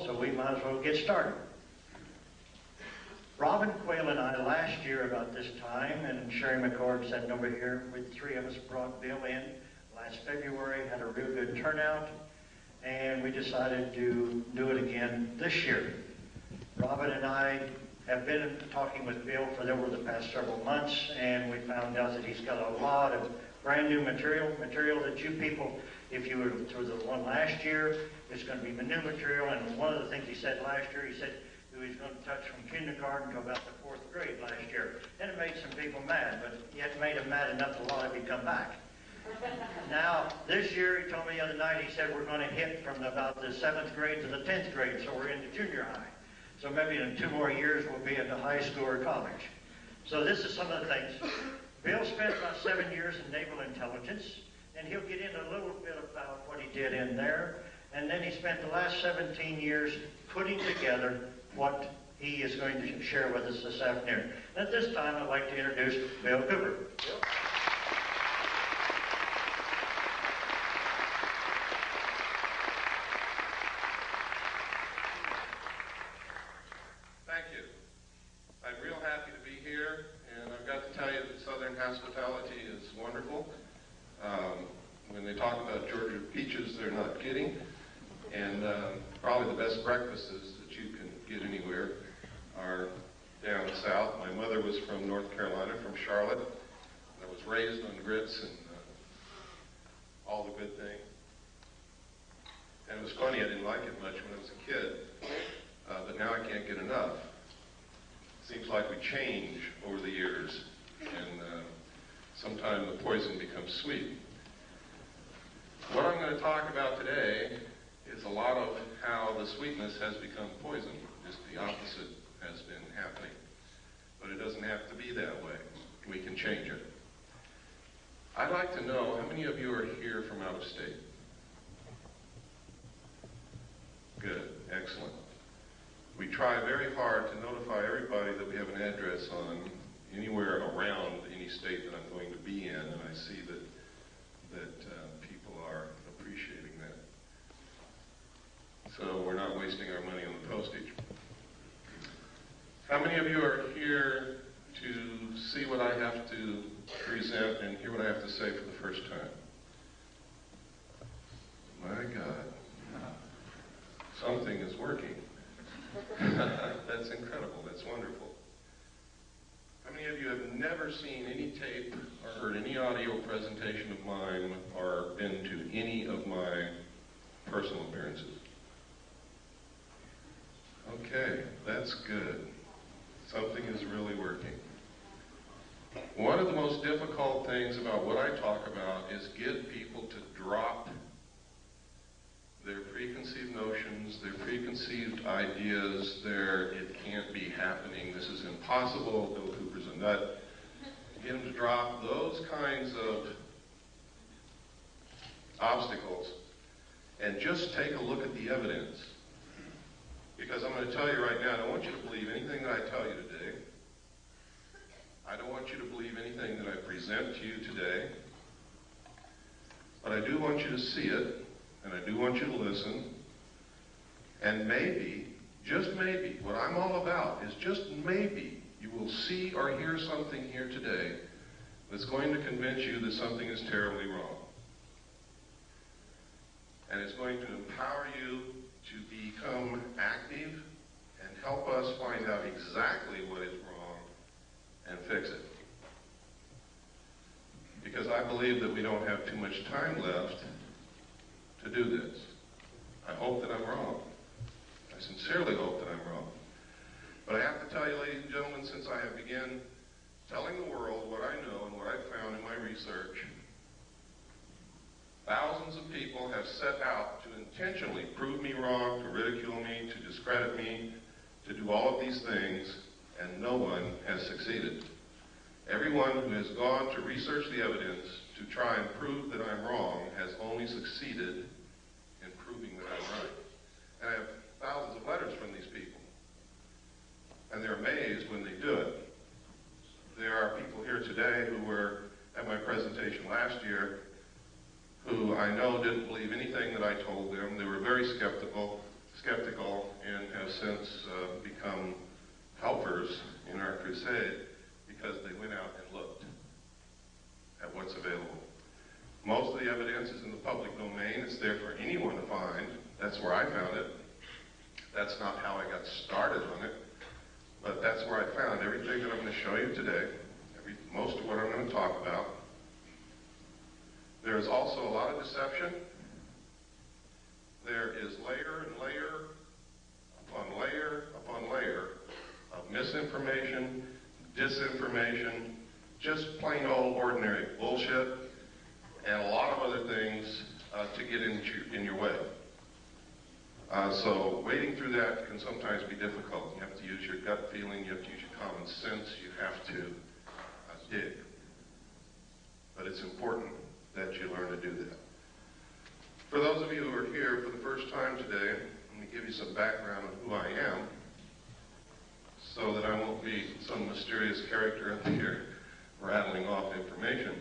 so we might as well get started. Robin Quayle and I last year about this time, and Sherry McCord sitting over here with three of us, brought Bill in last February, had a real good turnout, and we decided to do it again this year. Robin and I have been talking with Bill for over the past several months, and we found out that he's got a lot of brand new material that you people, if you were through the one last year, it's going to be new material. And one of the things he said last year, he said he was going to touch from kindergarten to about the 4th grade last year. And it made some people mad, but yet made them mad enough to want him to come back. Now, this year, he told me the other night, he said we're going to hit from about the 7th grade to the 10th grade, so we're into junior high. So maybe in 2 more years, we'll be into high school or college. So this is some of the things. Bill spent about 7 years in naval intelligence, and he'll get into a little bit about what he did in there. And then he spent the last 17 years putting together what he is going to share with us this afternoon. And at this time, I'd like to introduce Bill Cooper. Bill? Hospitality is wonderful. When they talk about Georgia peaches, they're not kidding. And probably the best breakfasts that you can get anywhere are down south. My mother was from North Carolina, from Charlotte. I was raised on grits and all the good things. And it was funny, I didn't like it much when I was a kid, but now I can't get enough. Seems like we change over the years, and sometimes the poison becomes sweet. What I'm going to talk about today is a lot of how the sweetness has become poison. Just the opposite has been happening. But it doesn't have to be that way. We can change it. I'd like to know how many of you are here from out of state? Good, excellent. We try very hard to notify everybody that we have an address on anywhere around any state that I'm going to be in, and I see that people are appreciating that. So we're not wasting our money on the postage. How many of you are here to see what I have to present and hear what I have to say for the first time? My God. Something is working. That's incredible. That's wonderful. How many of you have never seen any tape or heard any audio presentation of mine or been to any of my personal appearances? Okay, that's good. Something is really working. One of the most difficult things about what I talk about is get people to drop their preconceived notions, their preconceived ideas, it can't be happening, this is impossible, Bill Cooper's a nut. Get them to drop those kinds of obstacles and just take a look at the evidence. Because I'm going to tell you right now, I don't want you to believe anything that I tell you today. I don't want you to believe anything that I present to you today. But I do want you to see it. And I do want you to listen, and maybe, just maybe, what I'm all about is just maybe you will see or hear something here today that's going to convince you that something is terribly wrong. And it's going to empower you to become active and help us find out exactly what is wrong and fix it. Because I believe that we don't have too much time left to do this. I hope that I'm wrong. I sincerely hope that I'm wrong. But I have to tell you, ladies and gentlemen, since I have begun telling the world what I know and what I've found in my research, thousands of people have set out to intentionally prove me wrong, to ridicule me, to discredit me, to do all of these things, and no one has succeeded. Everyone who has gone to research the evidence to try and prove that I'm wrong has only succeeded in proving that I'm right. And I have thousands of letters from these people. And they're amazed when they do it. There are people here today who were at my presentation last year who I know didn't believe anything that I told them. They were very skeptical. skeptical and have since become helpers in our crusade because they went out and looked at what's available. Most of the evidence is in the public domain. It's there for anyone to find. That's where I found it. That's not how I got started on it, but that's where I found everything that I'm going to show you today, most of what I'm going to talk about. There is also a lot of deception. There is layer and layer upon layer upon layer of misinformation, disinformation, just plain old ordinary bullshit, and a lot of other things to get in your way. So wading through that can sometimes be difficult. You have to use your gut feeling, you have to use your common sense, you have to dig. But it's important that you learn to do that. For those of you who are here for the first time today, let me give you some background on who I am, so that I won't be some mysterious character up here rattling off information,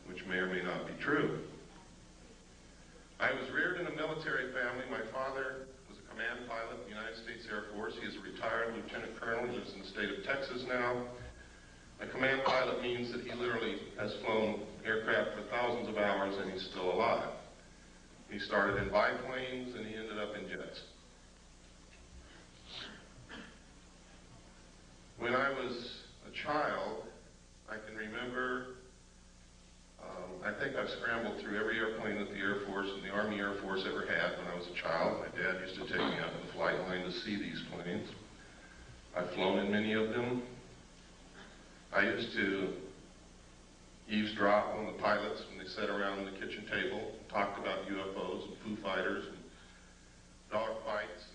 which may or may not be true. I was reared in a military family. My father was a command pilot in the United States Air Force. He is a retired lieutenant colonel. He lives in the state of Texas now. A command pilot means that he literally has flown aircraft for thousands of hours and he's still alive. He started in biplanes and he ended up in jets. When I was a child, I can remember, I think I've scrambled through every airplane that the Air Force and the Army Air Force ever had when I was a child. My dad used to take me out to the flight line to see these planes. I've flown in many of them. I used to eavesdrop on the pilots when they sat around the kitchen table and talked about UFOs and Foo Fighters and dogfights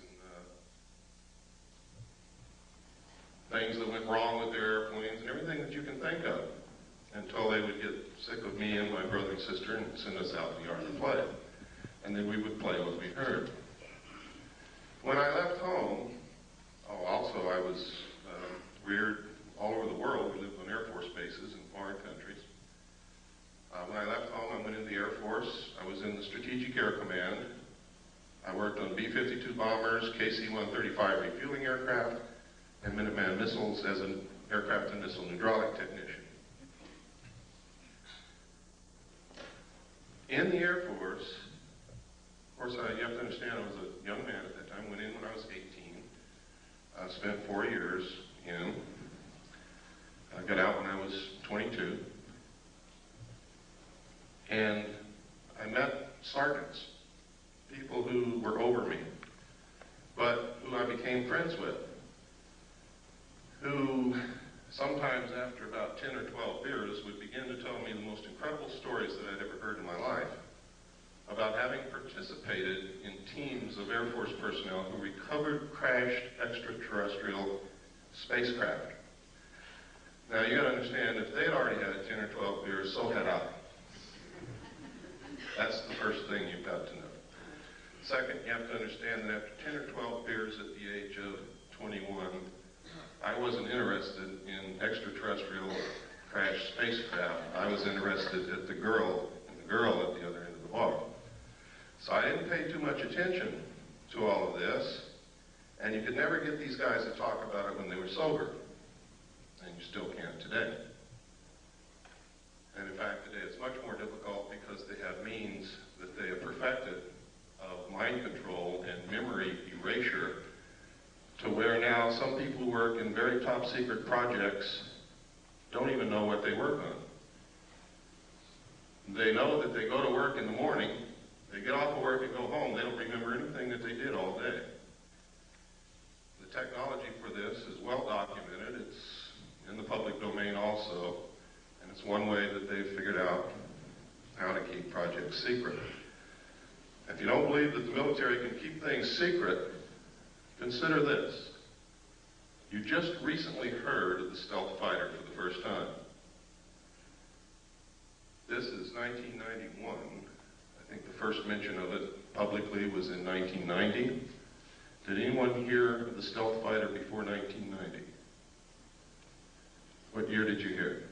and things that went wrong with their airplanes and everything that you can think of, until they would get sick of me and my brother and sister and send us out in the yard to play. And then we would play what we heard. When I left home, also I was reared all over the world. We lived on Air Force bases in foreign countries. When I left home, I went into the Air Force. I was in the Strategic Air Command. I worked on B-52 bombers, KC-135 refueling aircraft, and Minuteman missiles as an aircraft and missile hydraulic technician. In the Air Force, of course, you have to understand I was a young man at that time. Went in when I was 18. I spent 4 years in. I got out when I was 22. And I met sergeants, people who were over me, but who I became friends with, who sometimes after about 10 or 12 beers would begin to tell me the most incredible stories that I'd ever heard in my life about having participated in teams of Air Force personnel who recovered crashed extraterrestrial spacecraft. Now you gotta understand, if they'd already had 10 or 12 beers, so had I. That's the first thing you've got to know. Second, you have to understand that after 10 or 12 beers at the age of 21, I wasn't interested in extraterrestrial crashed spacecraft. I was interested at the girl, and the girl at the other end of the bar. So I didn't pay too much attention to all of this, and you could never get these guys to talk about it when they were sober, and you still can't today. And in fact, today it's much more difficult because they have means that they have perfected of mind control and memory erasure, to where now some people who work in very top secret projects don't even know what they work on. They know that they go to work in the morning, they get off of work and go home, they don't remember anything that they did all day. The technology for this is well documented, it's in the public domain also, and it's one way that they've figured out how to keep projects secret. If you don't believe that the military can keep things secret, consider this. You just recently heard of the stealth fighter for the first time. This is 1991. I think the first mention of it publicly was in 1990. Did anyone hear of the stealth fighter before 1990? What year did you hear?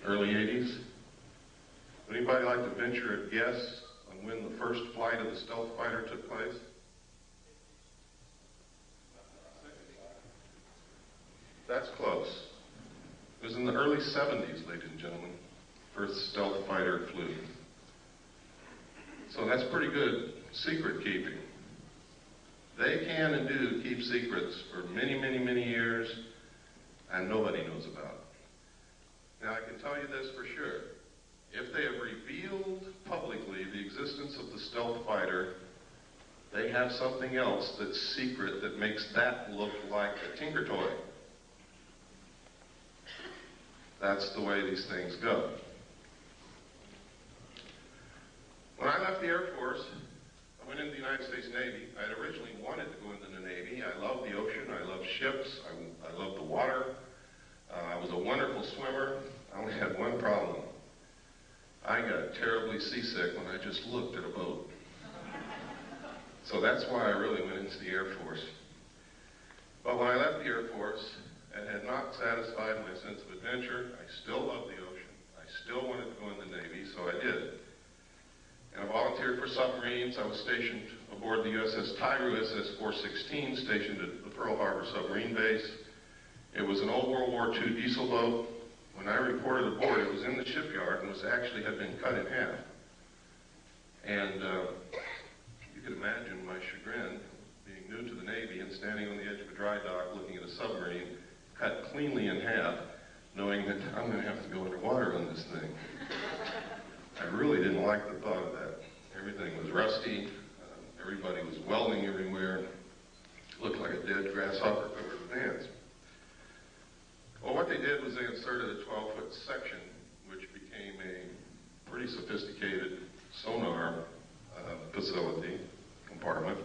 Early 80s. Early 80s? Would anybody like to venture a guess on when the first flight of the stealth fighter took place? That's close. It was in the early 70s, ladies and gentlemen, first stealth fighter flew. So that's pretty good secret keeping. They can and do keep secrets for many, many, many years, and nobody knows about it. Now, I can tell you this for sure. If they have revealed publicly the existence of the stealth fighter, they have something else that's secret that makes that look like a tinker toy. That's the way these things go. When I left the Air Force, I went into the United States Navy. I had originally wanted to go into the Navy. I love the ocean. I love ships. I love the water. I was a wonderful swimmer. I only had one problem. I got terribly seasick when I just looked at a boat. So that's why I really went into the Air Force. But when I left the Air Force, it had not satisfied my sense of adventure. I still love the ocean. I still wanted to go in the Navy, so I did. And I volunteered for submarines. I was stationed aboard the USS Tiger, SS-416, stationed at the Pearl Harbor submarine base. It was an old World War II diesel boat. When I reported aboard, it was in the shipyard and had been cut in half. And you could imagine my chagrin, being new to the Navy and standing on the edge of a dry dock looking at a submarine cut cleanly in half, knowing that I'm going to have to go underwater on this thing. I really didn't like the thought of that. Everything was rusty. Everybody was welding everywhere. It looked like a dead grasshopper covered with ants. Well, what they did was they inserted a 12-foot section, which became a pretty sophisticated sonar facility, compartment,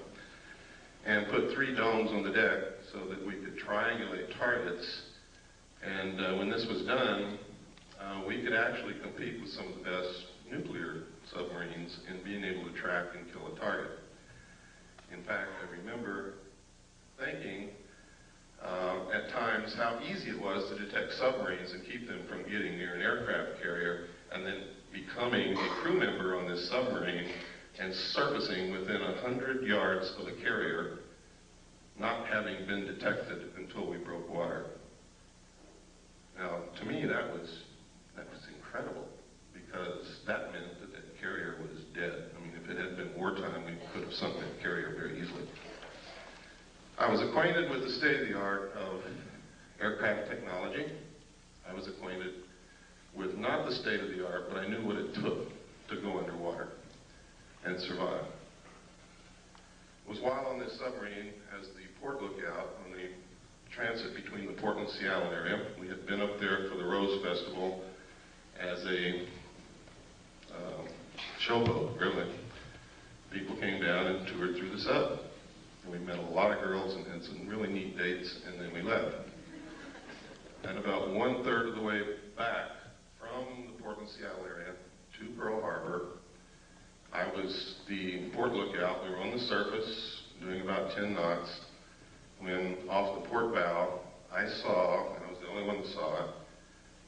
and put 3 domes on the deck so that we could triangulate targets. And when this was done, we could actually compete with some of the best nuclear submarines in being able to track and kill a target. In fact, I remember thinking at times how easy it was to detect submarines and keep them from getting near an aircraft carrier, and then becoming a crew member on this submarine and surfacing within 100 yards of a carrier, not having been detected until we broke water. Now, to me, that was incredible, because that meant that that carrier was dead. I mean, if it had been wartime, we could have sunk that carrier very easily. I was acquainted with the state-of-the-art of aircraft technology. I was acquainted with not the state-of-the-art, but I knew what it took to go underwater and survive. It was while on this submarine as the port lookout on the transit between the Portland-Seattle area. We had been up there for the Rose Festival as a showboat, really. People came down and toured through the sub. And we met a lot of girls and had some really neat dates, and then we left. And about 1/3 of the way back from the Portland-Seattle area to Pearl Harbor, I was the port lookout. We were on the surface doing about 10 knots when off the port bow, I saw, and I was the only one that saw it,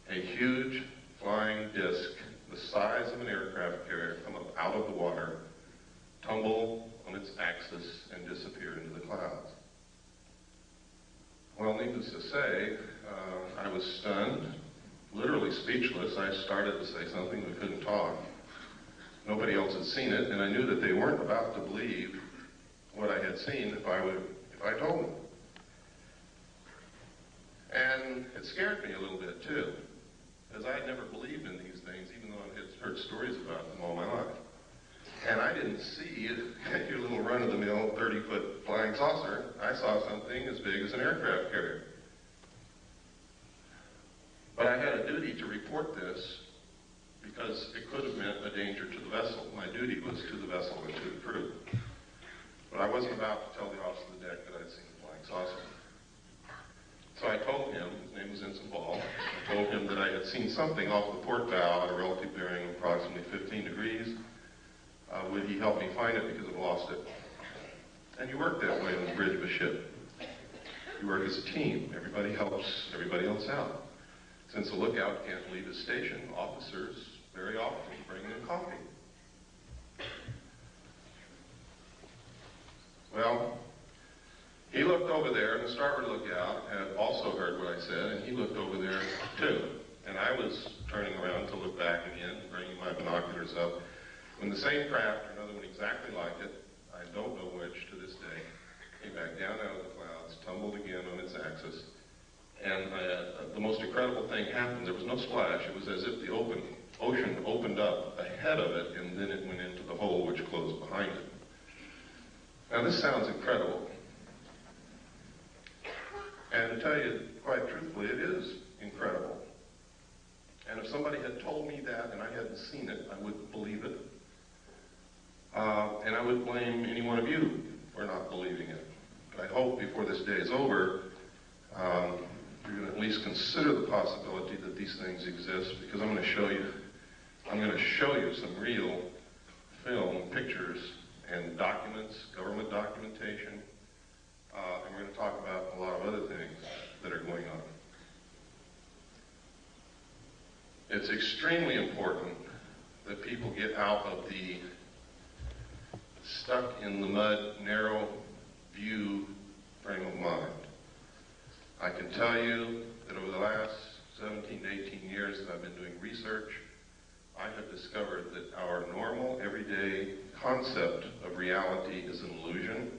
a huge flying disc the size of an aircraft carrier come up out of the water, tumble on its axis, and disappear into the clouds. Well, needless to say, I was stunned, literally speechless. I started to say something, we couldn't talk. Nobody else had seen it, and I knew that they weren't about to believe what I had seen if I told them. And it scared me a little bit too, because I had never believed in these things, even though I had heard stories about them all my life. And I didn't see your little run-of-the-mill 30-foot flying saucer. I saw something as big as an aircraft carrier. But I had a duty to report this because it could have meant a danger to the vessel. My duty was to the vessel and to the crew. But I wasn't about to tell the officer of the deck that I'd seen the flying saucer. So I told him, his name was Ensign Ball, I told him that I had seen something off the port bow at a relative bearing of approximately 15 degrees. Would he help me find it because I've lost it? And you work that way on the bridge of a ship. You work as a team. Everybody helps everybody else out. Since the lookout can't leave his station, officers very often bring them coffee. Well, he looked over there, and the starboard lookout had also heard what I said, and he looked over there too. And I was turning around to look back again, bringing my binoculars up, when the same craft, or another one exactly like it, I don't know which to this day, came back down out of the clouds, tumbled again on its axis, and the most incredible thing happened. There was no splash. It was as if the ocean opened up ahead of it, and then it went into the hole which closed behind it. Now this sounds incredible. And to tell you quite truthfully, it is incredible. And if somebody had told me that and I hadn't seen it, I wouldn't believe it. And I would blame any one of you for not believing it. But I hope before this day is over, you're going to at least consider the possibility that these things exist, because I'm going to show you some real film, pictures, and documents, government documentation. And we're going to talk about a lot of other things that are going on. It's extremely important that people get out of the stuck in the mud, narrow view frame of mind. I can tell you that over the last 17 to 18 years that I've been doing research, I have discovered that our normal, everyday concept of reality is an illusion.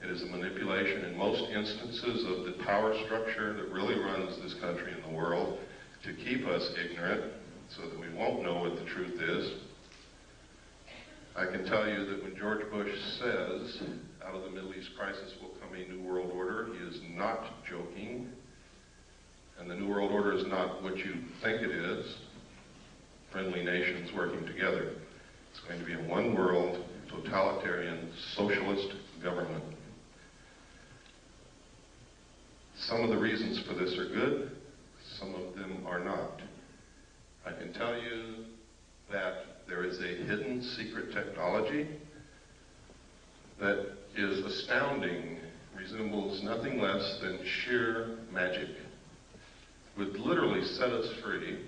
It is a manipulation in most instances of the power structure that really runs this country and the world to keep us ignorant so that we won't know what the truth is. I can tell you that when George Bush says, out of the Middle East crisis will come a new world order, he is not joking. And the new world order is not what you think it is. Friendly nations working together. It's going to be a one world, totalitarian, socialist government. Some of the reasons for this are good, some of them are not. I can tell you that there is a hidden secret technology that is astounding, resembles nothing less than sheer magic, would literally set us free,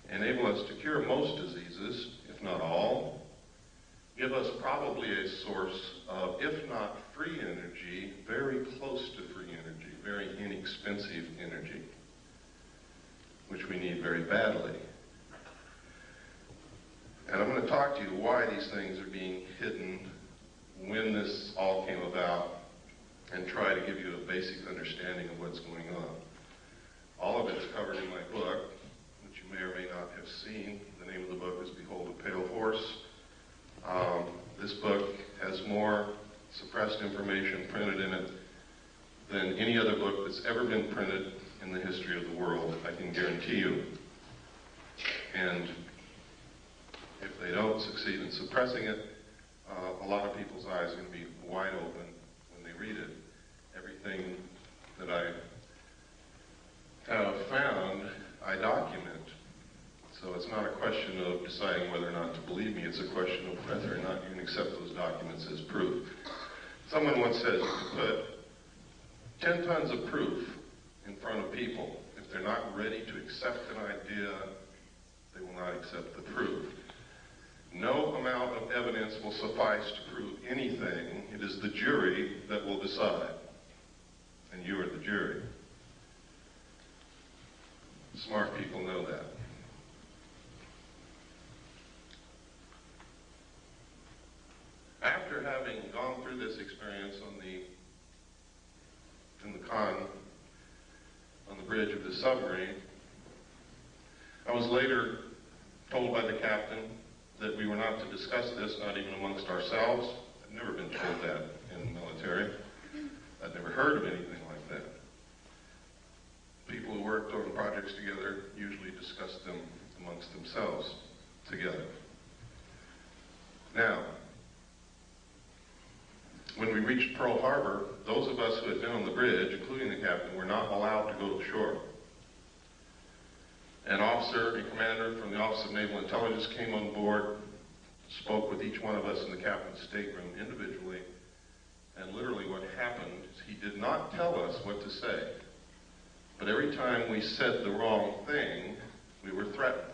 enable us to cure most diseases, if not all, give us probably a source of, if not free energy, very close to free energy, very inexpensive energy, which we need very badly. And I'm going to talk to you why these things are being hidden, when this all came about, and try to give you a basic understanding of what's going on. All of it is covered in my book, which you may or may not have seen. The name of the book is Behold a Pale Horse. This book has more suppressed information printed in it than any other book that's ever been printed in the history of the world, I can guarantee you. And if they don't succeed in suppressing it, a lot of people's eyes are going to be wide open when they read it. Everything that I have found, I document. So it's not a question of deciding whether or not to believe me, it's a question of whether or not you can accept those documents as proof. Someone once said you can put 10 tons of proof in front of people. If they're not ready to accept an idea, they will not accept the proof. No amount of evidence will suffice to prove anything. It is the jury that will decide. And you are the jury. Smart people know that. After having gone through this experience in the con, on the bridge of the submarine, I was later told by the captain that we were not to discuss this, not even amongst ourselves. I'd never been told that in the military. I'd never heard of anything like that. People who worked on projects together usually discussed them amongst themselves together. Now, when we reached Pearl Harbor, those of us who had been on the bridge, including the captain, were not allowed to go to shore. An officer, a commander from the Office of Naval Intelligence came on board, spoke with each one of us in the captain's stateroom individually, and literally what happened is he did not tell us what to say. But every time we said the wrong thing, we were threatened.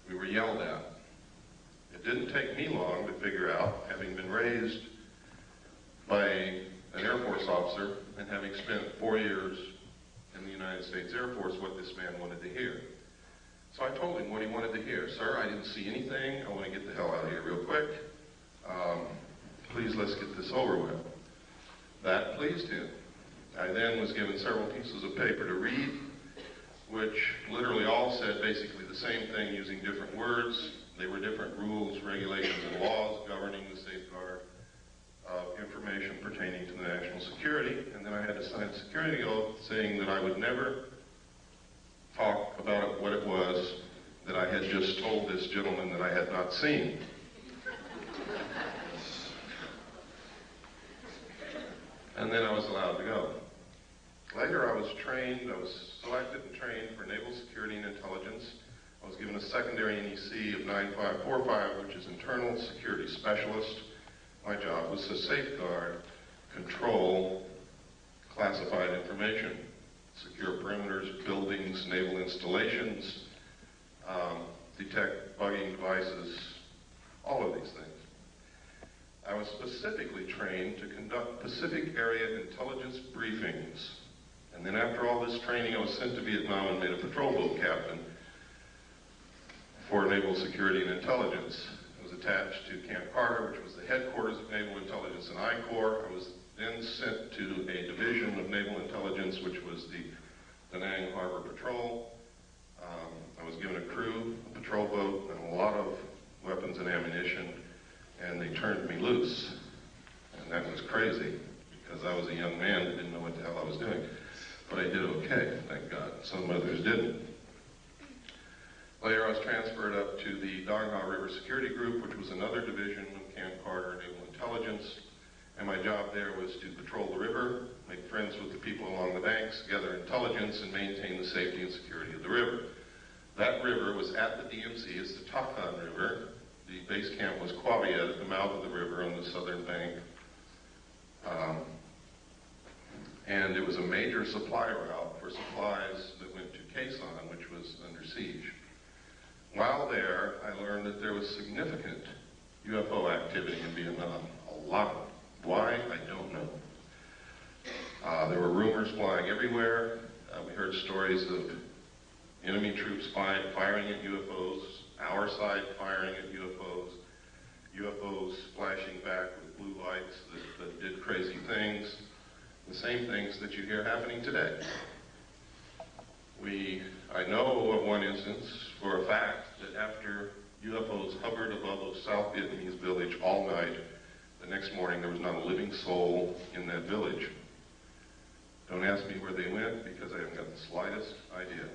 We were yelled at. It didn't take me long to figure out, having been raised raised by an Air Force officer and having spent 4 years in the United States Air Force, what this man wanted to hear. So I told him what he wanted to hear. Sir, I didn't see anything. I want to get the hell out of here real quick. Please, let's get this over with. That pleased him. I then was given several pieces of paper to read, which literally all said basically the same thing using different words. They were different rules, regulations, and laws governing the safeguard of information pertaining to the national security. And then I had to sign a security oath saying that I would never talk about what it was that I had just told this gentleman that I had not seen. And then I was allowed to go. Later I was selected and trained for Naval Security and Intelligence. I was given a secondary NEC of 9545, which is Internal Security Specialist. My job was to safeguard, control classified information, secure perimeters, buildings, naval installations, detect bugging devices, all of these things. I was specifically trained to conduct Pacific Area intelligence briefings. And then after all this training, I was sent to Vietnam and made a patrol boat captain for Naval Security and Intelligence. I was attached to Camp Carter, which was the headquarters of Naval Intelligence and I Corps. I was then sent to a division of Naval Intelligence, which was the Da Nang Harbor Patrol. I was given a crew, a patrol boat, and a lot of weapons and ammunition, and they turned me loose. And that was crazy, because I was a young man that didn't know what the hell I was doing. But I did okay, thank God. Some others didn't. Later, I was transferred up to the Dong Ha River Security Group, which was another division of Camp Carter Naval Intelligence. And my job there was to patrol the river, make friends with the people along the banks, gather intelligence, and maintain the safety and security of the river. That river was at the DMZ. It's the Takan River. The base camp was Qua Viet at the mouth of the river on the southern bank. And it was a major supply route for supplies that went to Quezon, which was under siege. While there, I learned that there was significant UFO activity in Vietnam. A lot of it. Why? I don't know. There were rumors flying everywhere. We heard stories of enemy troops firing at UFOs, our side firing at UFOs, UFOs flashing back with blue lights that did crazy things, the same things that you hear happening today. I know of one instance for a fact that after UFOs hovered above a South Vietnamese village all night, the next morning there was not a living soul in that village. Don't ask me where they went because I haven't got the slightest idea.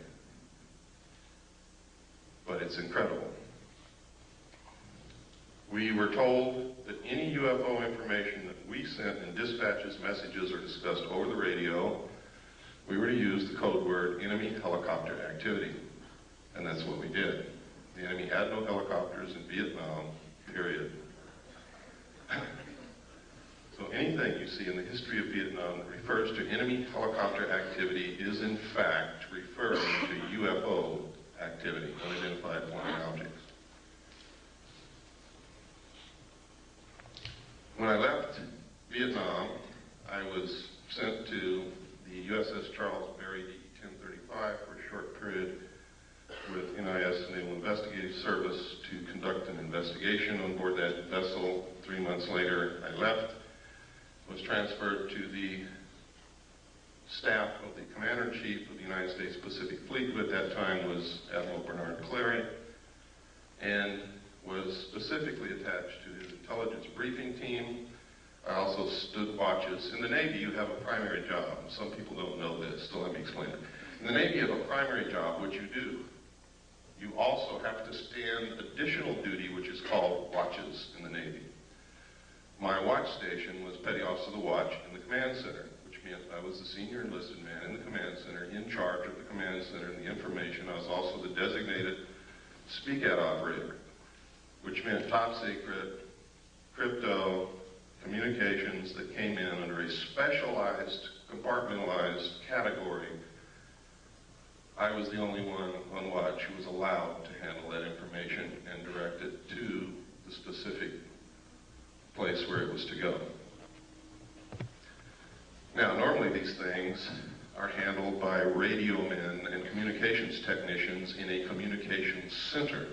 But it's incredible. We were told that any UFO information that we sent in dispatches, messages, or discussed over the radio, we were to use the code word enemy helicopter activity. And that's what we did. The enemy had no helicopters in Vietnam, period. So anything you see in the history of Vietnam that refers to enemy helicopter activity is in fact referring to UFO activity, unidentified flying objects. When I left Vietnam, I was sent to the USS Charles Berry DE-1035 for a short period with NIS Naval Investigative Service to conduct an investigation on board that vessel. 3 months later, I left, was transferred to the staff of the Commander-in-Chief of the United States Pacific Fleet, who at that time was Admiral Bernard Clary, and was specifically attached to his intelligence briefing team. I also stood watches. In the Navy, you have a primary job. Some people don't know this, so let me explain it. In the Navy, you have a primary job, which you do. You also have to stand additional duty, which is called watches in the Navy. My watch station was Petty Officer of the Watch in the Command Center, which meant I was the senior enlisted man in the Command Center, in charge of the Command Center and the information. I was also the designated speak-at operator, which meant top secret, crypto, communications that came in under a specialized, compartmentalized category. I was the only one on watch who was allowed to handle that information and direct it to the specific place where it was to go. Now, normally these things are handled by radio men and communications technicians in a communications center.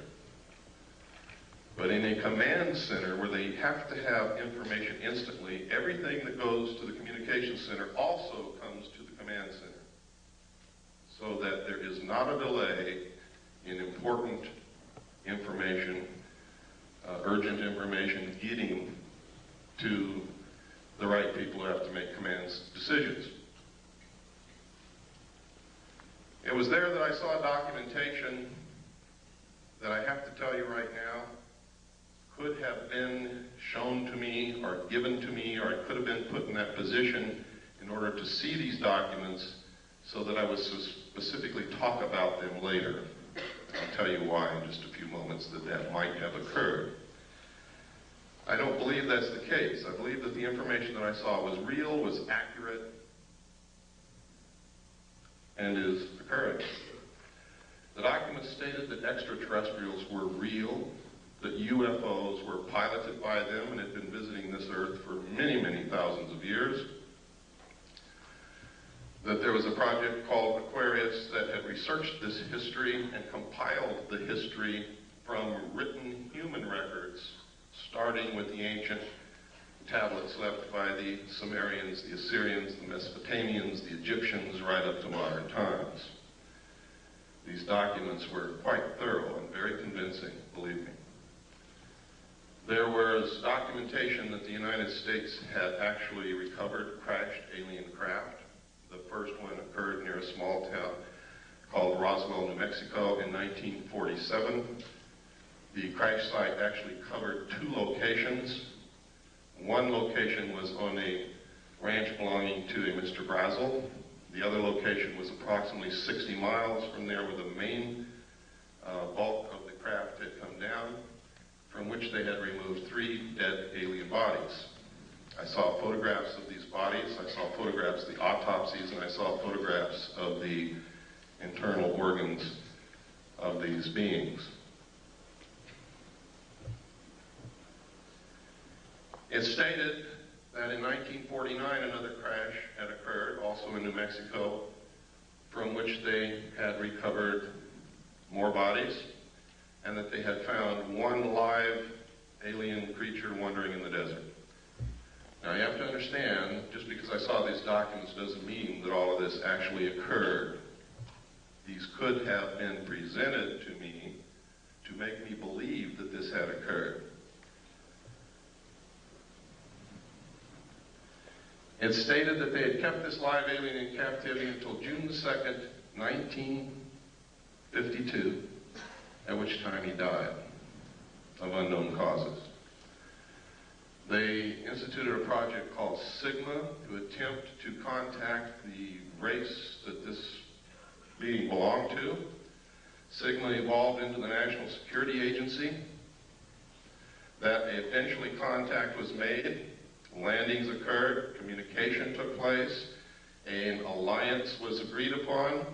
But in a command center where they have to have information instantly, everything that goes to the communications center also comes to the command center, so that there is not a delay in important information, urgent information getting to the right people who have to make command decisions. It was there that I saw documentation that I have to tell you right now could have been shown to me or given to me, or I could have been put in that position in order to see these documents so that I would specifically talk about them later. I'll tell you why in just a few moments that might have occurred. I don't believe that's the case. I believe that the information that I saw was real, was accurate, and is occurring. The documents stated that extraterrestrials were real, that UFOs were piloted by them and had been visiting this Earth for many, many thousands of years, that there was a project called Aquarius that had researched this history and compiled the history from written human records, starting with the ancient tablets left by the Sumerians, the Assyrians, the Mesopotamians, the Egyptians, right up to modern times. These documents were quite thorough and very convincing, believe me. There was documentation that the United States had actually recovered crashed alien craft. The first one occurred near a small town called Roswell, New Mexico in 1947. The crash site actually covered 2 locations. One location was on a ranch belonging to a Mr. Brazel. The other location was approximately 60 miles from there, where the main bulk of the craft had come down, from which they had removed 3 dead alien bodies. I saw photographs of these bodies, I saw photographs of the autopsies, and I saw photographs of the internal organs of these beings. It stated that in 1949 another crash had occurred, also in New Mexico, from which they had recovered more bodies, and that they had found 1 live alien creature wandering in the desert. Now you have to understand, just because I saw these documents doesn't mean that all of this actually occurred. These could have been presented to me to make me believe that this had occurred. It stated that they had kept this live alien in captivity until June 2nd, 1952, at which time he died of unknown causes. They instituted a project called Sigma to attempt to contact the race that this being belonged to. Sigma evolved into the National Security Agency. That eventually contact was made. Landings occurred, communication took place, an alliance was agreed upon.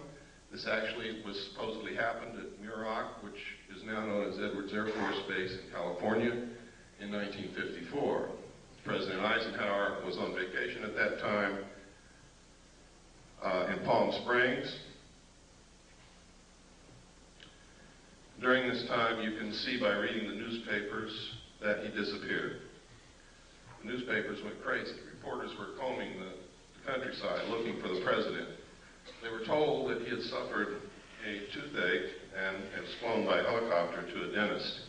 This actually was supposedly happened at Muroc, which is now known as Edwards Air Force Base in California, in 1954. President Eisenhower was on vacation at that time in Palm Springs. During this time, you can see by reading the newspapers that he disappeared. The newspapers went crazy. Reporters were combing the countryside looking for the president. They were told that he had suffered a toothache and was flown by helicopter to a dentist.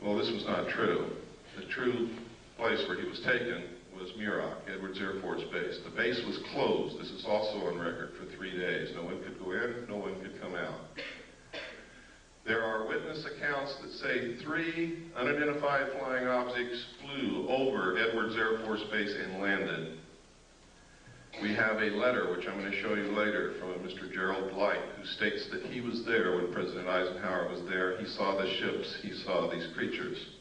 Well, this was not true. The true place where he was taken was Muroc, Edwards Air Force Base. The base was closed. This is also on record for 3 days. No one could go in, no one could come out. There are witness accounts that say 3 unidentified flying objects flew over Edwards Air Force Base and landed. We have a letter, which I'm going to show you later, from a Mr. Gerald Blight, who states that he was there when President Eisenhower was there. He saw the ships, he saw these creatures.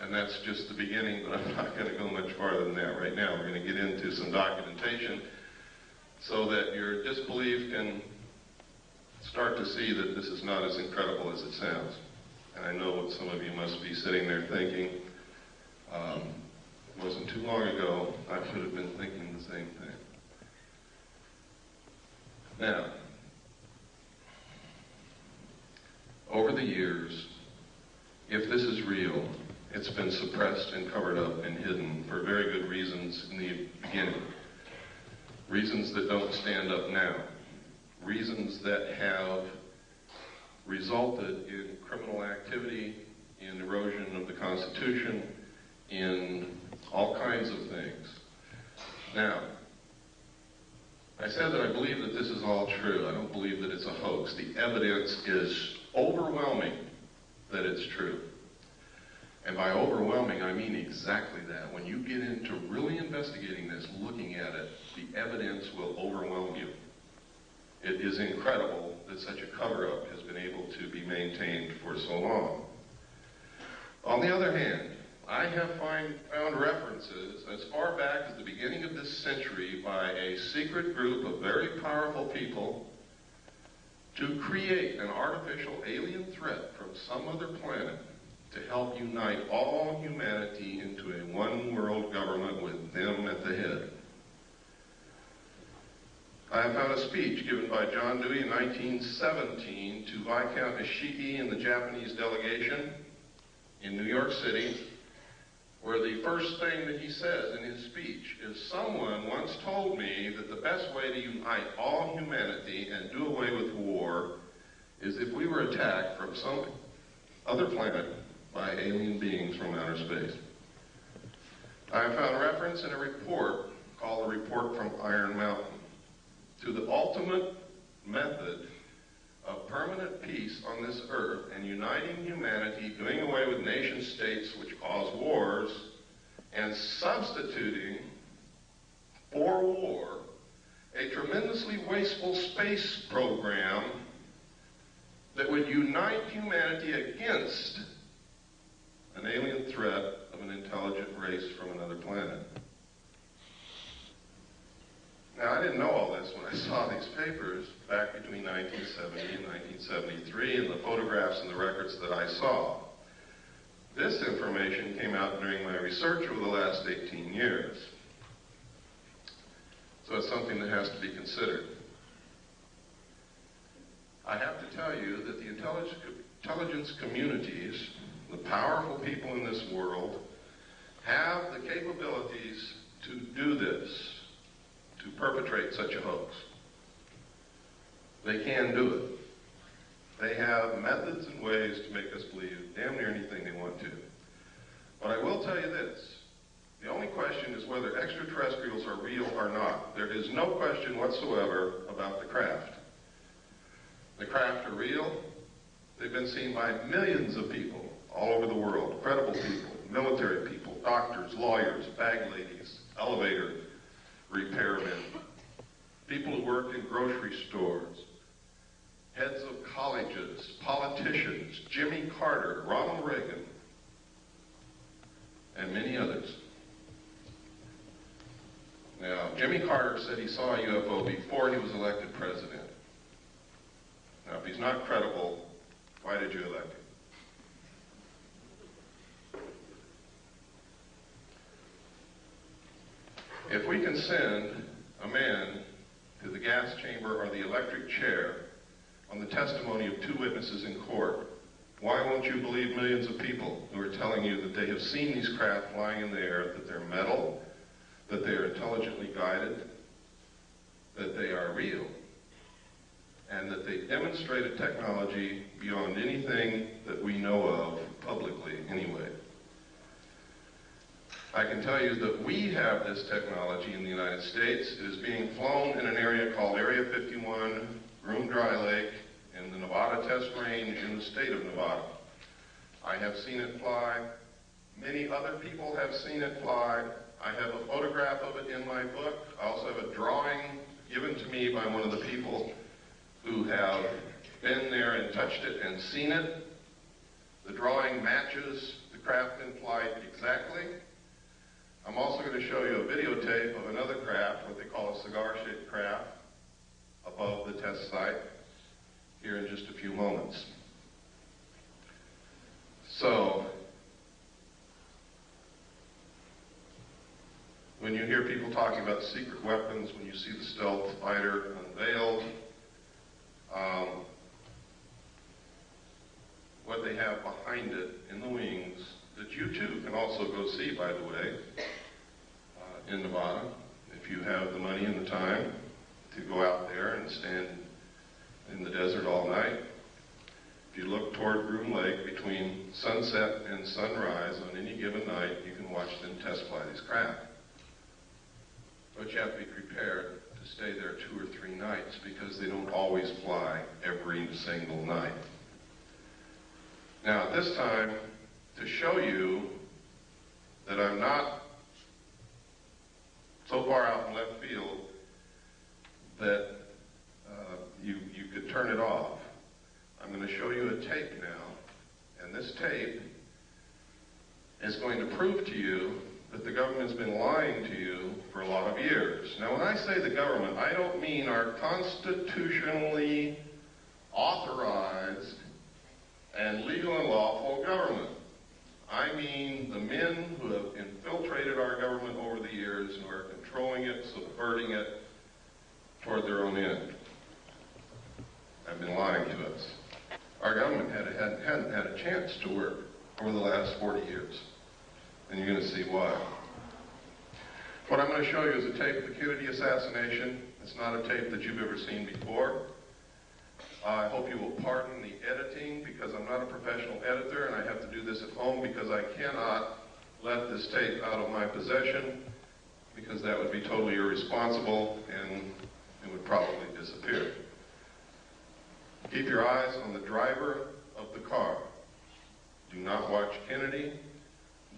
And that's just the beginning, but I'm not going to go much farther than that right now. We're going to get into some documentation so that your disbelief can start to see that this is not as incredible as it sounds. And I know what some of you must be sitting there thinking. It wasn't too long ago, I should have been thinking the same thing. Now, over the years, if this is real, it's been suppressed and covered up and hidden for very good reasons in the beginning. Reasons that don't stand up now. Reasons that have resulted in criminal activity, in erosion of the Constitution, in all kinds of things. Now, I said that I believe that this is all true. I don't believe that it's a hoax. The evidence is overwhelming that it's true. And by overwhelming, I mean exactly that. When you get into really investigating this, looking at it, the evidence will overwhelm you. It is incredible that such a cover-up has been able to be maintained for so long. On the other hand, I have found references as far back as the beginning of this century by a secret group of very powerful people to create an artificial alien threat from some other planet to help unite all humanity into a one-world government with them at the head. I have found a speech given by John Dewey in 1917 to Viscount Ishii and the Japanese delegation in New York City, where the first thing that he says in his speech is, "Someone once told me that the best way to unite all humanity and do away with war is if we were attacked from some other planet by alien beings from outer space." I have found reference in a report called the Report from Iron Mountain to the ultimate method of permanent peace on this earth and uniting humanity, doing away with nation states which cause wars, and substituting for war a tremendously wasteful space program that would unite humanity against an alien threat of an intelligent race from another planet. Now, I didn't know all this when I saw these papers back between 1970 and 1973 and the photographs and the records that I saw. This information came out during my research over the last 18 years. So it's something that has to be considered. I have to tell you that the intelligence communities, the powerful people in this world, have the capabilities to do this, to perpetrate such a hoax. They can do it. They have methods and ways to make us believe damn near anything they want to. But I will tell you this. The only question is whether extraterrestrials are real or not. There is no question whatsoever about the craft. The craft are real. They've been seen by millions of people all over the world. Credible people, military people, doctors, lawyers, bag ladies, elevator repairmen, people who work in grocery stores, heads of colleges, politicians, Jimmy Carter, Ronald Reagan, and many others. Now, Jimmy Carter said he saw a UFO before he was elected president. Now, if he's not credible, why did you elect him? If we can send a man to the gas chamber or the electric chair on the testimony of two witnesses in court, why won't you believe millions of people who are telling you that they have seen these craft flying in the air, that they're metal, that they are intelligently guided, that they are real, and that they demonstrate a technology beyond anything that we know of publicly anyway? I can tell you that we have this technology in the United States. It is being flown in an area called Area 51, Groom Dry Lake, in the Nevada Test Range in the state of Nevada. I have seen it fly. Many other people have seen it fly. I have a photograph of it in my book. I also have a drawing given to me by one of the people who have been there and touched it and seen it. The drawing matches the craft in flight exactly. I'm also going to show you a videotape of another craft, what they call a cigar-shaped craft, above the test site here in just a few moments. So, when you hear people talking about secret weapons, when you see the stealth fighter unveiled, what they have behind it in the wings, that you too can also go see, by the way, in Nevada, if you have the money and the time to go out there and stand in the desert all night. If you look toward Groom Lake between sunset and sunrise on any given night, you can watch them test fly these craft. But you have to be prepared to stay there 2 or 3 nights because they don't always fly every single night. Now, at this time, to show you that I'm not so far out in left field that you could turn it off, I'm going to show you a tape now, and this tape is going to prove to you that the government's been lying to you for a lot of years. Now, when I say the government, I don't mean our constitutionally authorized and legal and lawful government. I mean the men who have infiltrated our government over the years and are controlling it, subverting it toward their own end. Have been lying to us. Our government hadn't had a chance to work over the last 40 years. And you're going to see why. What I'm going to show you is a tape of the Kennedy assassination. It's not a tape that you've ever seen before. I hope you will pardon the editing because I'm not a professional editor and I have to do this at home because I cannot let this tape out of my possession because that would be totally irresponsible and it would probably disappear. Keep your eyes on the driver of the car. Do not watch Kennedy.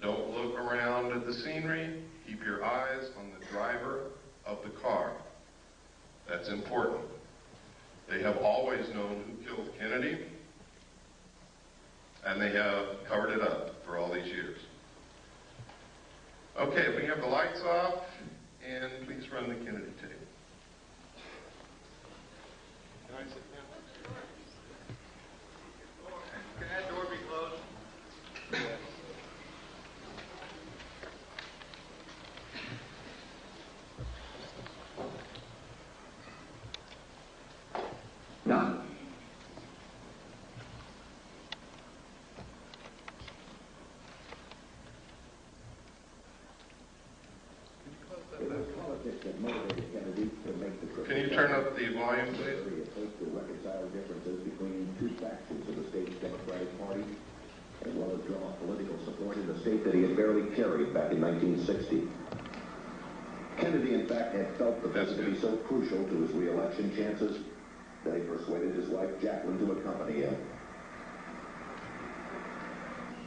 Don't look around at the scenery. Keep your eyes on the driver of the car. That's important. They have always known who killed Kennedy, and they have covered it up for all these years. Okay, if we have the lights off, and please run the Kennedy tape. Can I sit down? Can that door be closed? None. It was politics that motivated Kennedy to make the trip. Can you turn up the volume, please? To reconcile differences between two factions of the state's Democratic Party, as well as draw political support in the state that he had barely carried back in 1960. Kennedy, in fact, had felt the visit to be so crucial to his re-election chances that he persuaded his wife Jacqueline to accompany him.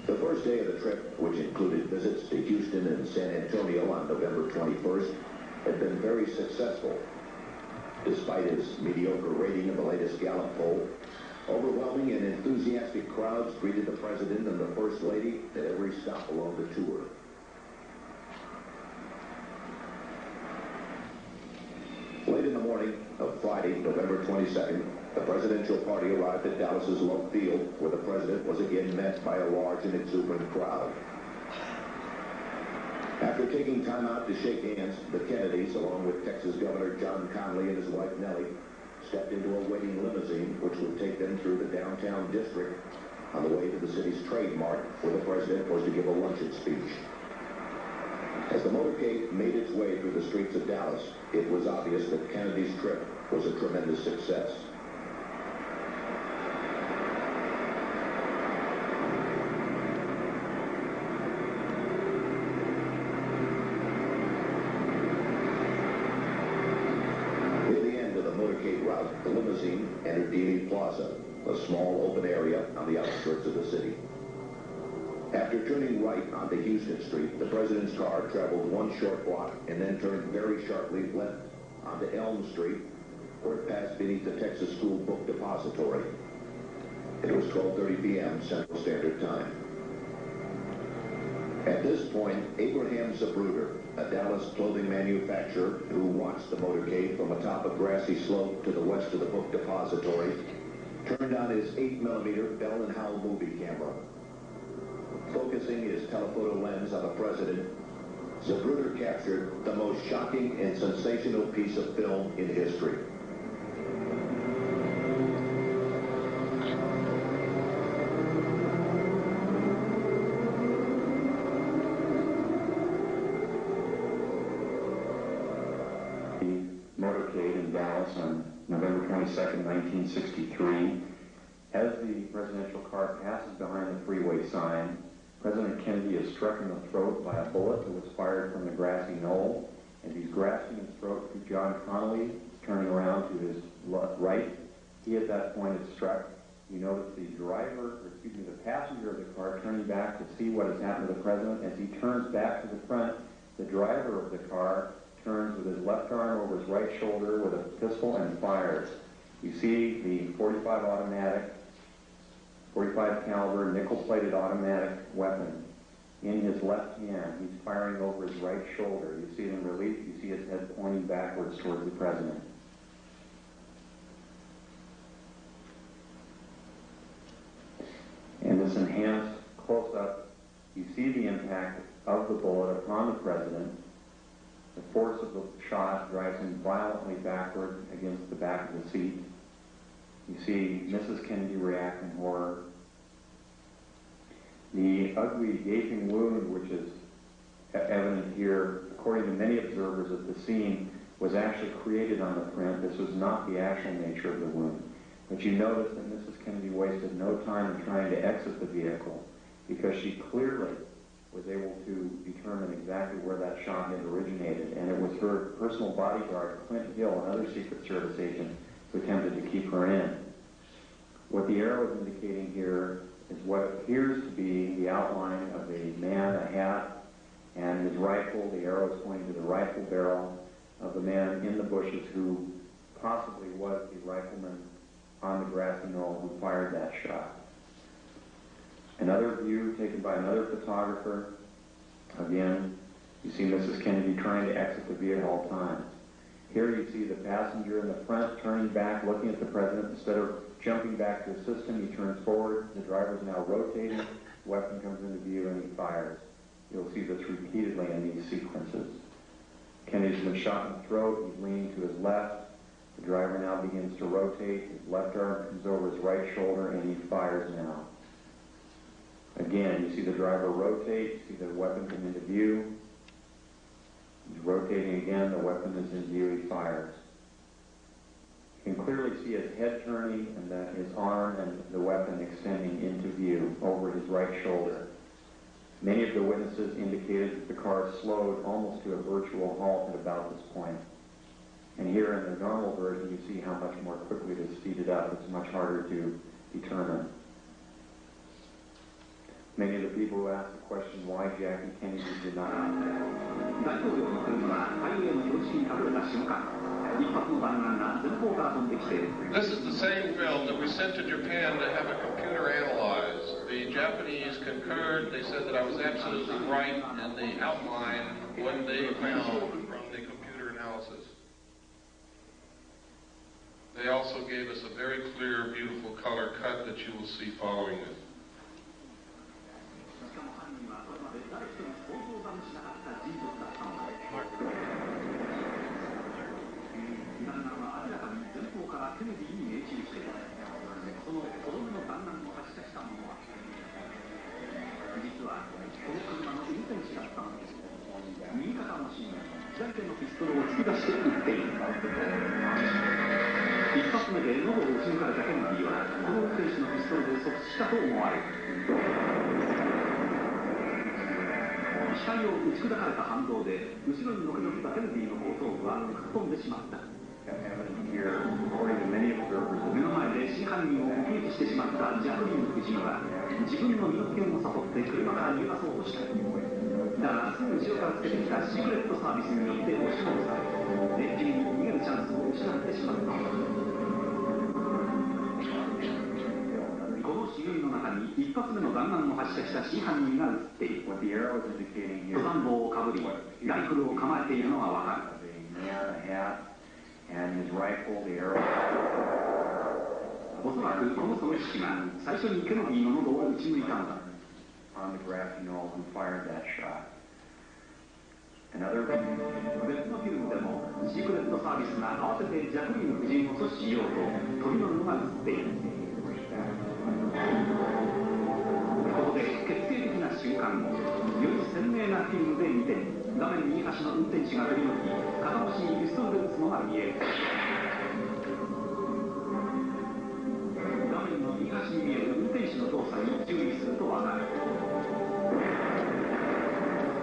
The first day of the trip, which included visits to Houston and San Antonio on November 21st, had been very successful. Despite his mediocre rating in the latest Gallup poll, overwhelming and enthusiastic crowds greeted the President and the First Lady at every stop along the tour. Late in the morning of Friday, November 22nd, the presidential party arrived at Dallas's Love Field, where the president was again met by a large and exuberant crowd. After taking time out to shake hands, the Kennedys, along with Texas Governor John Connally and his wife Nellie, stepped into a waiting limousine which would take them through the downtown district on the way to the city's Trade Mart, where the president was to give a luncheon speech. As the motorcade made its way through the streets of Dallas, it was obvious that Kennedy's trip was a tremendous success. Route, the limousine entered Dealey Plaza, a small open area on the outskirts of the city. After turning right onto Houston Street, the president's car traveled one short block and then turned very sharply left onto Elm Street, where it passed beneath the Texas School Book Depository. It was 12:30 p.m. Central Standard Time. At this point, Abraham Zapruder, a Dallas clothing manufacturer who watched the motorcade from atop a grassy slope to the west of the book depository, turned on his 8mm Bell & Howell movie camera. Focusing his telephoto lens on the president, Zapruder captured the most shocking and sensational piece of film in history. The motorcade in Dallas on November 22nd, 1963. As the presidential car passes behind the freeway sign, President Kennedy is struck in the throat by a bullet that was fired from the grassy knoll. As he's grasping his throat to John Connally, turning around to his right, he at that point is struck. You notice the passenger of the car turning back to see what has happened to the president. As he turns back to the front, the driver of the car turns with his left arm over his right shoulder with a pistol and fires. You see the 45 caliber nickel-plated automatic weapon in his left hand. He's firing over his right shoulder. You see it in relief. You see his head pointing backwards towards the president. In this enhanced close-up, you see the impact of the bullet upon the president. The force of the shot drives him violently backward against the back of the seat. You see Mrs. Kennedy react in horror. The ugly gaping wound, which is evident here, according to many observers at the scene, was actually created on the print. This was not the actual nature of the wound. But you notice that Mrs. Kennedy wasted no time in trying to exit the vehicle because she clearly was able to determine exactly where that shot had originated. And it was her personal bodyguard, Clint Hill, another Secret Service agent, who attempted to keep her in. What the arrow is indicating here is what appears to be the outline of a man, a hat, and his rifle. The arrow is pointing to the rifle barrel of the man in the bushes who possibly was the rifleman on the grassy knoll who fired that shot. Another view taken by another photographer. Again, you see Mrs. Kennedy trying to exit the vehicle at all times. Here you see the passenger in the front turning back, looking at the president. Instead of jumping back to assist him, he turns forward. The driver is now rotating. The weapon comes into view and he fires. You'll see this repeatedly in these sequences. Kennedy's been shot in the throat. He's leaning to his left. The driver now begins to rotate. His left arm comes over his right shoulder and he fires now. Again, you see the driver rotate. You see the weapon come into view. He's rotating again. The weapon is in view. He fires. You can clearly see his head turning and his arm and the weapon extending into view over his right shoulder. Many of the witnesses indicated that the car slowed almost to a virtual halt at about this point. And here in the normal version, you see how much more quickly it is speeded up. It's much harder to determine. Many of the people who asked the question why Jackie Kennedy did not. This is the same film that we sent to Japan to have a computer analyzed. The Japanese concurred. They said that I was absolutely right in the outline what they found from the computer analysis. They also gave us a very clear, beautiful color cut that you will see following it. Here, according to many observers, 目の前で真犯人を目撃してしまったジャクリーン夫人は自分の身の危険を悟って車から逃がそうとした。だがすぐ後ろからつけてきたシークレットサービスによって押し戻され、連中に逃げるチャンスを失ってしまった。この茂みの中に一発目の弾丸を発射した真犯人が映っている。登山帽をかぶり、ライフルを構えているのがわかる。And his rifle, the arrow. おそらくこの狙撃手が最初にケネディの喉を撃ち抜いたのだ。on the grassy knoll who fired that shot. Another 別のフィルムでもシークレットサービスが慌ててジャクリーン夫人を阻止しようと飛び乗るのが映っている。ここで決定的な瞬間をより鮮明なフィルムで見て画面右端の運転手が飛び乗り片押しにピストルで撃つのが見える。画面の右端に見える運転手の動作に注意するとわかる。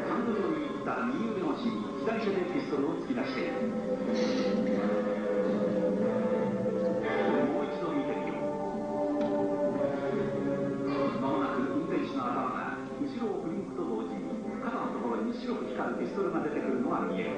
ハンドルを握った右腕の芯に左手でピストルを突き出している。もう一度見てみよう。まもなく運転手の頭が後ろを振り向くと同時に肩のところに白く光るピストルが出てくるのが見える。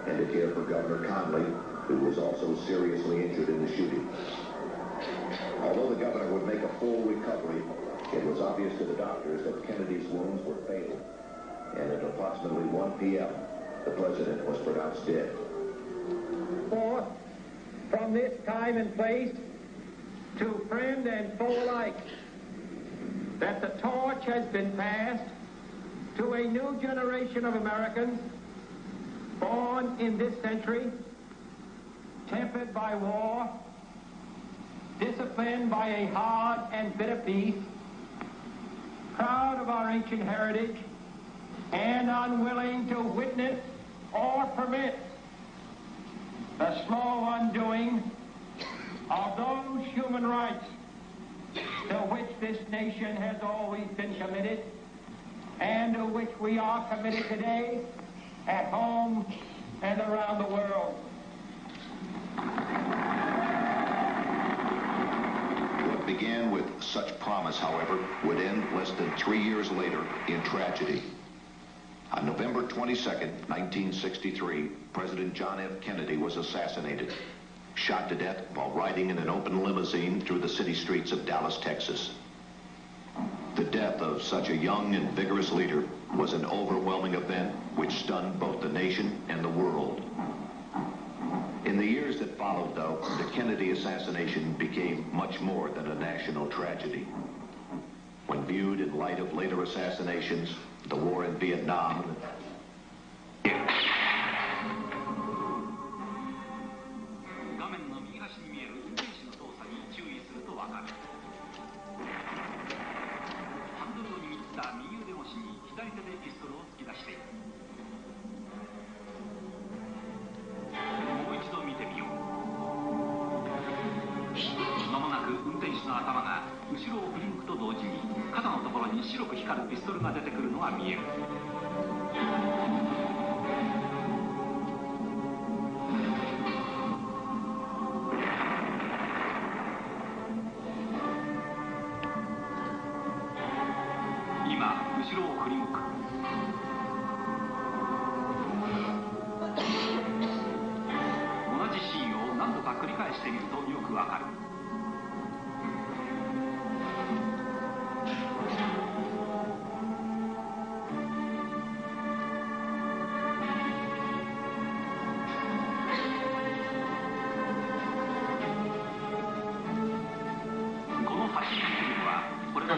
and to care for Governor Conley, who was also seriously injured in the shooting. Although the governor would make a full recovery, it was obvious to the doctors that Kennedy's wounds were fatal, and at approximately 1 p.m., the president was pronounced dead. Forth from this time and place to friend and foe alike, that the torch has been passed to a new generation of Americans born in this century, tempered by war, disciplined by a hard and bitter peace, proud of our ancient heritage, and unwilling to witness or permit the slow undoing of those human rights to which this nation has always been committed and to which we are committed today at home and around the world. What began with such promise, however, would end less than 3 years later in tragedy. On November 22nd, 1963, President John F. Kennedy was assassinated, shot to death while riding in an open limousine through the city streets of Dallas, Texas. The death of such a young and vigorous leader was an overwhelming event which stunned both the nation and the world. In the years that followed, though, the Kennedy assassination became much more than a national tragedy. When viewed in light of later assassinations, the war in Vietnam,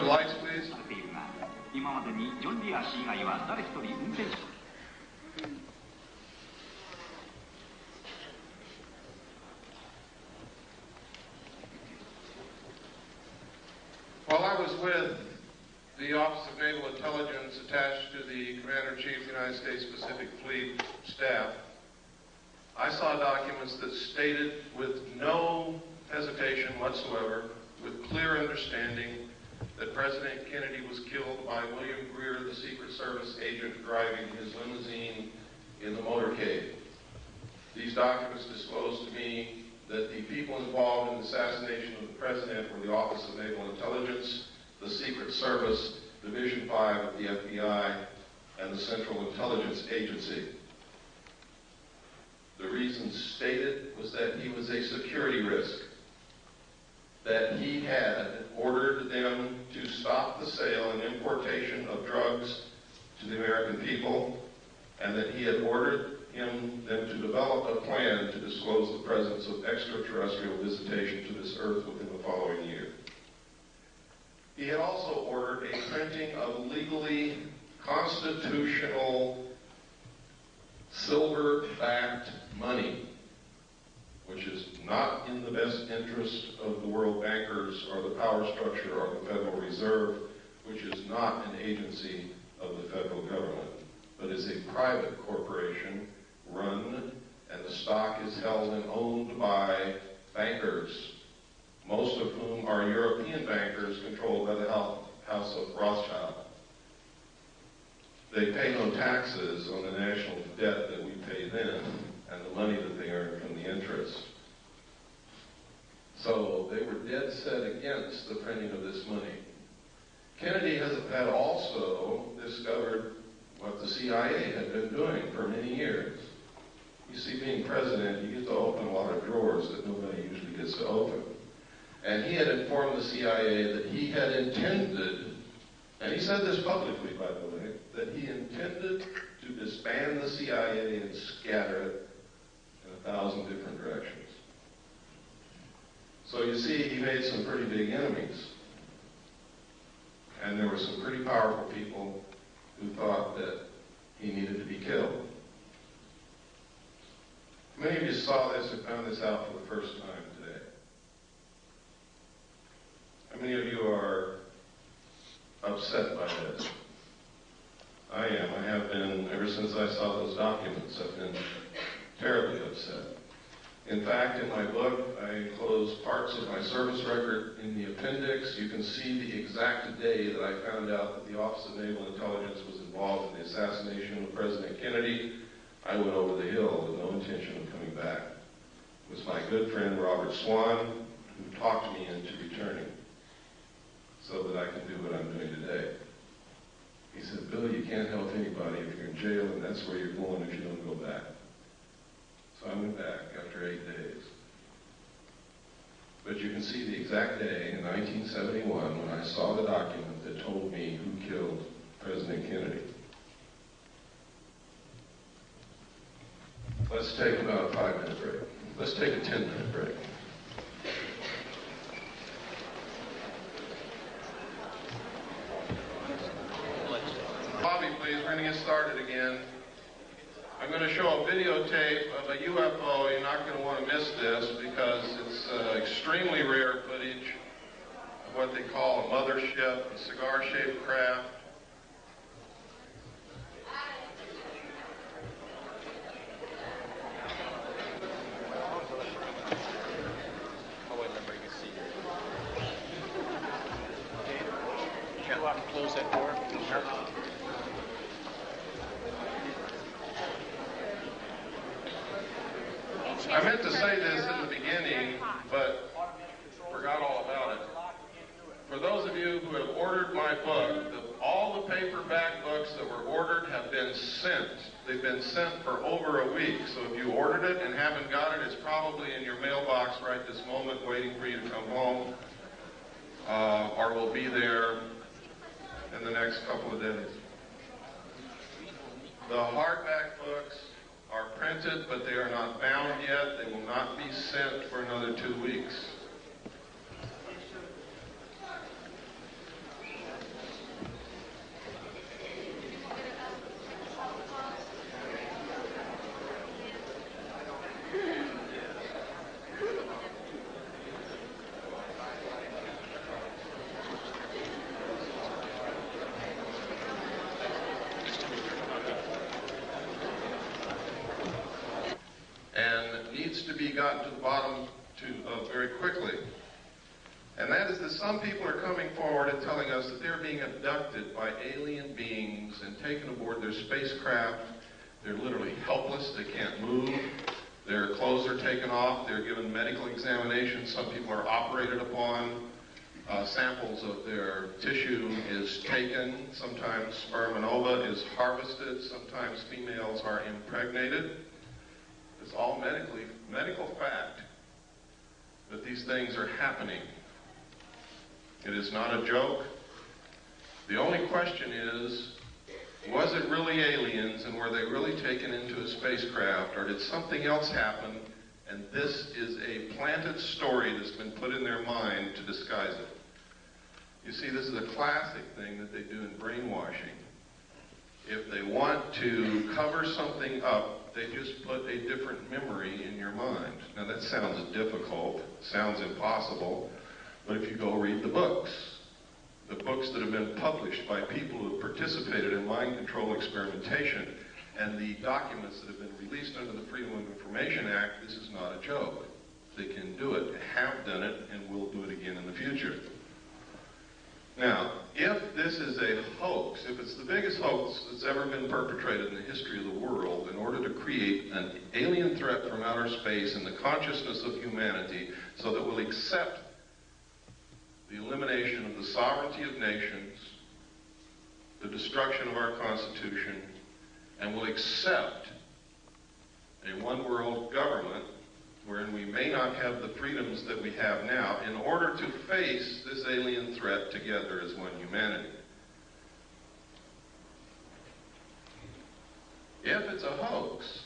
Lights, please. While I was with the Office of Naval Intelligence attached to the Commander-in-Chief of the United States Pacific Fleet staff, I saw documents that stated with no hesitation whatsoever, with clear understanding that President Kennedy was killed by William Greer, the Secret Service agent driving his limousine in the motorcade. These documents disclosed to me that the people involved in the assassination of the President were the Office of Naval Intelligence, the Secret Service, Division 5 of the FBI, and the Central Intelligence Agency. The reason stated was that he was a security risk, that he had ordered them to stop the sale and importation of drugs to the American people, and that he had ordered them to develop a plan to disclose the presence of extraterrestrial visitation to this earth within the following year. He had also ordered a printing of legally constitutional silver-backed money, which is not in the best interest of the world bankers or the power structure or the Federal Reserve, which is not an agency of the federal government, but is a private corporation run, and the stock is held and owned by bankers, most of whom are European bankers controlled by the House of Rothschild. They pay no taxes on the national debt that we pay them and the money that they earn from the interest. So they were dead set against the printing of this money. Kennedy had also discovered what the CIA had been doing for many years. You see, being president, you get to open a lot of drawers that nobody usually gets to open. And he had informed the CIA that he had intended, and he said this publicly, by the way, that he intended to disband the CIA and scatter it in 1,000 different directions. So you see, he made some pretty big enemies. And there were some pretty powerful people who thought that he needed to be killed. Many of you saw this and found this out for the first time today. How many of you are upset by this? I am. I have been, ever since I saw those documents, I've been terribly upset. In fact, in my book, I enclose parts of my service record in the appendix. You can see the exact day that I found out that the Office of Naval Intelligence was involved in the assassination of President Kennedy. I went over the hill with no intention of coming back. It was my good friend Robert Swan who talked me into returning so that I can do what I'm doing today. He said, "Bill, you can't help anybody if you're in jail, and that's where you're going if you don't go back." So I went back after 8 days. But you can see the exact day in 1971 when I saw the document that told me who killed President Kennedy. Let's take about a 5-minute break. Let's take a 10-minute break. Bobby, please, we're going to get started again. I'm going to show a videotape of a UFO. You're not going to want to miss this because it's extremely rare footage of what they call a mothership, a cigar-shaped craft. Close that door. I meant to say this in the beginning, but forgot all about it. For those of you who have ordered my book, all the paperback books that were ordered have been sent. They've been sent for over a week. So if you ordered it and haven't got it, it's probably in your mailbox right this moment waiting for you to come home, or will be there in the next couple of days. The hardback books are printed, but they are not bound yet. They will not be sent for another 2 weeks. And needs to be gotten to the bottom very quickly. And that is that some people are coming forward and telling us that they're being abducted by alien beings and taken aboard their spacecraft. They're literally helpless. They can't move. Their clothes are taken off. They're given medical examinations. Some people are operated upon. Samples of their tissue is taken. Sometimes sperm and ova is harvested. Sometimes females are impregnated. It's all medical fact that these things are happening. It is not a joke. The only question is, was it really aliens and were they really taken into a spacecraft, or did something else happen and this is a planted story that's been put in their mind to disguise it? You see, this is a classic thing that they do in brainwashing. If they want to cover something up, they just put a different memory in your mind. Now that sounds difficult, sounds impossible, but if you go read the books that have been published by people who have participated in mind control experimentation, and the documents that have been released under the Freedom of Information Act, this is not a joke. They can do it, have done it, and will do it again in the future. Now, if this is a hoax, if it's the biggest hoax that's ever been perpetrated in the history of the world in order to create an alien threat from outer space in the consciousness of humanity so that we'll accept the elimination of the sovereignty of nations, the destruction of our Constitution, and will accept a one-world government wherein we may not have the freedoms that we have now in order to face this alien threat together as one humanity. If it's a hoax,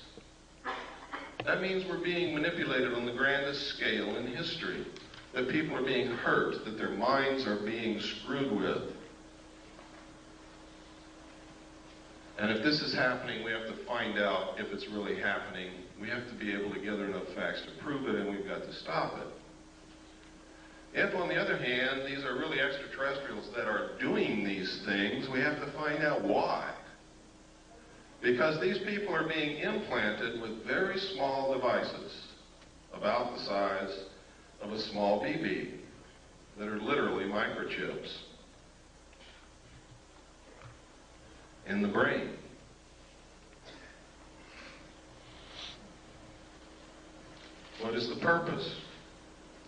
that means we're being manipulated on the grandest scale in history, that people are being hurt, that their minds are being screwed with. And if this is happening, we have to find out if it's really happening. We have to be able to gather enough facts to prove it, and we've got to stop it. If, on the other hand, these are really extraterrestrials that are doing these things, we have to find out why. Because these people are being implanted with very small devices, about the size of a small BB, that are literally microchips in the brain. What is the purpose?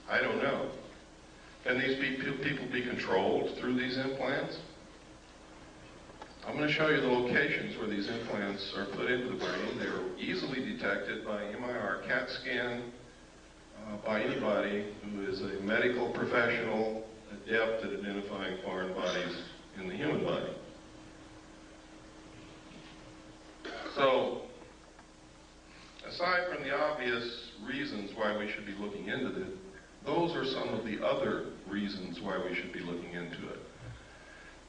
I don't know. Can these people be controlled through these implants? I'm going to show you the locations where these implants are put into the brain. They're easily detected by MRI CAT scan, by anybody who is a medical professional adept at identifying foreign bodies in the human body. So, aside from the obvious reasons why we should be looking into this, those are some of the other reasons why we should be looking into it.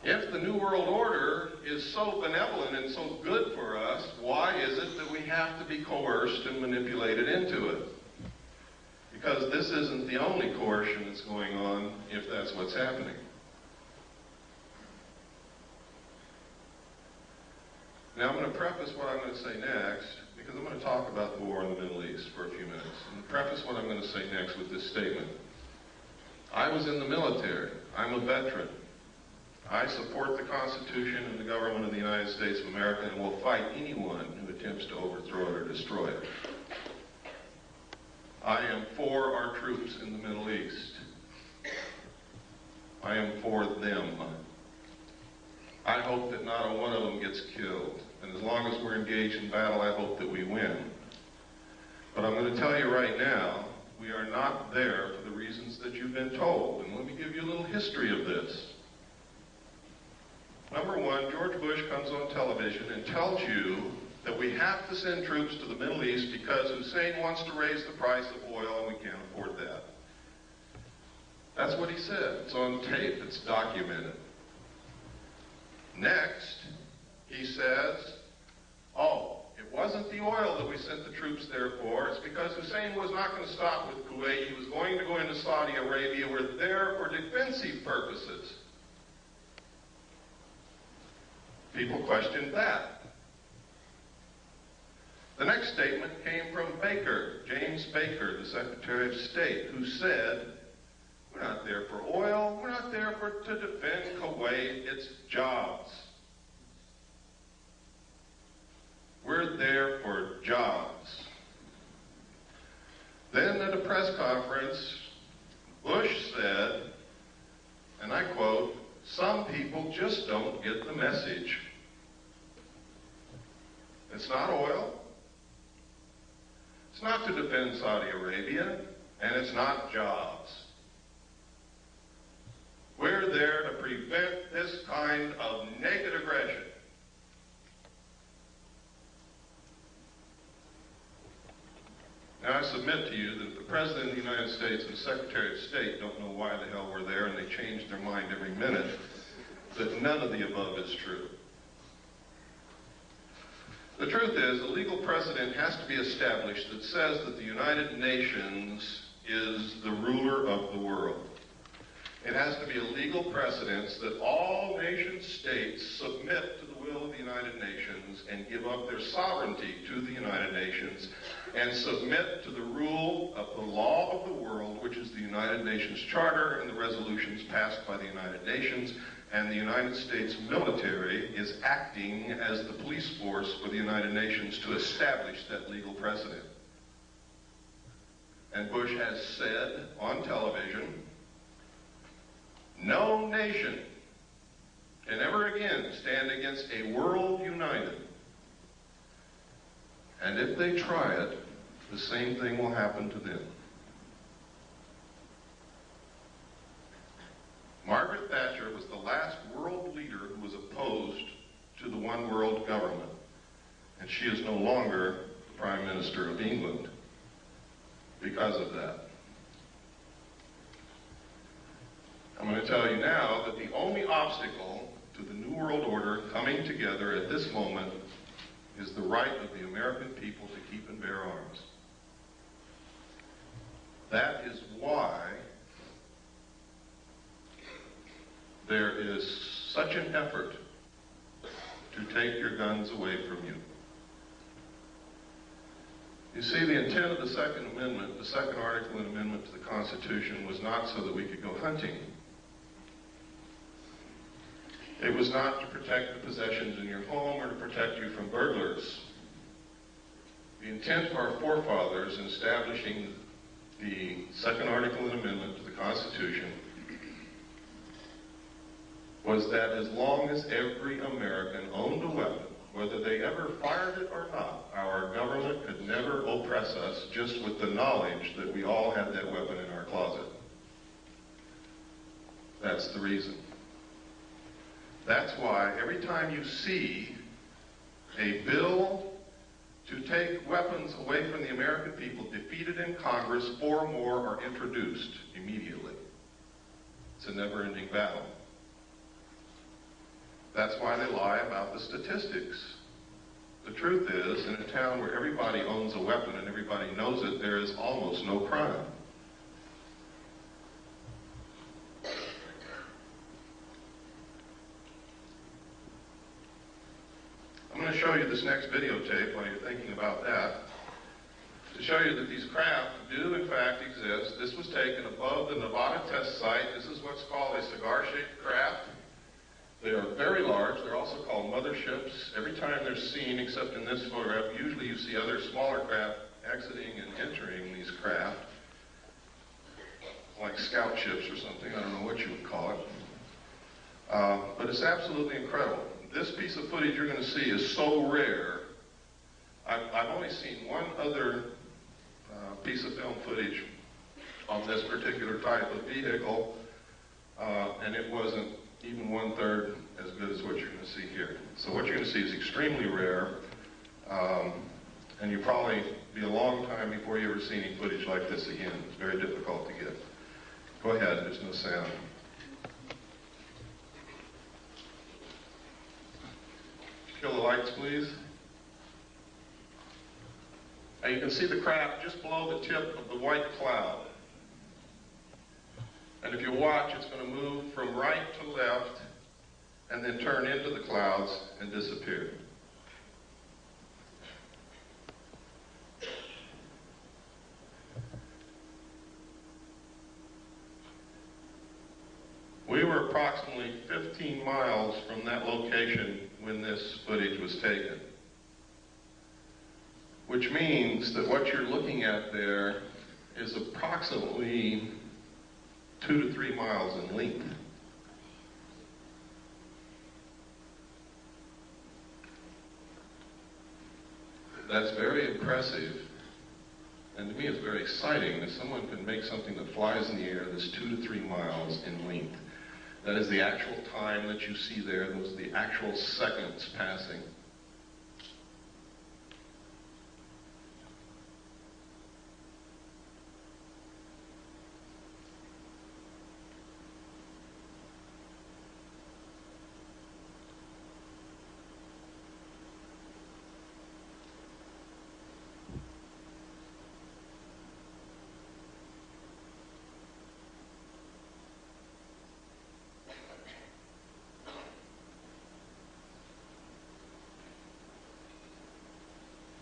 If the New World Order is so benevolent and so good for us, why is it that we have to be coerced and manipulated into it? Because this isn't the only coercion that's going on, if that's what's happening. Now I'm going to preface what I'm going to say next, because I'm going to talk about the war in the Middle East for a few minutes. And preface what I'm going to say next with this statement. I was in the military. I'm a veteran. I support the Constitution and the government of the United States of America and will fight anyone who attempts to overthrow it or destroy it. I am for our troops in the Middle East. I am for them. I hope that not a one of them gets killed. And as long as we're engaged in battle, I hope that we win. But I'm going to tell you right now, we are not there for the reasons that you've been told. And let me give you a little history of this. Number one, George Bush comes on television and tells you that we have to send troops to the Middle East because Hussein wants to raise the price of oil and we can't afford that. That's what he said. It's on tape. It's documented. Next, he says, oh, it wasn't the oil that we sent the troops there for. It's because Hussein was not going to stop with Kuwait. He was going to go into Saudi Arabia. We're there for defensive purposes. People questioned that. The next statement came from Baker, James Baker, the Secretary of State, who said, we're not there for oil, we're not there to defend Kuwait, it's jobs. We're there for jobs. Then at a press conference, Bush said, and I quote, some people just don't get the message. It's not oil. It's not to defend Saudi Arabia, and it's not jobs. We're there to prevent this kind of naked aggression. Now, I submit to you that if the President of the United States and the Secretary of State don't know why the hell we're there, and they change their mind every minute, that none of the above is true. The truth is, a legal precedent has to be established that says that the United Nations is the ruler of the world. It has to be a legal precedent that all nation states submit to the will of the United Nations and give up their sovereignty to the United Nations and submit to the rule of the law of the world, which is the United Nations Charter and the resolutions passed by the United Nations. And the United States military is acting as the police force for the United Nations to establish that legal precedent. And Bush has said on television, no nation can ever again stand against a world united. And if they try it, the same thing will happen to them. Margaret Thatcher was the last world leader who was opposed to the one world government. And she is no longer the Prime Minister of England because of that. I'm going to tell you now that the only obstacle to the New World Order coming together at this moment is the right of the American people to keep and bear arms. That is why there is such an effort to take your guns away from you. You see, the intent of the Second Amendment, the Second Article and Amendment to the Constitution, was not so that we could go hunting. It was not to protect the possessions in your home or to protect you from burglars. The intent of our forefathers in establishing the Second Article and Amendment to the Constitution was that as long as every American owned a weapon, whether they ever fired it or not, our government could never oppress us just with the knowledge that we all had that weapon in our closet. That's the reason. That's why every time you see a bill to take weapons away from the American people defeated in Congress, 4 more are introduced immediately. It's a never-ending battle. That's why they lie about the statistics. The truth is, in a town where everybody owns a weapon and everybody knows it, there is almost no crime. I'm going to show you this next videotape while you're thinking about that, to show you that these craft do in fact exist. This was taken above the Nevada test site. This is what's called a cigar-shaped craft. They are very large. They're also called motherships. Every time they're seen, except in this photograph, usually you see other smaller craft exiting and entering these craft, like scout ships or something. I don't know what you would call it. But it's absolutely incredible. This piece of footage you're going to see is so rare. I've only seen one other piece of film footage on this particular type of vehicle, and it wasn't even 1/3 as good as what you're going to see here. So what you're going to see is extremely rare, and you'll probably be a long time before you ever see any footage like this again. It's very difficult to get. Go ahead, there's no sound. Kill the lights, please. Now you can see the craft just below the tip of the white cloud. And if you watch, it's going to move from right to left and then turn into the clouds and disappear. We were approximately 15 miles from that location when this footage was taken. Which means that what you're looking at there is approximately 2 to 3 miles in length. That's very impressive, and to me it's very exciting that someone can make something that flies in the air that's 2 to 3 miles in length. That is the actual time that you see there, those are the actual seconds passing.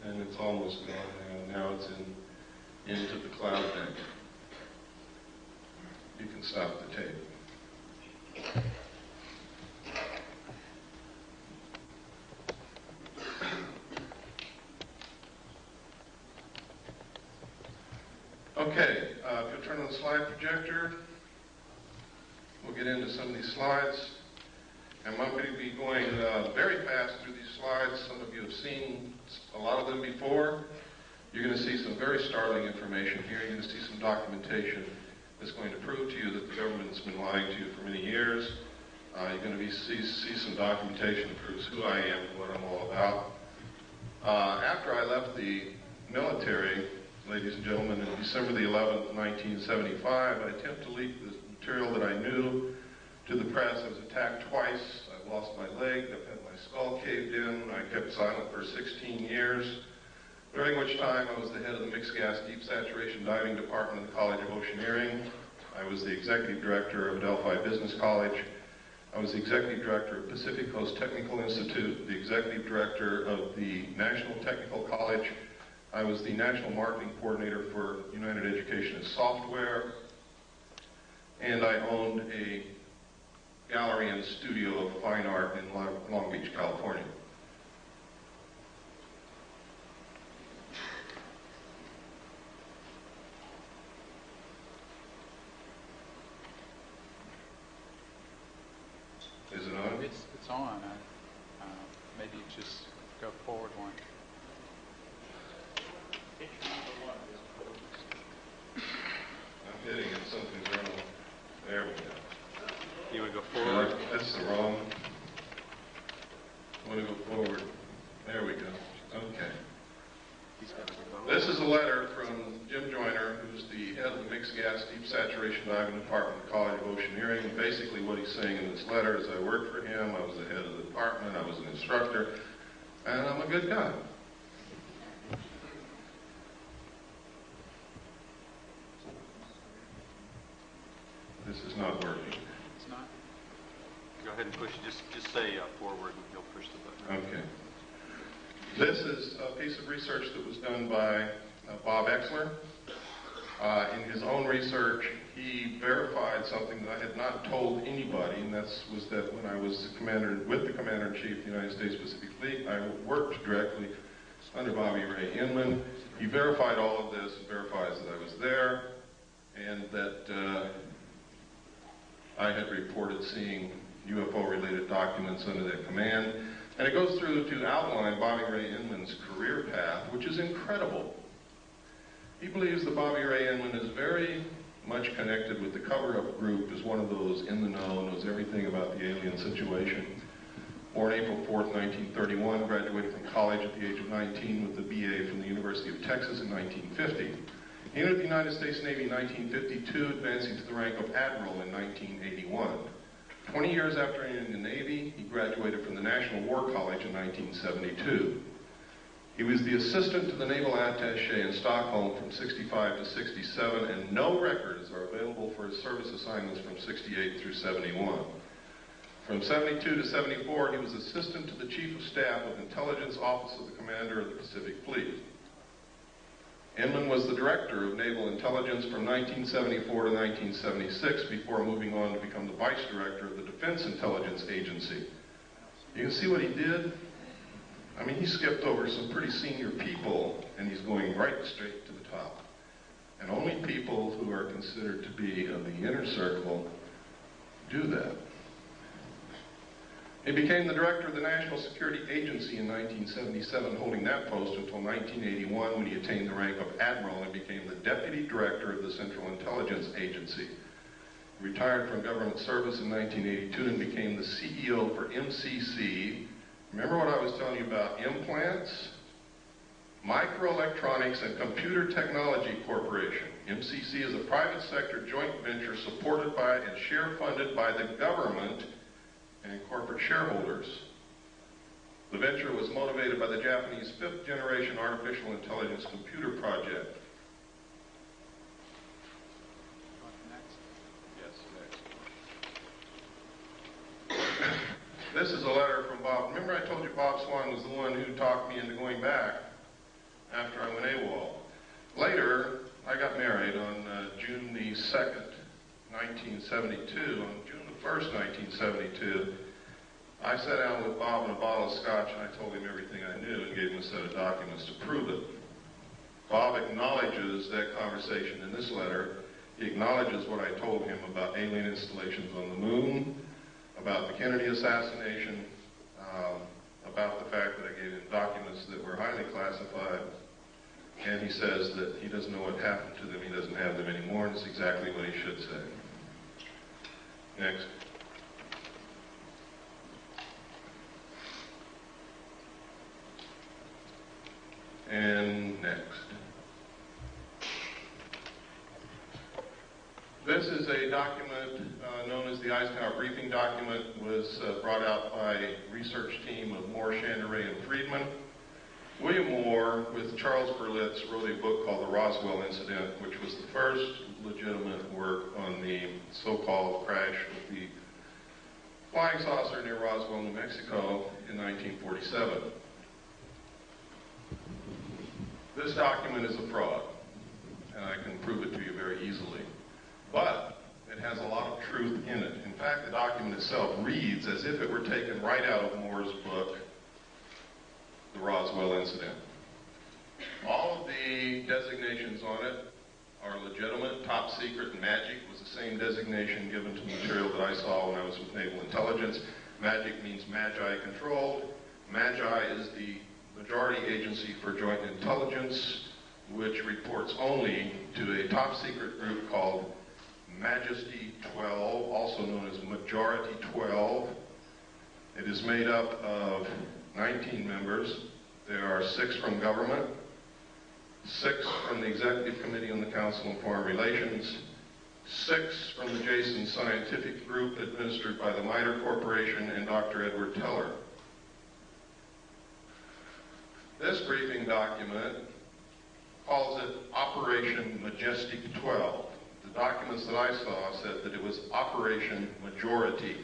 And it's almost gone now. Now it's into the cloud bank. You can stop the tape. Okay, if you'll turn on the slide projector, we'll get into some of these slides. I'm going to be going very fast through these slides. Some of you have seen a lot of them before. You're going to see some very startling information here. You're going to see some documentation that's going to prove to you that the government's been lying to you for many years. You're going to see some documentation that proves who I am and what I'm all about. After I left the military, ladies and gentlemen, in December the 11th, 1975, I attempted to leak the material that I knew to the press. I was attacked twice. I lost my leg. I've had my skull caved in. I kept silent for 16 years, during which time I was the head of the Mixed Gas Deep Saturation Diving Department of the College of Oceaneering. I was the executive director of Delphi Business College. I was the executive director of Pacific Coast Technical Institute, the executive director of the National Technical College. I was the national marketing coordinator for United Education and Software. And I owned a gallery and studio of fine art in Long Beach, California. Is it on? It's on. Maybe just go forward one. I'm hitting it. Something's wrong. There we go. You would go forward? That's the wrong. I want to go forward. There we go. Okay. This is a letter from Jim Joyner, who's the head of the Mixed Gas Deep Saturation Diving Department of the College of Oceaneering. And basically what he's saying in this letter is I worked for him, I was the head of the department, I was an instructor, and I'm a good guy. This is not working. It's not? Go ahead and push it. Just say forward and you'll push the button. Okay. This is a piece of research that was done by Bob Exler. In his own research, he verified something that I had not told anybody, and that was that when I was with the Commander-in-Chief of the United States Pacific Fleet, I worked directly under Bobby Ray Inman. He verified all of this, verifies that I was there, and that I had reported seeing UFO-related documents under that command. And it goes through to outline Bobby Ray Inman's career path, which is incredible. He believes that Bobby Ray Inman is very much connected with the cover-up group, is one of those in the know, knows everything about the alien situation. Born April 4th, 1931, graduated from college at the age of 19 with a BA from the University of Texas in 1950. He entered the United States Navy in 1952, advancing to the rank of Admiral in 1981. 20 years after entering the Navy, he graduated from the National War College in 1972. He was the assistant to the Naval Attaché in Stockholm from 65 to 67, and no records are available for his service assignments from 68 through 71. From 72 to 74, he was assistant to the Chief of Staff of Intelligence Office of the Commander of the Pacific Fleet. Inman was the director of naval intelligence from 1974 to 1976 before moving on to become the vice director of the Defense Intelligence Agency. You can see what he did? I mean, he skipped over some pretty senior people, and he's going right straight to the top. And only people who are considered to be of the inner circle do that. He became the director of the National Security Agency in 1977, holding that post until 1981 when he attained the rank of admiral and became the deputy director of the Central Intelligence Agency. He retired from government service in 1982 and became the CEO for MCC. Remember what I was telling you about implants? Microelectronics and Computer Technology Corporation. MCC is a private sector joint venture supported by and share funded by the government and corporate shareholders. The venture was motivated by the Japanese fifth generation artificial intelligence computer project. Yes, next. This is a letter from Bob. Remember I told you Bob Swan was the one who talked me into going back after I went AWOL. Later, I got married on June the 2nd, 1972. On June the 1st, 1972, I sat down with Bob and a bottle of scotch and I told him everything I knew and gave him a set of documents to prove it. Bob acknowledges that conversation in this letter. He acknowledges what I told him about alien installations on the moon, about the Kennedy assassination, about the fact that I gave him documents that were highly classified, and he says that he doesn't know what happened to them, he doesn't have them anymore, and it's exactly what he should say. Next. And next. This is a document known as the Eisenhower Briefing Document. It was brought out by a research team of Moore, Chandray, and Friedman. William Moore, with Charles Berlitz, wrote a book called The Roswell Incident, which was the first legitimate work on the so-called crash of the flying saucer near Roswell, New Mexico in 1947. This document is a fraud, and I can prove it to you very easily. But it has a lot of truth in it. In fact, the document itself reads as if it were taken right out of Moore's book, The Roswell Incident. All of the designations on it are legitimate. Top secret and magic was the same designation given to the material that I saw when I was with Naval Intelligence. Magic means Magi controlled. Magi is the majority agency for joint intelligence, which reports only to a top secret group called Majesty 12, also known as Majority 12. It is made up of 19 members. There are 6 from government, 6 from the Executive Committee on the Council on Foreign Relations, 6 from the Jason Scientific Group administered by the MITRE Corporation and Dr. Edward Teller. This briefing document calls it Operation Majestic 12. The documents that I saw said that it was Operation Majority.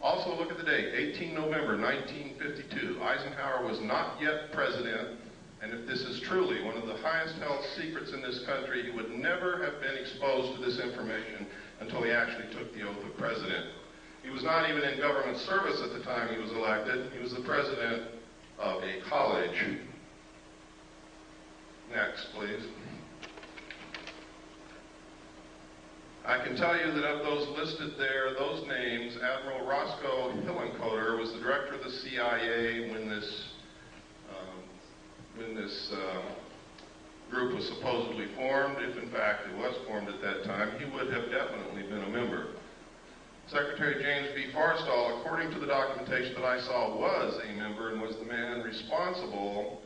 Also, look at the date, 18 November 1952. Eisenhower was not yet president, and if this is truly one of the highest held secrets in this country, he would never have been exposed to this information until he actually took the oath of president. He was not even in government service at the time he was elected. He was the president of a college. Next, please. I can tell you that of those listed there, those names, Admiral Roscoe Hillenkoetter was the director of the CIA when this group was supposedly formed. If in fact it was formed at that time, he would have definitely been a member. Secretary James B. Forrestal, according to the documentation that I saw, was a member and was the man responsible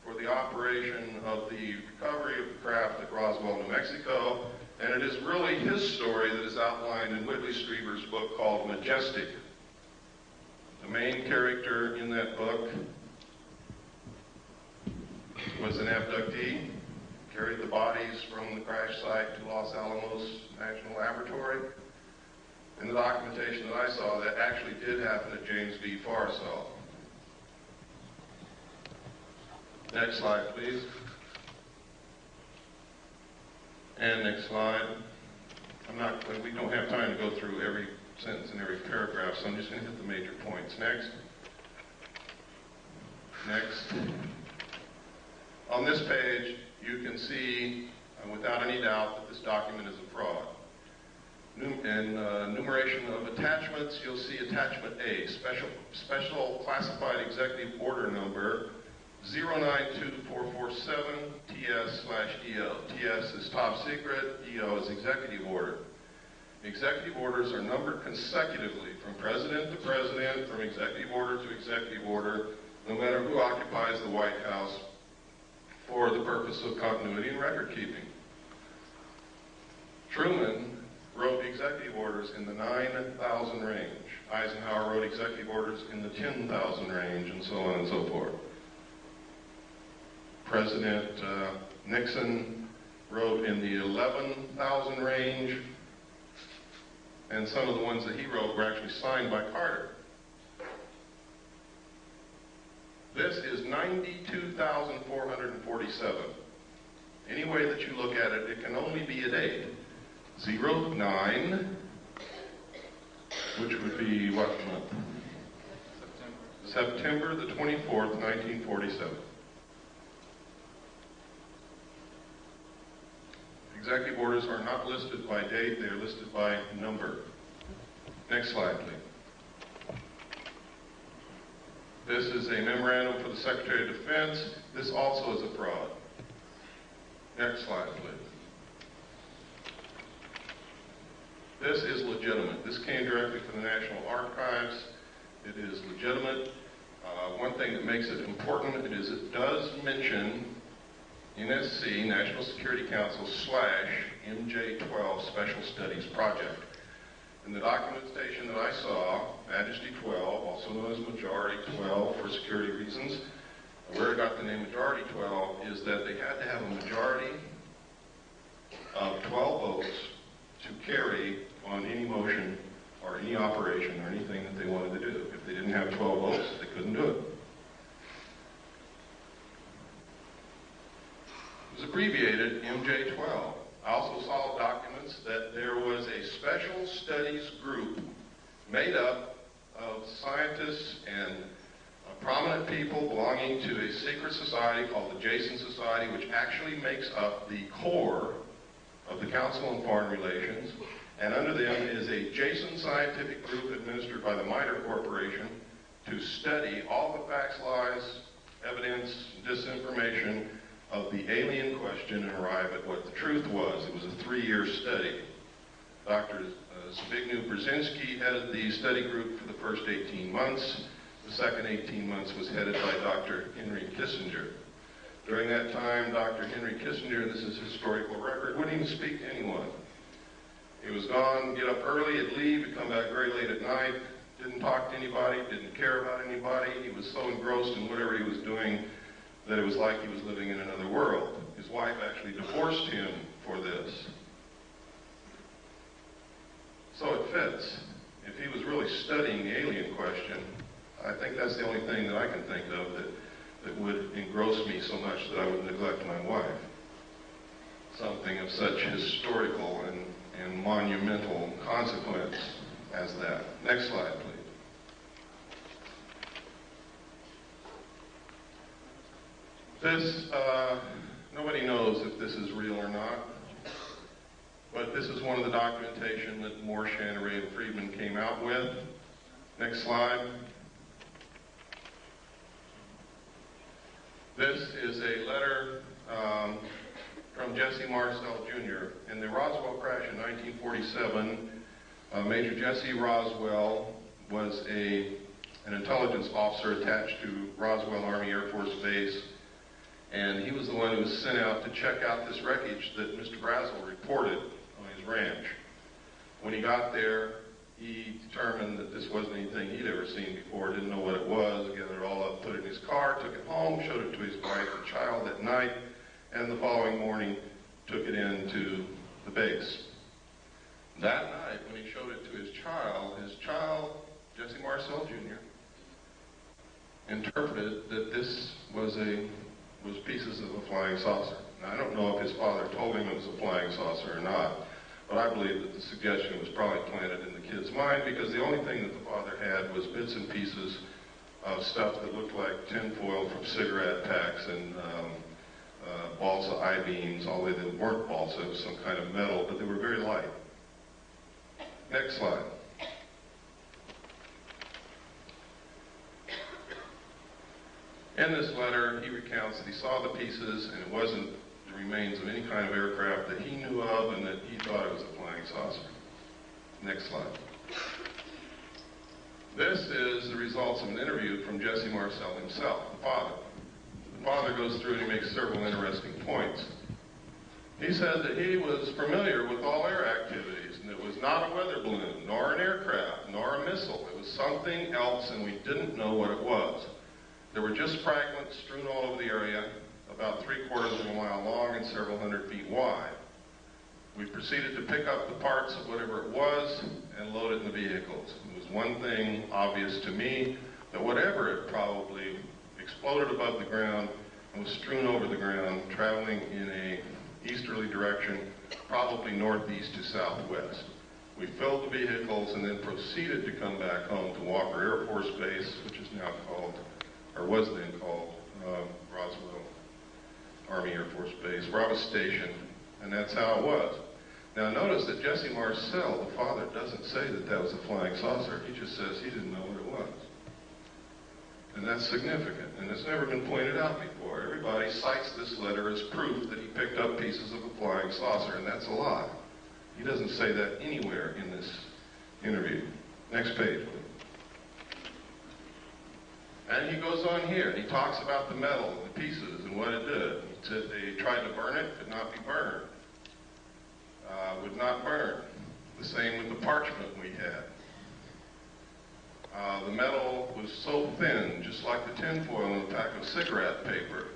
for the operation of the recovery of the craft at Roswell, New Mexico. And it is really his story that is outlined in Whitley Strieber's book called Majestic. The main character in that book was an abductee, carried the bodies from the crash site to Los Alamos National Laboratory. In the documentation that I saw, that actually did happen at James B. Forrestal. Next slide, please. And next slide. We don't have time to go through every sentence and every paragraph, so I'm just going to hit the major points. Next. Next. On this page, you can see, without any doubt, that this document is a fraud. In enumeration of attachments, you'll see attachment A, special classified executive order number 092447 TS/EO. TS is top secret, EO is executive order. Executive orders are numbered consecutively from president to president, from executive order to executive order, no matter who occupies the White House, for the purpose of continuity and record keeping. Truman wrote executive orders in the 9,000 range. Eisenhower wrote executive orders in the 10,000 range, and so on and so forth. President Nixon wrote in the 11,000 range, and some of the ones that he wrote were actually signed by Carter. This is 92,447. Any way that you look at it, it can only be a date. 09, which would be what month? September the 24th, 1947. Executive orders are not listed by date, they are listed by number. Next slide, please. This is a memorandum for the Secretary of Defense. This also is a fraud. Next slide, please. This is legitimate. This came directly from the National Archives. It is legitimate. One thing that makes it important is it does mention NSC, National Security Council, / MJ12 Special Studies Project. In the documentation that I saw, Majesty 12, also known as Majority 12 for security reasons, where it got the name Majority 12 is that they had to have a majority of 12 votes to carry on any motion or any operation or anything that they wanted to do. If they didn't have 12 votes, they couldn't do it. It was abbreviated MJ12. I also saw documents that there was a special studies group made up of scientists and prominent people belonging to a secret society called the Jason Society, which actually makes up the core of the Council on Foreign Relations, and under them is a Jason scientific group administered by the MITRE Corporation to study all the facts, lies, evidence, disinformation of the alien question and arrive at what the truth was. It was a 3-year study. Dr. Zbigniew Brzezinski headed the study group for the first 18 months. The second 18 months was headed by Dr. Henry Kissinger. During that time, Dr. Henry Kissinger, this is historical record, wouldn't even speak to anyone. He was gone, get up early, he'd leave, he'd come back very late at night, didn't talk to anybody, didn't care about anybody. He was so engrossed in whatever he was doing that it was like he was living in another world. His wife actually divorced him for this. So it fits. If he was really studying the alien question, I think that's the only thing that I can think of that would engross me so much that I would neglect my wife. Something of such historical and monumental consequence as that. Next slide, please. This, nobody knows if this is real or not, but this is one of the documentation that Moore, Chanteray, and Friedman came out with. Next slide. This is a letter from Jesse Marcel Jr. In the Roswell crash in 1947, Major Jesse Roswell was an intelligence officer attached to Roswell Army Air Force Base, and he was the one who was sent out to check out this wreckage that Mr. Brazel reported on his ranch. When he got there, he determined that this wasn't anything he'd ever seen before, didn't know what it was, gathered it all up, put it in his car, took it home, showed it to his wife and child that night, and the following morning took it into the base. That night, when he showed it to his child, Jesse Marcel Jr., interpreted that this was a was pieces of a flying saucer. Now, I don't know if his father told him it was a flying saucer or not, but I believe that the suggestion was probably planted in the kid's mind because the only thing that the father had was bits and pieces of stuff that looked like tinfoil from cigarette packs and balsa I-beams, although they weren't balsa, it was some kind of metal, but they were very light. Next slide. In this letter, he recounts that he saw the pieces and it wasn't the remains of any kind of aircraft that he knew of and that he thought it was a flying saucer. Next slide. This is the results of an interview from Jesse Marcel himself, the father. The father goes through and he makes several interesting points. He said that he was familiar with all air activities, and it was not a weather balloon, nor an aircraft, nor a missile. It was something else, and we didn't know what it was. There were just fragments strewn all over the area, about 3/4 of a mile long and several hundred feet wide. We proceeded to pick up the parts of whatever it was and load it in the vehicles. It was one thing obvious to me, that whatever it probably exploded above the ground and was strewn over the ground, traveling in a easterly direction, probably northeast to southwest. We filled the vehicles and then proceeded to come back home to Walker Air Force Base, which is now called, or was then called, Roswell Army Air Force Base, where I was stationed, and that's how it was. Now notice that Jesse Marcel, the father, doesn't say that that was a flying saucer. He just says he didn't know what it was. And that's significant, and it's never been pointed out before. Everybody cites this letter as proof that he picked up pieces of a flying saucer, and that's a lie. He doesn't say that anywhere in this interview. Next page, please. And he goes on here, and he talks about the metal, the pieces, and what it did. He said they tried to burn it, could not be burned. Would not burn. The same with the parchment we had. The metal was so thin, just like the tinfoil in a pack of cigarette paper.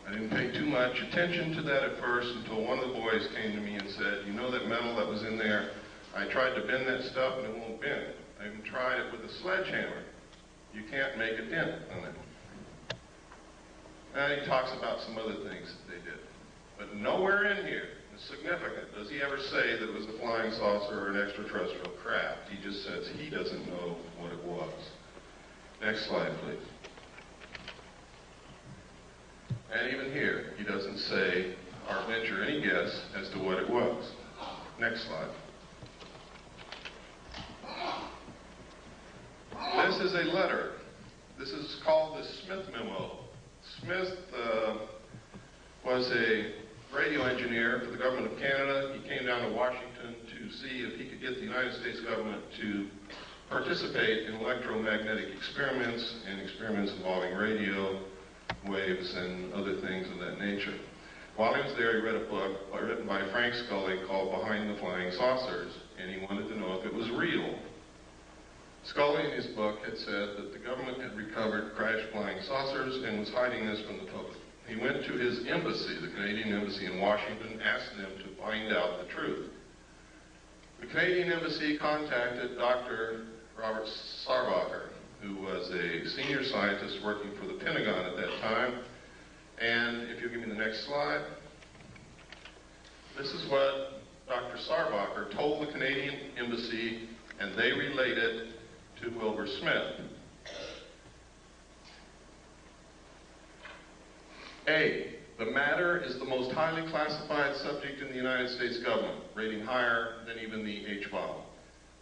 I didn't pay too much attention to that at first until one of the boys came to me and said, you know that metal that was in there? I tried to bend that stuff and it won't bend. I even tried it with a sledgehammer. You can't make a dent on it. And he talks about some other things that they did. But nowhere in here is significant. Does he ever say that it was a flying saucer or an extraterrestrial craft? He just says he doesn't know what it was. Next slide, please. And even here, he doesn't say or venture any guess as to what it was. Next slide. This is a letter. This is called the Smith Memo. Smith was a radio engineer for the government of Canada. He came down to Washington to see if he could get the United States government to participate in electromagnetic experiments and experiments involving radio waves and other things of that nature. While he was there, he read a book written by Frank Scully called Behind the Flying Saucers, and he wanted to know if it was real. Scully in his book had said that the government had recovered crashed flying saucers and was hiding this from the public. He went to his embassy, the Canadian embassy in Washington, asked them to find out the truth. The Canadian embassy contacted Dr. Robert Sarbacher, who was a senior scientist working for the Pentagon at that time. And if you'll give me the next slide, this is what Dr. Sarbacher told the Canadian embassy, and they relayed it to Wilbur Smith. A, the matter is the most highly classified subject in the United States government, rating higher than even the H-bomb.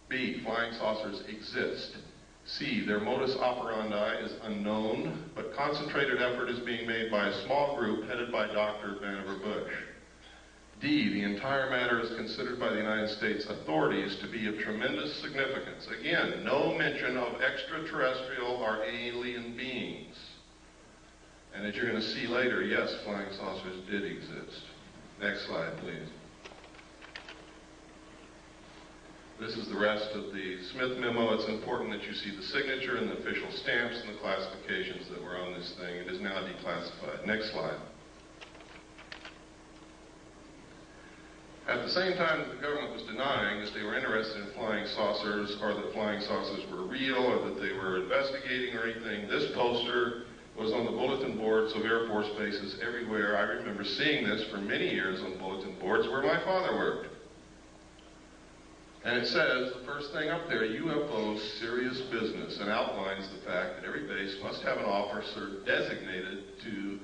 B, flying saucers exist. C, their modus operandi is unknown, but concentrated effort is being made by a small group headed by Dr. Vannevar Bush. D, the entire matter is considered by the United States authorities to be of tremendous significance. Again, no mention of extraterrestrial or alien beings. And as you're going to see later, yes, flying saucers did exist. Next slide, please. This is the rest of the Smith memo. It's important that you see the signature and the official stamps and the classifications that were on this thing. It is now declassified. Next slide. At the same time that the government was denying that they were interested in flying saucers or that flying saucers were real or that they were investigating or anything, this poster was on the bulletin boards of Air Force bases everywhere. I remember seeing this for many years on bulletin boards where my father worked. And it says, the first thing up there, UFOs, serious business, and outlines the fact that every base must have an officer designated to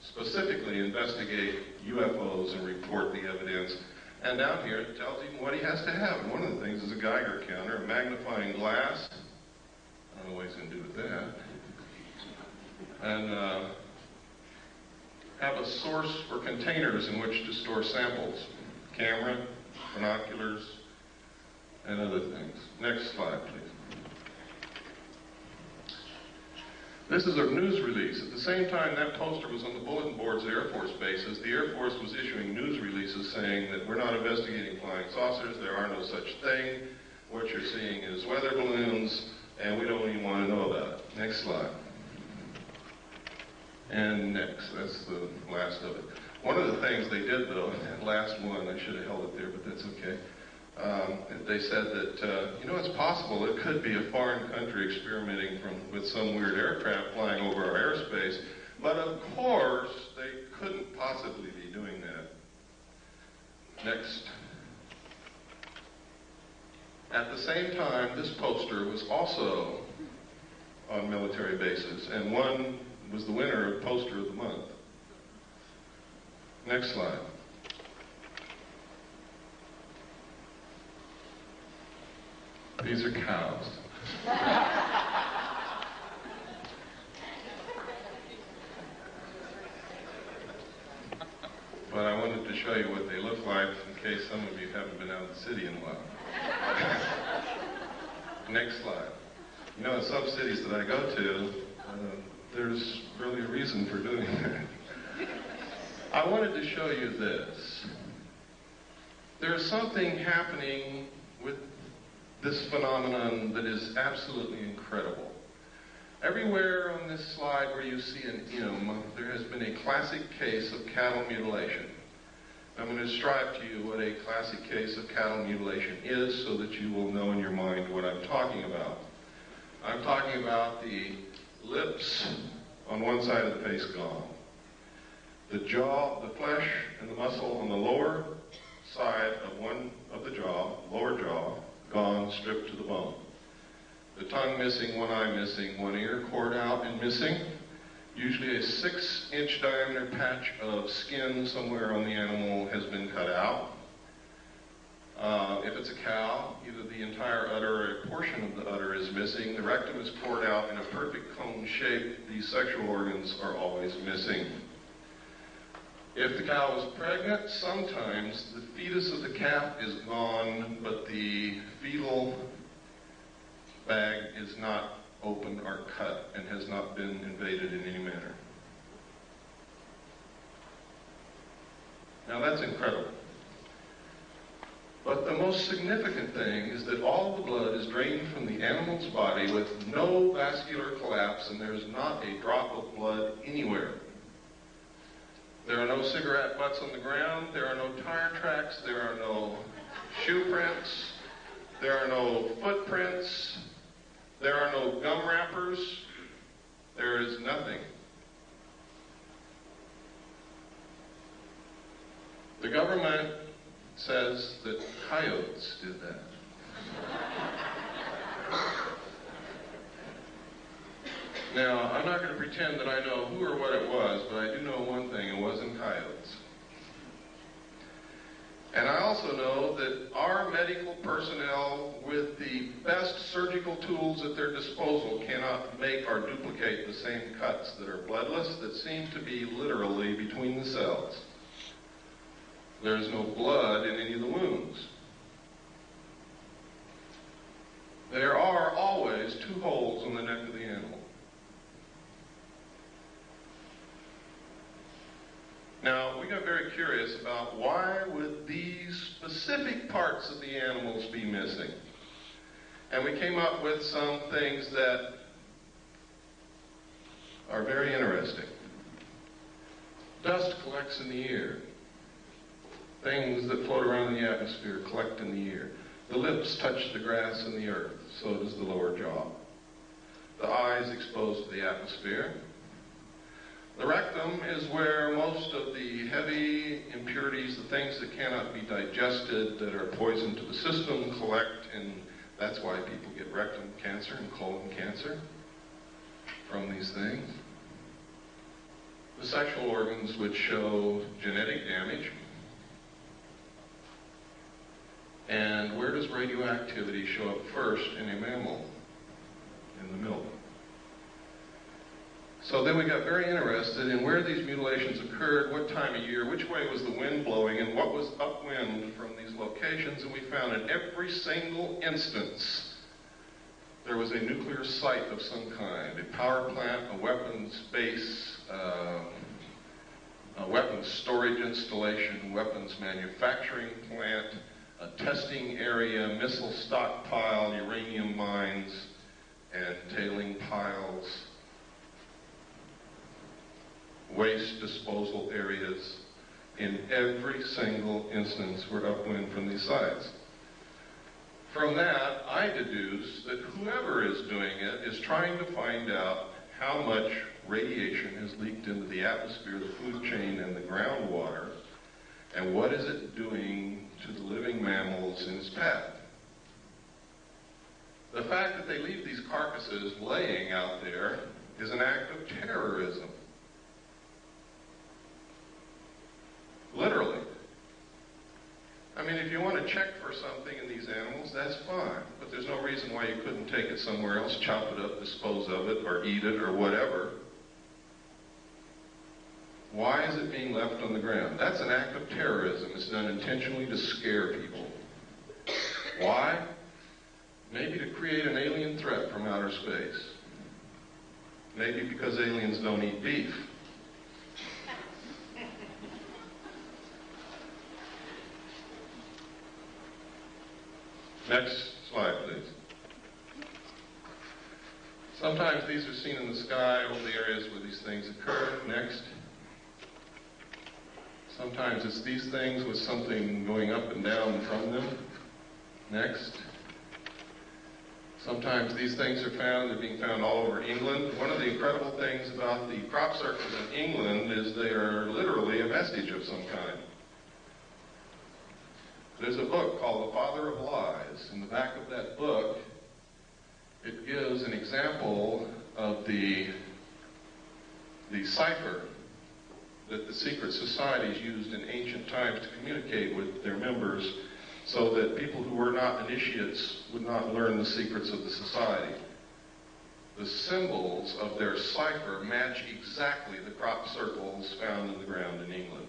specifically investigate UFOs and report the evidence. And down here, it tells him what he has to have. And one of the things is a Geiger counter, a magnifying glass. I don't know what he's going to do with that. And have a source for containers in which to store samples. Camera, binoculars, and other things. Next slide, please. This is a news release. At the same time that poster was on the bulletin boards at Air Force bases, the Air Force was issuing news releases saying that we're not investigating flying saucers, there are no such thing. What you're seeing is weather balloons, and we don't even want to know about it. Next slide. And next, that's the last of it. One of the things they did, though, in that last one, I should have held it there, but that's okay. They said that, you know, it's possible it could be a foreign country experimenting with some weird aircraft flying over our airspace, but of course, they couldn't possibly be doing that. Next. At the same time, this poster was also on military bases, and one was the winner of Poster of the Month. Next slide. These are cows. But I wanted to show you what they look like in case some of you haven't been out of the city in a while. Next slide. You know, in some cities that I go to, there's really a reason for doing that. I wanted to show you this. There's something happening with this phenomenon that is absolutely incredible. Everywhere on this slide where you see an M, there has been a classic case of cattle mutilation. I'm going to describe to you what a classic case of cattle mutilation is so that you will know in your mind what I'm talking about. I'm talking about the lips on one side of the face gone. The jaw, the flesh and the muscle on the lower side of one of the jaw, lower jaw, gone, stripped to the bone. The tongue missing, one eye missing, one ear cored out and missing. Usually a 6-inch diameter patch of skin somewhere on the animal has been cut out. If it's a cow, either the entire udder or a portion of the udder is missing. The rectum is cored out in a perfect cone shape. These sexual organs are always missing. If the cow is pregnant, sometimes the fetus of the calf is gone, but the fetal bag is not opened or cut and has not been invaded in any manner. Now that's incredible. But the most significant thing is that all the blood is drained from the animal's body with no vascular collapse, and there's not a drop of blood anywhere. There are no cigarette butts on the ground, there are no tire tracks, there are no shoe prints, there are no footprints, there are no gum wrappers, there is nothing. The government says that coyotes did that. Now, I'm not going to pretend that I know who or what it was, but I do know one thing, it wasn't coyotes. And I also know that our medical personnel, with the best surgical tools at their disposal, cannot make or duplicate the same cuts that are bloodless, that seem to be literally between the cells. There's no blood in any of the wounds. There are always 2 holes on the neck of the animal. Now, we got very curious about why would these specific parts of the animals be missing? And we came up with some things that are very interesting. Dust collects in the ear. Things that float around in the atmosphere collect in the ear. The lips touch the grass and the earth, so does the lower jaw. The eyes exposed to the atmosphere. The rectum is where most of the heavy impurities, the things that cannot be digested, that are poison to the system, collect, and that's why people get rectum cancer and colon cancer from these things. The sexual organs which show genetic damage. And where does radioactivity show up first in a mammal? In the milk. So then we got very interested in where these mutilations occurred, what time of year, which way was the wind blowing, and what was upwind from these locations, and we found in every single instance there was a nuclear site of some kind, a power plant, a weapons base, a weapons storage installation, weapons manufacturing plant, a testing area, missile stockpile, uranium mines, and tailing piles, waste disposal areas. In every single instance were upwind from these sites. From that, I deduce that whoever is doing it is trying to find out how much radiation has leaked into the atmosphere, the food chain, and the groundwater, and what is it doing to the living mammals in its path. The fact that they leave these carcasses laying out there is an act of terrorism. Literally. I mean, if you want to check for something in these animals, that's fine. But there's no reason why you couldn't take it somewhere else, chop it up, dispose of it, or eat it, or whatever. Why is it being left on the ground? That's an act of terrorism. It's done intentionally to scare people. Why? Maybe to create an alien threat from outer space. Maybe because aliens don't eat beef. Next slide, please. Sometimes these are seen in the sky over the areas where these things occur. Next. Sometimes it's these things with something going up and down from them. Next. Sometimes these things are found, they're being found all over England. One of the incredible things about the crop circles in England is they are literally a vestige of some kind. There's a book called The Father of Lies. In the back of that book, it gives an example of the cipher that the secret societies used in ancient times to communicate with their members so that people who were not initiates would not learn the secrets of the society. The symbols of their cipher match exactly the crop circles found in the ground in England.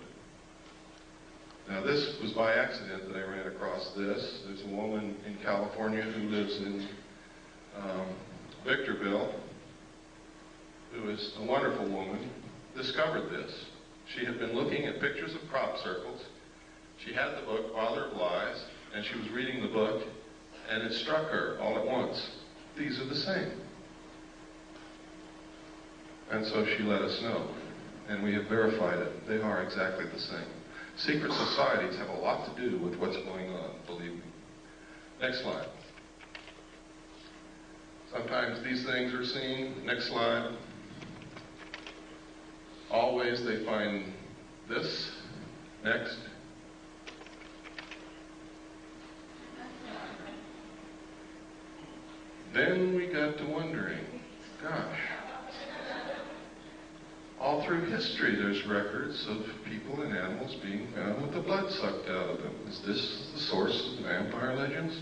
Now, this was by accident that I ran across this. There's a woman in California who lives in Victorville, who is a wonderful woman, discovered this. She had been looking at pictures of crop circles. She had the book, Father of Lies, and she was reading the book, and it struck her all at once. These are the same. And so she let us know, and we have verified it. They are exactly the same. Secret societies have a lot to do with what's going on, believe me. Next slide. Sometimes these things are seen. Next slide. Always they find this. Next. Then we got to wondering, gosh, all through history there's records of people and animals being found with the blood sucked out of them. Is this the source of the vampire legends?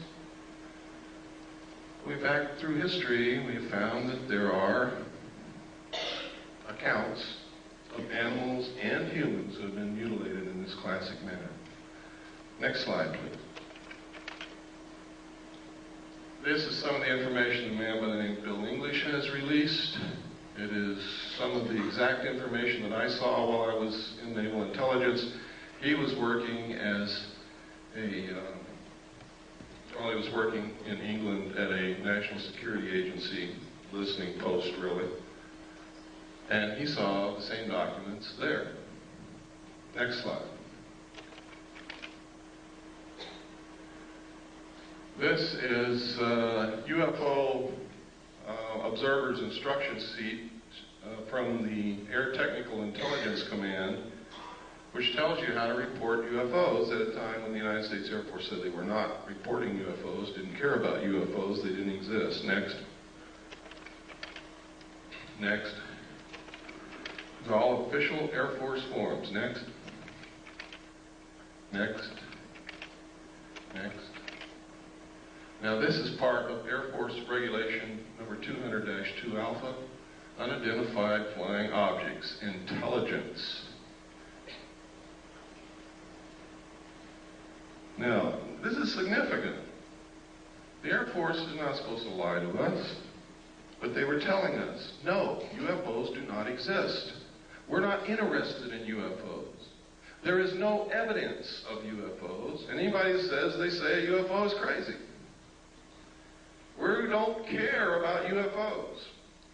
Back through history, we have found that there are accounts of animals and humans who have been mutilated in this classic manner. Next slide, please. This is some of the information a man by the name of Bill English has released. It is some of the exact information that I saw while I was in naval intelligence. He was working as while he was working in England at a national security agency, listening post really, and he saw the same documents there. Next slide. This is UFO observers' instruction from the Air Technical Intelligence Command, which tells you how to report UFOs at a time when the United States Air Force said they were not reporting UFOs, didn't care about UFOs, they didn't exist. Next. Next. These are all official Air Force forms. Next. Next. Next. Now this is part of Air Force Regulation number 200-2 Alpha, unidentified flying objects, intelligence. Now, this is significant. The Air Force is not supposed to lie to us, but they were telling us, no, UFOs do not exist. We're not interested in UFOs. There is no evidence of UFOs. Anybody who says they say a UFO is crazy. We don't care about UFOs.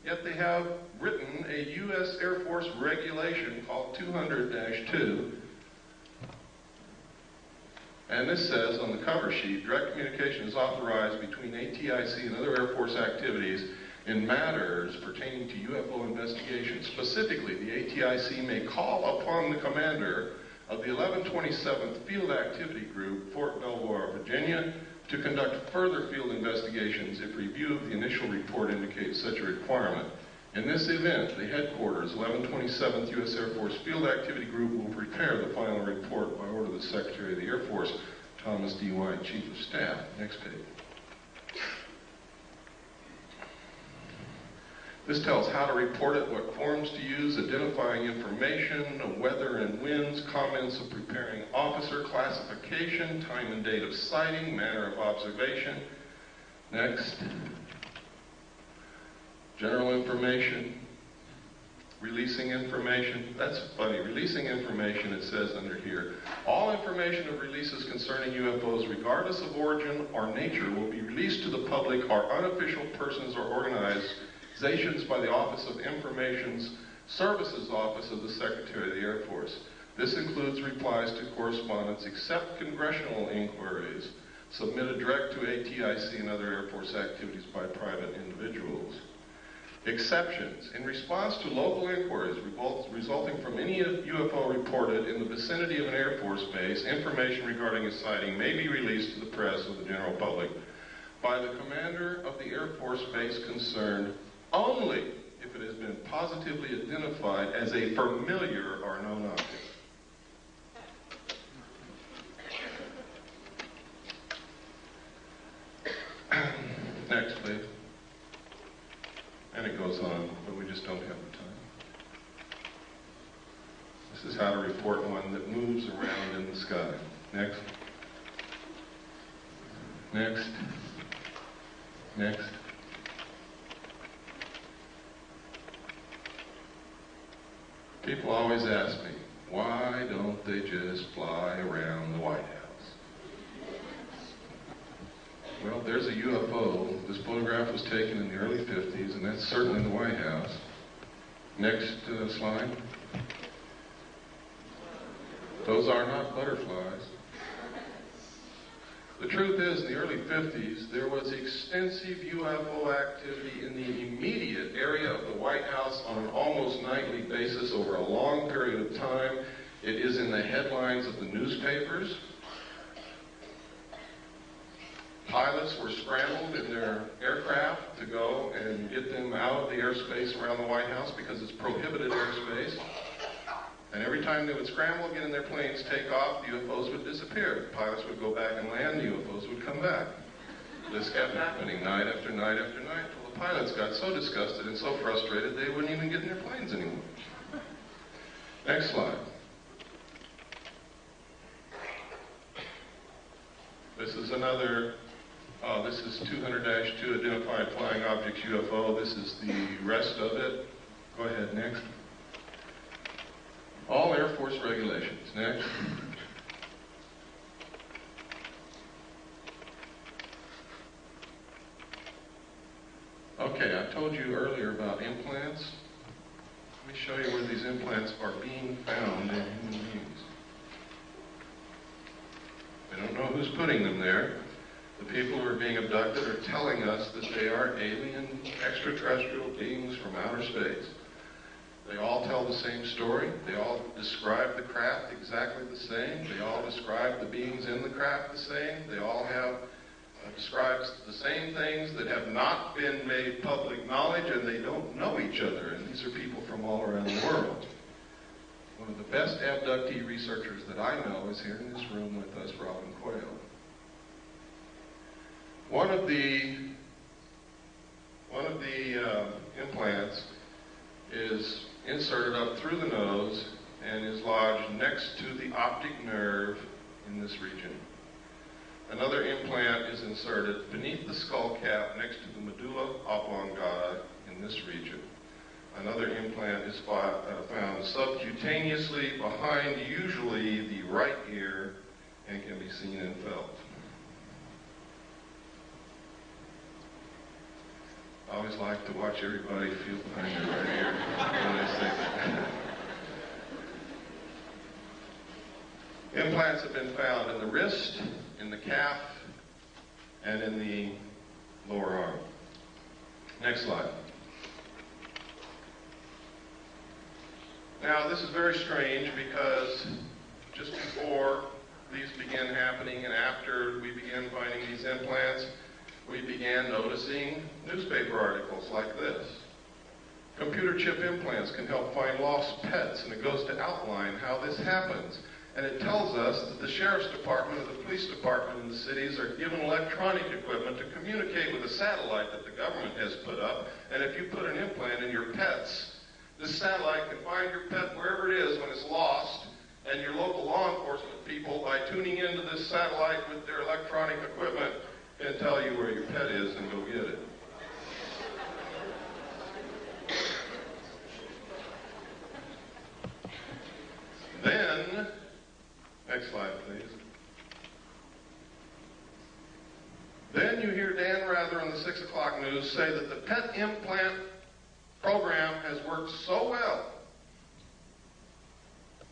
Yet they have written a U.S. Air Force regulation called 200-2. And this says on the cover sheet, direct communication is authorized between ATIC and other Air Force activities in matters pertaining to UFO investigation. Specifically, the ATIC may call upon the commander of the 1127th Field Activity Group, Fort Belvoir, Virginia, to conduct further field investigations if review of the initial report indicates such a requirement. In this event, the headquarters, 1127th U.S. Air Force Field Activity Group, will prepare the final report by order of the Secretary of the Air Force, Thomas D. White, Chief of Staff. Next page. This tells how to report it, what forms to use, identifying information, weather and winds, comments of preparing officer, classification, time and date of sighting, manner of observation. Next. General information, releasing information. That's funny. Releasing information, it says under here. All information of releases concerning UFOs, regardless of origin or nature, will be released to the public or unofficial persons or organizations by the Office of Information Services Office of the Secretary of the Air Force. This includes replies to correspondence, except congressional inquiries, submitted direct to ATIC and other Air Force activities by private individuals. Exceptions. In response to local inquiries resulting from any UFO reported in the vicinity of an Air Force base, information regarding a sighting may be released to the press or the general public by the commander of the Air Force base concerned only if it has been positively identified as a familiar or known object. Next, please. And it goes on, but we just don't have the time. This is how to report one that moves around in the sky. Next. Next. Next. People always ask me, why don't they just fly around the White House? Well, there's a UFO. This photograph was taken in the early 50s, and that's certainly the White House. Next slide. Those are not butterflies. The truth is, in the early 50s, there was extensive UFO activity in the immediate area of the White House on an almost nightly basis over a long period of time. It is in the headlines of the newspapers. Pilots were scrambled in their aircraft to go and get them out of the airspace around the White House because it's prohibited airspace. And every time they would scramble, get in their planes, take off, the UFOs would disappear. The pilots would go back and land, the UFOs would come back. This kept happening night after night after night until the pilots got so disgusted and so frustrated they wouldn't even get in their planes anymore. Next slide. This is another, this is 200-2 identified flying objects UFO. This is the rest of it. Go ahead, next. All Air Force regulations. Next. Okay, I told you earlier about implants. Let me show you where these implants are being found in human beings. We don't know who's putting them there. The people who are being abducted are telling us that they are alien extraterrestrial beings from outer space. They all tell the same story. They all describe the craft exactly the same. They all describe the beings in the craft the same. They all have describes the same things that have not been made public knowledge, and they don't know each other. And these are people from all around the world. One of the best abductee researchers that I know is here in this room with us, Robin Quayle. One of the implants is inserted up through the nose and is lodged next to the optic nerve in this region. Another implant is inserted beneath the skull cap next to the medulla oblongata in this region. Another implant is found subcutaneously behind usually the right ear and can be seen and felt. I always like to watch everybody feel behind their right ear when they say that. Implants have been found in the wrist, in the calf, and in the lower arm. Next slide. Now, this is very strange because just before these began happening and after we began finding these implants, we began noticing newspaper articles like this. Computer chip implants can help find lost pets, and it goes to outline how this happens. And it tells us that the sheriff's department or the police department in the cities are given electronic equipment to communicate with a satellite that the government has put up. And if you put an implant in your pets, this satellite can find your pet wherever it is when it's lost, and your local law enforcement people, by tuning into this satellite with their electronic equipment, can tell you where your pet is and go get it. Then, next slide, please. Then you hear Dan Rather on the 6 o'clock news say that the pet implant program has worked so well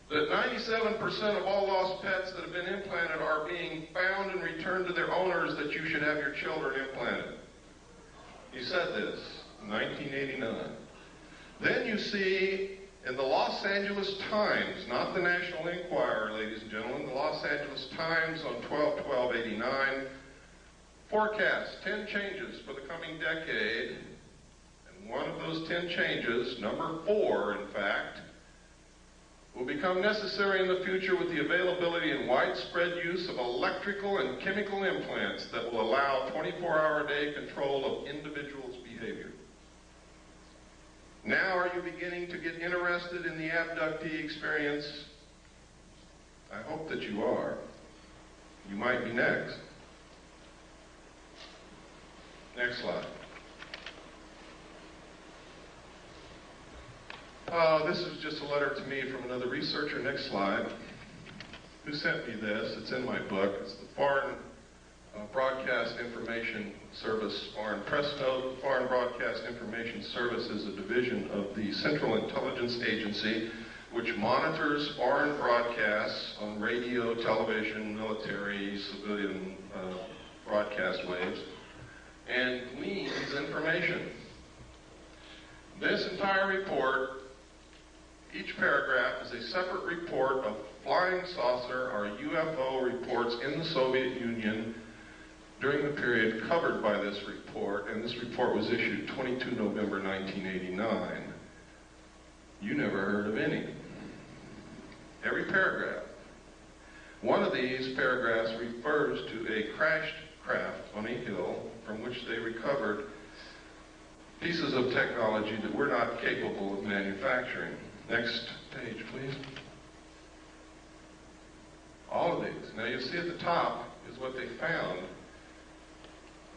that 97% of all lost pets that have been implanted are being found and returned to their owners, that you should have your children implanted. He said this in 1989. Then you see in the Los Angeles Times, not the National Enquirer, ladies and gentlemen, the Los Angeles Times on 12/12/89, forecasts 10 changes for the coming decade. And one of those 10 changes, number 4 in fact, will become necessary in the future with the availability and widespread use of electrical and chemical implants that will allow 24-hour-a-day control of individuals' behavior. Now, are you beginning to get interested in the abductee experience? I hope that you are. You might be next. Next slide. This is just a letter to me from another researcher. Next slide. Who sent me this? It's in my book. It's the Foreign Broadcast Information Service, Foreign Press Note. The Foreign Broadcast Information Service is a division of the Central Intelligence Agency, which monitors foreign broadcasts on radio, television, military, civilian broadcast waves, and gleans information. This entire report, each paragraph is a separate report of flying saucer or UFO reports in the Soviet Union during the period covered by this report, and this report was issued 22 November 1989. You never heard of any. Every paragraph. One of these paragraphs refers to a crashed craft on a hill from which they recovered pieces of technology that we're not capable of manufacturing. Next page, please. All of these. Now you see at the top is what they found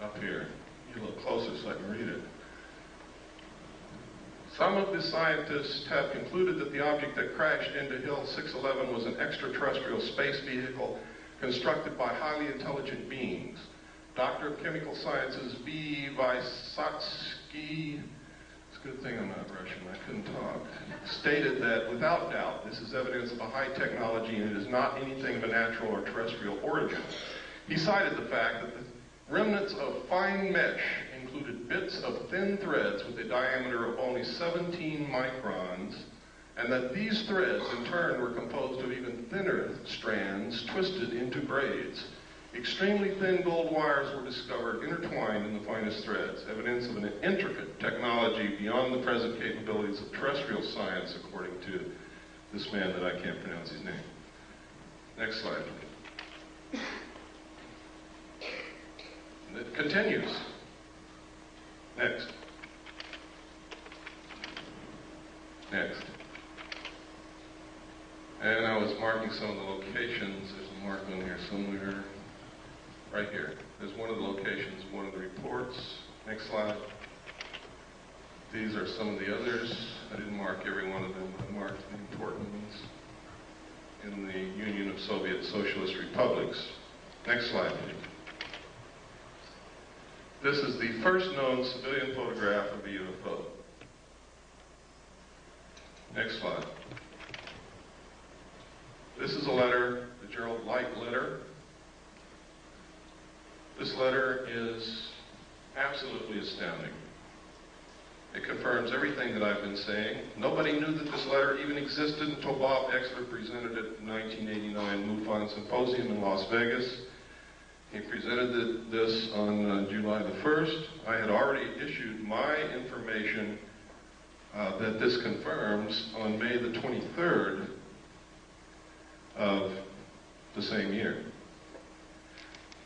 up here. Get a little closer so I can read it. Some of the scientists have concluded that the object that crashed into Hill 611 was an extraterrestrial space vehicle constructed by highly intelligent beings. Doctor of Chemical Sciences V. Vysotsky, it's a good thing I'm not Russian, I couldn't talk, stated that without doubt this is evidence of a high technology and it is not anything of a natural or terrestrial origin. He cited the fact that the remnants of fine mesh, included bits of thin threads with a diameter of only 17 microns, and that these threads in turn were composed of even thinner strands twisted into braids. Extremely thin gold wires were discovered intertwined in the finest threads, evidence of an intricate technology beyond the present capabilities of terrestrial science, according to this man that I can't pronounce his name. Next slide. It continues. Next. Next. And I was marking some of the locations. There's a mark on here somewhere. Right here. There's one of the locations, one of the reports. Next slide. These are some of the others. I didn't mark every one of them. I marked the important ones in the Union of Soviet Socialist Republics. Next slide, please. This is the first known civilian photograph of a UFO. Next slide. This is a letter, the Gerald Light letter. This letter is absolutely astounding. It confirms everything that I've been saying. Nobody knew that this letter even existed until Bob Exler presented it at the 1989 MUFON Symposium in Las Vegas. He presented this on July the 1st. I had already issued my information that this confirms on May the 23rd of the same year.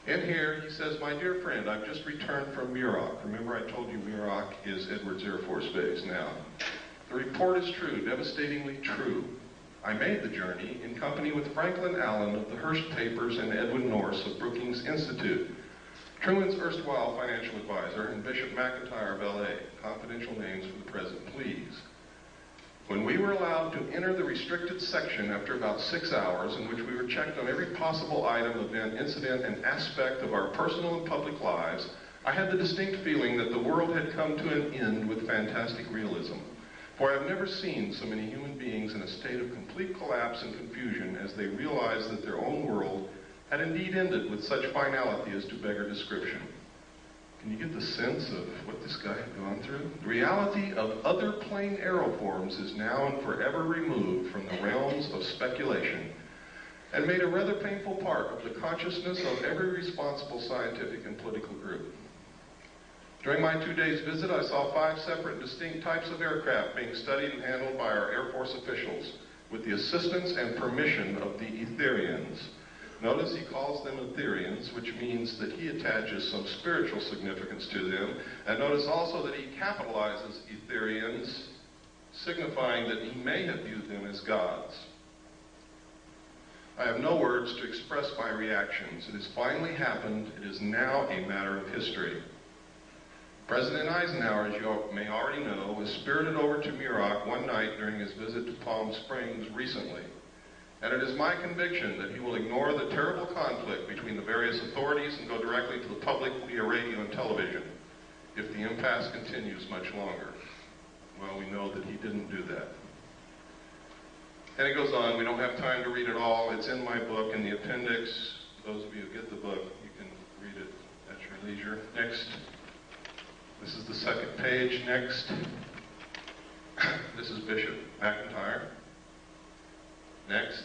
In here, he says, "My dear friend, I've just returned from Muroc." Remember I told you Muroc is Edwards Air Force Base now. "The report is true, devastatingly true. I made the journey in company with Franklin Allen of the Hearst Papers and Edwin Norse of Brookings Institute, Truman's erstwhile financial advisor, and Bishop McIntyre of LA. Confidential names for the present, please. When we were allowed to enter the restricted section after about 6 hours, in which we were checked on every possible item, event, incident, and aspect of our personal and public lives, I had the distinct feeling that the world had come to an end with fantastic realism. For I have never seen so many human beings in a state of complete collapse and confusion as they realized that their own world had indeed ended with such finality as to beggar description." Can you get the sense of what this guy had gone through? The reality of other plane aeroforms is now and forever removed from the realms of speculation and made a rather painful part of the consciousness of every responsible scientific and political group. During my 2 days visit, I saw 5 separate distinct types of aircraft being studied and handled by our Air Force officials with the assistance and permission of the Etherians. Notice he calls them Etherians, which means that he attaches some spiritual significance to them. And notice also that he capitalizes Etherians, signifying that he may have viewed them as gods. I have no words to express my reactions. It has finally happened. It is now a matter of history. President Eisenhower, as you may already know, was spirited over to Muroc one night during his visit to Palm Springs recently. And it is my conviction that he will ignore the terrible conflict between the various authorities and go directly to the public via radio and television if the impasse continues much longer. Well, we know that he didn't do that. And it goes on. We don't have time to read it all. It's in my book in the appendix. Those of you who get the book, you can read it at your leisure. Next. This is the second page. Next. This is Bishop McIntyre. Next.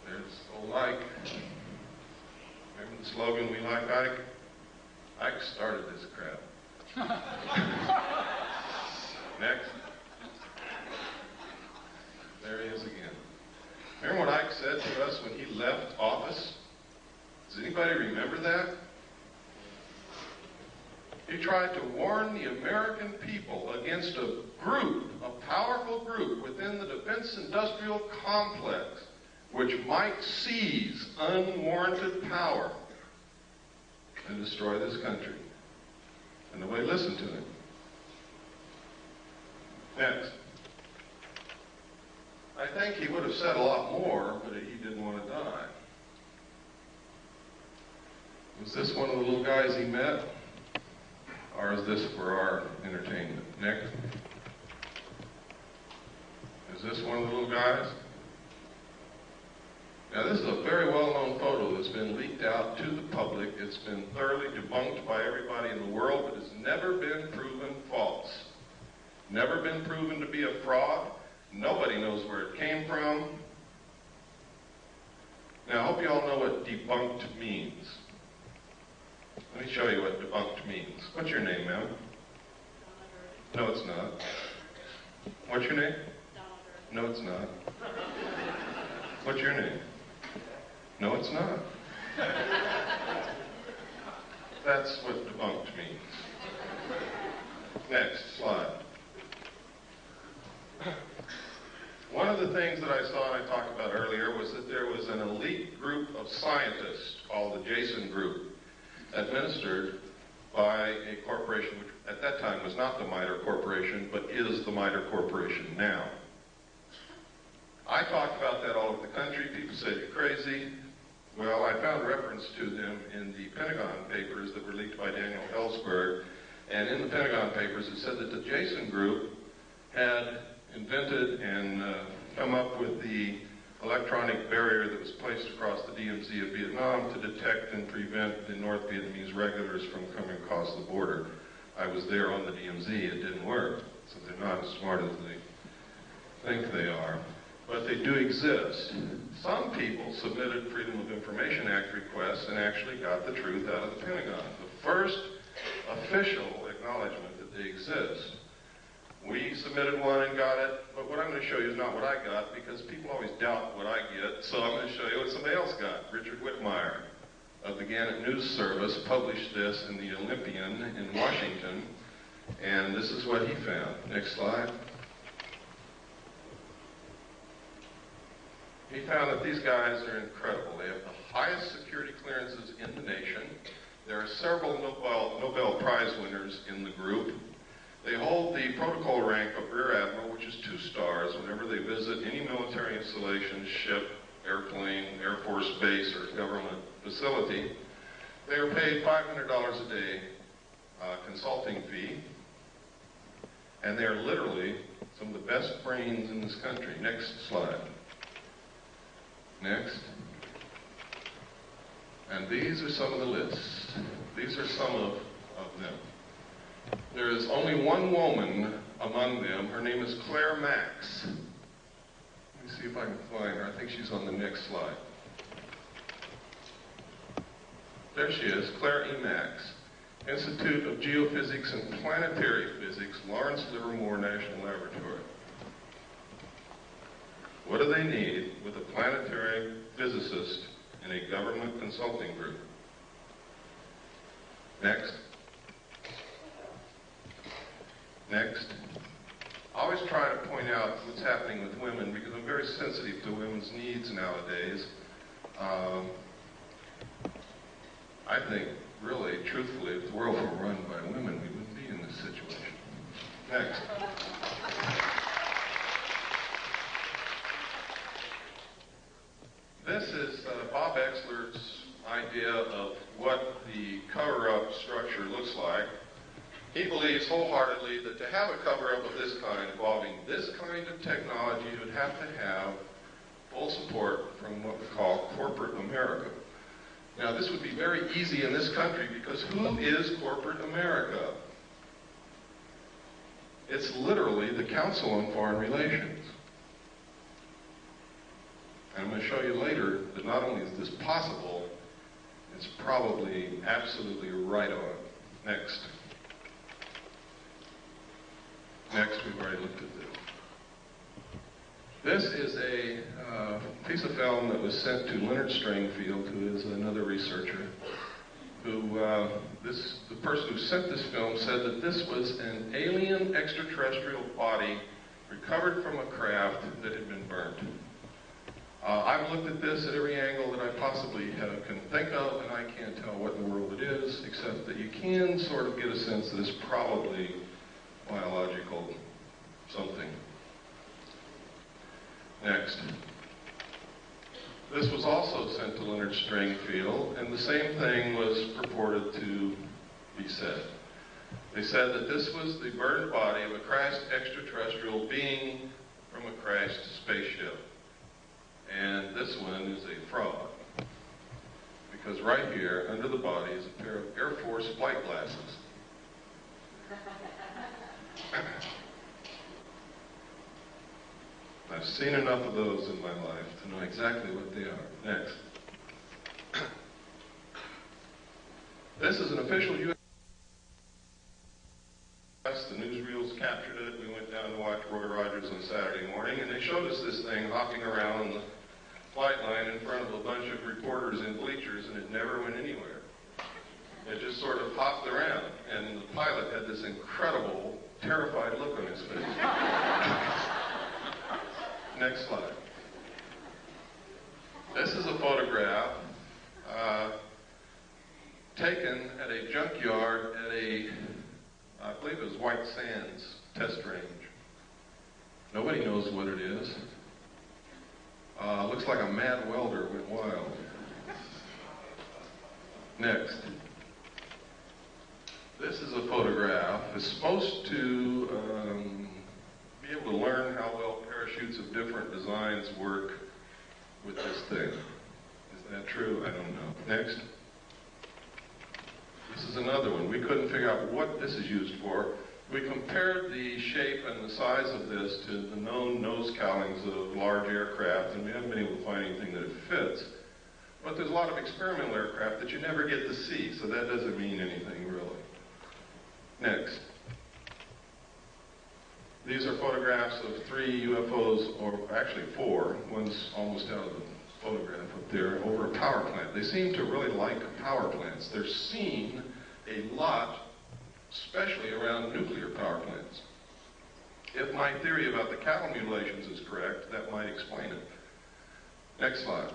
There's old Ike. Remember the slogan, "We like Ike"? Ike started this crap. Next. There he is again. Remember what Ike said to us when he left office? Does anybody remember that? He tried to warn the American people against a group, a powerful group within the defense industrial complex, which might seize unwarranted power and destroy this country. And nobody listened to him. Next. I think he would have said a lot more, but he didn't want to die. Was this one of the little guys he met? Or is this for our entertainment? Next. Is this one of the little guys? Now, this is a very well-known photo that's been leaked out to the public. It's been thoroughly debunked by everybody in the world, but it's never been proven false. Never been proven to be a fraud. Nobody knows where it came from. Now, I hope you all know what debunked means. Let me show you what debunked means. What's your name, ma'am? No, it's not. What's your name? No, it's not. What's your name? No, it's not. That's what debunked means. Next slide. One of the things that I saw and I talked about earlier was that there was an elite group of scientists called the Jason Group, administered by a corporation which at that time was not the MITRE Corporation, but is the MITRE Corporation now. I talked about that all over the country. People said, you're crazy. Well, I found reference to them in the Pentagon papers that were leaked by Daniel Ellsberg. And in the Pentagon papers, it said that the Jason Group had invented and come up with the electronic barrier that was placed across the DMZ of Vietnam to detect and prevent the North Vietnamese regulars from coming across the border. I was there on the DMZ. It didn't work. So they're not as smart as they think they are. But they do exist. Some people submitted Freedom of Information Act requests and actually got the truth out of the Pentagon. The first official acknowledgement that they exist. We submitted one and got it, but what I'm going to show you is not what I got, because people always doubt what I get, so I'm going to show you what somebody else got. Richard Whitmire of the Gannett News Service published this in the Olympian in Washington, and this is what he found. Next slide. He found that these guys are incredible. They have the highest security clearances in the nation. There are several Nobel Prize winners in the group. They hold the protocol rank of Rear Admiral, which is 2 stars, whenever they visit any military installation, ship, airplane, Air Force base, or government facility. They are paid $500 a day consulting fee, and they are literally some of the best brains in this country. Next slide. Next. And these are some of the lists. These are some of them. There is only one woman among them. Her name is Claire Max. Let me see if I can find her. I think she's on the next slide. There she is, Claire E. Max. Institute of Geophysics and Planetary Physics, Lawrence Livermore National Laboratory. What do they need with a planetary physicist in a government consulting group? Next. Next. I always try to point out what's happening with women because I'm very sensitive to women's needs nowadays. I think, really, truthfully, if the world were run by women, we wouldn't be in this situation. Next. This is Bob Exler's idea of what the cover-up structure looks like. He believes wholeheartedly that to have a cover-up of this kind involving this kind of technology, you would have to have full support from what we call corporate America. Now, this would be very easy in this country because who is corporate America? It's literally the Council on Foreign Relations. And I'm going to show you later that not only is this possible, it's probably absolutely right on. Next. Next, we've already looked at this. This is a piece of film that was sent to Leonard Stringfield, who is another researcher, who, the person who sent this film said that this was an alien extraterrestrial body recovered from a craft that had been burnt. I've looked at this at every angle that I possibly can think of, and I can't tell what in the world it is, except that you can sort of get a sense that it's probably biological something. Next. This was also sent to Leonard Stringfield, and the same thing was purported to be said. They said that this was the burned body of a crashed extraterrestrial being from a crashed spaceship. And this this one is a fraud. Because right here, under the body, is a pair of Air Force flight glasses. I've seen enough of those in my life to know exactly what they are. Next. This is an official U.S. The newsreels captured it. We went down to watch Roy Rogers on Saturday morning, and they showed us this thing hopping around the flight line in front of a bunch of reporters in bleachers, and it never went anywhere. It just sort of hopped around, and the pilot had this incredible, terrified look on his face. Next slide. This is a photograph taken at a junkyard at a, I believe it was White Sands test range. Nobody knows what it is. Looks like a mad welder went wild. Next. This is a photograph. It's supposed to be able to learn how well parachutes of different designs work with this thing. Is that true? I don't know. Next. This is another one. We couldn't figure out what this is used for. We compared the shape and the size of this to the known nose cowlings of large aircraft, and we haven't been able to find anything that it fits. But there's a lot of experimental aircraft that you never get to see, so that doesn't mean anything really. Next. These are photographs of 3 UFOs, or actually 4. One's almost out of the photograph up there, over a power plant. They seem to really like power plants. They're seen a lot, especially around nuclear power plants. If my theory about the cattle mutilations is correct, that might explain it. Next slide.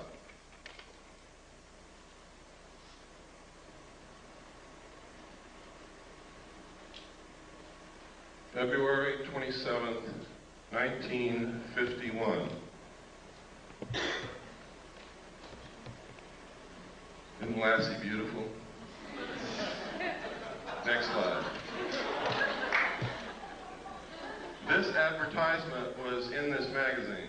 February 27th, 1951. Isn't Lassie beautiful? Next slide. This advertisement was in this magazine.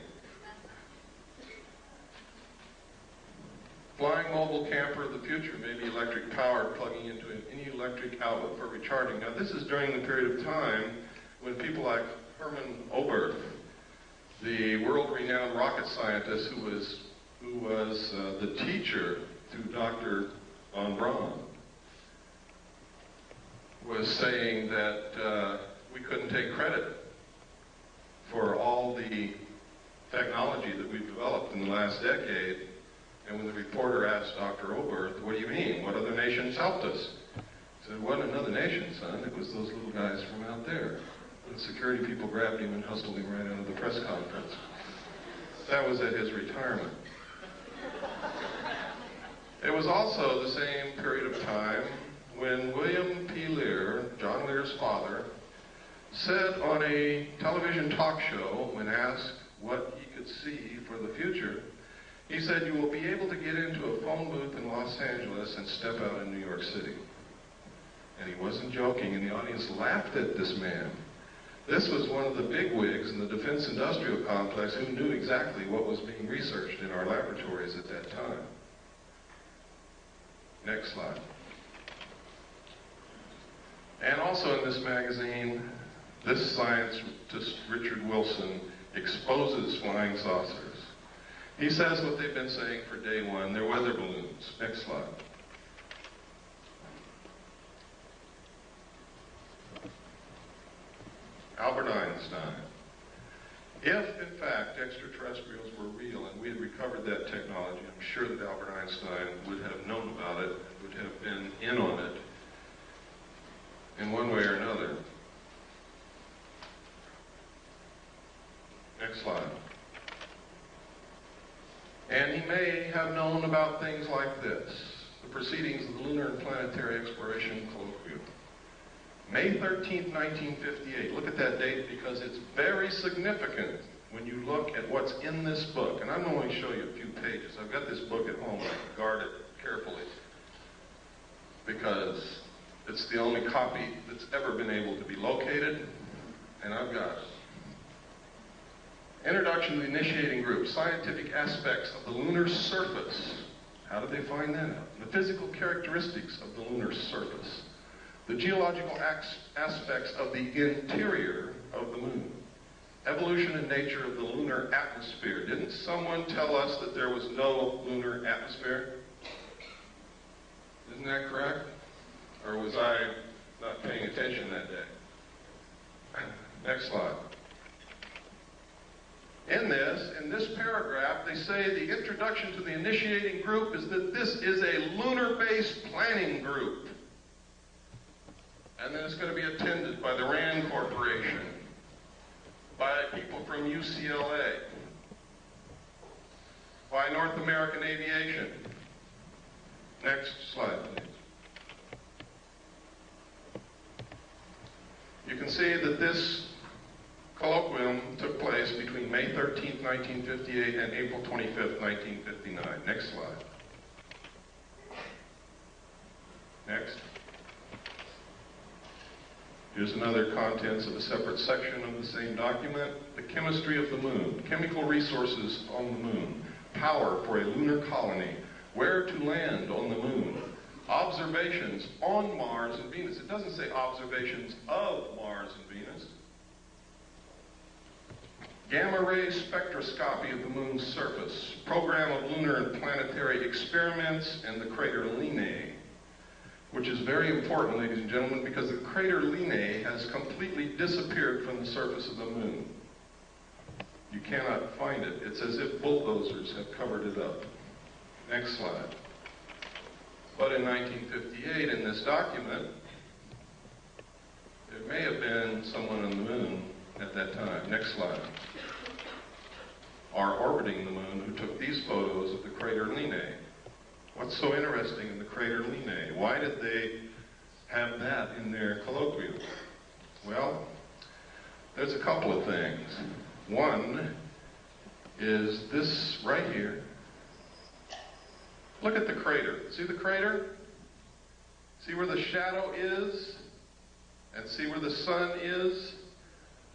Flying mobile camper of the future may be electric powered, plugging into any electric outlet for recharging. Now this is during the period of time when people like Herman Oberth, the world-renowned rocket scientist who was the teacher to Dr. von Braun, was saying that we couldn't take credit for all the technology that we've developed in the last decade. And when the reporter asked Dr. Oberth, what do you mean? What other nations helped us? He said, it wasn't another nation, son. It was those little guys from out there. And security people grabbed him and hustled him right out of the press conference. That was at his retirement. It was also the same period of time when William P. Lear, John Lear's father, said on a television talk show when asked what he could see for the future, he said, you will be able to get into a phone booth in Los Angeles and step out in New York City. And he wasn't joking, and the audience laughed at this man. This was one of the bigwigs in the defense industrial complex who knew exactly what was being researched in our laboratories at that time. Next slide. And also in this magazine, this scientist, Richard Wilson, exposes flying saucers. He says what they've been saying for day one, they're weather balloons. Next slide. Albert Einstein. If, in fact, extraterrestrials were real and we had recovered that technology, I'm sure that Albert Einstein would have known about it, would have been in on it in one way or another. Next slide. And he may have known about things like this, the proceedings of the Lunar and Planetary Exploration Colloquium. May 13th, 1958. Look at that date because it's very significant when you look at what's in this book. And I'm going to show you a few pages. I've got this book at home. I guard it carefully because it's the only copy that's ever been able to be located, and I've got it. Introduction to the initiating group, scientific aspects of the lunar surface. How did they find that out? The physical characteristics of the lunar surface. The geological aspects of the interior of the moon. Evolution and nature of the lunar atmosphere. Didn't someone tell us that there was no lunar atmosphere? Isn't that correct? Or was I not paying attention that day? Next slide. In this paragraph, they say the introduction to the initiating group is that this is a lunar-based planning group. And then it's going to be attended by the RAND Corporation, by people from UCLA, by North American Aviation. Next slide, please. You can see that this colloquium took place between May 13th, 1958 and April 25th, 1959. Next slide. Next. Here's another contents of a separate section of the same document. The chemistry of the moon, chemical resources on the moon, power for a lunar colony, where to land on the moon, observations on Mars and Venus. It doesn't say observations of Mars and Venus. Gamma ray spectroscopy of the moon's surface, program of lunar and planetary experiments, and the crater Linnae, which is very important, ladies and gentlemen, because the crater Linnae has completely disappeared from the surface of the moon. You cannot find it. It's as if bulldozers have covered it up. Next slide. But in 1958, in this document, there may have been someone on the moon at that time. Next slide. Are orbiting the moon who took these photos of the crater Linnae. What's so interesting in the crater Linnae? Why did they have that in their colloquium? Well, there's a couple of things. One is this right here. Look at the crater. See the crater? See where the shadow is? And see where the sun is?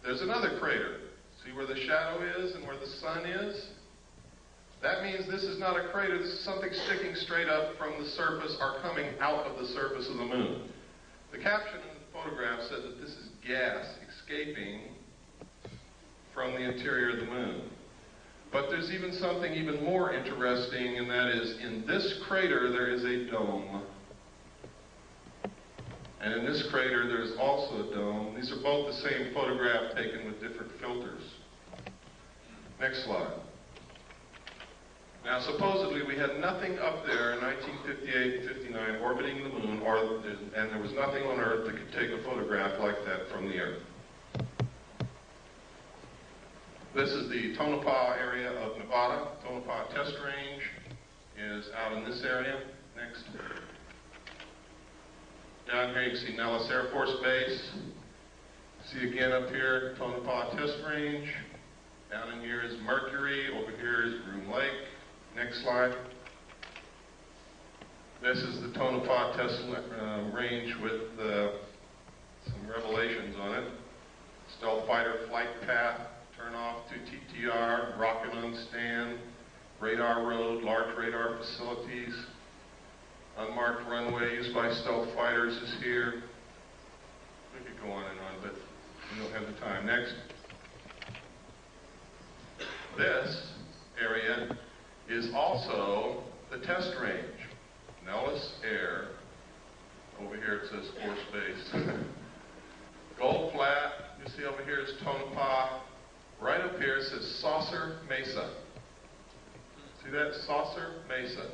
There's another crater. See where the shadow is and where the sun is? That means this is not a crater, this is something sticking straight up from the surface or coming out of the surface of the moon. The caption in the photograph said that this is gas escaping from the interior of the moon. But there's even something even more interesting, and that is in this crater there is a dome. And in this crater there's also a dome. These are both the same photograph taken with different filters. Next slide. Now, supposedly we had nothing up there in 1958 and 59 orbiting the moon, and there was nothing on Earth that could take a photograph like that from the Earth. This is the Tonopah area of Nevada. Tonopah Test Range is out in this area. Next. Down here you see Nellis Air Force Base. See again up here, Tonopah Test Range. Down in here is Mercury. Over here is Groom Lake. Next slide. This is the Tonopah Test Range with some revelations on it. Stealth fighter flight path, turn off to TTR, rocket on stand, radar road, large radar facilities, unmarked runway used by stealth fighters is here. We could go on and on, but we don't have the time. Next. This area is also the test range. Nellis Air. Over here it says Force Base. Gold Flat, you see over here is Tonopah. Right up here it says Saucer Mesa. See that? Saucer Mesa.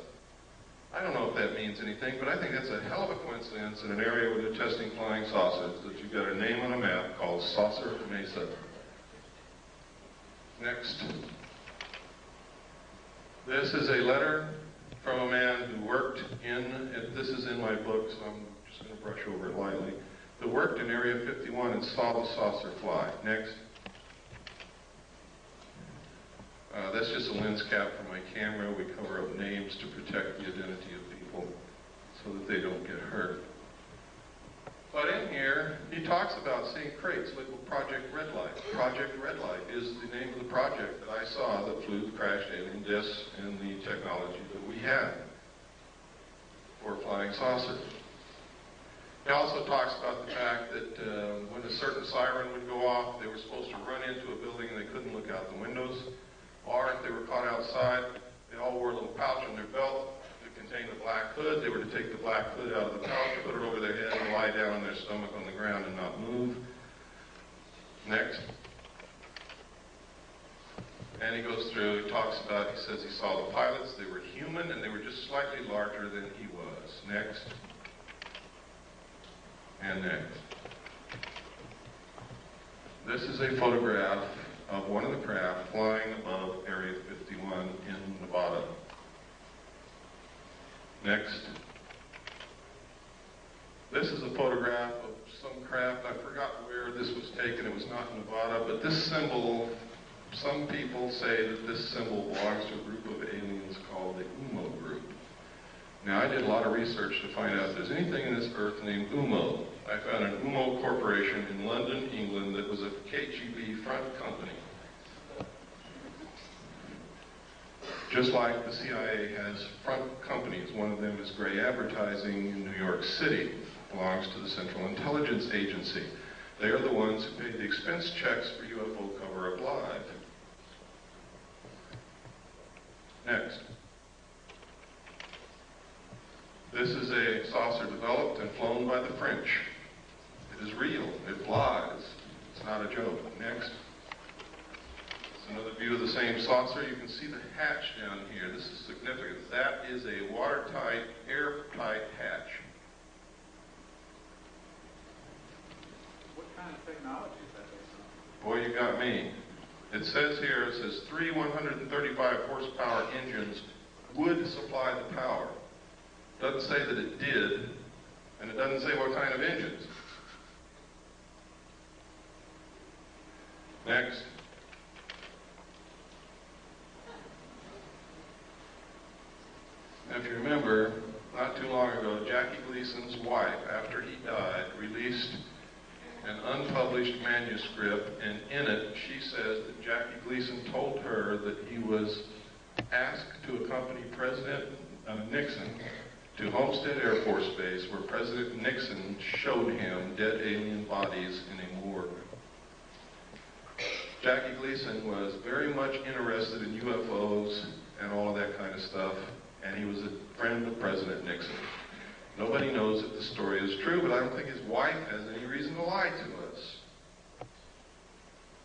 I don't know if that means anything, but I think that's a hell of a coincidence in an area where they're testing flying saucers that you've got a name on a map called Saucer Mesa. Next. This is a letter from a man who worked in, and this is in my book, so I'm just going to brush over it lightly, who worked in Area 51 and saw the saucer fly. Next. That's just a lens cap for my camera. We cover up names to protect the identity of people so that they don't get hurt. But in here, he talks about seeing crates labeled Project Red Light. Project Red Light is the name of the project that I saw that flew the crashed alien discs and the technology that we had for flying saucers. He also talks about the fact that when a certain siren would go off, they were supposed to run into a building and they couldn't look out the windows. Or if they were caught outside, they all wore a little pouch on their belt that contained a black hood. They were to take the black hood out of the pouch, put it over their head, and lie down on their stomach on the ground and not move. Next. And he goes through, he talks about, he says he saw the pilots, they were human, and they were just slightly larger than he was. Next. And next. This is a photograph of one of the craft flying above Area 51 in Nevada. Next. This is a photograph of some craft. I forgot where this was taken. It was not in Nevada, but this symbol, some people say that this symbol belongs to a group of aliens called the UMO group. Now, I did a lot of research to find out if there's anything in this earth named UMO. I found an UMO corporation in London, England, that was a KGB front company. Just like the CIA has front companies. One of them is Gray Advertising in New York City. Belongs to the Central Intelligence Agency. They are the ones who pay the expense checks for UFO Cover-Up Live. Next. This is a saucer developed and flown by the French. It is real. It flies. It's not a joke. Next. It's another view of the same saucer. You can see the hatch down here. This is significant. That is a watertight, airtight hatch. What kind of technology is that based on? Boy, you got me. It says here, it says 3 135 horsepower engines would supply the power. Doesn't say that it did, and it doesn't say what kind of engines. Next. Now, if you remember, not too long ago, Jackie Gleason's wife, after he died, released an unpublished manuscript, and in it she says that Jackie Gleason told her that he was asked to accompany President Nixon to Homestead Air Force Base, where President Nixon showed him dead alien bodies in a morgue. Jackie Gleason was very much interested in UFOs and all of that kind of stuff, and he was a friend of President Nixon. Nobody knows if the story is true, but I don't think his wife has any reason to lie to us.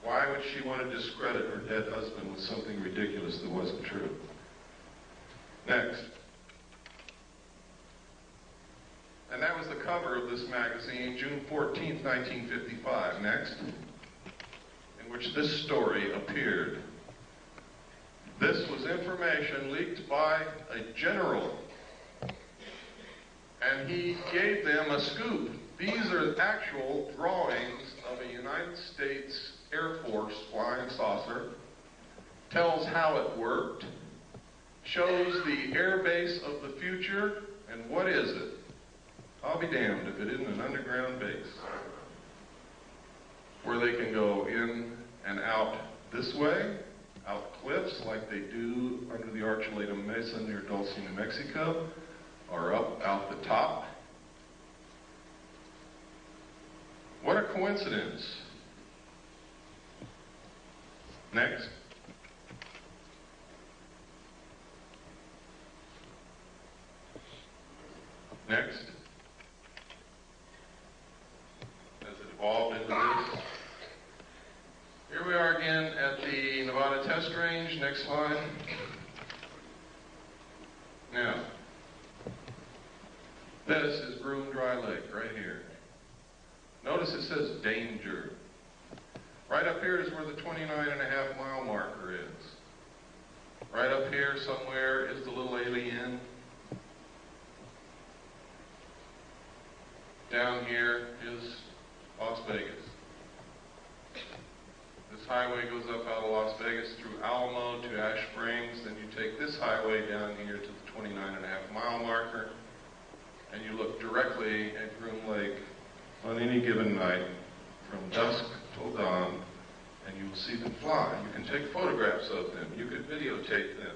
Why would she want to discredit her dead husband with something ridiculous that wasn't true? Next. And that was the cover of this magazine, June 14th, 1955. Next. In which this story appeared. This was information leaked by a general, and he gave them a scoop. These are actual drawings of a United States Air Force flying saucer, tells how it worked, shows the air base of the future, and what is it? I'll be damned if it isn't an underground base where they can go in and out this way, out cliffs like they do under the Archuleta Mesa near Dulce, New Mexico, or up out the top. What a coincidence. Next. Next. As it evolved into this. Here we are again at the Nevada test range. Next slide. Now, this is Broom Dry Lake right here. Notice it says danger. Right up here is where the 29.5-mile marker is. Right up here somewhere is the little alien. Down here is Las Vegas. This highway goes up out of Las Vegas through Alamo to Ash Springs. Then you take this highway down here to the 29.5-mile marker, and you look directly at Groom Lake on any given night from dusk till dawn, and you will see them fly. You can take photographs of them. You could videotape them.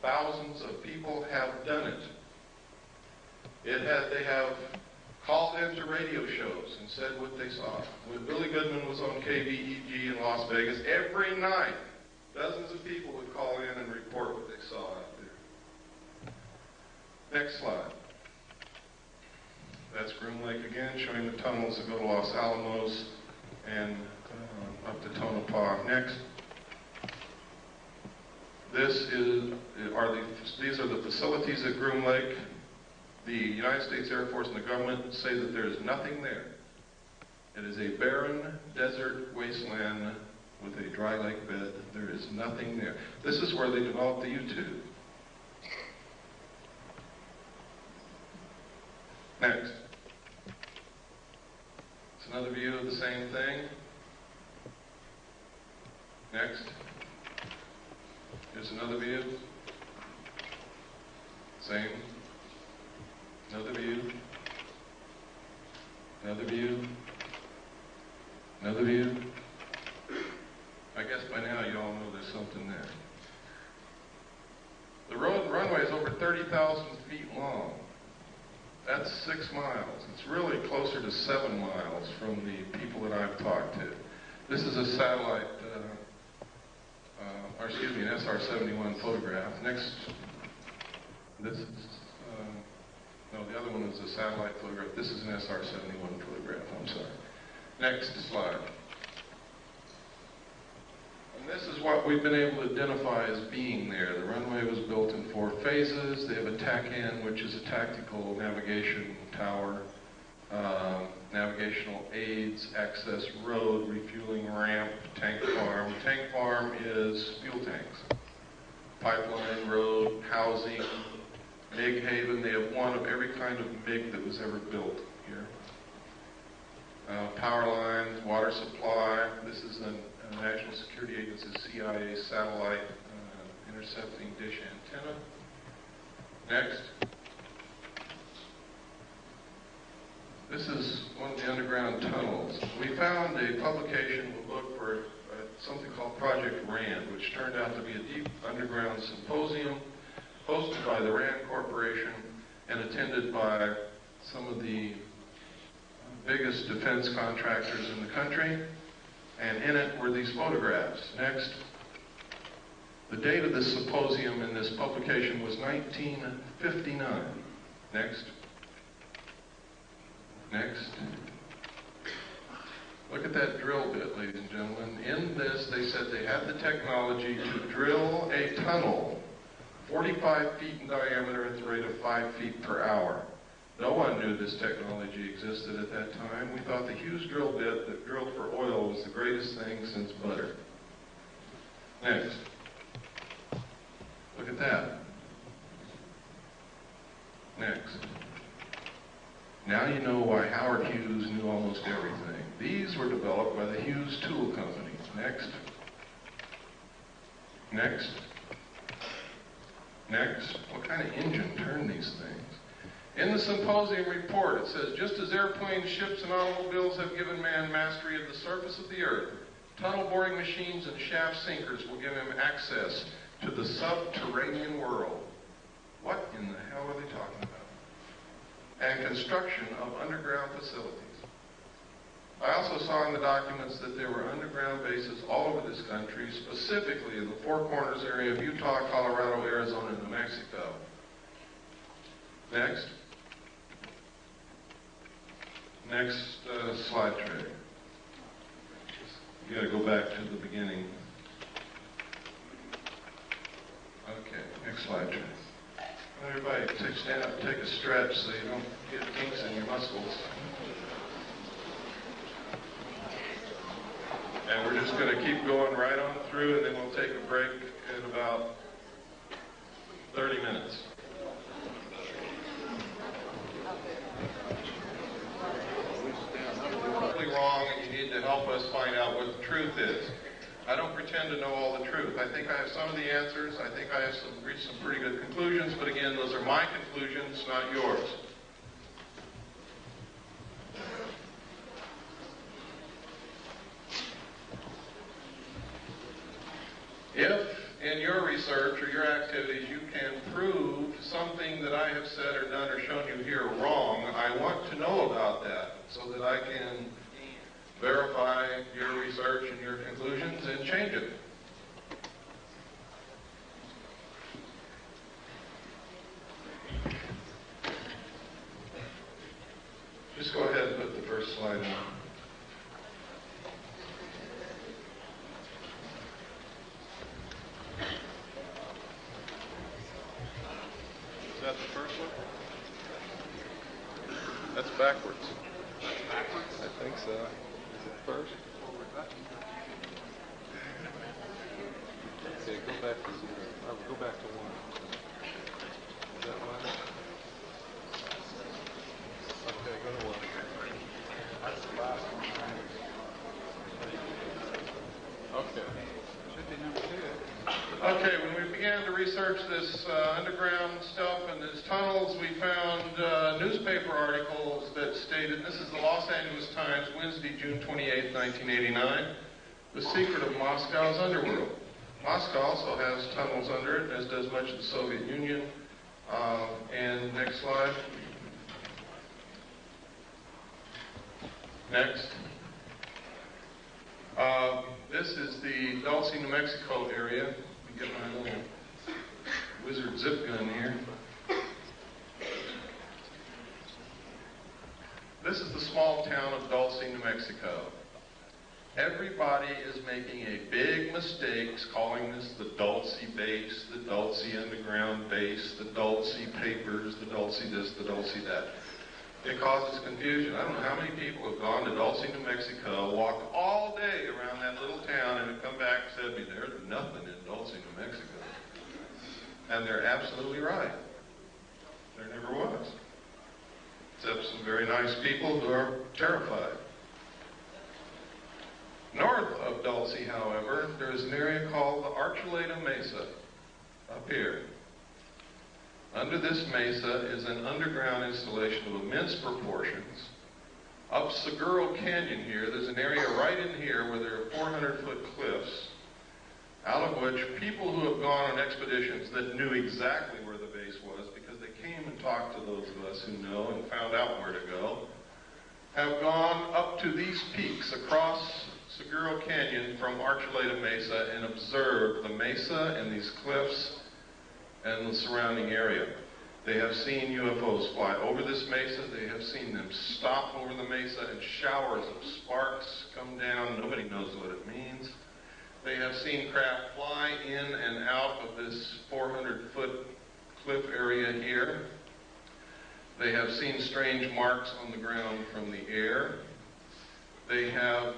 Thousands of people have done it. They have called into radio shows and said what they saw. When Billy Goodman was on KVEG in Las Vegas, every night, dozens of people would call in and report what they saw out there. Next slide. That's Groom Lake again, showing the tunnels that go to Los Alamos and up to Tonopah. Next. These are the facilities at Groom Lake. The United States Air Force and the government say that there is nothing there. It is a barren desert wasteland with a dry lake bed. There is nothing there. This is where they developed the U-tube. Next. It's another view of the same thing. Next. Here's another view. Same. Another view. Another view. Another view. I guess by now you all know there's something there. The runway is over 30,000 feet long. That's 6 miles. It's really closer to 7 miles from the people that I've talked to. This is a satellite, an SR-71 photograph. Next, this is, no, the other one was a satellite photograph. This is an SR-71 photograph, I'm sorry. Next slide. And this is what we've been able to identify as being there. The runway was built in 4 phases. They have a TACAN, which is a tactical navigation tower, navigational aids, access road, refueling ramp, tank farm. Tank farm is fuel tanks. Pipeline, road, housing, MiG haven. They have one of every kind of MiG that was ever built here. Power lines, water supply. This is a National Security Agency, CIA satellite intercepting dish antenna. Next. This is one of the underground tunnels. We found a publication, we'll look for something called Project RAND, which turned out to be a deep underground symposium hosted by the RAND Corporation and attended by some of the biggest defense contractors in the country. And in it were these photographs. Next. The date of this symposium in this publication was 1959. Next. Next. Look at that drill bit, ladies and gentlemen. In this, they said they had the technology to drill a tunnel 45 feet in diameter at the rate of 5 feet per hour. No one knew this technology existed at that time. We thought the Hughes drill bit that drilled for oil was the greatest thing since butter. Next. Look at that. Next. Now you know why Howard Hughes knew almost everything. These were developed by the Hughes Tool Company. Next. Next. Next. What kind of engine turned these things? In the symposium report, it says, just as airplanes, ships, and automobiles have given man mastery of the surface of the earth, tunnel boring machines and shaft sinkers will give him access to the subterranean world. What in the hell are they talking about? And construction of underground facilities. I also saw in the documents that there were underground bases all over this country, specifically in the Four Corners area of Utah, Colorado, Arizona, and New Mexico. Next. Next slide tray. You got to go back to the beginning. Okay, next slide tray. Everybody, stand up, take a stretch so you don't get kinks in your muscles. And we're just going to keep going right on through, and then we'll take a break in about 30 minutes. Wrong, and you need to help us find out what the truth is. I don't pretend to know all the truth. I think I have some of the answers. I think I have reached some pretty good conclusions, but again, those are my conclusions, not yours. in your research or your activities you can prove something that I have said or done or shown you here wrong, I want to know about that so that I can verify your research and your conclusions and change it. Just go ahead and put the first slide on. Is that the first one? That's backwards. That's backwards? I think so. Is it first? Forward button. Okay, go back to 0. Go back to 1. Is that 1? Okay, go to 1. That's the last one. Okay. Should be number 2. Okay, when we began to research this underground stuff and these tunnels, we found newspaper articles that stated, this is the Los Angeles Times, Wednesday, June 28, 1989, the secret of Moscow's underworld. Moscow also has tunnels under it, as does much of the Soviet Union. And next slide. Next. This is the Dulce, New Mexico area. Let me get my little wizard zip gun here. This is the small town of Dulce, New Mexico. Everybody is making a big mistake calling this the Dulce base, the Dulce underground base, the Dulce papers, the Dulce this, the Dulce that. It causes confusion. I don't know how many people have gone to Dulce, New Mexico, walked all day around that little town, and have come back and said to me, there's nothing in Dulce, New Mexico. And they're absolutely right. There never was. Except some very nice people who are terrified. North of Dulce, however, there is an area called the Archuleta Mesa, up here. Under this mesa is an underground installation of immense proportions. Up Seguro Canyon here, there's an area right in here where there are 400-foot cliffs, out of which people who have gone on expeditions that knew exactly where the base was, because they came and talked to those of us who know and found out where to go, have gone up to these peaks across Seguro Canyon from Archuleta Mesa and observed the mesa and these cliffs and the surrounding area. They have seen UFOs fly over this mesa. They have seen them stop over the mesa and showers of sparks come down. Nobody knows what it means. They have seen craft fly in and out of this 400-foot cliff area here. They have seen strange marks on the ground from the air. They have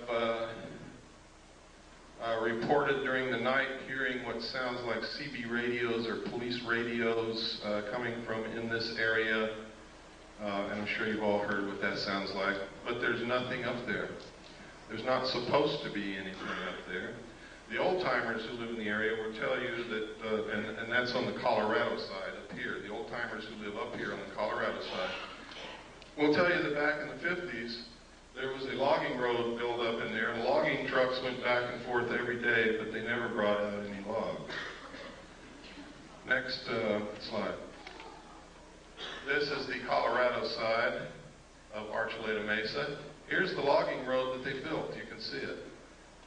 reported during the night hearing what sounds like CB radios or police radios coming from in this area. And I'm sure you've all heard what that sounds like. But there's nothing up there. There's not supposed to be anything up there. The old-timers who live in the area will tell you that, and that's on the Colorado side up here, the old-timers who live up here on the Colorado side, will tell you that back in the 50s, there was a logging road built up in there, and logging trucks went back and forth every day, but they never brought out any logs. Next slide. This is the Colorado side of Archuleta Mesa. Here's the logging road that they built. You can see it.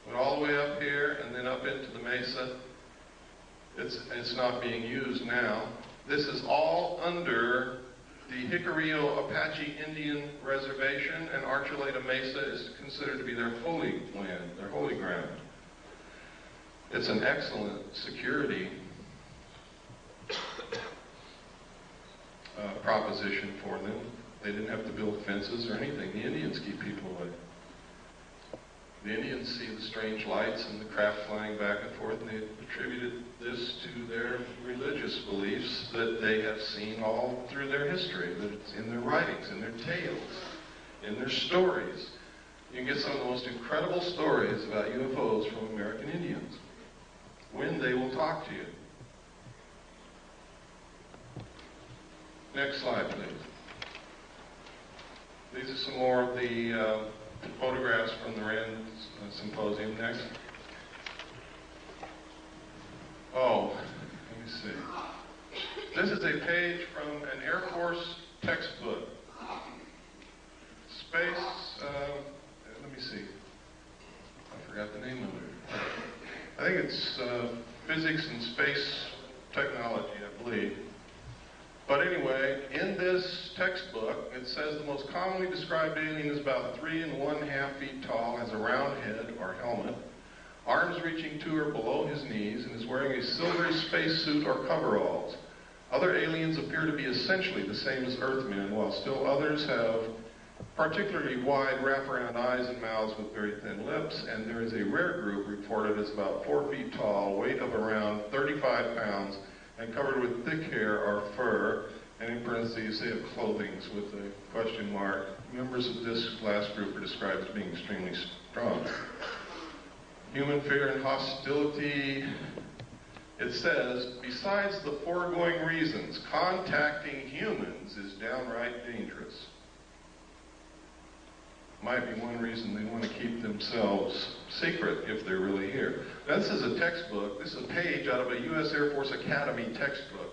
Went all the way up here and then up into the mesa. It's not being used now. This is all under the Jicarilla Apache Indian Reservation, and Archuleta Mesa is considered to be their holy land, their holy ground. It's an excellent security proposition for them. They didn't have to build fences or anything. The Indians keep people away. The Indians see the strange lights and the craft flying back and forth, and they attributed this to their religious beliefs that they have seen all through their history, that it's in their writings, in their tales, in their stories. You can get some of the most incredible stories about UFOs from American Indians, when they will talk to you. Next slide, please. These are some more of the photographs from the Rand Symposium. Next. Oh, is a page from an Air Force textbook. Space, let me see. I forgot the name of it. I think it's Physics and Space Technology, I believe. But anyway, in this textbook, it says the most commonly described alien is about 3 1/2 feet tall, has a round head or helmet, arms reaching to or below his knees, and is wearing a silvery spacesuit or coveralls. Other aliens appear to be essentially the same as Earthmen, while still others have particularly wide wraparound eyes and mouths with very thin lips, and there is a rare group reported as about 4 feet tall, weight of around 35 pounds, and covered with thick hair or fur, and in parentheses they have clothing with a question mark. Members of this last group are described as being extremely strong. Human fear and hostility. It says, besides the foregoing reasons, contacting humans is downright dangerous. Might be one reason they want to keep themselves secret if they're really here. Now, this is a textbook. This is a page out of a U.S. Air Force Academy textbook.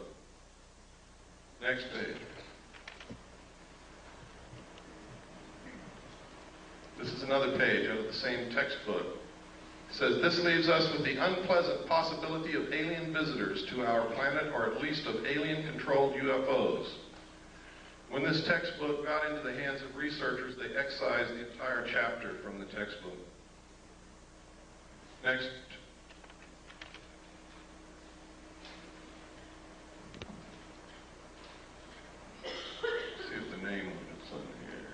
Next page. This is another page out of the same textbook. It says, this leaves us with the unpleasant possibility of alien visitors to our planet, or at least of alien-controlled UFOs. When this textbook got into the hands of researchers, they excised the entire chapter from the textbook. Next. See if the name of it's on here.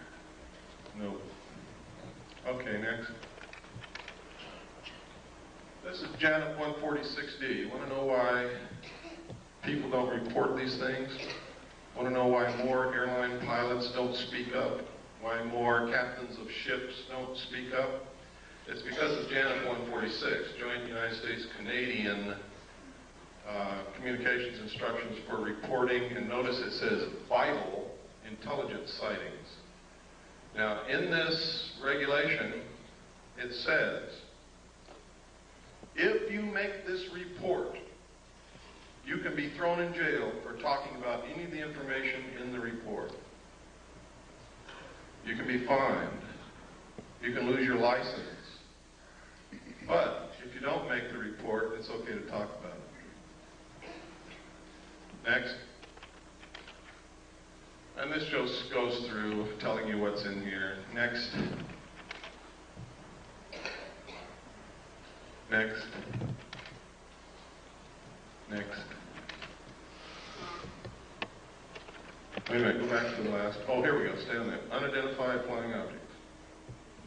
Nope. Okay, next. This is Janet 146D. You want to know why people don't report these things? Want to know why more airline pilots don't speak up? Why more captains of ships don't speak up? It's because of Janet 146, Joint United States-Canadian Communications Instructions for Reporting, and notice it says vital intelligence sightings. Now, in this regulation, it says, if you make this report, you can be thrown in jail for talking about any of the information in the report. You can be fined. You can lose your license. But if you don't make the report, it's okay to talk about it. Next. And this just goes through telling you what's in here. Next. Next. Next. Wait a minute, go back to the last. Oh, here we go. Stay on that. Unidentified flying objects.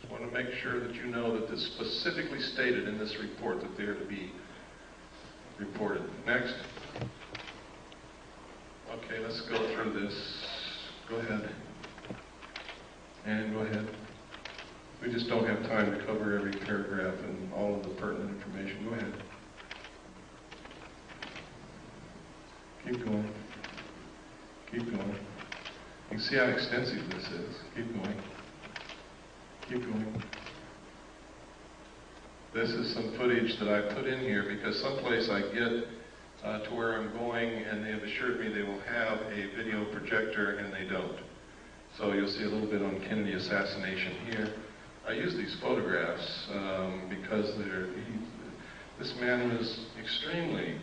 Just want to make sure that you know that this specifically stated in this report that they're to be reported. Next. Okay, let's go through this. Go ahead. And go ahead. We just don't have time to cover every paragraph and all of the pertinent information. Go ahead. Keep going. Keep going. You can see how extensive this is. Keep going. Keep going. This is some footage that I put in here because someplace I get to where I'm going, and they have assured me they will have a video projector, and they don't. So you'll see a little bit on Kennedy assassination here. I use these photographs because this man was extremely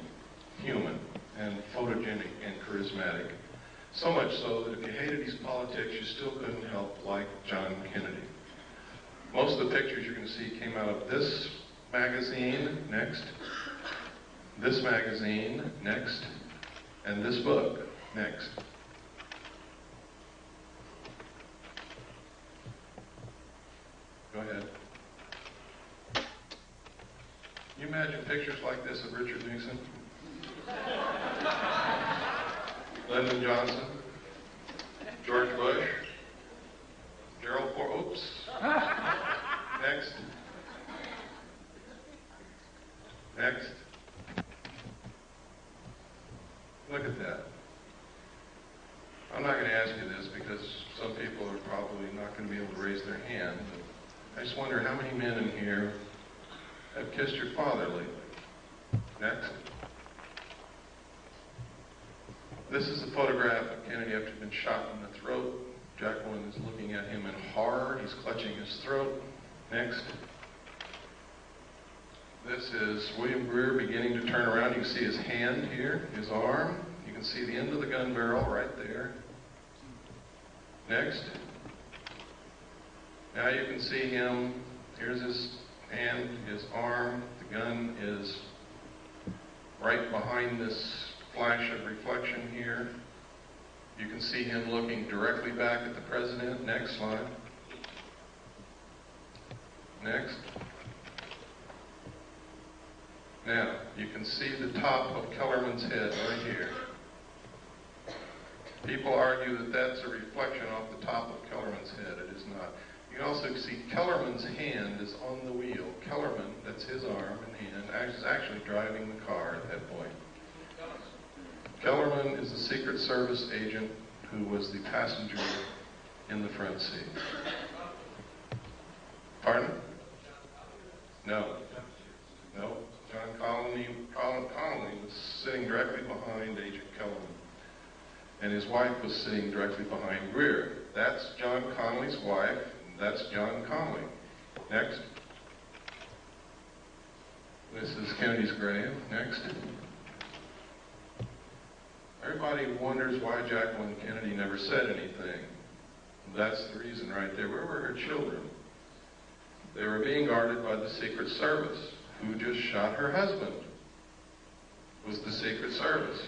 human and photogenic and charismatic. So much so that if you hated his politics, you still couldn't help like John Kennedy. Most of the pictures you're going to see came out of this magazine, next, this magazine, next, and this book, next. Go ahead. Can you imagine pictures like this of Richard Nixon? Lyndon Johnson, George Bush, Gerald Ford, oops. Next. Next. Look at that. I'm not going to ask you this because some people are probably not going to be able to raise their hand, but I just wonder how many men in here have kissed your father lately. Next. This is a photograph of Kennedy after he'd been shot in the throat. Jacqueline is looking at him in horror. He's clutching his throat. Next. This is William Greer beginning to turn around. You can see his hand here, his arm. You can see the end of the gun barrel right there. Next. Now you can see him. Here's his hand, his arm. The gun is right behind this flash of reflection here. You can see him looking directly back at the president. Next slide. Next. Now, you can see the top of Kellerman's head right here. People argue that that's a reflection off the top of Kellerman's head. It is not. You can also see Kellerman's hand is on the wheel. Kellerman, that's his arm and hand, is actually driving the car at that point. Kellerman is a Secret Service agent who was the passenger in the front seat. Pardon? No. No. John Connolly was sitting directly behind Agent Kellerman. And his wife was sitting directly behind Greer. That's John Connolly's wife. That's John Connolly. Next. This is Kennedy's grave. Next. Everybody wonders why Jacqueline Kennedy never said anything. That's the reason right there. Where were her children? They were being guarded by the Secret Service, who just shot her husband. It was the Secret Service.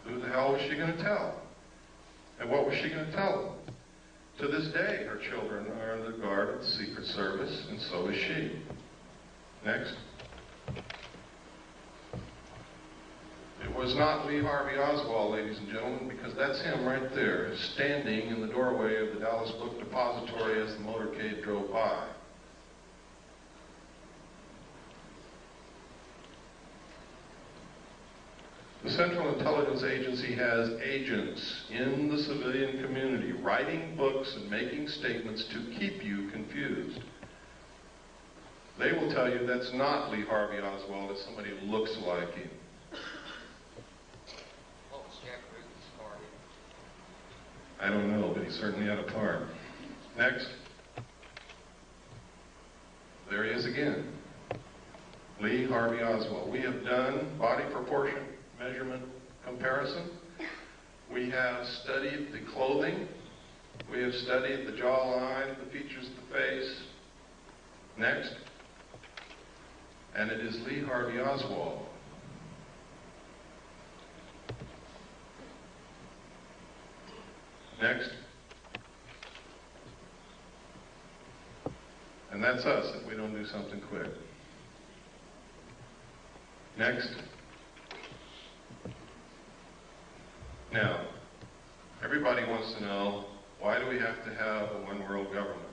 Who the hell was she going to tell? And what was she going to tell them? To this day, her children are under the guard of the Secret Service, and so is she. Next. It was not Lee Harvey Oswald, ladies and gentlemen, because that's him right there, standing in the doorway of the Dallas Book Depository as the motorcade drove by. The Central Intelligence Agency has agents in the civilian community writing books and making statements to keep you confused. They will tell you that's not Lee Harvey Oswald, it's somebody who looks like him. What was Jack Ruby's part? I don't know, but he certainly had a part. Next. There he is again. Lee Harvey Oswald. We have done body proportion measurement comparison. We have studied the clothing. We have studied the jawline, the features of the face. Next. And it is Lee Harvey Oswald. Next. And that's us if we don't do something quick. Next. Now, everybody wants to know, why do we have to have a one-world government?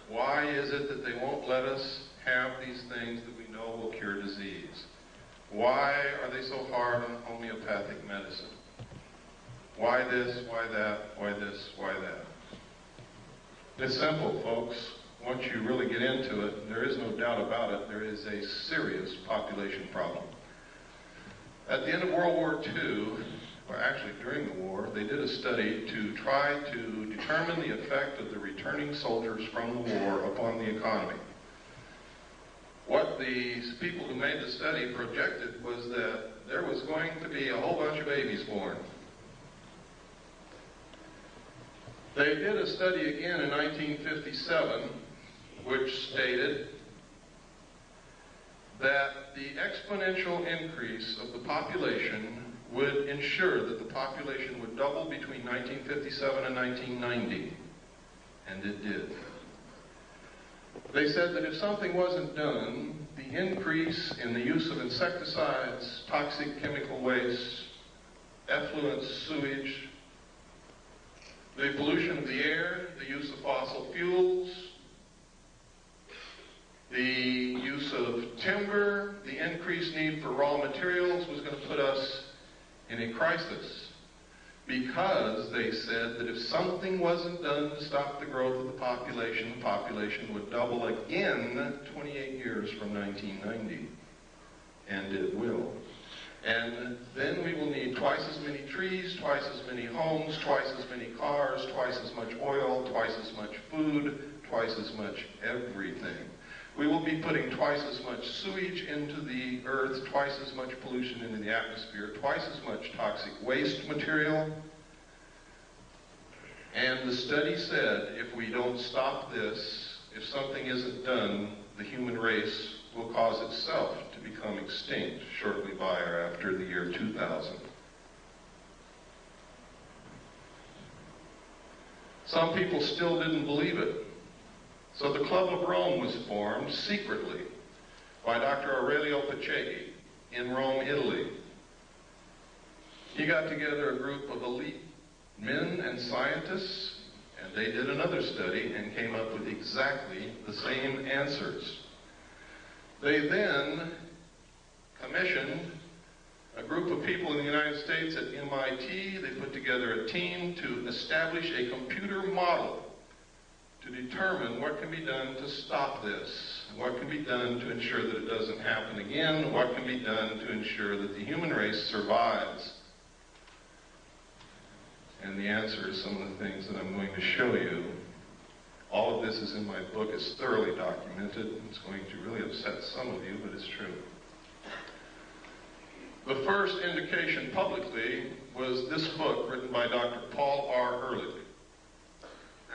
Why is it that they won't let us have these things that we know will cure disease? Why are they so hard on homeopathic medicine? Why this, why that, why this, why that? It's simple, folks. Once you really get into it, there is no doubt about it, there is a serious population problem. At the end of World War II, or actually during the war, they did a study to try to determine the effect of the returning soldiers from the war upon the economy. What the people who made the study projected was that there was going to be a whole bunch of babies born. They did a study again in 1957, which stated that the exponential increase of the population would ensure that the population would double between 1957 and 1990, and it did. They said that if something wasn't done, the increase in the use of insecticides, toxic chemical waste, effluent sewage, the pollution of the air, the use of fossil fuels, the use of timber, the increased need for raw materials was going to put us in a crisis, because they said that if something wasn't done to stop the growth of the population would double again 28 years from 1990. And it will. And then we will need twice as many trees, twice as many homes, twice as many cars, twice as much oil, twice as much food, twice as much everything. We will be putting twice as much sewage into the earth, twice as much pollution into the atmosphere, twice as much toxic waste material. And the study said if we don't stop this, if something isn't done, the human race will cause itself to become extinct shortly by or after the year 2000. Some people still didn't believe it. So the Club of Rome was formed secretly by Dr. Aurelio Pacheco in Rome, Italy. He got together a group of elite men and scientists, and they did another study and came up with exactly the same answers. They then commissioned a group of people in the United States at MIT. They put together a team to establish a computer model to determine what can be done to stop this, what can be done to ensure that it doesn't happen again, what can be done to ensure that the human race survives. And the answer is some of the things that I'm going to show you. All of this is in my book. It's thoroughly documented. It's going to really upset some of you, but it's true. The first indication publicly was this book written by Dr. Paul R. Ehrlich.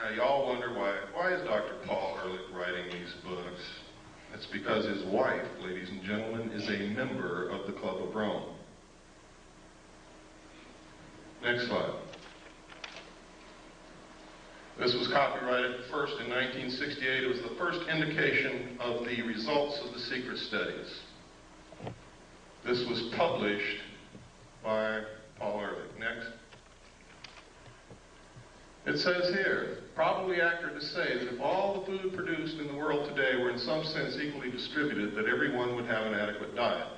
Now, y'all wonder why is Dr. Paul Ehrlich writing these books? It's because his wife, ladies and gentlemen, is a member of the Club of Rome. Next slide. This was copyrighted first in 1968. It was the first indication of the results of the secret studies. This was published by Paul Ehrlich. Next. It says here, probably accurate to say that if all the food produced in the world today were in some sense equally distributed, that everyone would have an adequate diet.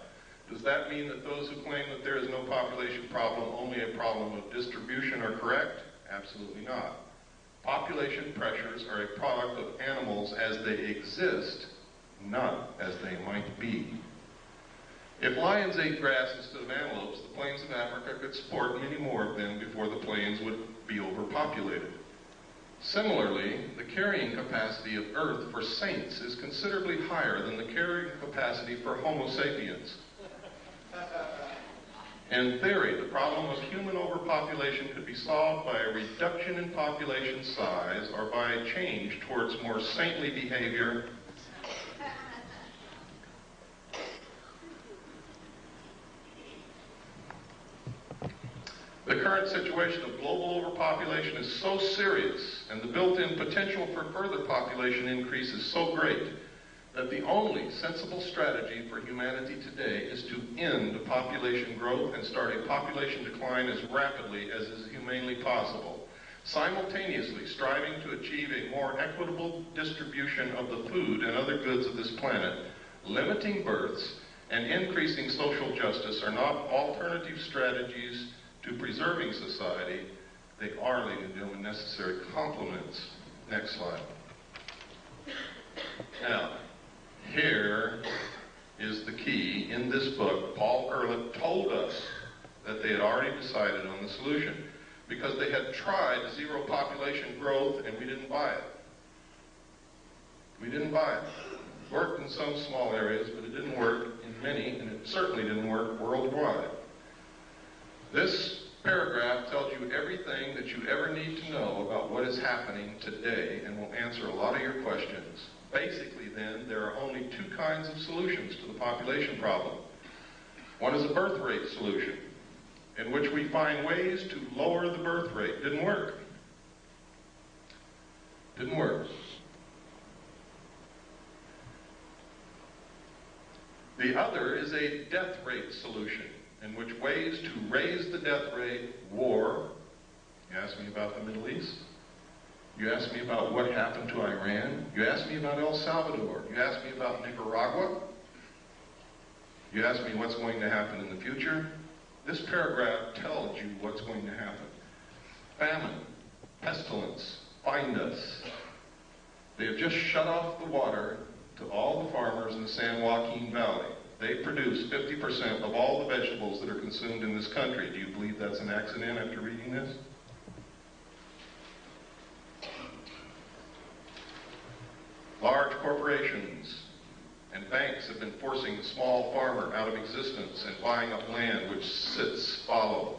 Does that mean that those who claim that there is no population problem, only a problem of distribution, are correct? Absolutely not. Population pressures are a product of animals as they exist, not as they might be. If lions ate grass instead of antelopes, the plains of Africa could support many more of them before the plains would be overpopulated. Similarly, the carrying capacity of Earth for saints is considerably higher than the carrying capacity for Homo sapiens. In theory, the problem of human overpopulation could be solved by a reduction in population size or by a change towards more saintly behavior. The current situation of global overpopulation is so serious, and the built-in potential for further population increase is so great, that the only sensible strategy for humanity today is to end population growth and start a population decline as rapidly as is humanly possible, simultaneously striving to achieve a more equitable distribution of the food and other goods of this planet. Limiting births and increasing social justice are not alternative strategies to preserving society. They are, ladies and gentlemen, necessary complements. Next slide. Now, here is the key. In this book, Paul Ehrlich told us that they had already decided on the solution because they had tried zero population growth and we didn't buy it. We didn't buy it. It worked in some small areas, but it didn't work in many, and it certainly didn't work worldwide. This paragraph tells you everything that you ever need to know about what is happening today and will answer a lot of your questions. Basically, then, there are only two kinds of solutions to the population problem. One is a birth rate solution, in which we find ways to lower the birth rate. Didn't work. Didn't work. The other is a death rate solution, in which ways to raise the death rate, war. You asked me about the Middle East. You asked me about what happened to Iran. You asked me about El Salvador. You asked me about Nicaragua. You asked me what's going to happen in the future. This paragraph tells you what's going to happen. Famine, pestilence, find us. They have just shut off the water to all the farmers in the San Joaquin Valley. They produce 50% of all the vegetables that are consumed in this country. Do you believe that's an accident after reading this? Large corporations and banks have been forcing the small farmer out of existence and buying up land which sits fallow.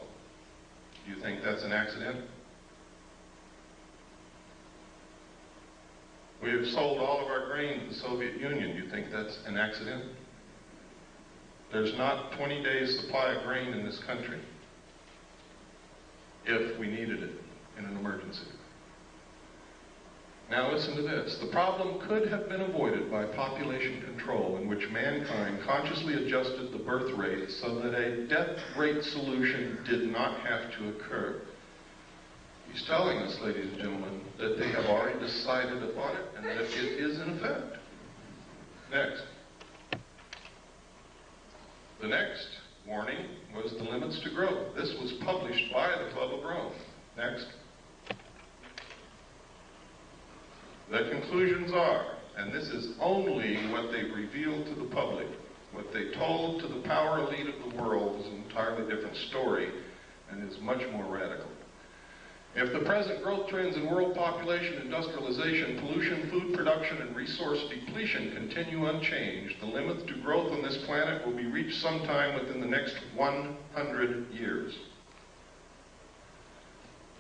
Do you think that's an accident? We have sold all of our grain to the Soviet Union. Do you think that's an accident? There's not 20 days supply of grain in this country if we needed it in an emergency. Now listen to this. The problem could have been avoided by population control, in which mankind consciously adjusted the birth rate so that a death rate solution did not have to occur. He's telling us, ladies and gentlemen, that they have already decided upon it and that it is in effect. Next. The next warning was the limits to growth. This was published by the Club of Rome. Next. The conclusions are, and this is only what they've revealed to the public, what they told to the power elite of the world is an entirely different story and is much more radical. If the present growth trends in world population, industrialization, pollution, food production, and resource depletion continue unchanged, the limit to growth on this planet will be reached sometime within the next 100 years.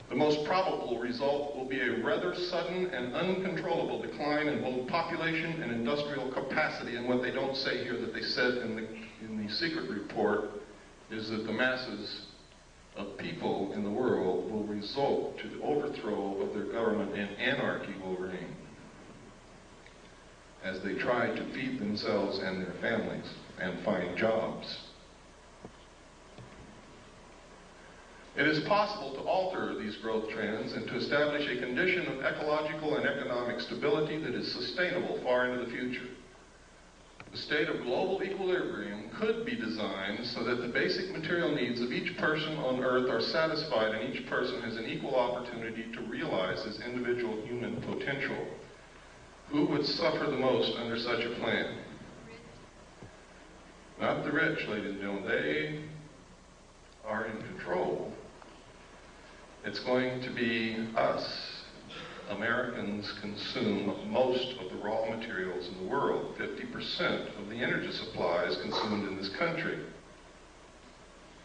The most probable result will be a rather sudden and uncontrollable decline in both population and industrial capacity. And what they don't say here that they said in the secret report is that the masses of people in the world will result to the overthrow of their government and anarchy will reign as they try to feed themselves and their families and find jobs. It is possible to alter these growth trends and to establish a condition of ecological and economic stability that is sustainable far into the future. The state of global equilibrium could be designed so that the basic material needs of each person on Earth are satisfied and each person has an equal opportunity to realize his individual human potential. Who would suffer the most under such a plan? Not the rich, ladies and gentlemen. They are in control. It's going to be us. Americans consume most of the raw materials in the world. 50% of the energy supply is consumed in this country.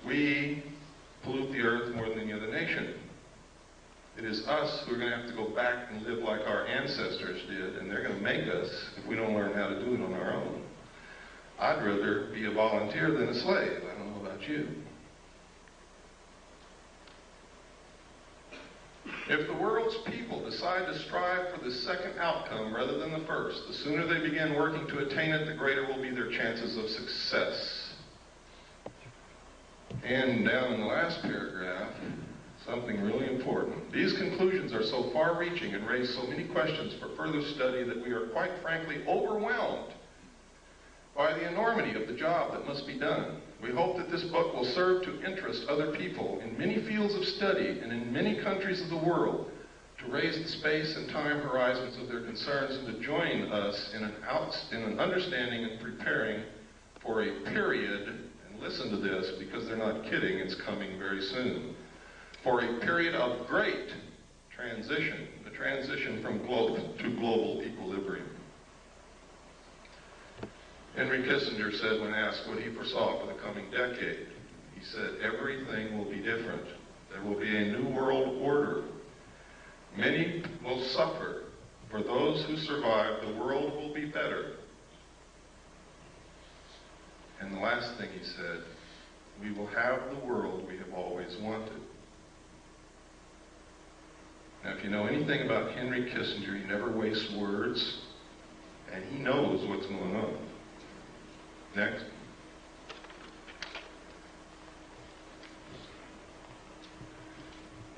We pollute the earth more than any other nation. It is us who are going to have to go back and live like our ancestors did, and they're going to make us if we don't learn how to do it on our own. I'd rather be a volunteer than a slave. I don't know about you. If the world's people decide to strive for the second outcome rather than the first, the sooner they begin working to attain it, the greater will be their chances of success. And down in the last paragraph, something really important. These conclusions are so far-reaching and raise so many questions for further study that we are quite frankly overwhelmed by the enormity of the job that must be done. We hope that this book will serve to interest other people in many fields of study and in many countries of the world to raise the space and time horizons of their concerns and to join us in an understanding and preparing for a period, and listen to this because they're not kidding, it's coming very soon, for a period of great transition, the transition from global equilibrium. Henry Kissinger said when asked what he foresaw for the coming decade, he said, everything will be different. There will be a new world order. Many will suffer. For those who survive, the world will be better. And the last thing he said, we will have the world we have always wanted. Now, if you know anything about Henry Kissinger, he never wastes words, and he knows what's going on. Next.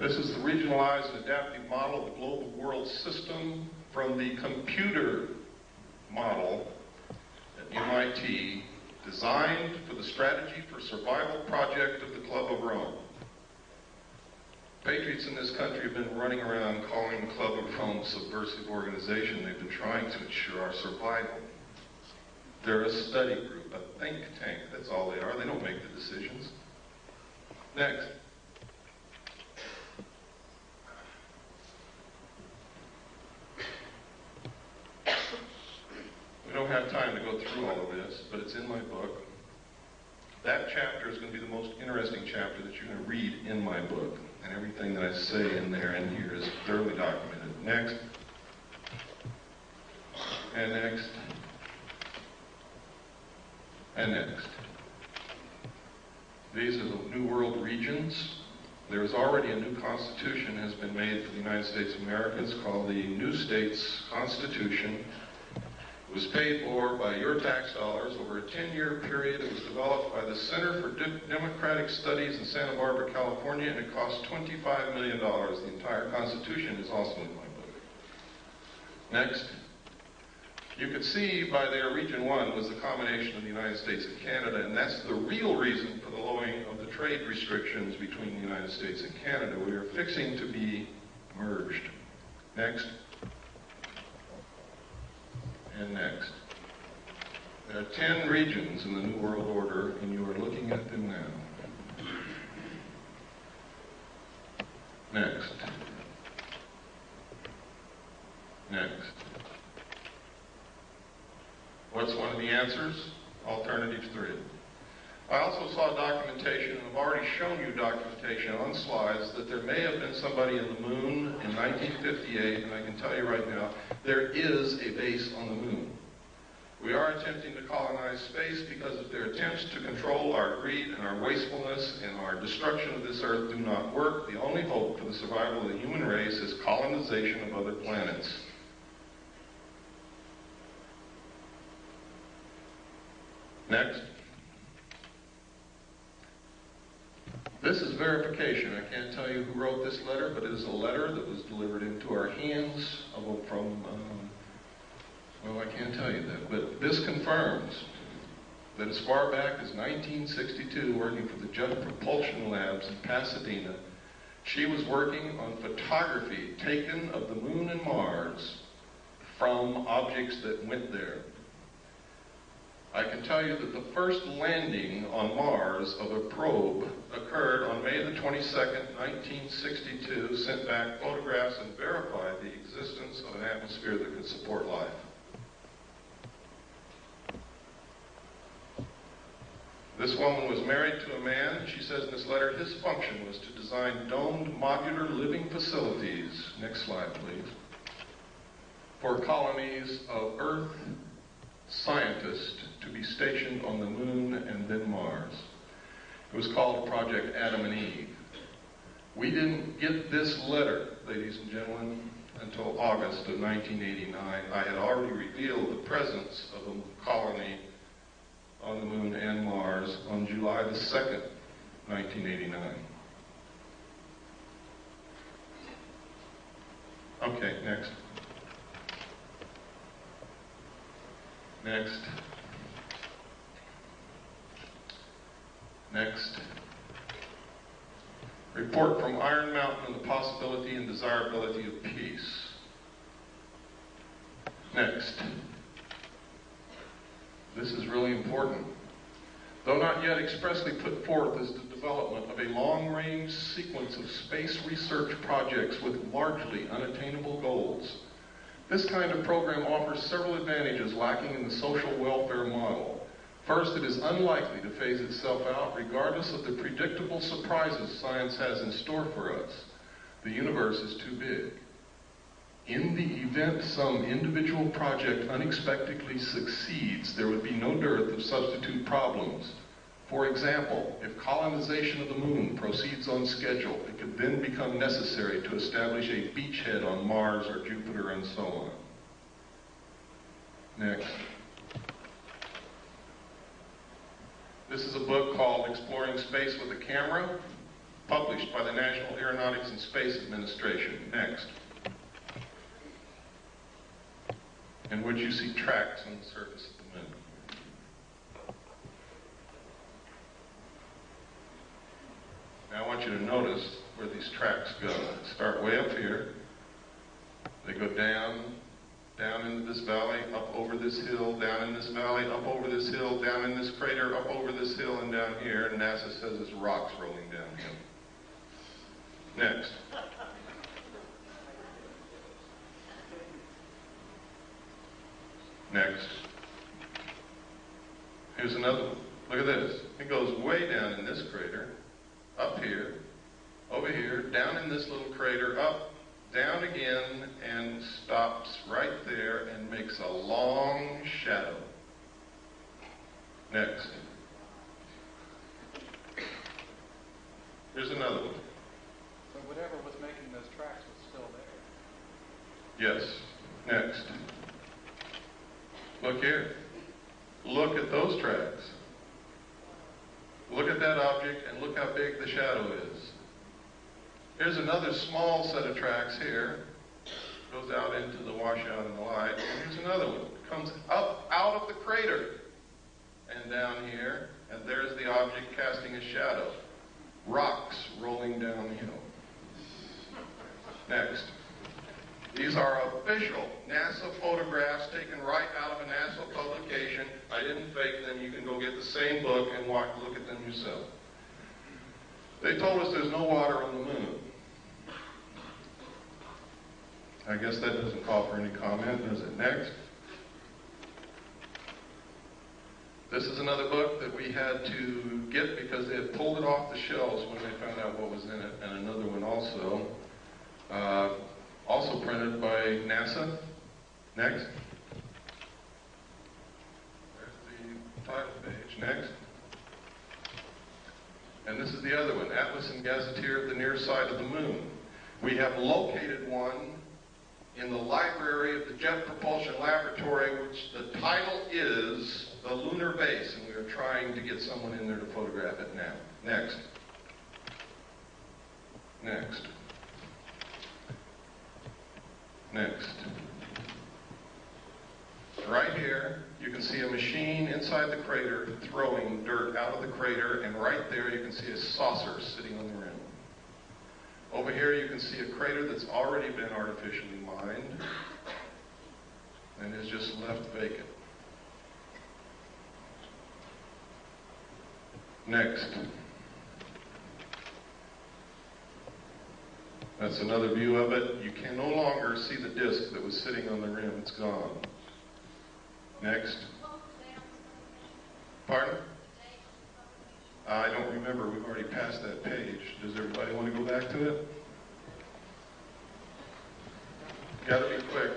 This is the regionalized and adaptive model of the global world system from the computer model at MIT, designed for the Strategy for Survival project of the Club of Rome. Patriots in this country have been running around calling the Club of Rome a subversive organization. They've been trying to ensure our survival. They're a study group, a think tank. That's all they are. They don't make the decisions. Next. We don't have time to go through all of this, but it's in my book. That chapter is going to be the most interesting chapter that you're going to read in my book. And everything that I say in there and here is thoroughly documented. Next. And next. And next. These are the New World regions. There is already a new constitution has been made for the United States of America. It's called the New States Constitution. It was paid for by your tax dollars over a 10-year period. It was developed by the Center for Democratic Studies in Santa Barbara, California, and it cost $25 million. The entire Constitution is also in my book. Next. You could see by there, Region 1 was the combination of the United States and Canada, and that's the real reason for the lowering of the trade restrictions between the United States and Canada. We are fixing to be merged. Next. And next. There are 10 regions in the New World Order, and you are looking at them now. Next. Next. What's one of the answers? Alternative 3. I also saw documentation, and I've already shown you documentation on slides, that there may have been somebody in the moon in 1958, and I can tell you right now, there is a base on the moon. We are attempting to colonize space because if their attempts to control our greed and our wastefulness and our destruction of this earth do not work, the only hope for the survival of the human race is colonization of other planets. Next. This is verification. I can't tell you who wrote this letter, but it is a letter that was delivered into our hands from, well, I can't tell you that, but this confirms that as far back as 1962, working for the Jet Propulsion Labs in Pasadena, she was working on photography taken of the moon and Mars from objects that went there. I can tell you that the first landing on Mars of a probe occurred on May the 22nd, 1962, sent back photographs and verified the existence of an atmosphere that could support life. This woman was married to a man. She says in this letter, his function was to design domed modular living facilities, next slide please, for colonies of Earth scientists to be stationed on the moon and then Mars. It was called Project Adam and Eve. We didn't get this letter, ladies and gentlemen, until August of 1989. I had already revealed the presence of a colony on the moon and Mars on July the 2nd, 1989. Okay, next. Next. Next. Report from Iron Mountain on the possibility and desirability of peace. Next. This is really important. Though not yet expressly put forth as the development of a long-range sequence of space research projects with largely unattainable goals, this kind of program offers several advantages lacking in the social welfare model. First, it is unlikely to phase itself out regardless of the predictable surprises science has in store for us. The universe is too big. In the event some individual project unexpectedly succeeds, there would be no dearth of substitute problems. For example, if colonization of the moon proceeds on schedule, it could then become necessary to establish a beachhead on Mars or Jupiter and so on. Next. This is a book called Exploring Space with a Camera, published by the National Aeronautics and Space Administration. Next. In which you see tracks on the surface of the moon. Now I want you to notice where these tracks go. They start way up here. They go down, down into this valley, up over this hill, down in this valley, up over this hill, down in this crater, up over this hill, and down here. And NASA says it's rocks rolling downhill. Next. Next. Here's another one. Look at this. It goes way down in this crater, up here, over here, down in this little crater, up, down again, and stops right there and makes a long shadow. Next. Here's another one. So whatever was making those tracks was still there. Yes. Next. Look here. Look at those tracks. Look at that object and look how big the shadow is. Here's another small set of tracks here. Goes out into the washout and the light. And here's another one. It comes up out of the crater and down here. And there's the object casting a shadow. Rocks rolling downhill. Next. These are official NASA photographs taken right out of a NASA publication. I didn't fake them. You can go get the same book and look at them yourself. They told us there's no water on the moon. I guess that doesn't call for any comment, does it? Next. This is another book that we had to get because they had pulled it off the shelves when they found out what was in it, and another one also. Also printed by NASA. Next. There's the title page. Next. And this is the other one, Atlas and Gazetteer at the Near Side of the Moon. We have located one in the library of the Jet Propulsion Laboratory, which the title is The Lunar Base, and we are trying to get someone in there to photograph it now. Next. Next. Next. Right here, you can see a machine inside the crater throwing dirt out of the crater, and right there you can see a saucer sitting on the rim. Over here you can see a crater that's already been artificially mined and is just left vacant. Next. That's another view of it. You can no longer see the disk that was sitting on the rim. It's gone. Next. Pardon? I don't remember. We've already passed that page. Does everybody want to go back to it? Got to be quick.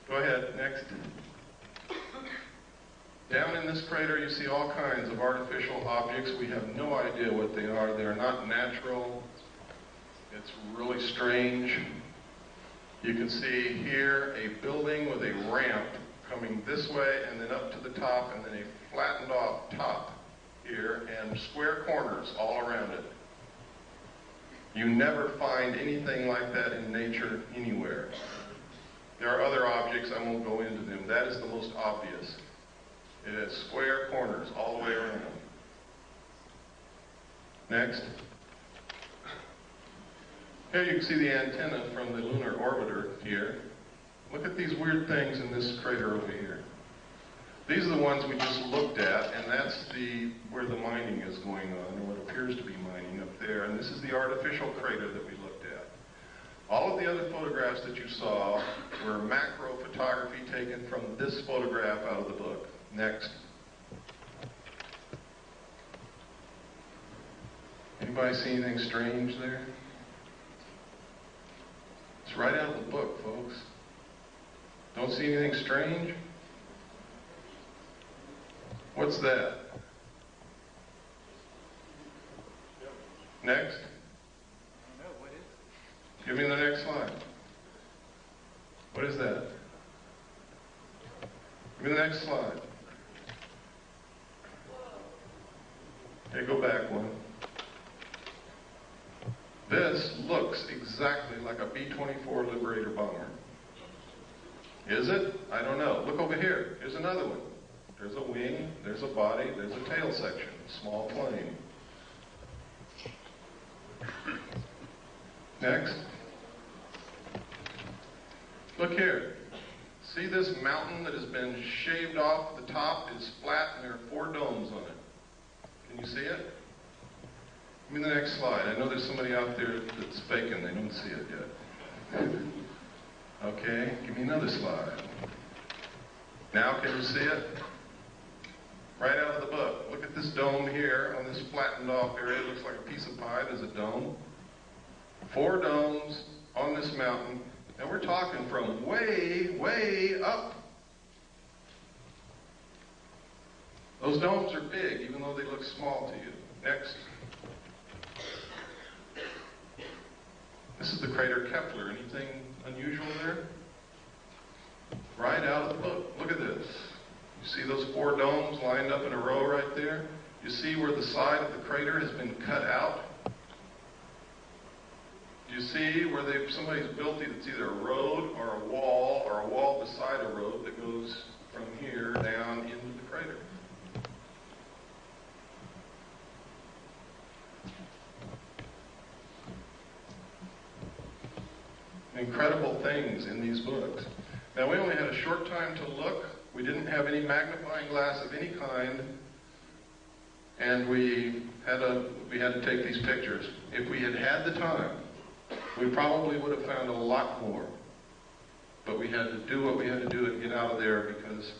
Go ahead. Next. Down in this crater, you see all kinds of artificial objects. We have no idea what they are. They are not natural. It's really strange. You can see here a building with a ramp coming this way and then up to the top, and then a flattened off top here and square corners all around it. You never find anything like that in nature anywhere. There are other objects, I won't go into them. That is the most obvious. It has square corners all the way around. Next. Here you can see the antenna from the lunar orbiter here. Look at these weird things in this crater over here. These are the ones we just looked at, and that's where the mining is going on, or what appears to be mining up there. And this is the artificial crater that we looked at. All of the other photographs that you saw were macro photography taken from this photograph out of the book. Next. Anybody see anything strange there? It's right out of the book, folks. Don't see anything strange? What's that? Next. I don't know, what is it? Give me the next slide. What is that? Give me the next slide. Okay, go back one. This looks exactly like a B-24 Liberator bomber. Is it? I don't know. Look over here. Here's another one. There's a wing, there's a body, there's a tail section. Small plane. Next. Look here. See this mountain that has been shaved off the top is flat and there are 4 domes on it. Can you see it? Give me the next slide. I know there's somebody out there that's faking. They don't see it yet. Okay, give me another slide. Now can you see it? Right out of the book. Look at this dome here on this flattened off area. It looks like a piece of pie. There's a dome. 4 domes on this mountain. And we're talking from way, way up. Those domes are big, even though they look small to you. Next. This is the crater Kepler. Anything unusual there? Right out of the book. Look at this. You see those 4 domes lined up in a row right there? You see where the side of the crater has been cut out? Do you see where somebody's built it's either a road or a wall beside a road that goes from here down into the crater? Incredible things in these books. Now, we only had a short time to look. We didn't have any magnifying glass of any kind, and we had to take these pictures. If we had had the time, we probably would have found a lot more. But we had to do what we had to do and get out of there because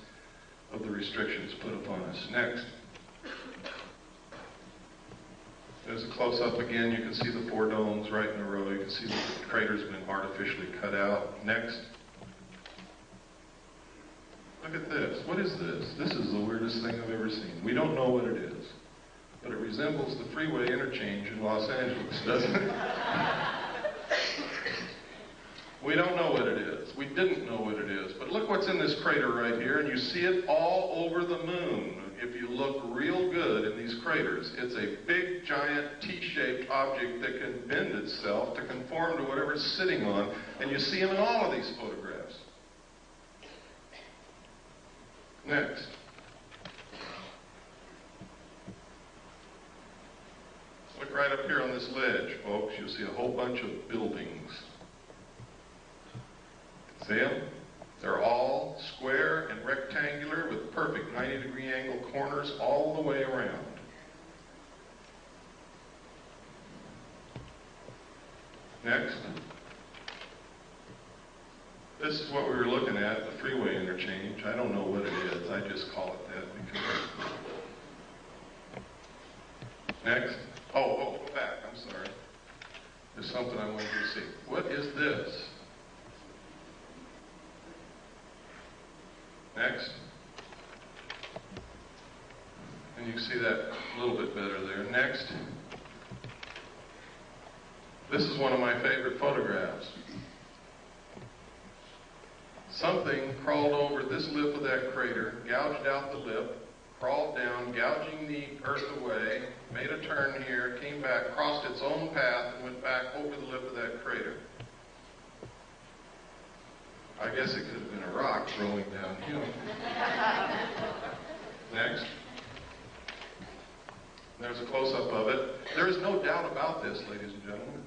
of the restrictions put upon us. Next. There's a close-up again. You can see the 4 domes right in a row. You can see the crater's been artificially cut out. Next. Look at this. What is this? This is the weirdest thing I've ever seen. We don't know what it is, but it resembles the freeway interchange in Los Angeles, doesn't it? We don't know what it is. We didn't know what it is. But look what's in this crater right here, and you see it all over the moon. If you look real good in these craters, it's a big, giant, T-shaped object that can bend itself to conform to whatever it's sitting on, and you see them in all of these photographs. Next. Look right up here on this ledge, folks. You'll see a whole bunch of buildings. See them? They're all square and rectangular with perfect 90-degree angle corners all the way around. Next. This is what we were looking at, the freeway interchange. I don't know what it is. I just call it that because... Next. Oh, go back. I'm sorry. There's something I want you to see. What is this? Next. And you can see that a little bit better there. Next. This is one of my favorite photographs. Something crawled over this lip of that crater, gouged out the lip, crawled down, gouging the earth away, made a turn here, came back, crossed its own path, and went back over the lip of that crater. I guess it could have been a rock rolling downhill. Next. There's a close-up of it. There is no doubt about this, ladies and gentlemen.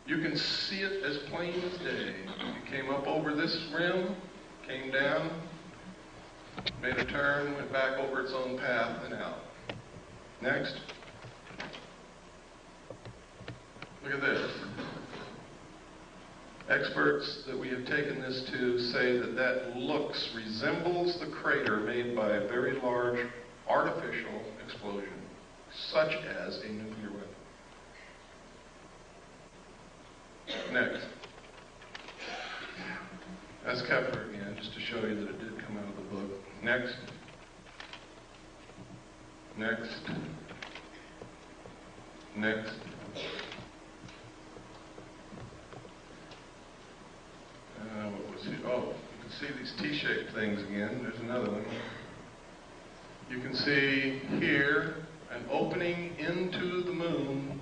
You can see it as plain as day. It came up over this rim, came down, made a turn, went back over its own path and out. Next. Look at this. Experts that we have taken this to say that that resembles the crater made by a very large artificial explosion, such as a nuclear weapon. Next. That's Kepler again, just to show you that it did come out of the book. Next. Next. Next. What was it? Oh, you can see these T-shaped things again. There's another one. You can see here an opening into the moon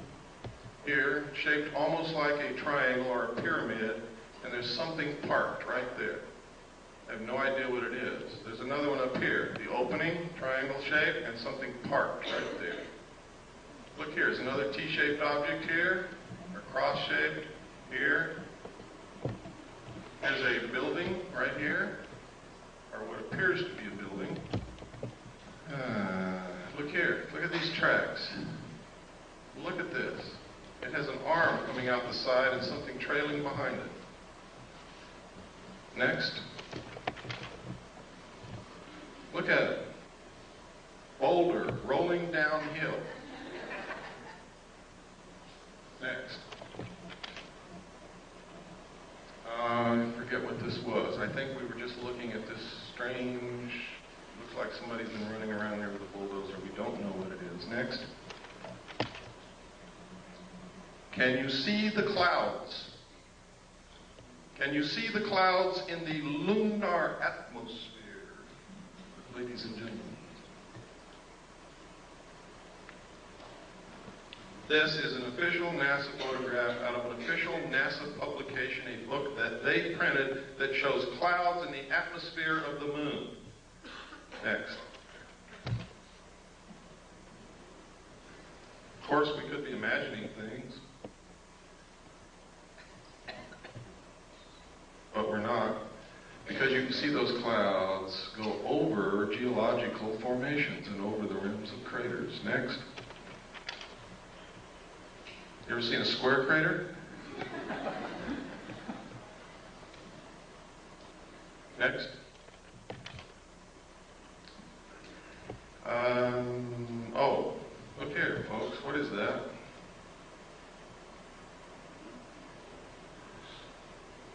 here, shaped almost like a triangle or a pyramid, and there's something parked right there. I have no idea what it is. There's another one up here, the opening, triangle shape, and something parked right there. Look here, there's another T-shaped object here, or cross-shaped here. There's a building right here, or what appears to be a building. Look here, look at these tracks. Look at this. It has an arm coming out the side and something trailing behind it. Next. Look at it. Boulder rolling downhill. Next. I forget what this was. I think we were just looking at this strange, looks like somebody's been running around there with a bulldozer. We don't know what it is. Next. Can you see the clouds? Can you see the clouds in the lunar atmosphere, ladies and gentlemen? This is an official NASA photograph out of an official NASA publication, a book that they printed that shows clouds in the atmosphere of the moon. Next. Of course, we could be imagining things, but we're not, because you can see those clouds go over geological formations and over the rims of craters. Next. You ever seen a square crater? Next. Oh, look here, folks. What is that?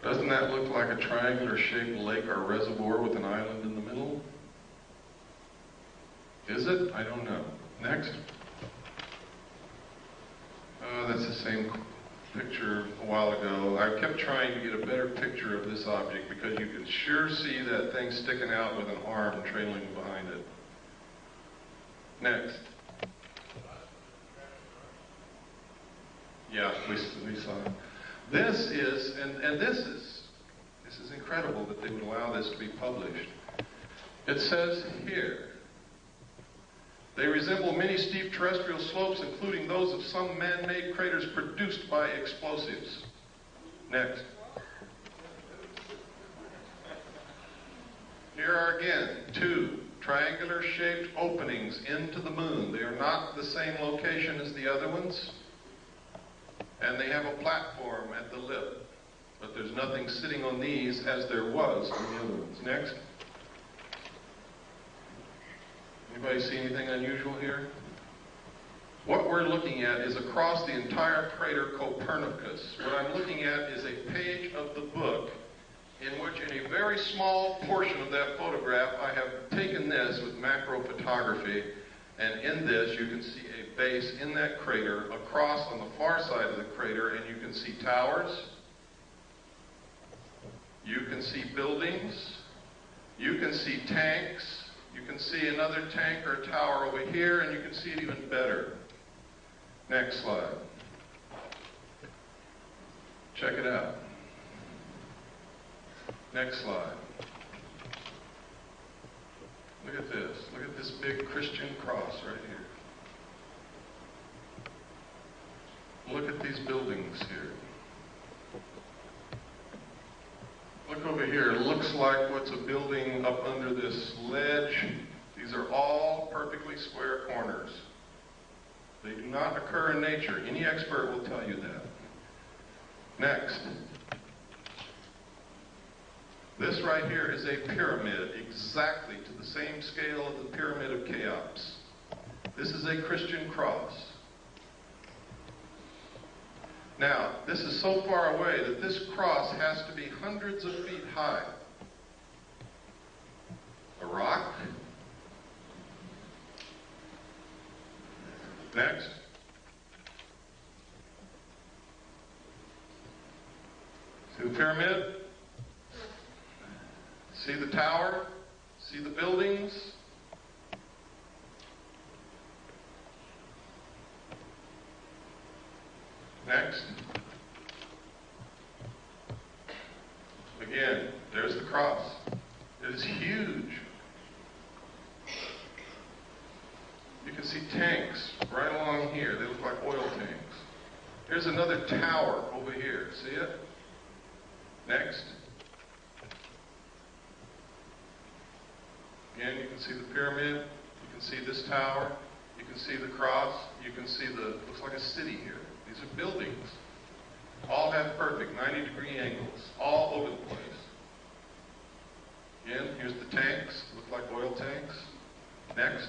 Doesn't that look like a triangular-shaped lake or reservoir with an island in the middle? Is it? I don't know. Next. That's the same picture a while ago. I kept trying to get a better picture of this object because you can sure see that thing sticking out with an arm trailing behind it. Next. Yeah, we saw it. This is, and this is incredible that they would allow this to be published. It says here, they resemble many steep terrestrial slopes, including those of some man-made craters produced by explosives. Next. Here are again 2 triangular-shaped openings into the moon. They are not the same location as the other ones, and they have a platform at the lip, but there's nothing sitting on these as there was on the other ones. Next. Anybody see anything unusual here? What we're looking at is across the entire crater Copernicus. What I'm looking at is a page of the book in which, in a very small portion of that photograph, I have taken this with macro photography, and in this you can see a base in that crater across on the far side of the crater, and you can see towers, you can see buildings, you can see tanks, you can see another tank or tower over here, and you can see it even better. Next slide. Check it out. Next slide. Look at this. Look at this big Christian cross right here. Look at these buildings here. Look over here. It looks like what's a building up under this ledge. These are all perfectly square corners. They do not occur in nature. Any expert will tell you that. Next. This right here is a pyramid, exactly to the same scale of the Pyramid of Cheops. This is a Christian cross. Now, this is so far away that this cross has to be hundreds of feet high. A rock. Next. See the pyramid? See the tower? See the buildings? Next. Again, there's the cross. It is huge. You can see tanks right along here. They look like oil tanks. Here's another tower over here. See it? Next. Again, you can see the pyramid, you can see this tower, you can see the cross, you can see looks like a city here. These are buildings. All have perfect 90-degree angles, all over the place. Again, here's the tanks, look like oil tanks. Next.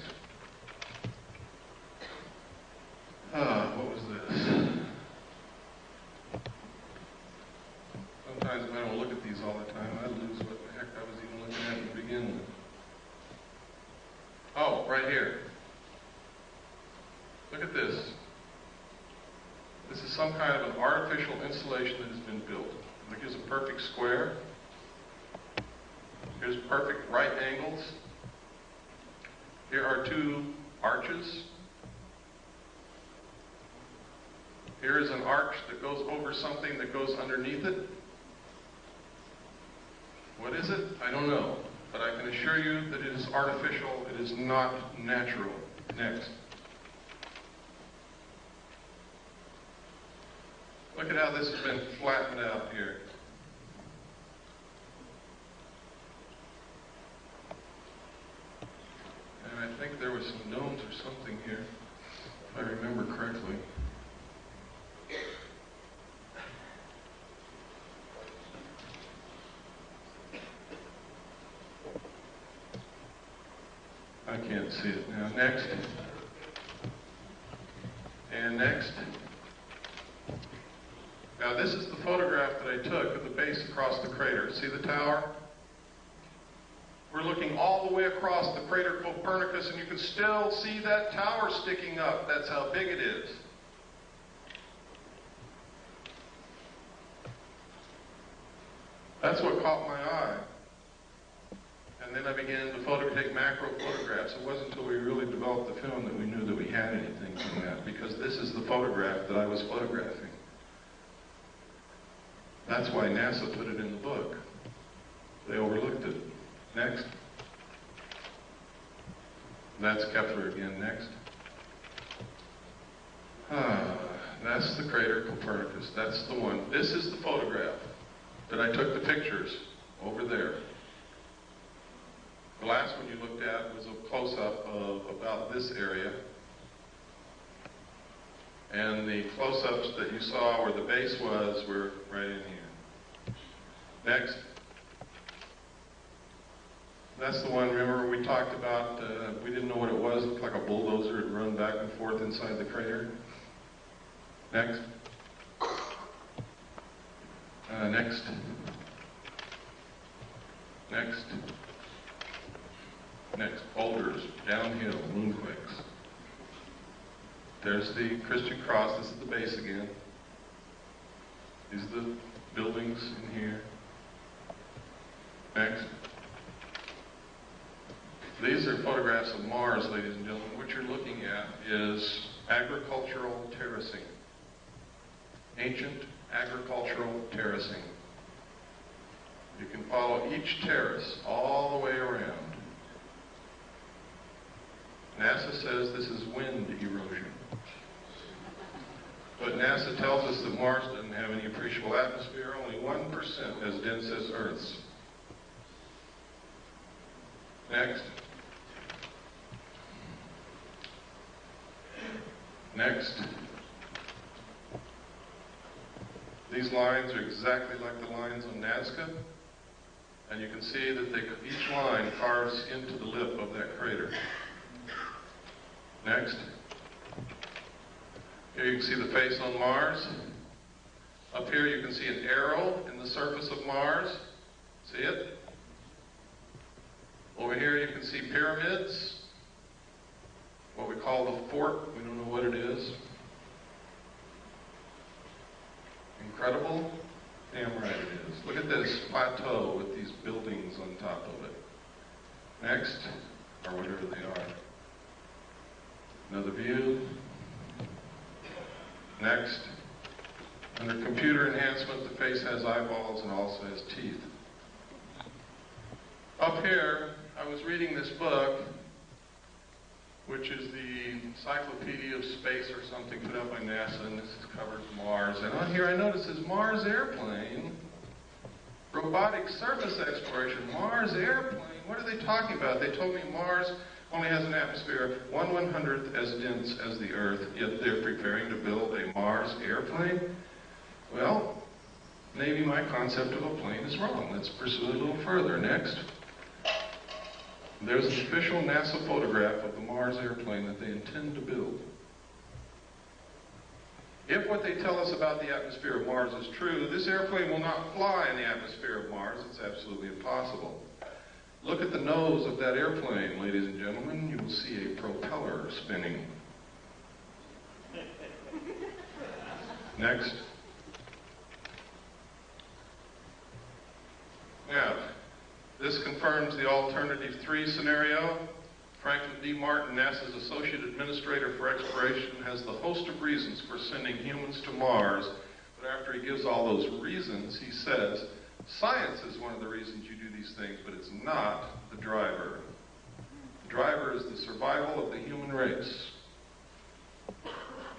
What was this? Sometimes if I don't look at these all the time, I lose what the heck I was even looking at to begin with. Oh, right here. Look at this. This is some kind of an artificial insulation that has been built. Look, here's a perfect square. Here's perfect right angles. Here are two arches. Here is an arch that goes over something that goes underneath it. What is it? I don't know. But I can assure you that it is artificial. It is not natural. Next. Look at how this has been flattened out here. And I think there were some domes or something here, if I remember correctly. I can't see it now. Next. And next. Now this is the photograph that I took of the base across the crater. See the tower? We're looking all the way across the crater Copernicus, and you can still see that tower sticking up. That's how big it is. That's what caught my eye. And then I began to take macro photographs. It wasn't until we really developed the film that we knew that we had anything from that, because this is the photograph that I was photographing. That's why NASA put it in the book. They overlooked it. Next. That's Kepler again. Next. That's the crater Copernicus. That's the one. This is the photograph that I took the pictures over there. The last one you looked at was a close-up of about this area. And the close-ups that you saw where the base was were right in here. Next. That's the one, remember, we talked about, we didn't know what it was. It looked like a bulldozer had run back and forth inside the crater. Next. Next. Next. Next. Boulders, downhill, moonquakes. There's the Christian cross. This is the base again. These are the buildings in here. Next. These are photographs of Mars, ladies and gentlemen. What you're looking at is agricultural terracing. Ancient agricultural terracing. You can follow each terrace all the way around. NASA says this is wind erosion. But NASA tells us that Mars doesn't have any appreciable atmosphere, only 1% as dense as Earth's. Next. Next. These lines are exactly like the lines on Nazca, and you can see that each line carves into the lip of that crater. Next. Here you can see the face on Mars. Up here you can see an arrow in the surface of Mars. See it? Over here you can see pyramids, what we call the fort. We don't know what it is. Incredible? Damn right it is. Look at this plateau with these buildings on top of it. Next, or whatever they are. Another view. Next. Under computer enhancement, the face has eyeballs and also has teeth. Up here, I was reading this book, which is the Encyclopedia of Space or something put out by NASA, and this covers Mars. And on here I notice this Mars airplane Robotic surface exploration, Mars airplane, what are they talking about? They told me Mars only has an atmosphere 1/100th as dense as the Earth, yet they're preparing to build a Mars airplane? Well, maybe my concept of a plane is wrong. Let's pursue it a little further. Next. There's an official NASA photograph of the Mars airplane that they intend to build. If what they tell us about the atmosphere of Mars is true, this airplane will not fly in the atmosphere of Mars. It's absolutely impossible. Look at the nose of that airplane, ladies and gentlemen. You will see a propeller spinning. Next. Now, this confirms the alternative 3 scenario. Franklin D. Martin, NASA's Associate Administrator for Exploration, has the host of reasons for sending humans to Mars, but after he gives all those reasons, he says, science is one of the reasons you do these things, but it's not the driver. The driver is the survival of the human race.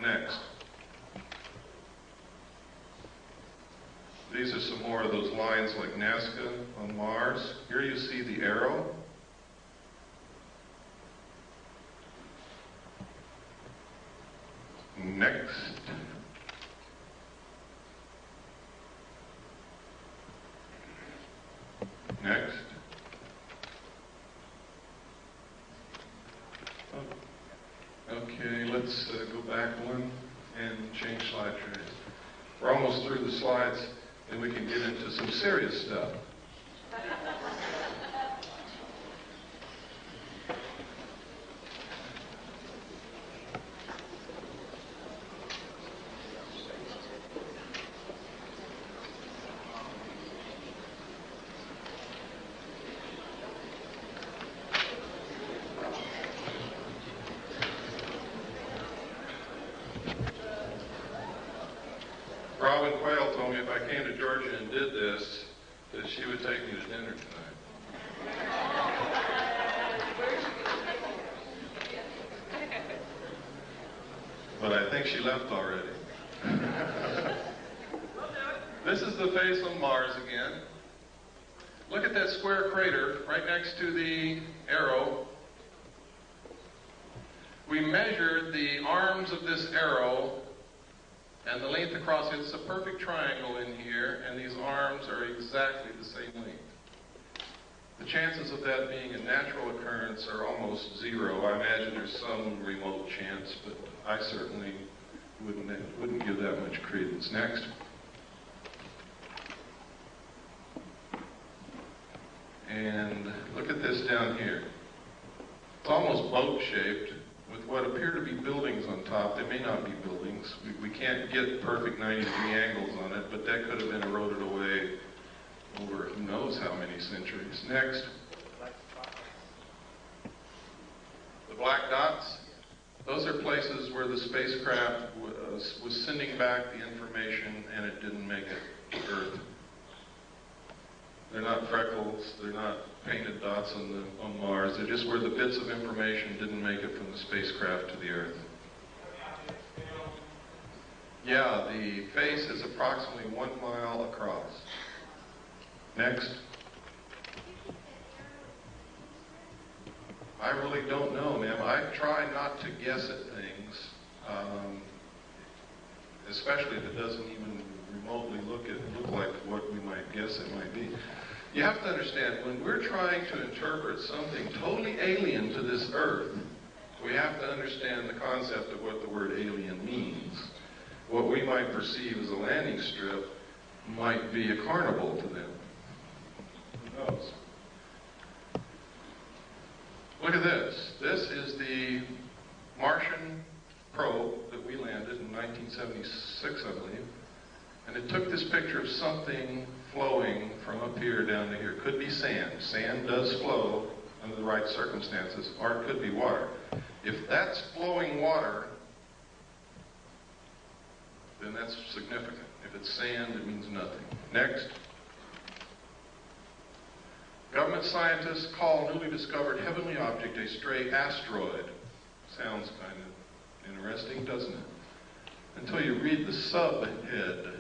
Next. These are some more of those lines like Nazca on Mars. Here you see the arrow. Next. Next. Okay, let's go back one and change slide trays. We're almost through the slides, and we can get into some serious stuff. Robin Quayle told me if I came to Georgia and did this, that she would take me to dinner tonight. But I think she left already. This is the face on Mars again. Look at that square crater right next to the arrow. We measured the arms of this arrow and the length across it. It's a perfect triangle in here, and these arms are exactly the same length. The chances of that being a natural occurrence are almost zero. I imagine there's some remote chance, but I certainly wouldn't give that much credence. Next. And look at this down here. It's almost boat-shaped, with what appear to be buildings on top. They may not be buildings. We can't get perfect 90-degree angles on it, but that could have been eroded away over who knows how many centuries. Next. The black dots. Those are places where the spacecraft was sending back the information and it didn't make it to Earth. They're not freckles, they're not painted dots on Mars, they're just where the bits of information didn't make it from the spacecraft to the Earth. Yeah, the face is approximately 1 mile across. Next. I really don't know, ma'am. I try not to guess at things, especially if it doesn't even remotely look like what we might guess it might be. You have to understand, when we're trying to interpret something totally alien to this Earth, we have to understand the concept of what the word alien means. What we might perceive as a landing strip might be a carnival to them. Who knows? Look at this. This is the Martian probe that we landed in 1976, I believe. And it took this picture of something flowing from up here down to here. Could be sand. Sand does flow under the right circumstances, or it could be water. If that's flowing water, then that's significant. If it's sand, it means nothing. Next. Government scientists call newly discovered heavenly object a stray asteroid. Sounds kind of interesting, doesn't it? Until you read the subhead.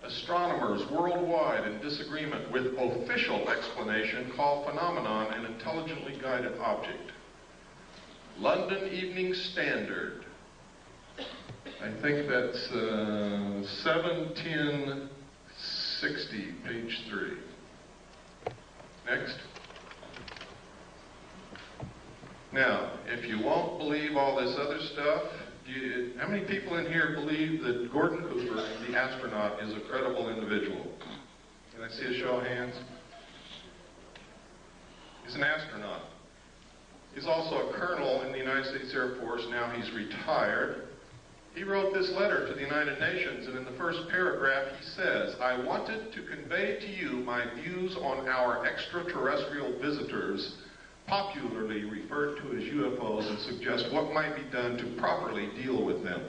Astronomers worldwide in disagreement with official explanation call phenomenon an intelligently guided object. London Evening Standard. I think that's 7/10/60, page 3. Next. Now, if you won't believe all this other stuff, how many people in here believe that Gordon Cooper, the astronaut, is a credible individual? Can I see a show of hands? He's an astronaut. He's also a colonel in the United States Air Force. Now he's retired. He wrote this letter to the United Nations, and in the first paragraph he says, "I wanted to convey to you my views on our extraterrestrial visitors, popularly referred to as UFOs, and suggest what might be done to properly deal with them."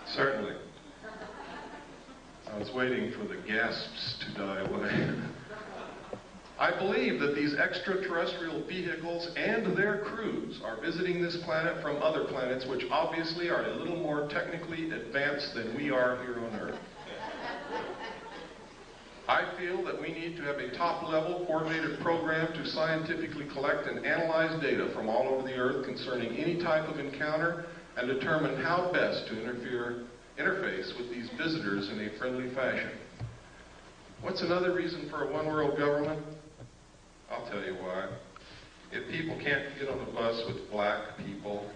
Certainly. I was waiting for the gasps to die away. I believe that these extraterrestrial vehicles and their crews are visiting this planet from other planets, which obviously are a little more technically advanced than we are here on Earth. I feel that we need to have a top-level coordinated program to scientifically collect and analyze data from all over the Earth concerning any type of encounter and determine how best to interface with these visitors in a friendly fashion. What's another reason for a one-world government? I'll tell you why. If people can't get on a bus with black people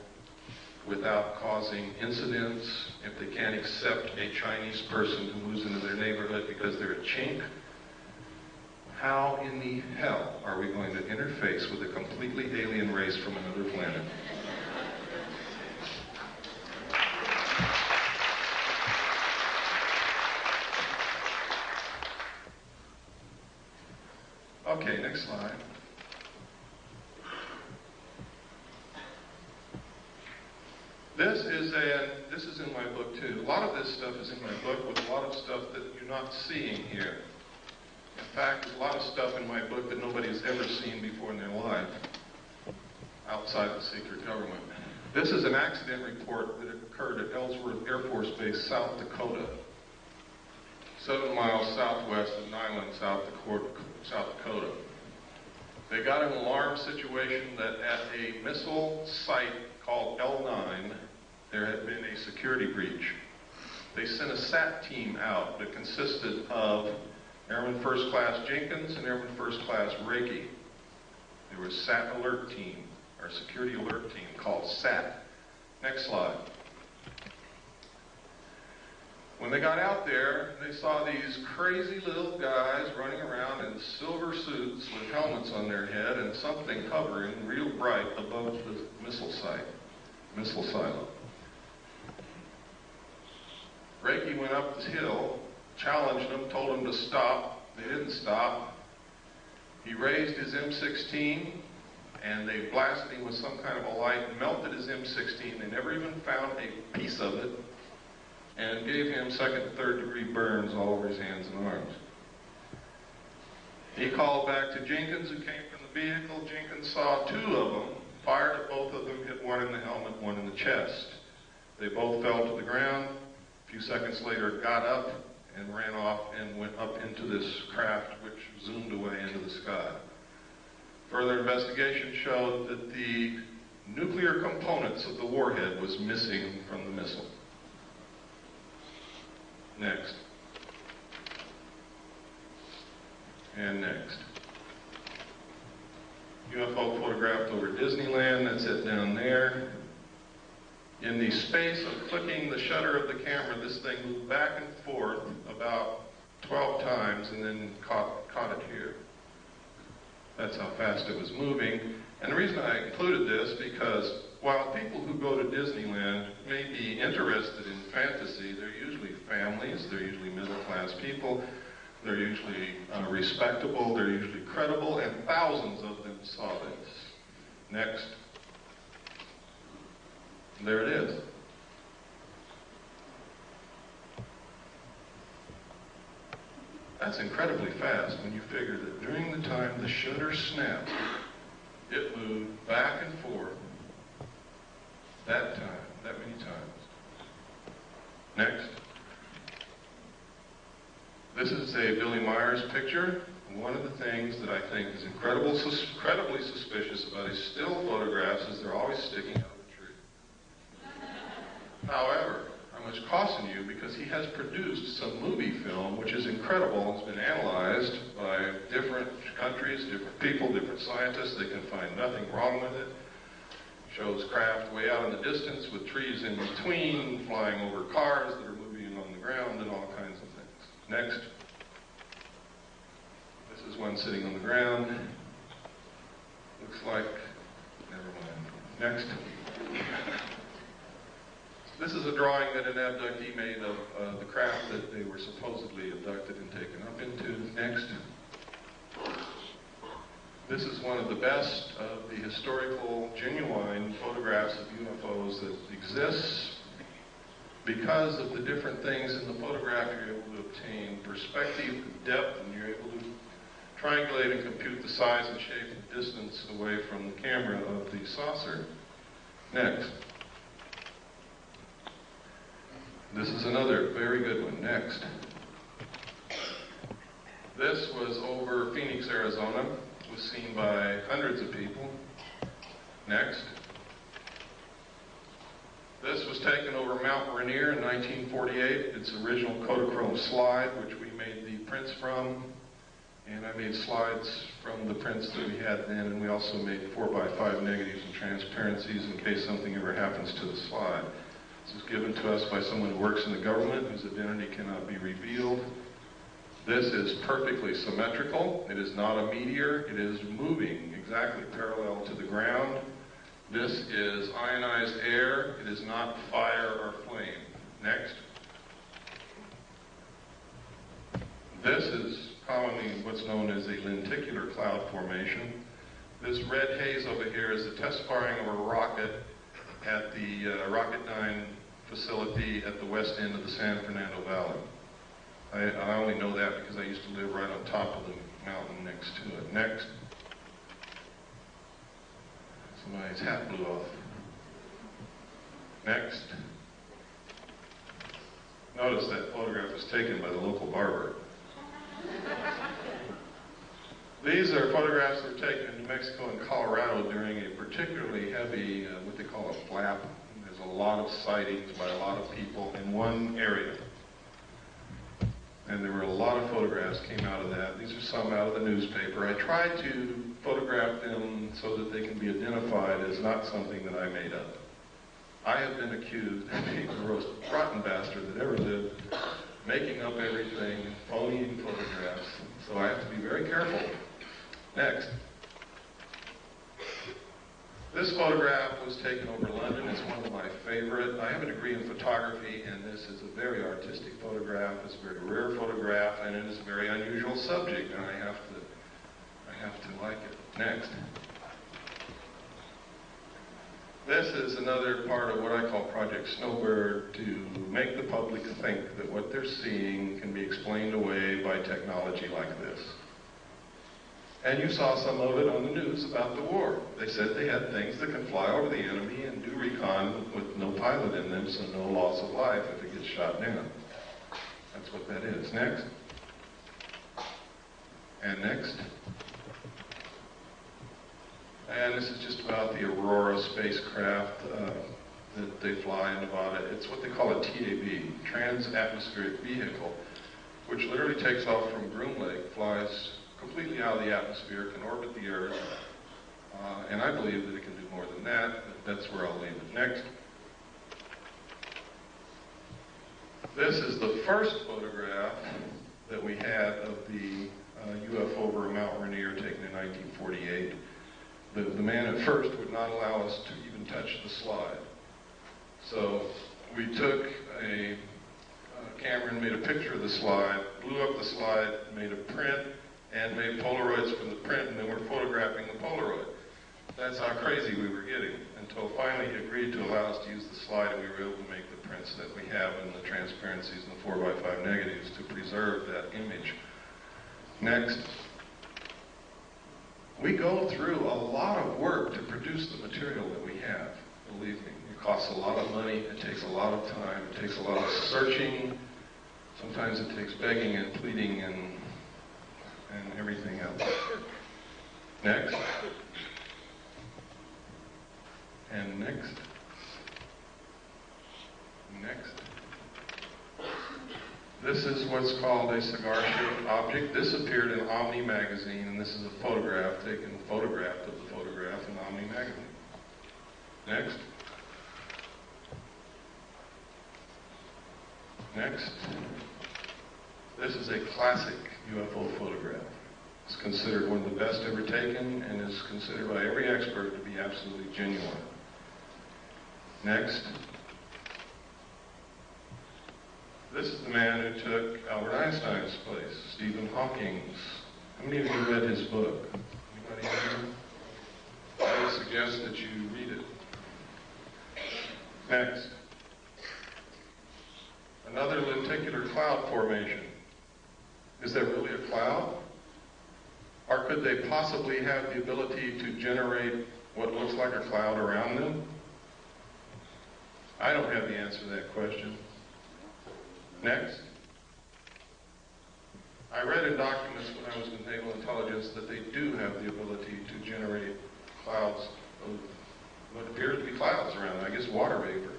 without causing incidents, if they can't accept a Chinese person who moves into their neighborhood because they're a chink, how in the hell are we going to interface with a completely alien race from another planet? Okay, next slide. This is in my book too. A lot of this stuff is in my book with a lot of stuff that you're not seeing here. In fact, there's a lot of stuff in my book that nobody has ever seen before in their life outside the secret government. This is an accident report that occurred at Ellsworth Air Force Base, South Dakota. 7 miles southwest of Niland, South Dakota. They got an alarm situation that at a missile site called L9, there had been a security breach. They sent a SAT team out that consisted of Airman First Class Jenkins and Airman First Class Reiki. There was SAT alert team, or security alert team called SAT. Next slide. When they got out there, they saw these crazy little guys running around in silver suits with helmets on their head and something hovering real bright above the missile silo. Reiki went up the hill, challenged them, told them to stop. They didn't stop. He raised his M16, and they blasted him with some kind of a light, melted his M16. They never even found a piece of it, and gave him second and third degree burns all over his hands and arms. He called back to Jenkins, who came from the vehicle. Jenkins saw 2 of them, fired at both of them, hit one in the helmet, one in the chest. They both fell to the ground. A few seconds later, got up and ran off and went up into this craft, which zoomed away into the sky. Further investigation showed that the nuclear components of the warhead was missing from the missile. Next. And next. UFO photographed over Disneyland, that's it down there. In the space of clicking the shutter of the camera, this thing moved back and forth about 12 times and then caught it here. That's how fast it was moving. And the reason I included this, because while people who go to Disneyland may be interested in fantasy, they're usually families, they're usually middle-class people, they're usually respectable, they're usually credible, and thousands of them saw this. Next. There it is. That's incredibly fast when you figure that during the time the shutter snapped, it moved back and forth that many times. Next. This is a Billy Myers picture. One of the things that I think is incredibly suspicious about his still photographs is they're always sticking out of the tree. However, I must caution you because he has produced some movie film which is incredible. It's been analyzed by different countries, different people, different scientists. They can find nothing wrong with it. Shows craft way out in the distance with trees in between, flying over cars that are moving on the ground and all kinds of things. Next. This is one sitting on the ground. Looks like, never mind. Next. This is a drawing that an abductee made of the craft that they were supposedly abducted and taken up into. Next. This is one of the best of the historical, genuine photographs of UFOs that exists. Because of the different things in the photograph, you're able to obtain perspective, depth, and you're able to triangulate and compute the size and shape and distance away from the camera of the saucer. Next. This is another very good one. Next. This was over Phoenix, Arizona. It was seen by hundreds of people. Next. This was taken over Mount Rainier in 1948. It's original Kodachrome slide, which we made the prints from. And I made slides from the prints that we had then, and we also made 4x5 negatives and transparencies in case something ever happens to the slide. This was given to us by someone who works in the government whose identity cannot be revealed. This is perfectly symmetrical. It is not a meteor. It is moving exactly parallel to the ground. This is ionized air. It is not fire or flame. Next. This is commonly what's known as a lenticular cloud formation. This red haze over here is the test firing of a rocket at the Rocketdyne facility at the west end of the San Fernando Valley. I only know that because I used to live right on top of the mountain next to it. Next. Somebody's hat blew off. Next. Notice that photograph was taken by the local barber. These are photographs that were taken in New Mexico and Colorado during a particularly heavy, what they call a flap. There's a lot of sightings by a lot of people in one area. And there were a lot of photographs came out of that. These are some out of the newspaper. I tried to photograph them so that they can be identified as not something that I made up. I have been accused of being the most rotten bastard that ever lived, making up everything, phoning photographs. So I have to be very careful. Next. This photograph was taken over London. It's one of my favorite. I have a degree in photography, and this is a very artistic photograph. It's a very rare photograph, and it is a very unusual subject, and I have to like it. Next. This is another part of what I call Project Snowbird, to make the public think that what they're seeing can be explained away by technology like this. And you saw some of it on the news about the war. They said they had things that can fly over the enemy and do recon with no pilot in them, so no loss of life if it gets shot down. That's what that is. Next. And next. And this is just about the Aurora spacecraft that they fly in Nevada. It's what they call a TAV, Trans-Atmospheric Vehicle, which literally takes off from Groom Lake, flies completely out of the atmosphere, can orbit the Earth, and I believe that it can do more than that, but that's where I'll leave it. Next. This is the first photograph that we had of the UFO over Mount Rainier taken in 1948. The man at first would not allow us to even touch the slide. So we took a camera and made a picture of the slide, blew up the slide, made a print, and made Polaroids from the print, and then we're photographing the Polaroid. That's how crazy we were getting, until finally he agreed to allow us to use the slide, and we were able to make the prints that we have in the transparencies and the 4x5 negatives to preserve that image Next. We go through a lot of work to produce the material that we have, believe me. It costs a lot of money, it takes a lot of time, it takes a lot of searching. Sometimes it takes begging and pleading and everything else. Next. And next. Next. This is what's called a cigar-shaped object. This appeared in Omni magazine, and this is a photograph taken, photographed of the photograph in Omni magazine. Next. Next. This is a classic UFO photograph. It's considered one of the best ever taken and is considered by every expert to be absolutely genuine. Next. This is the man who took Albert Einstein's place, Stephen Hawking's. How many of you read his book? Anybody here? I would suggest that you read it. Next. Another lenticular cloud formation. Is there really a cloud? Or could they possibly have the ability to generate what looks like a cloud around them? I don't have the answer to that question. Next. I read in documents when I was in naval intelligence that they do have the ability to generate clouds of what appears to be clouds around, I guess water vapor.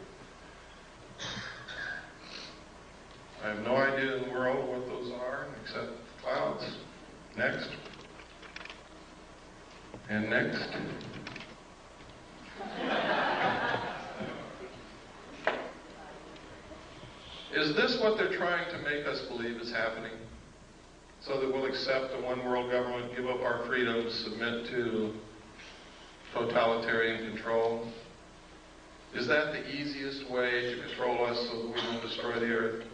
I have no idea in the world what those are except clouds. Next. And next. Is this what they're trying to make us believe is happening? So that we'll accept a one-world government, give up our freedoms, submit to totalitarian control? Is that the easiest way to control us so that we won't destroy the earth?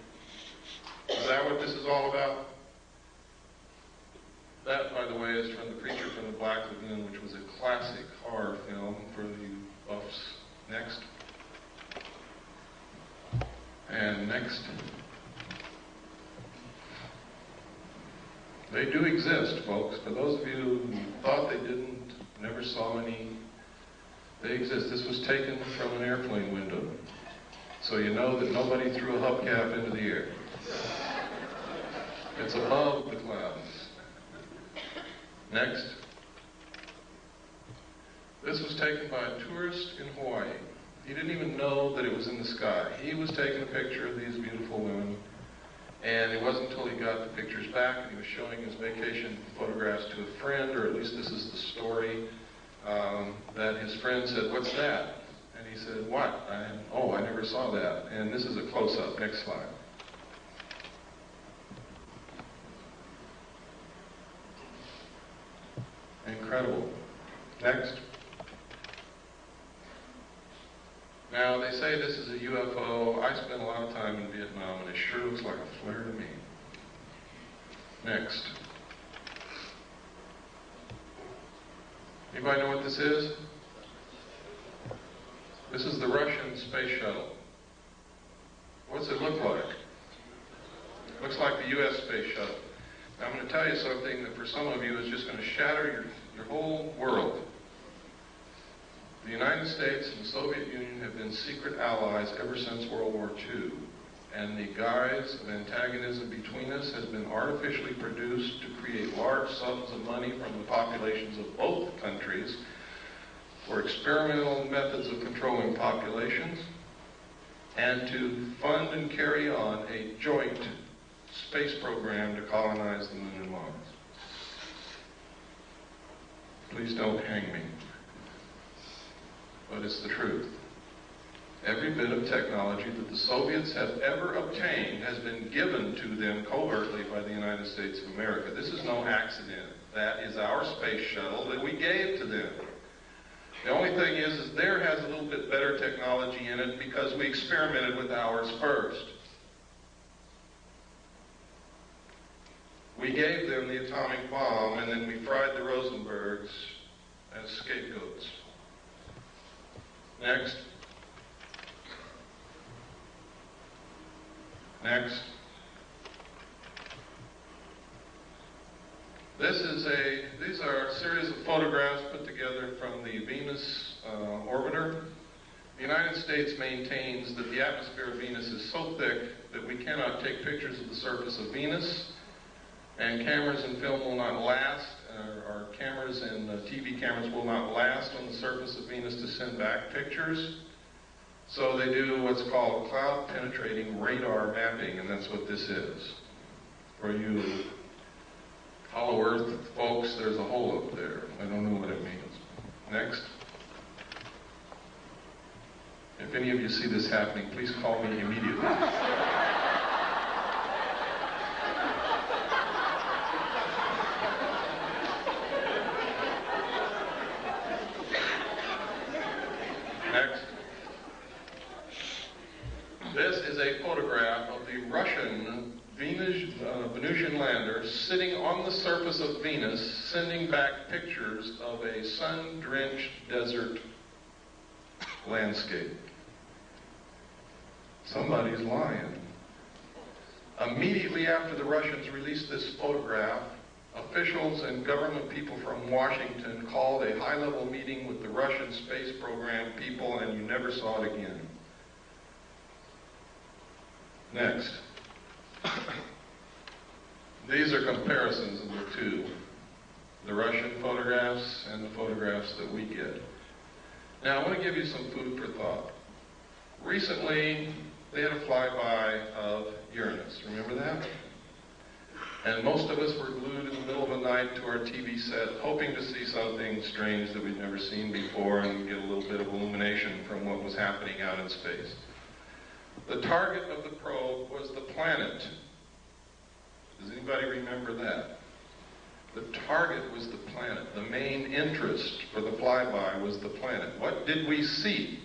Is that what this is all about? That, by the way, is from The Creature from the Black Lagoon, which was a classic horror film for the buffs. Next. And next. They do exist, folks. For those of you who thought they didn't, never saw any, they exist. This was taken from an airplane window. So you know that nobody threw a hubcap into the air. It's above the clouds. Next. This was taken by a tourist in Hawaii. He didn't even know that it was in the sky. He was taking a picture of these beautiful women, and it wasn't until he got the pictures back and he was showing his vacation photographs to a friend, or at least this is the story, that his friend said, "What's that?" And he said, "What?" I never saw that. And this is a close-up. Next slide. Incredible. Next. Now, they say this is a UFO. I spent a lot of time in Vietnam, and it sure looks like a flare to me. Next. Anybody know what this is? This is the Russian space shuttle. What's it look like? Looks like the U.S. space shuttle. Now, I'm going to tell you something that for some of you is just going to shatter your whole world. The United States and the Soviet Union have been secret allies ever since World War II. And the guise of antagonism between us has been artificially produced to create large sums of money from the populations of both countries for experimental methods of controlling populations and to fund and carry on a joint space program to colonize the moon and Mars. Please don't hang me. But it's the truth. Every bit of technology that the Soviets have ever obtained has been given to them covertly by the United States of America. This is no accident. That is our space shuttle that we gave to them. The only thing is theirs has a little bit better technology in it because we experimented with ours first. We gave them the atomic bomb, and then we fried the Rosenbergs as scapegoats. Next. Next. These are a series of photographs put together from the Venus orbiter. The United States maintains that the atmosphere of Venus is so thick that we cannot take pictures of the surface of Venus, and cameras and film will not last, our cameras and TV cameras will not last on the surface of Venus to send back pictures. So they do what's called cloud-penetrating radar mapping, and that's what this is. For you Hollow Earth folks, there's a hole up there. I don't know what it means. Next. If any of you see this happening, please call me immediately. Next. This is a photograph of the Russian Venusian lander sitting on the surface of Venus, sending back pictures of a sun-drenched desert landscape. Somebody's lying. Immediately after the Russians released this photograph, officials and government people from Washington called a high-level meeting with the Russian space program people, and you never saw it again. Next. These are comparisons of the two, the Russian photographs and the photographs that we get. Now, I want to give you some food for thought. Recently, they had a flyby of Uranus. Remember that? And most of us were glued in the middle of the night to our TV set, hoping to see something strange that we'd never seen before and get a little bit of illumination from what was happening out in space. The target of the probe was the planet. Does anybody remember that? The target was the planet. The main interest for the flyby was the planet. What did we see?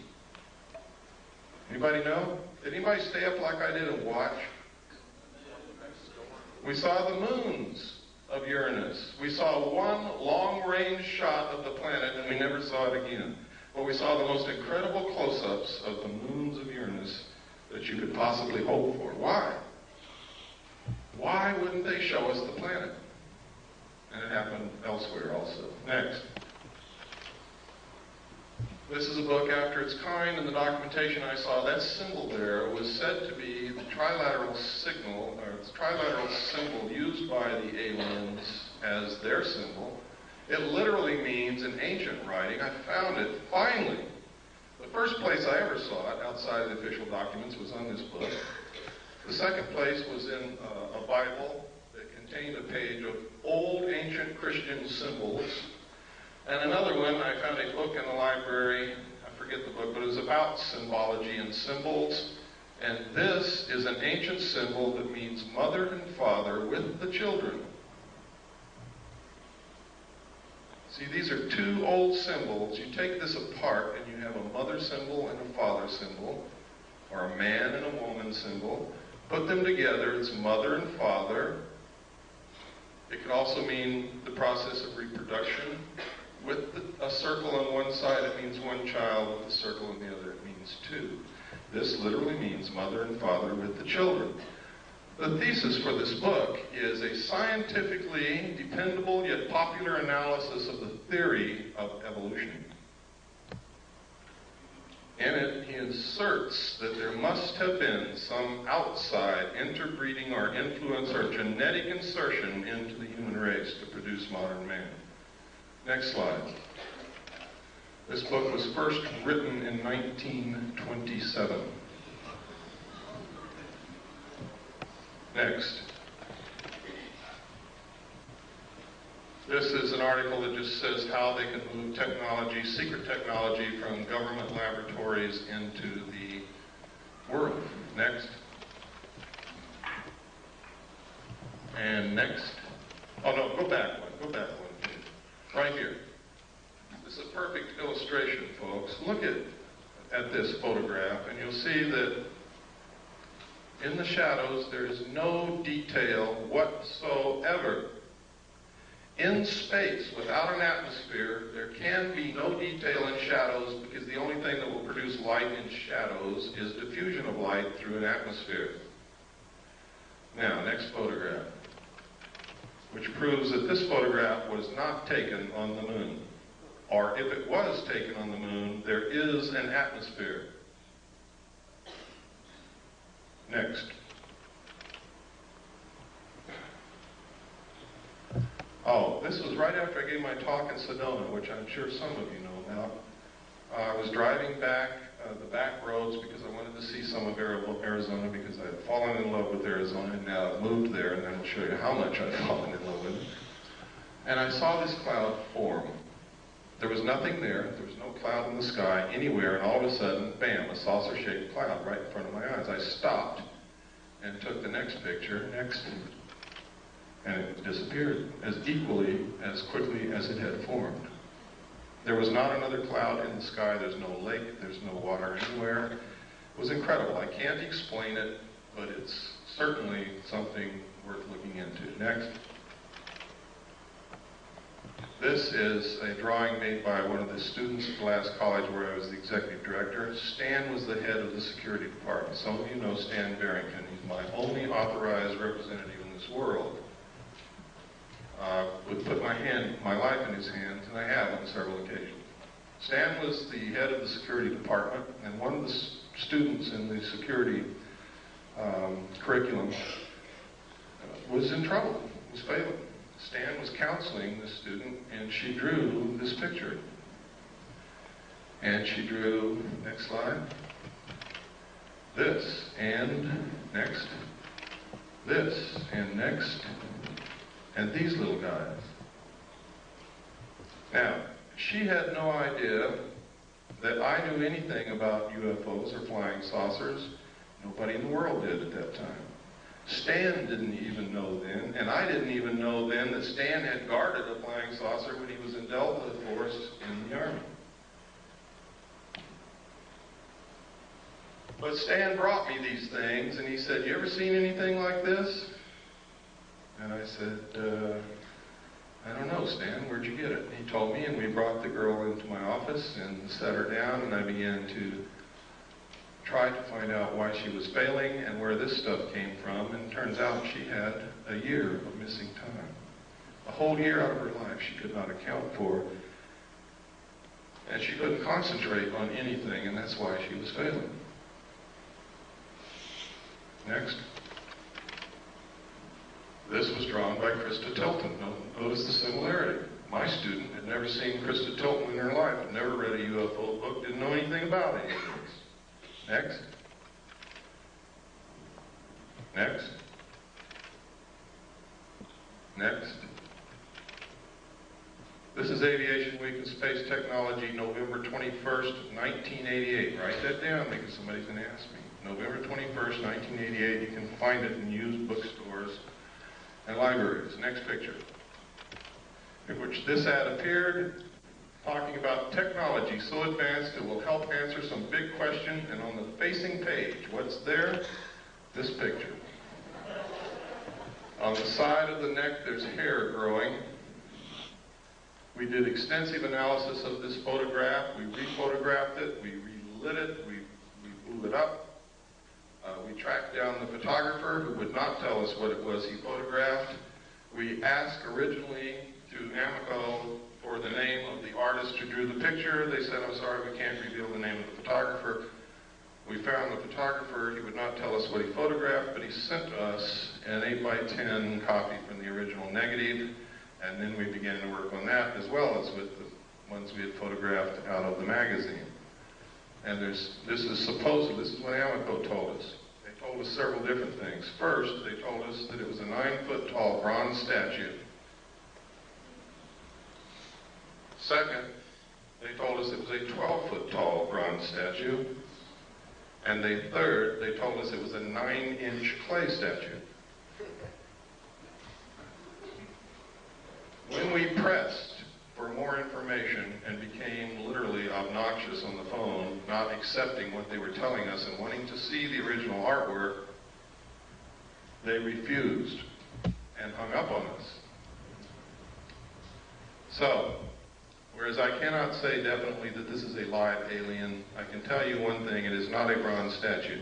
Anybody know? Did anybody stay up like I did and watch? We saw the moons of Uranus. We saw one long-range shot of the planet, and we never saw it again. But we saw the most incredible close-ups of the moons of Uranus that you could possibly hope for. Why? Why wouldn't they show us the planet? And it happened elsewhere also. Next. This is a book after its kind. In the documentation I saw, that symbol there was said to be the trilateral signal, or the trilateral symbol used by the aliens as their symbol. It literally means, in ancient writing, I found it finally. The first place I ever saw it, outside of the official documents, was on this book. The second place was in a Bible that contained a page of old ancient Christian symbols. And another one, I found a book in the library, I forget the book, but it was about symbology and symbols. And this is an ancient symbol that means mother and father with the children. See, these are two old symbols. You take this apart and you have a mother symbol and a father symbol, or a man and a woman symbol. Put them together, it's mother and father. It could also mean the process of reproduction. With a circle on one side, it means one child. With a circle on the other, it means two. This literally means mother and father with the children. The thesis for this book is a scientifically dependable yet popular analysis of the theory of evolution. In it, he asserts that there must have been some outside interbreeding or influence or genetic insertion into the human race to produce modern man. Next slide. This book was first written in 1927. Next. This is an article that just says how they can move technology, secret technology, from government laboratories into the world. Next. And next. Oh no, go back one. Go back one, please. Right here. This is a perfect illustration, folks. Look at this photograph, and you'll see that in the shadows there is no detail whatsoever. In space, without an atmosphere, there can be no detail in shadows because the only thing that will produce light in shadows is diffusion of light through an atmosphere. Now, next photograph. which proves that this photograph was not taken on the moon. Or if it was taken on the moon, there is an atmosphere. Next. Oh, this was right after I gave my talk in Sedona, which I'm sure some of you know about. I was driving back the back roads because I wanted to see some of Arizona, because I had fallen in love with Arizona, and now I've moved there, and I'll show you how much I've fallen in love with it. And I saw this cloud form. There was nothing there. There was no cloud in the sky anywhere, and all of a sudden, bam, a saucer-shaped cloud right in front of my eyes. I stopped and took the next picture, next, and it disappeared as equally, as quickly as it had formed. There was not another cloud in the sky. There's no lake. There's no water anywhere. It was incredible. I can't explain it, but it's certainly something worth looking into. Next. This is a drawing made by one of the students at the last college where I was the executive director. Stan was the head of the security department. Some of you know Stan Barrington. He's my only authorized representative in this world. Would put my life in his hands, and I have on several occasions. Stan was the head of the security department, and one of the students in the security curriculum was in trouble, was failing. Stan was counseling this student, and she drew this picture. And she drew, next slide, this, and next, this, and next, and these little guys. Now, she had no idea that I knew anything about UFOs or flying saucers. Nobody in the world did at that time. Stan didn't even know then, and I didn't even know then that Stan had guarded a flying saucer when he was in Delta Force in the Army. But Stan brought me these things, and he said, "You ever seen anything like this?" And I said, "I don't know, Stan, where'd you get it?" And he told me, and we brought the girl into my office and set her down, and I began to try to find out why she was failing and where this stuff came from, and it turns out she had a year of missing time. A whole year out of her life she could not account for, and she couldn't concentrate on anything, and that's why she was failing. Next. This was drawn by Krista Tilton. Notice the similarity. My student had never seen Krista Tilton in her life, had never read a UFO book, didn't know anything about any of this. Next. Next. Next. This is Aviation Week in Space Technology, November 21st, 1988. Write that down because somebody's going to ask me. November 21st, 1988. You can find it in used bookstores and libraries. Next picture. In which this ad appeared, talking about technology so advanced it will help answer some big question, and on the facing page, what's there? This picture. On the side of the neck, there's hair growing. We did extensive analysis of this photograph. We rephotographed it, we relit it, we blew it up. We tracked down the photographer who would not tell us what it was he photographed. We asked originally through Amico for the name of the artist who drew the picture. They said, "I'm sorry, we can't reveal the name of the photographer." We found the photographer. He would not tell us what he photographed, but he sent us an 8x10 copy from the original negative, and then we began to work on that as well as with the ones we had photographed out of the magazine. And this is what Amico told us. They told us several different things. First, they told us that it was a 9-foot-tall bronze statue. Second, they told us it was a 12-foot-tall bronze statue. And third, they told us it was a 9-inch clay statue. When we pressed for more information and became literally obnoxious on the phone, not accepting what they were telling us and wanting to see the original artwork, they refused and hung up on us. So, whereas I cannot say definitely that this is a live alien, I can tell you one thing: it is not a bronze statue.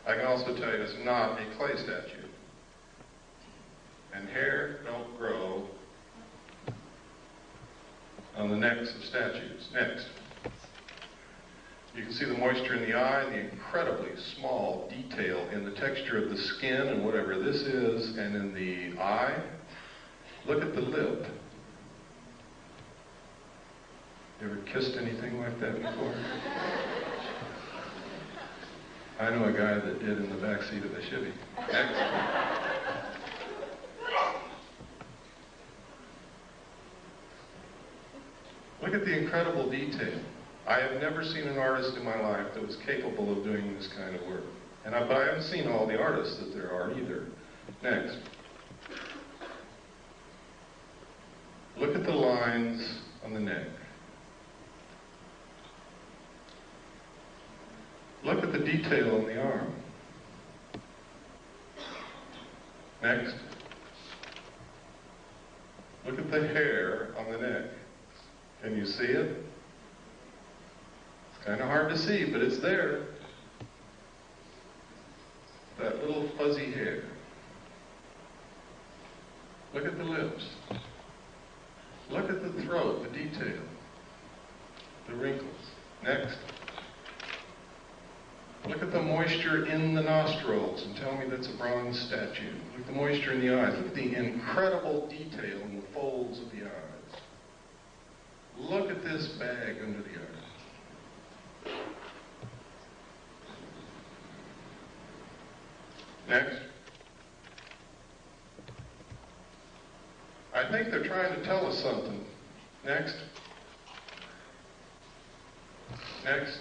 I can also tell you it's not a clay statue. and hair don't grow on the necks of statues. Next. You can see the moisture in the eye and the incredibly small detail in the texture of the skin and whatever this is, and in the eye. Look at the lip. You ever kissed anything like that before? I know a guy that did in the back seat of a Chevy. Next. Look at the incredible detail. I have never seen an artist in my life that was capable of doing this kind of work. But I haven't seen all the artists that there are either. Next. Look at the lines on the neck. Look at the detail on the arm. Next. Look at the hair on the neck. Can you see it? It's kind of hard to see, but it's there. That little fuzzy hair. Look at the lips. Look at the throat, the detail. The wrinkles. Next. Look at the moisture in the nostrils and tell me that's a bronze statue. Look at the moisture in the eyes. Look at the incredible detail in the folds of the eyes. Look at this bag under the eyes. Next. I think they're trying to tell us something. Next. Next.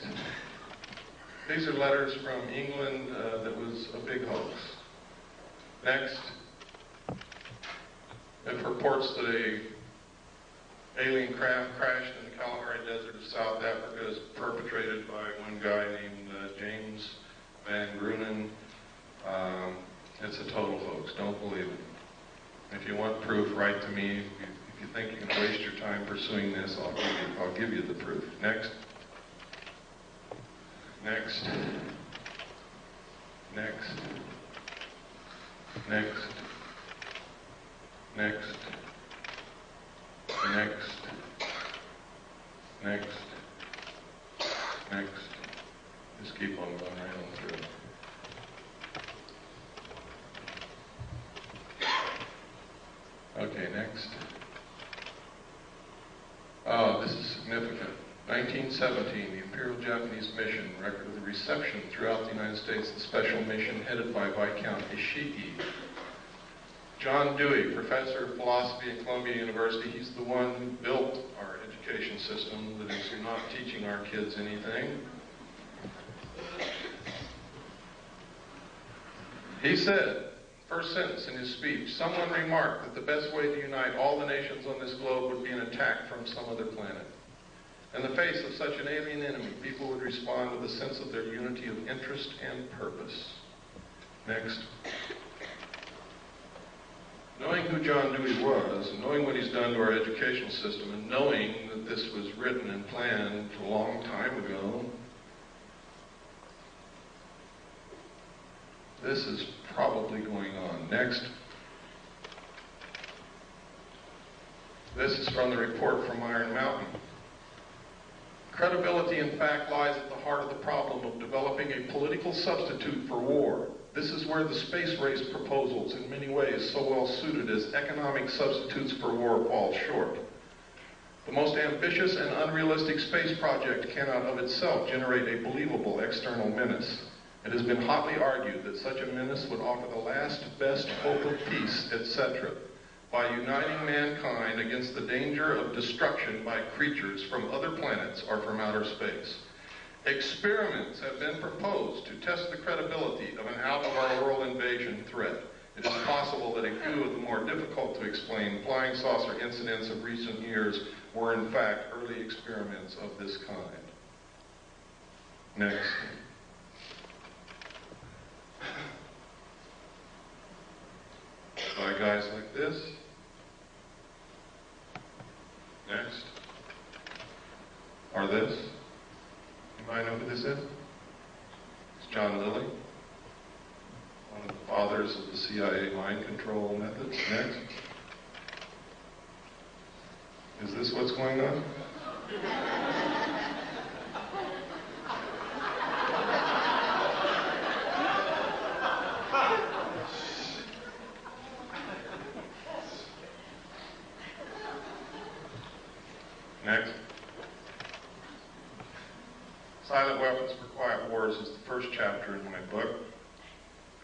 These are letters from England that was a big hoax. Next. It reports that a alien craft crashed in the Kalahari Desert of South Africa is perpetrated by one guy named James Van Grunen. It's a total hoax. Don't believe it. If you want proof, write to me. If you think you're going to waste your time pursuing this, I'll give you the proof. Next. Next. Next. Next. Next. Next. Next. Next. Just keep on going right on through. Okay, next. Oh, this is significant. 1917, the Imperial Japanese Mission, record of the reception throughout the United States, the special mission headed by Viscount Ishii. John Dewey, professor of philosophy at Columbia University, he's the one who built our education system that is not teaching our kids anything. He said, first sentence in his speech, someone remarked that the best way to unite all the nations on this globe would be an attack from some other planet. In the face of such an alien enemy, people would respond with a sense of their unity of interest and purpose. Next. Knowing who John Dewey was, and knowing what he's done to our educational system, and knowing that this was written and planned a long time ago, this is probably going on. Next. This is from the report from Iron Mountain. Credibility, in fact, lies at the heart of the problem of developing a political substitute for war. This is where the space race proposals, in many ways so well suited as economic substitutes for war, fall short. The most ambitious and unrealistic space project cannot of itself generate a believable external menace. It has been hotly argued that such a menace would offer the last best hope of peace, etc., by uniting mankind against the danger of destruction by creatures from other planets or from outer space. Experiments have been proposed to test the credibility of an out-of-our-world invasion threat. It is possible that a few of the more difficult to explain flying saucer incidents of recent years were in fact early experiments of this kind. Next. By guys like this. Next. Or this. Anybody know who this is? It's John Lilly. one of the fathers of the CIA mind control methods. Next. Is this what's going on? Next. Silent Weapons for Quiet Wars is the first chapter in my book.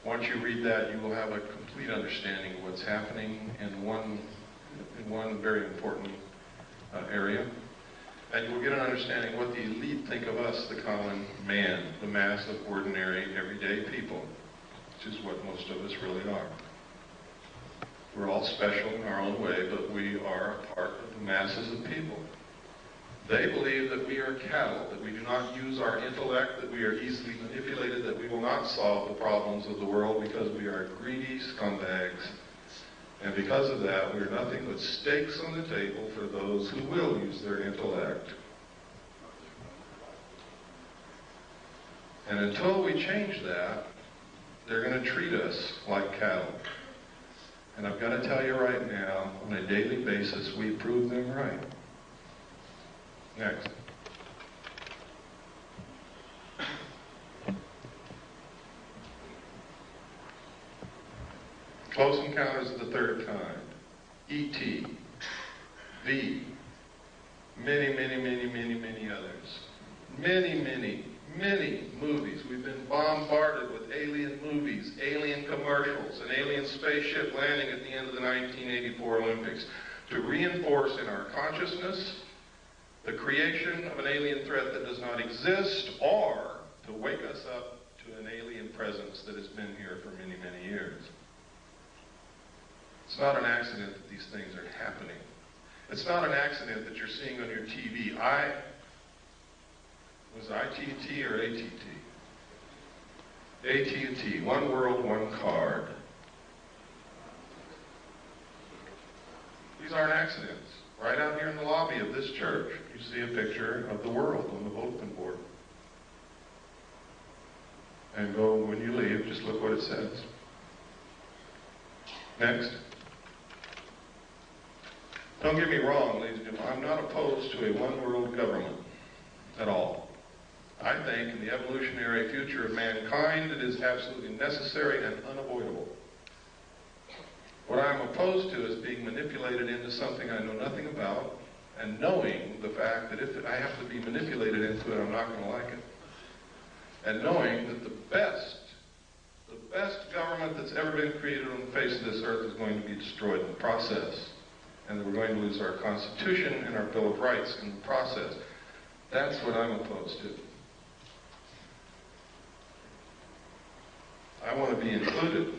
Once you read that, you will have a complete understanding of what's happening in one very important area. And you will get an understanding what the elite think of us, the common man, the mass of ordinary, everyday people, which is what most of us really are. We're all special in our own way, but we are a part of the masses of people. They believe that we are cattle, that we do not use our intellect, that we are easily manipulated, that we will not solve the problems of the world because we are greedy scumbags. And because of that, we are nothing but stakes on the table for those who will use their intellect. And until we change that, they're going to treat us like cattle. And I've got to tell you right now, on a daily basis, we prove them right. Next. Close Encounters of the Third Kind, E.T., V, many others. Many movies. We've been bombarded with alien movies, alien commercials, an alien spaceship landing at the end of the 1984 Olympics to reinforce in our consciousness the creation of an alien threat that does not exist, or to wake us up to an alien presence that has been here for many years. It's not an accident that these things are happening. It's not an accident that you're seeing on your TV. Was it ITT or ATT? AT&T, one world, one card. These aren't accidents. Right out here in the lobby of this church, you see a picture of the world on the bulletin board. And go, when you leave, just look what it says. Next. Don't get me wrong, ladies and gentlemen, I'm not opposed to a one-world government at all. I think in the evolutionary future of mankind, it is absolutely necessary and unavoidable. What I'm opposed to is being manipulated into something I know nothing about, and knowing the fact that if I have to be manipulated into it, I'm not going to like it. And knowing that the best government that's ever been created on the face of this earth is going to be destroyed in the process. And that we're going to lose our Constitution and our Bill of Rights in the process. That's what I'm opposed to. I want to be included.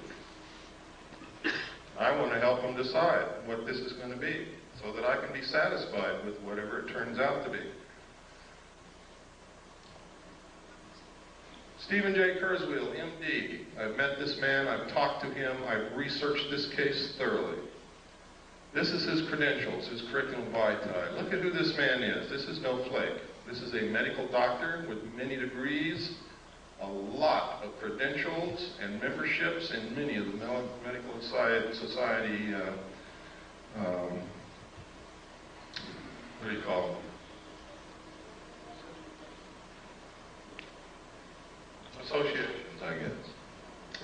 I want to help them decide what this is going to be, so that I can be satisfied with whatever it turns out to be. Stephen J. Kurzweil, MD. I've met this man, I've talked to him, I've researched this case thoroughly. This is his credentials, his curriculum vitae. Look at who this man is. This is no flake. This is a medical doctor with many degrees, a lot of credentials and memberships in many of the medical society, what do you call them? Associations, I guess.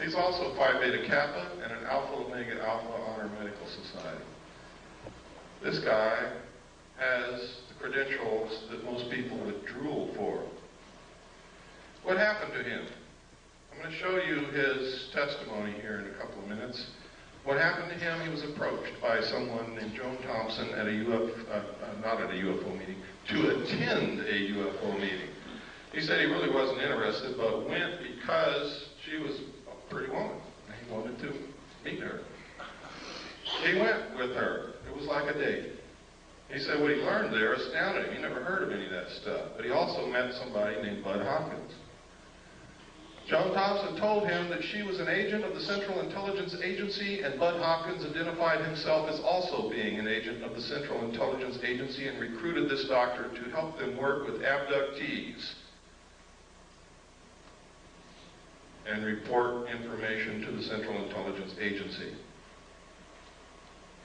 He's also Phi Beta Kappa and an Alpha Omega Alpha Honor Medical Society. This guy has the credentials that most people would drool for. What happened to him? I'm going to show you his testimony here in a couple of minutes. What happened to him, he was approached by someone named Joan Thompson at not at a UFO meeting, to attend a UFO meeting. He said he really wasn't interested, but went because she was a pretty woman. He wanted to meet her. He went with her. It was like a date. He said what he learned there astounded him. He never heard of any of that stuff. But he also met somebody named Bud Hopkins. Joan Thompson told him that she was an agent of the Central Intelligence Agency, and Bud Hopkins identified himself as also being an agent of the Central Intelligence Agency and recruited this doctor to help them work with abductees. and report information to the Central Intelligence Agency.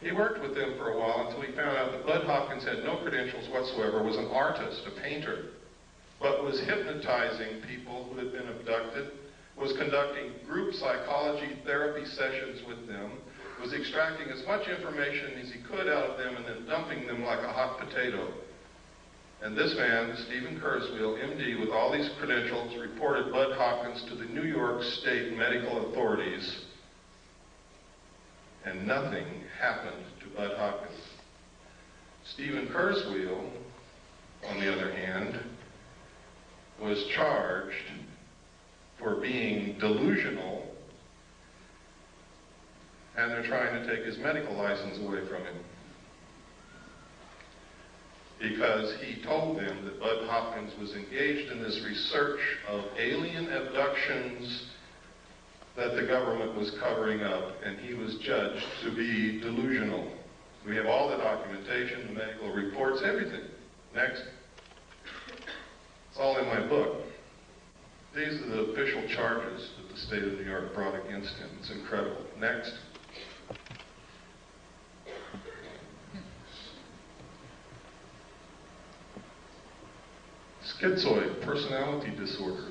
He worked with them for a while until he found out that Bud Hopkins had no credentials whatsoever, was an artist, a painter, but was hypnotizing people who had been abducted, was conducting group psychology therapy sessions with them, was extracting as much information as he could out of them and then dumping them like a hot potato. And this man, Stephen Kurzweil, MD, with all these credentials, reported Bud Hopkins to the New York State medical authorities, and nothing happened to Bud Hopkins. Stephen Kurzweil, on the other hand, was charged for being delusional, and they're trying to take his medical license away from him, because he told them that Bud Hopkins was engaged in this research of alien abductions that the government was covering up, and he was judged to be delusional. We have all the documentation, the medical reports, everything. Next. It's all in my book. These are the official charges that the state of New York brought against him. It's incredible. Next. Schizoid personality disorder.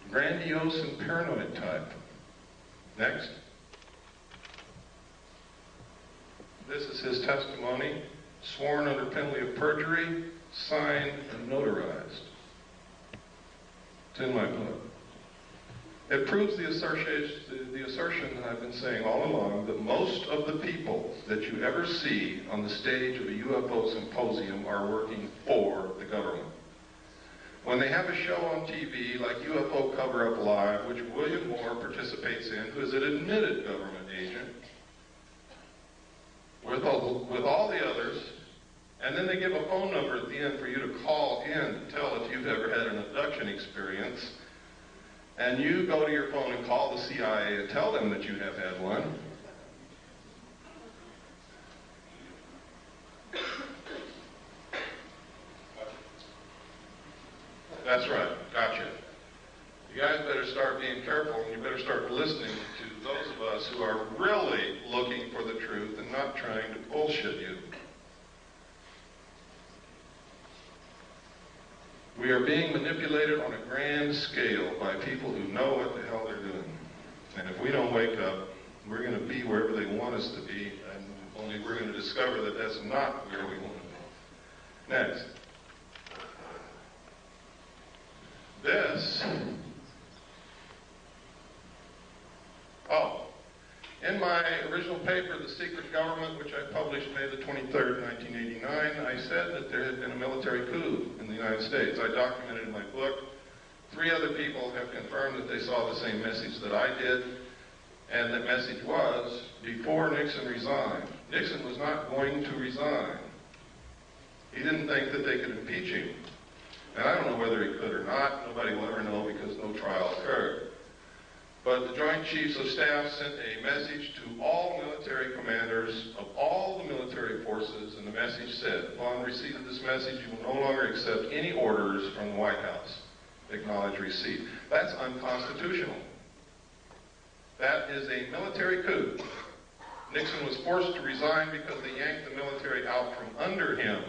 Grandiose and paranoid type. Next. This is his testimony, sworn under penalty of perjury, signed and notarized. It's in my book. It proves the assertion that I've been saying all along, that most of the people that you ever see on the stage of a UFO symposium are working for the government. When they have a show on TV like UFO Cover-Up Live, which William Moore participates in, who is an admitted government agent, with all the others, and then they give a phone number at the end for you to call in to tell if you've ever had an abduction experience, and you go to your phone and call the CIA and tell them that you have had one. That's right, gotcha. You guys better start being careful, and you better start listening to those of us who are really looking for the truth and not trying to bullshit you. We are being manipulated on a grand scale by people who know what the hell they're doing. And if we don't wake up, we're going to be wherever they want us to be, and only we're going to discover that that's not where we want to be. Next. This. Oh. In my original paper, The Secret Government, which I published May the 23rd, 1989, I said that there had been a military coup in the United States. I documented in my book. 3 other people have confirmed that they saw the same message that I did, and the message was, before Nixon resigned. Nixon was not going to resign. He didn't think that they could impeach him. And I don't know whether he could or not. Nobody will ever know because no trial occurred. But the Joint Chiefs of Staff sent a message to all military commanders of all the military forces, and the message said, upon receipt of this message, you will no longer accept any orders from the White House. Acknowledge receipt. That's unconstitutional. That is a military coup. Nixon was forced to resign because they yanked the military out from under him.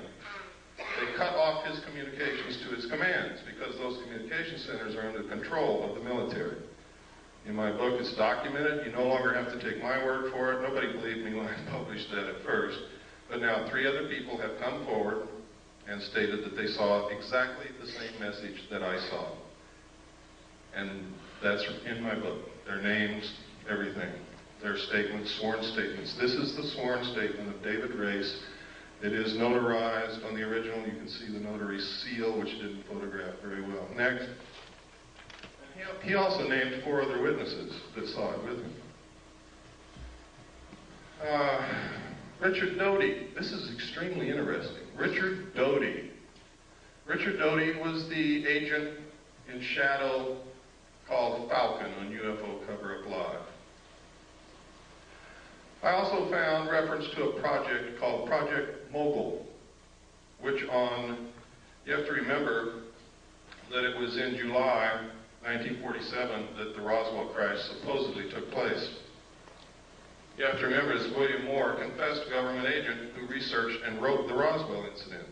They cut off his communications to his commands because those communication centers are under control of the military. In my book, it's documented. You no longer have to take my word for it. Nobody believed me when I published that at first. But now 3 other people have come forward and stated that they saw exactly the same message that I saw. And that's in my book. Their names, everything. Their statements, sworn statements. This is the sworn statement of David Race. It is notarized on the original. You can see the notary seal, which didn't photograph very well. Next. He also named 4 other witnesses that saw it with him. Richard Doty. This is extremely interesting. Richard Doty. Richard Doty was the agent in shadow called Falcon on UFO Cover-Up Live. I also found reference to a project called Project Mogul, which you have to remember that it was in July 1947 that the Roswell crash supposedly took place. You have to remember, it's William Moore, a confessed government agent who researched and wrote the Roswell incident.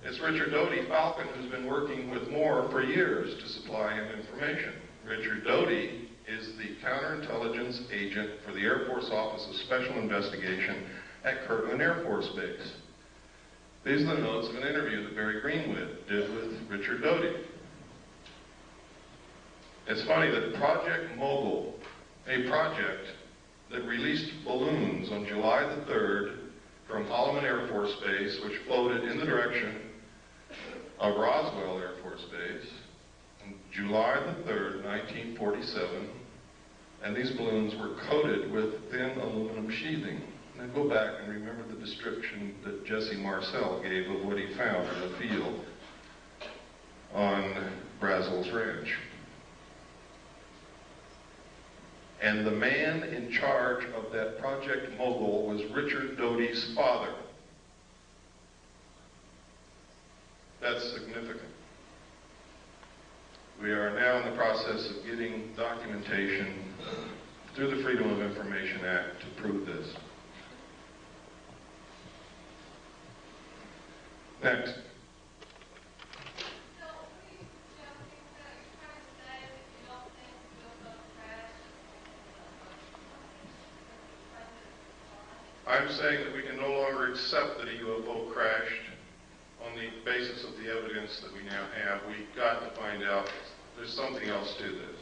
It's Richard Doty Falcon who's been working with Moore for years to supply him information. Richard Doty is the counterintelligence agent for the Air Force Office of Special Investigation at Kirtland Air Force Base. These are the notes of an interview that Barry Greenwood did with Richard Doty. It's funny that Project Mogul, a project that released balloons on July the 3rd from Holloman Air Force Base, which floated in the direction of Roswell Air Force Base, on July the 3rd, 1947, and these balloons were coated with thin aluminum sheathing. Now go back and remember the description that Jesse Marcel gave of what he found in the field on Brazel's Ranch. And the man in charge of that Project Mogul was Richard Doty's father. That's significant. We are now in the process of getting documentation through the Freedom of Information Act to prove this. Next. I'm saying that we can no longer accept that a UFO crashed on the basis of the evidence that we now have. We've got to find out there's something else to this.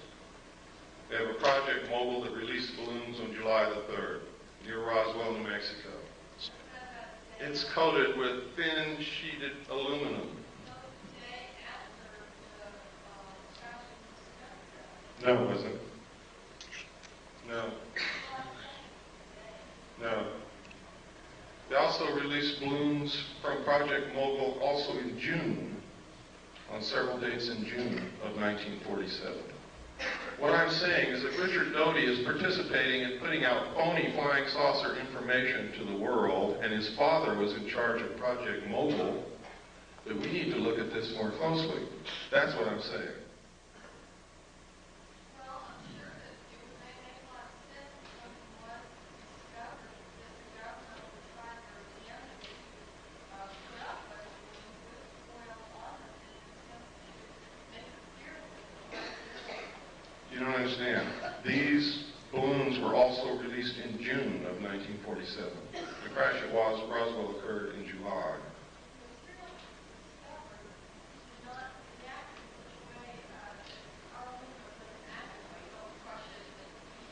We have a Project Mogul that released balloons on July the 3rd near Roswell, New Mexico. It's coated with thin sheeted aluminum. No, it wasn't. No. No. They also released balloons from Project Mogul also in June, on several dates in June of 1947. What I'm saying is that Richard Doty is participating in putting out phony flying saucer information to the world, and his father was in charge of Project Mogul, that we need to look at this more closely. That's what I'm saying. You don't understand. These balloons were also released in June of 1947. The crash at Roswell occurred in July.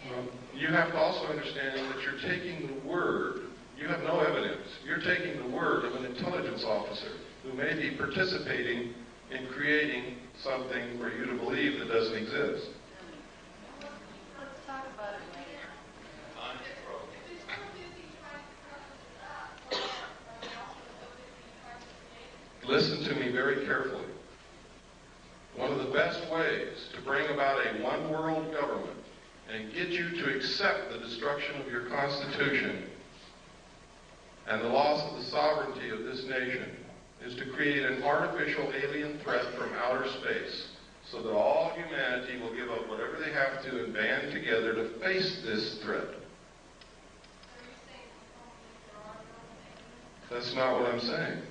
Well, you have to also understand that you're taking the word, you have no evidence, you're taking the word of an intelligence officer who may be participating in creating something for you to believe that doesn't exist. Listen to me very carefully. One of the best ways to bring about a one-world government and get you to accept the destruction of your Constitution and the loss of the sovereignty of this nation is to create an artificial alien threat from outer space so that all humanity will give up whatever they have to and band together to face this threat. That's not what I'm saying.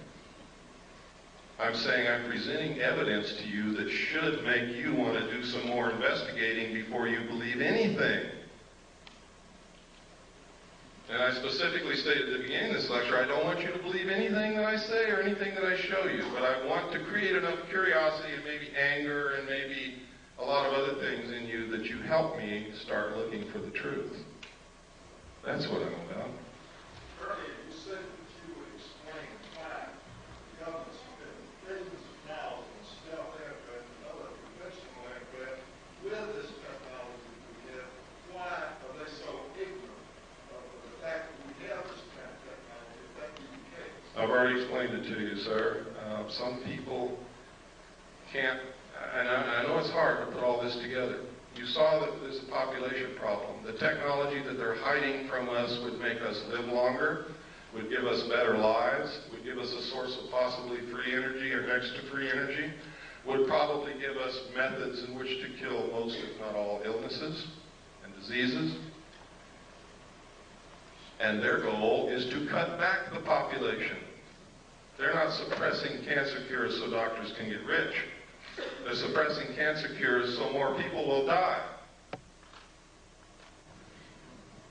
I'm saying I'm presenting evidence to you that should make you want to do some more investigating before you believe anything. And I specifically stated at the beginning of this lecture, I don't want you to believe anything that I say or anything that I show you, but I want to create enough curiosity and maybe anger and maybe a lot of other things in you that you help me start looking for the truth. That's what I'm about. Earlier, you said that you would explain why governments spend billions of dollars on stealth aircraft and other conventional aircraft with this technology that we have. Why are they so ignorant of the fact that we have this kind of technology? That be the case. I've already explained it to you, sir. Some people can't, and I know it's hard to put all this together. You saw that there's a population problem. The technology that they're hiding from us would make us live longer, would give us better lives, would give us a source of possibly free energy or next to free energy, would probably give us methods in which to kill most, if not all, illnesses and diseases. And their goal is to cut back the population. They're not suppressing cancer cures so doctors can get rich. They're suppressing cancer cures so more people will die.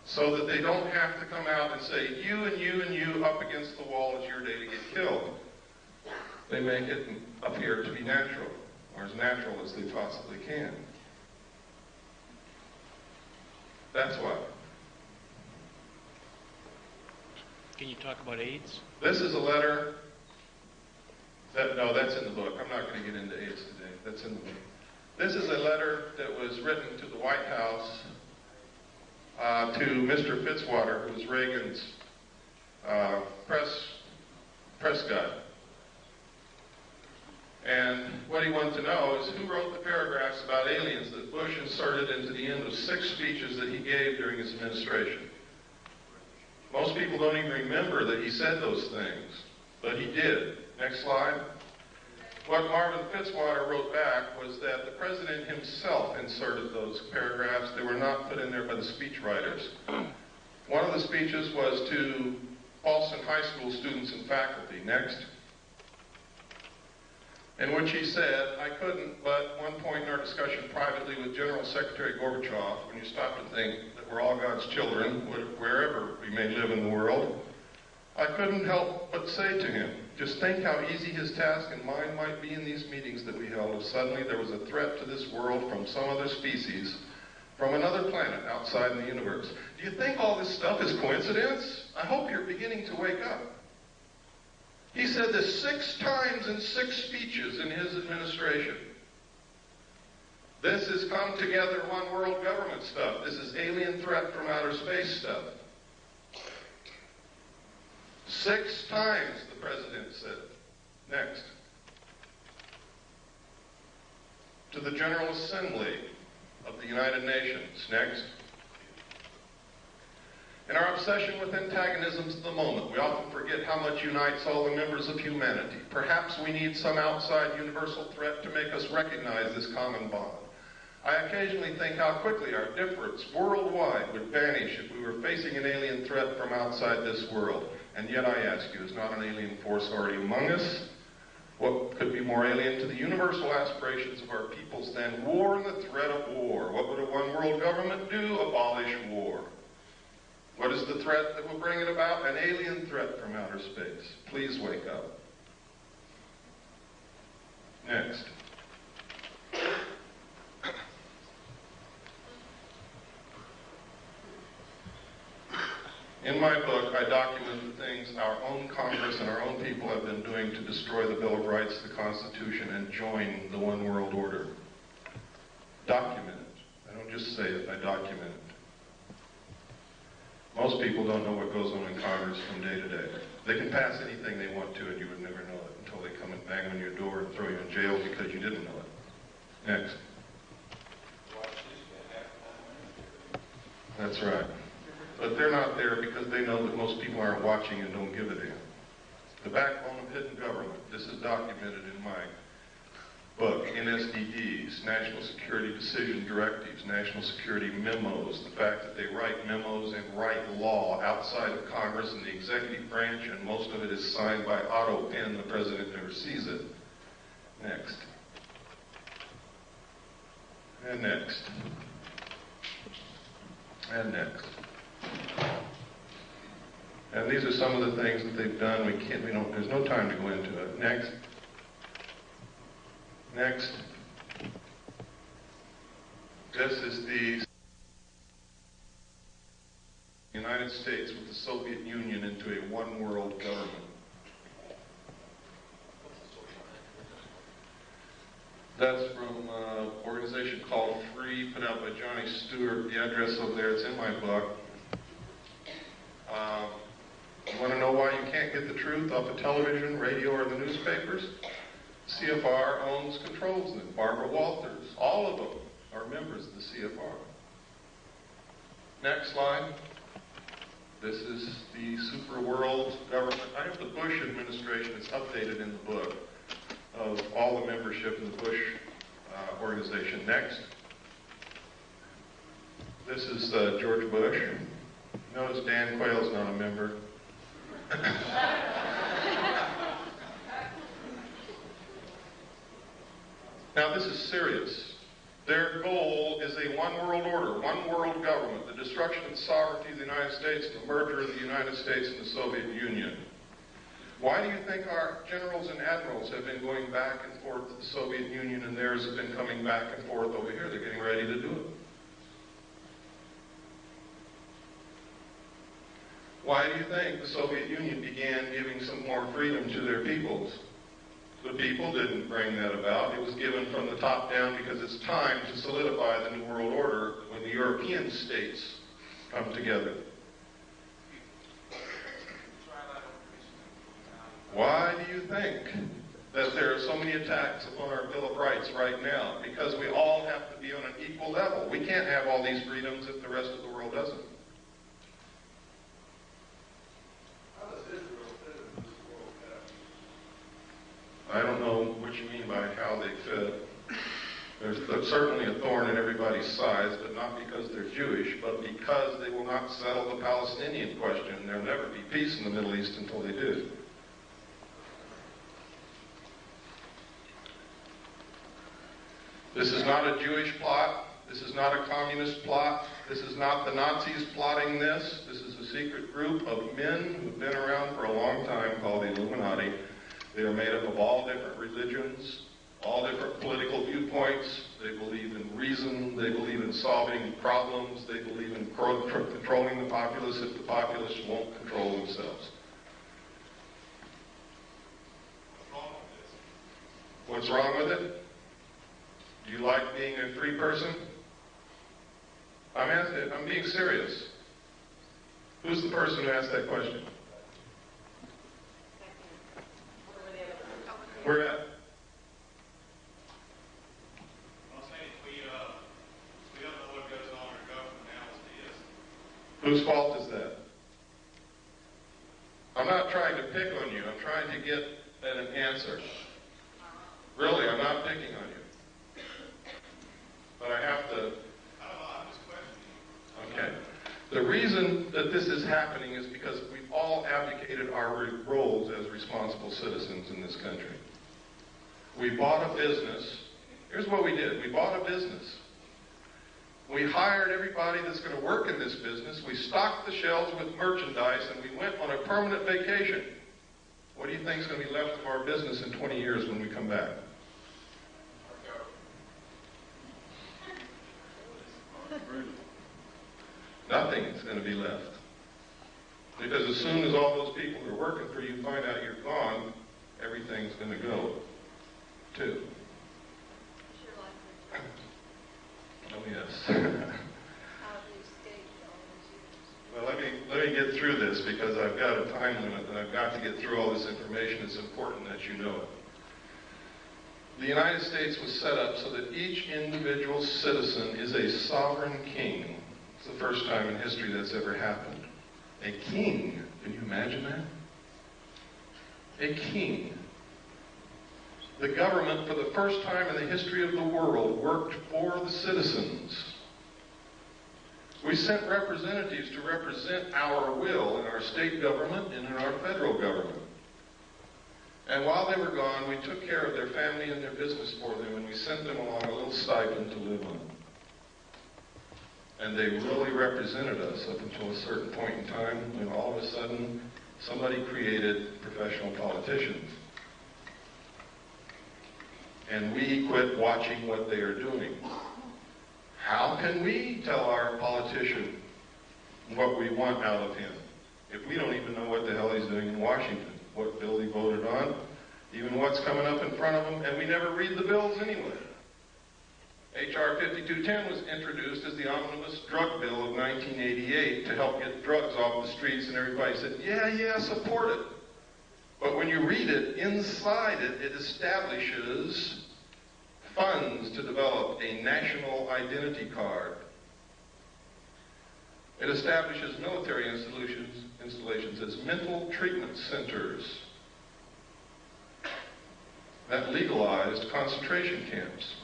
So that they don't have to come out and say, you and you and you up against the wall, it's your day to get killed. They make it appear to be natural, or as natural as they possibly can. That's why. Can you talk about AIDS? This is a letter no, that's in the book. I'm not going to get into AIDS today. That's in the book. This is a letter that was written to the White House to Mr. Fitzwater, who was Reagan's press guy. And what he wanted to know is who wrote the paragraphs about aliens that Bush inserted into the end of 6 speeches that he gave during his administration. Most people don't even remember that he said those things, but he did. Next slide. What Marvin Fitzwater wrote back was that the president himself inserted those paragraphs. They were not put in there by the speechwriters. One of the speeches was to Boston High School students and faculty. Next. In which he said, I couldn't, but one point in our discussion privately with General Secretary Gorbachev, when you stop to think that we're all God's children, wherever we may live in the world, I couldn't help but say to him, just think how easy his task and mine might be in these meetings that we held if suddenly there was a threat to this world from some other species, from another planet outside in the universe. Do you think all this stuff is coincidence? I hope you're beginning to wake up. He said this 6 times in 6 speeches in his administration. This is come together one world government stuff. This is alien threat from outer space stuff. 6 times the president said. Next. To the General Assembly of the United Nations. Next. In our obsession with antagonisms of the moment, we often forget how much unites all the members of humanity. Perhaps we need some outside universal threat to make us recognize this common bond. I occasionally think how quickly our difference worldwide would vanish if we were facing an alien threat from outside this world. And yet I ask you, is not an alien force already among us? What could be more alien to the universal aspirations of our peoples than war and the threat of war? What would a one world government do? Abolish war. What is the threat that will bring it about? An alien threat from outer space. Please wake up. Next. In my book, I document the things our own Congress and our own people have been doing to destroy the Bill of Rights, the Constitution, and join the one world order. Document it. I don't just say it, I document it. Most people don't know what goes on in Congress from day to day. They can pass anything they want to and you would never know it until they come and bang on your door and throw you in jail because you didn't know it. Next. That's right. But they're not there because they know that most people aren't watching and don't give a damn. The backbone of hidden government. This is documented in my book. NSDDs, National Security Decision Directives, National Security Memos, the fact that they write memos and write law outside of Congress and the executive branch, and most of it is signed by auto pen. The president never sees it. Next. And next. And next. And these are some of the things that they've done. There's no time to go into it. Next. Next. This is the United States with the Soviet Union into a one-world government. That's from an organization called Free, put out by Johnny Stewart. The address over there, it's in my book. You want to know why you can't get the truth off of television, radio, or the newspapers? CFR owns, controls them. Barbara Walters, all of them are members of the CFR. Next slide. This is the super world government. I have the Bush administration. It's updated in the book. of all the membership in the Bush organization. Next. This is George Bush. Notice Dan Quayle's not a member. Now this is serious. Their goal is a one world order, one world government, the destruction of the sovereignty of the United States, and the merger of the United States and the Soviet Union. Why do you think our generals and admirals have been going back and forth to the Soviet Union, and theirs have been coming back and forth over here? They're getting ready to do it. Why do you think the Soviet Union began giving some more freedom to their peoples? The people didn't bring that about. It was given from the top down because it's time to solidify the New World Order when the European states come together. Why do you think that there are so many attacks upon our Bill of Rights right now? Because we all have to be on an equal level. We can't have all these freedoms if the rest of the world doesn't. How does Israel fit in this world I don't know what you mean by how they fit. There's certainly a thorn in everybody's sides, but not because they're Jewish, but because they will not settle the Palestinian question. There'll never be peace in the Middle East until they do. This is not a Jewish plot. This is not a communist plot. This is not the Nazis plotting this. This is a secret group of men who've been around for a long time called the Illuminati. They are made up of all different religions, all different political viewpoints. They believe in reason. They believe in solving problems. They believe in controlling the populace if the populace won't control themselves. What's wrong with it? Do you like being a free person? I'm being serious. Who's the person who asked that question? Where at? I'm saying we don't know what goes on in our government now as it is. Whose fault is that? I'm not trying to pick on you. I'm trying to get at an answer. Really, I'm not picking on you. But I have to... I don't know, I'm just questioning. Okay. The reason that this is happening is because we've all abdicated our roles as responsible citizens in this country. We bought a business. Here's what we did. We bought a business. We hired everybody that's going to work in this business. We stocked the shelves with merchandise, and we went on a permanent vacation. What do you think is going to be left of our business in 20 years when we come back? Nothing is going to be left. Because as soon as all those people who are working for you find out you're gone, everything's going to go, too. Oh, yes. Well, let me get through this because I've got a time limit and I've got to get through all this information. It's important that you know it. The United States was set up so that each individual citizen is a sovereign king. It's the first time in history that's ever happened. A king. Can you imagine that? A king. The government, for the first time in the history of the world, worked for the citizens. We sent representatives to represent our will in our state government and in our federal government. And while they were gone, we took care of their family and their business for them, and we sent them along a little stipend to live on. And they really represented us up until a certain point in time when all of a sudden somebody created professional politicians. And we quit watching what they are doing. How can we tell our politician what we want out of him if we don't even know what the hell he's doing in Washington, what bill he voted on, even what's coming up in front of him, and we never read the bills anyway. H.R. 5210 was introduced as the omnibus drug bill of 1988 to help get drugs off the streets, and everybody said, yeah, support it. But when you read it, inside it, it establishes funds to develop a national identity card. It establishes military installations as mental treatment centers. that legalized concentration camps.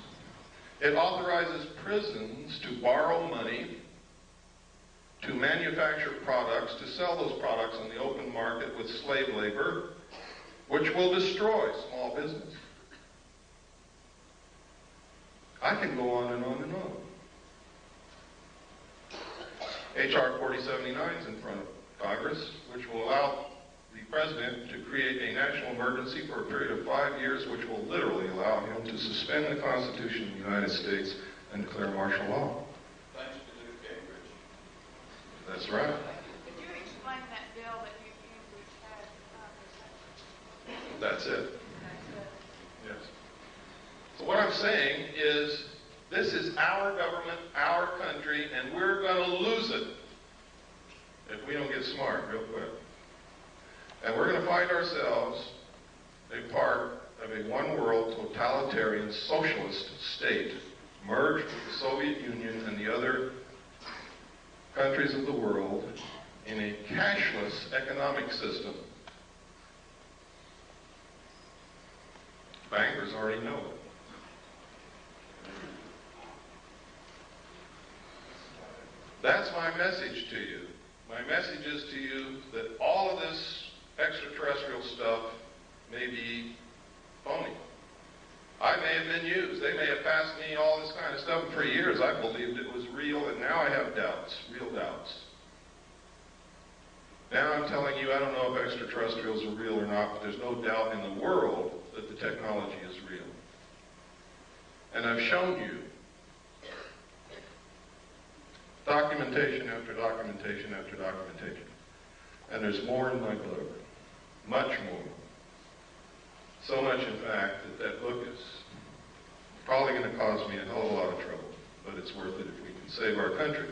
It authorizes prisons to borrow money, to manufacture products, to sell those products on the open market with slave labor, which will destroy small business. I can go on and on and on. H.R. 4079 is in front of Congress, which will allow the President to create a national emergency for a period of 5 years, which will literally allow him to suspend the Constitution of the United States and declare martial law. Thanks to Newt Gingrich. That's right. Could you explain that bill that Newt Gingrich had in Congress? That's it. Yes. So what I'm saying is, this is our government, our country, and we're going to lose it if we don't get smart real quick. And we're going to find ourselves a part of a one-world totalitarian socialist state, merged with the Soviet Union and the other countries of the world in a cashless economic system. Bankers already know it. That's my message to you. My message is to you that all of this extraterrestrial stuff may be phony. I may have been used. They may have passed me all this kind of stuff. And for years I believed it was real, and now I have doubts, real doubts. Now I'm telling you, I don't know if extraterrestrials are real or not, but there's no doubt in the world that the technology is real. And I've shown you documentation after documentation after documentation. And there's more in my book. Much more. So much, in fact, that that book is probably going to cause me a hell of a lot of trouble. But it's worth it if we can save our country.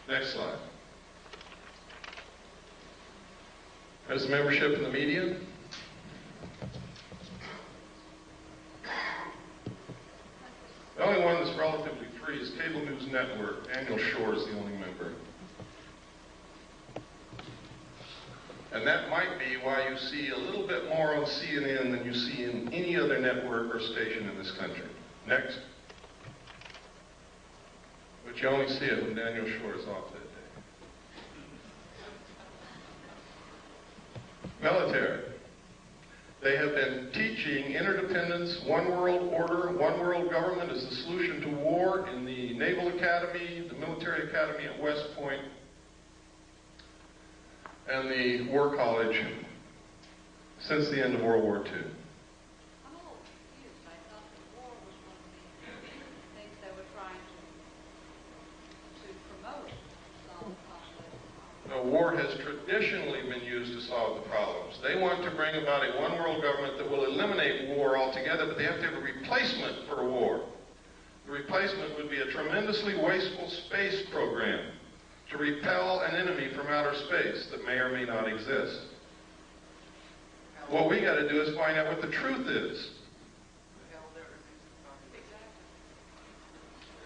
Next slide. There's the membership in the media. The only one that's relatively free is Cable News Network. Daniel Shore is the only member. And that might be why you see a little bit more on CNN than you see in any other network or station in this country. Next. But you only see it when Daniel Shore is off that day. Military. They have been teaching interdependence, one world order, one world government as the solution to war in the Naval Academy, the Military Academy at West Point, and the War College since the end of World War II. I'm a little confused. I thought the war was one of the things they were trying to promote solve conflict. No, war has traditionally been used to solve the problems. They want to bring about a one-world government that will eliminate war altogether, but they have to have a replacement for war. The replacement would be a tremendously wasteful space program to repel an enemy from outer space that may or may not exist. What we got to do is find out what the truth is.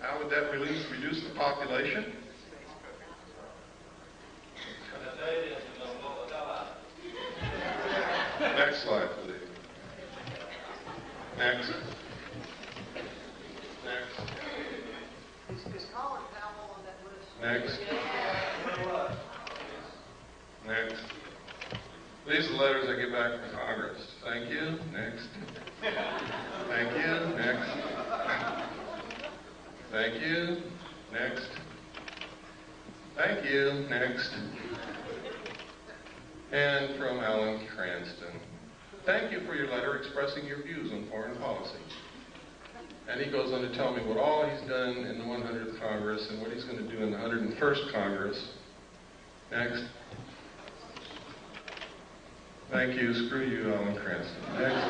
How would that reduce the population? Next slide, please. Next. Next. Is Colin Powell on that list? Next. Next. These are the letters I get back from Congress. Thank you. Next. Thank you. Next. Thank you. Next. Thank you. Next. And from Alan Cranston. Thank you for your letter expressing your views on foreign policy. And he goes on to tell me what all he's done in the 100th Congress and what he's going to do in the 101st Congress. Next. Thank you. Screw you, Alan Cranston. Next.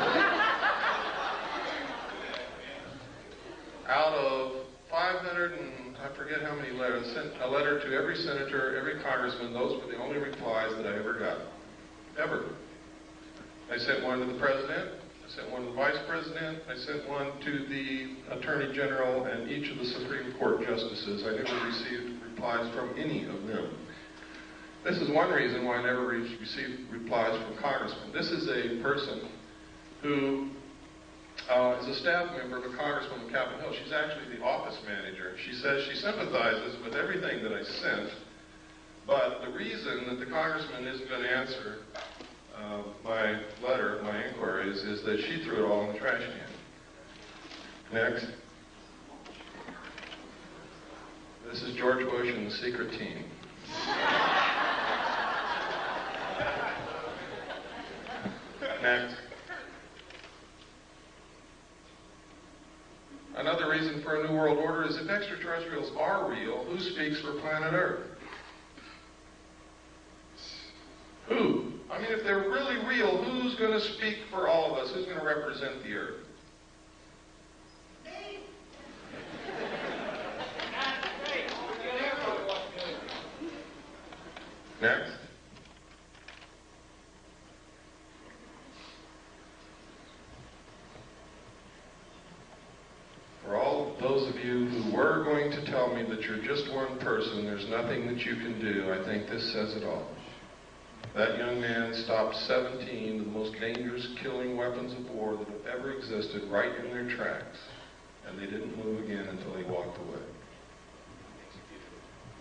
Out of 500 and I forget how many letters, sent a letter to every senator, every congressman. Those were the only replies that I ever got. Ever. I sent one to the president. I sent one to the vice president. I sent one to the attorney general and each of the Supreme Court justices. I never received replies from any of them. This is one reason why I never received replies from congressmen. This is a person who is a staff member of a congressman from Capitol Hill. She's actually the office manager. She says she sympathizes with everything that I sent, but the reason that the congressman isn't going to answer my letter, my inquiries, is that she threw it all in the trash can. Next. This is George Bush and the secret team. Next. Another reason for a new world order is if extraterrestrials are real, who speaks for planet Earth? Who? I mean, if they're really real, who's going to speak for all of us? Who's going to represent the Earth? Next. For all those of you who were going to tell me that you're just one person, there's nothing that you can do, I think this says it all. That young man stopped 17 of the most dangerous killing weapons of war that have ever existed right in their tracks, and they didn't move again until he walked away.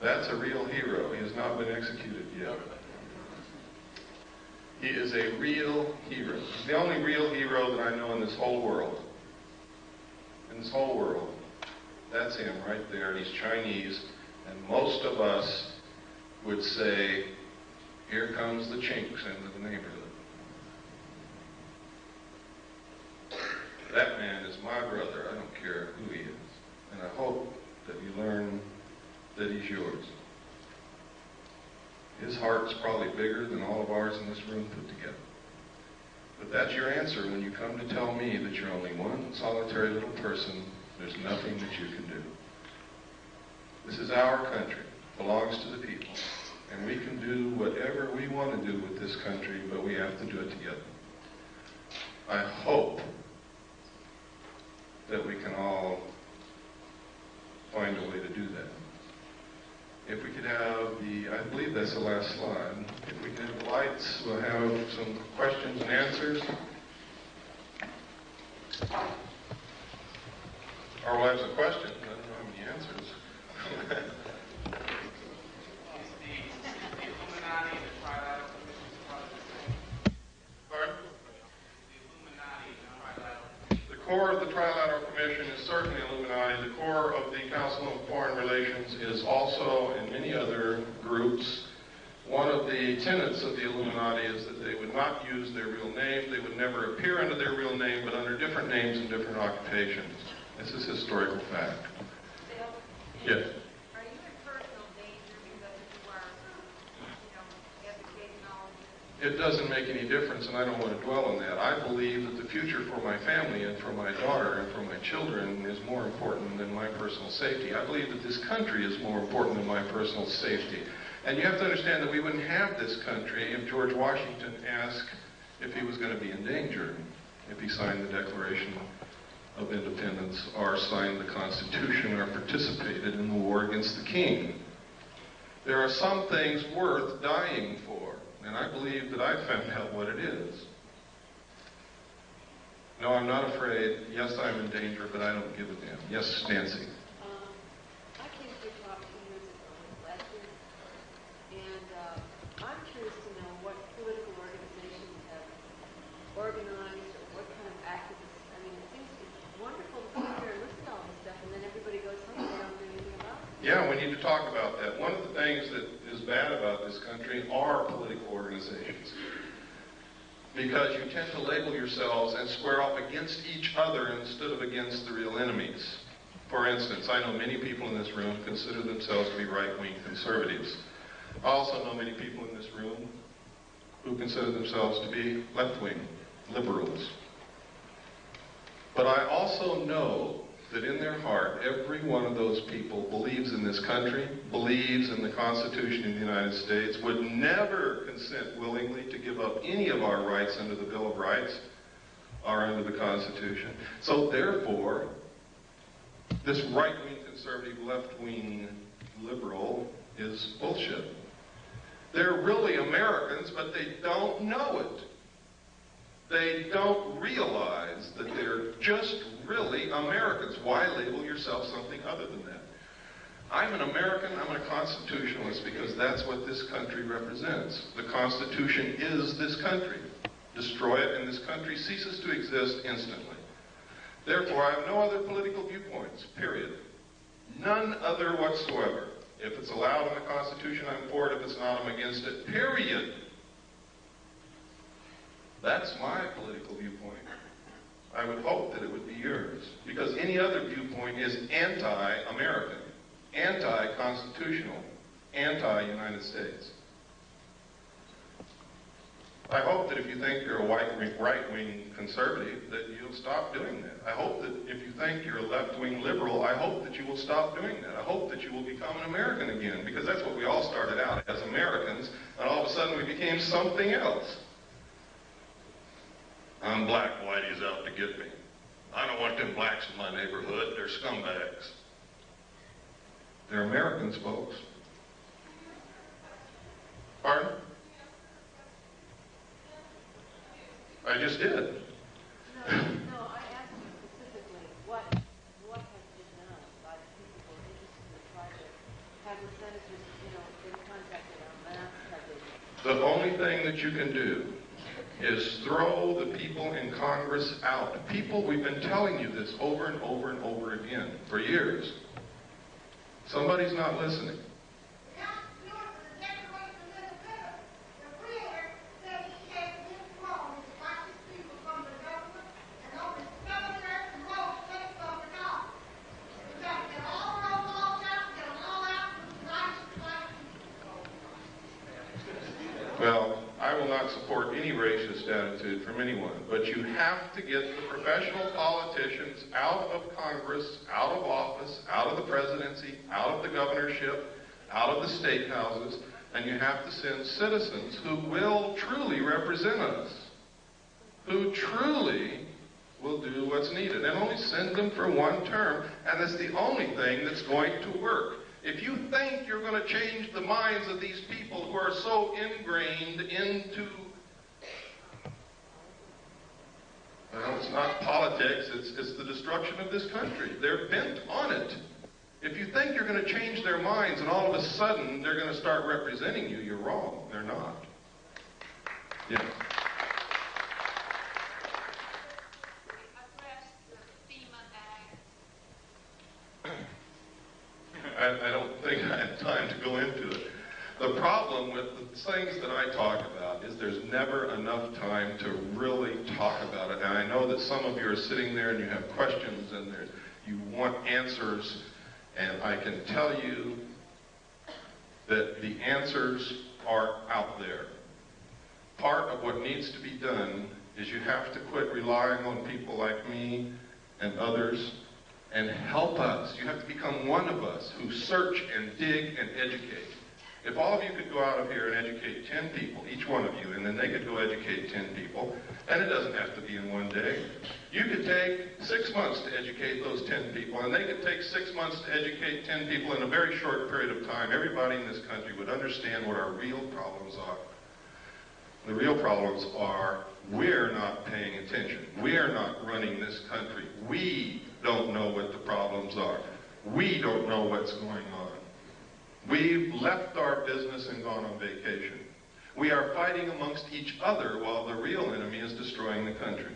That's a real hero. He has not been executed yet. He is a real hero. He's the only real hero that I know in this whole world. In this whole world. That's him right there. He's Chinese, and most of us would say, here comes the chinks into the neighborhood. That man is my brother. I don't care who he is. And I hope that you learn that he's yours. His heart's probably bigger than all of ours in this room put together. But that's your answer when you come to tell me that you're only one solitary little person. There's nothing that you can do. This is our country. It belongs to the people. And we can do whatever we want to do with this country, but we have to do it together. I hope that we can all find a way to do that. If we could have I believe that's the last slide. If we could have the lights, we'll have some questions and answers. Or we'll have some questions. I don't know how many answers. The core of the Trilateral Commission is certainly Illuminati. The core of the Council on Foreign Relations is also, in many other groups, one of the tenets of the Illuminati is that they would not use their real name. They would never appear under their real name, but under different names and different occupations. This is historical fact. Bill? Yes. Are you in personal danger because you are, advocating all of this? It doesn't make any difference, and I don't want to dwell on that. I believe that the future for my family and for my daughter and for my children is more important than my personal safety. I believe that this country is more important than my personal safety. And you have to understand that we wouldn't have this country if George Washington asked if he was going to be in danger, if he signed the Declaration of Independence or signed the Constitution or participated in the war against the king. There are some things worth dying for. And I believe that I've found out what it is. No, I'm not afraid. Yes, I'm in danger, but I don't give a damn. Yes, Nancy. I came to your talk 2 years ago, last year, and I'm curious to know what political organizations have organized or what kind of activists. I mean, it seems wonderful to sit here and listen to all this stuff, and then everybody goes home and they don't do anything about it. Yeah, we need to talk about that. One of the things that is bad about this country are political organizations. Because you tend to label yourselves and square off against each other instead of against the real enemies. For instance, I know many people in this room consider themselves to be right-wing conservatives. I also know many people in this room who consider themselves to be left-wing liberals. But I also know that in their heart, every one of those people believes in this country, believes in the Constitution of the United States, would never consent willingly to give up any of our rights under the Bill of Rights or under the Constitution. So therefore, this right-wing conservative, left-wing liberal is bullshit. They're really Americans, but they don't know it. They don't realize that they're just really Americans. Why label yourself something other than that? I'm an American, I'm a constitutionalist because that's what this country represents. The Constitution is this country. Destroy it and this country ceases to exist instantly. Therefore, I have no other political viewpoints, period. None other whatsoever. If it's allowed in the Constitution, I'm for it. If it's not, I'm against it, period. That's my political viewpoint. I would hope that it would be yours, because any other viewpoint is anti-American, anti-constitutional, anti-United States. I hope that if you think you're a right-wing conservative, that you'll stop doing that. I hope that if you think you're a left-wing liberal, I hope that you will stop doing that. I hope that you will become an American again, because that's what we all started out as, Americans, and all of a sudden we became something else. I'm black, whitey's out to get me. I don't want them blacks in my neighborhood. They're scumbags. They're Americans, folks. Pardon? I just did. No, I asked you specifically, what has been done by the people who are interested in the project? Have the senators, been contacted on that? The only thing that you can do is throw the people in Congress out. People, we've been telling you this over and over and over again for years. Somebody's not listening. Well, I will not support any racist attitude from anyone, but you have to get the professional politicians out of Congress, out of office, out of the presidency, out of the governorship, out of the state houses, and you have to send citizens who will truly represent us, who truly will do what's needed, and only send them for one term, and that's the only thing that's going to work. If you think you're going to change the minds of these people who are so ingrained into, well, it's not politics, it's the destruction of this country. They're bent on it. If you think you're going to change their minds and all of a sudden they're going to start representing you, you're wrong. They're not. Yeah. I don't think I have time to go into it. The problem with the things that I talk about is there's never enough time to really talk about it. And I know that some of you are sitting there and you have questions and you want answers. And I can tell you that the answers are out there. Part of what needs to be done is you have to quit relying on people like me and others and help us. You have to become one of us who search and dig and educate. If all of you could go out of here and educate 10 people, each one of you, and then they could go educate 10 people, and it doesn't have to be in one day. You could take 6 months to educate those 10 people, and they could take 6 months to educate 10 people in a very short period of time. Everybody in this country would understand what our real problems are. The real problems are we're not paying attention. We're not running this country. We don't know what the problems are. We don't know what's going on. We've left our business and gone on vacation. We are fighting amongst each other while the real enemy is destroying the country.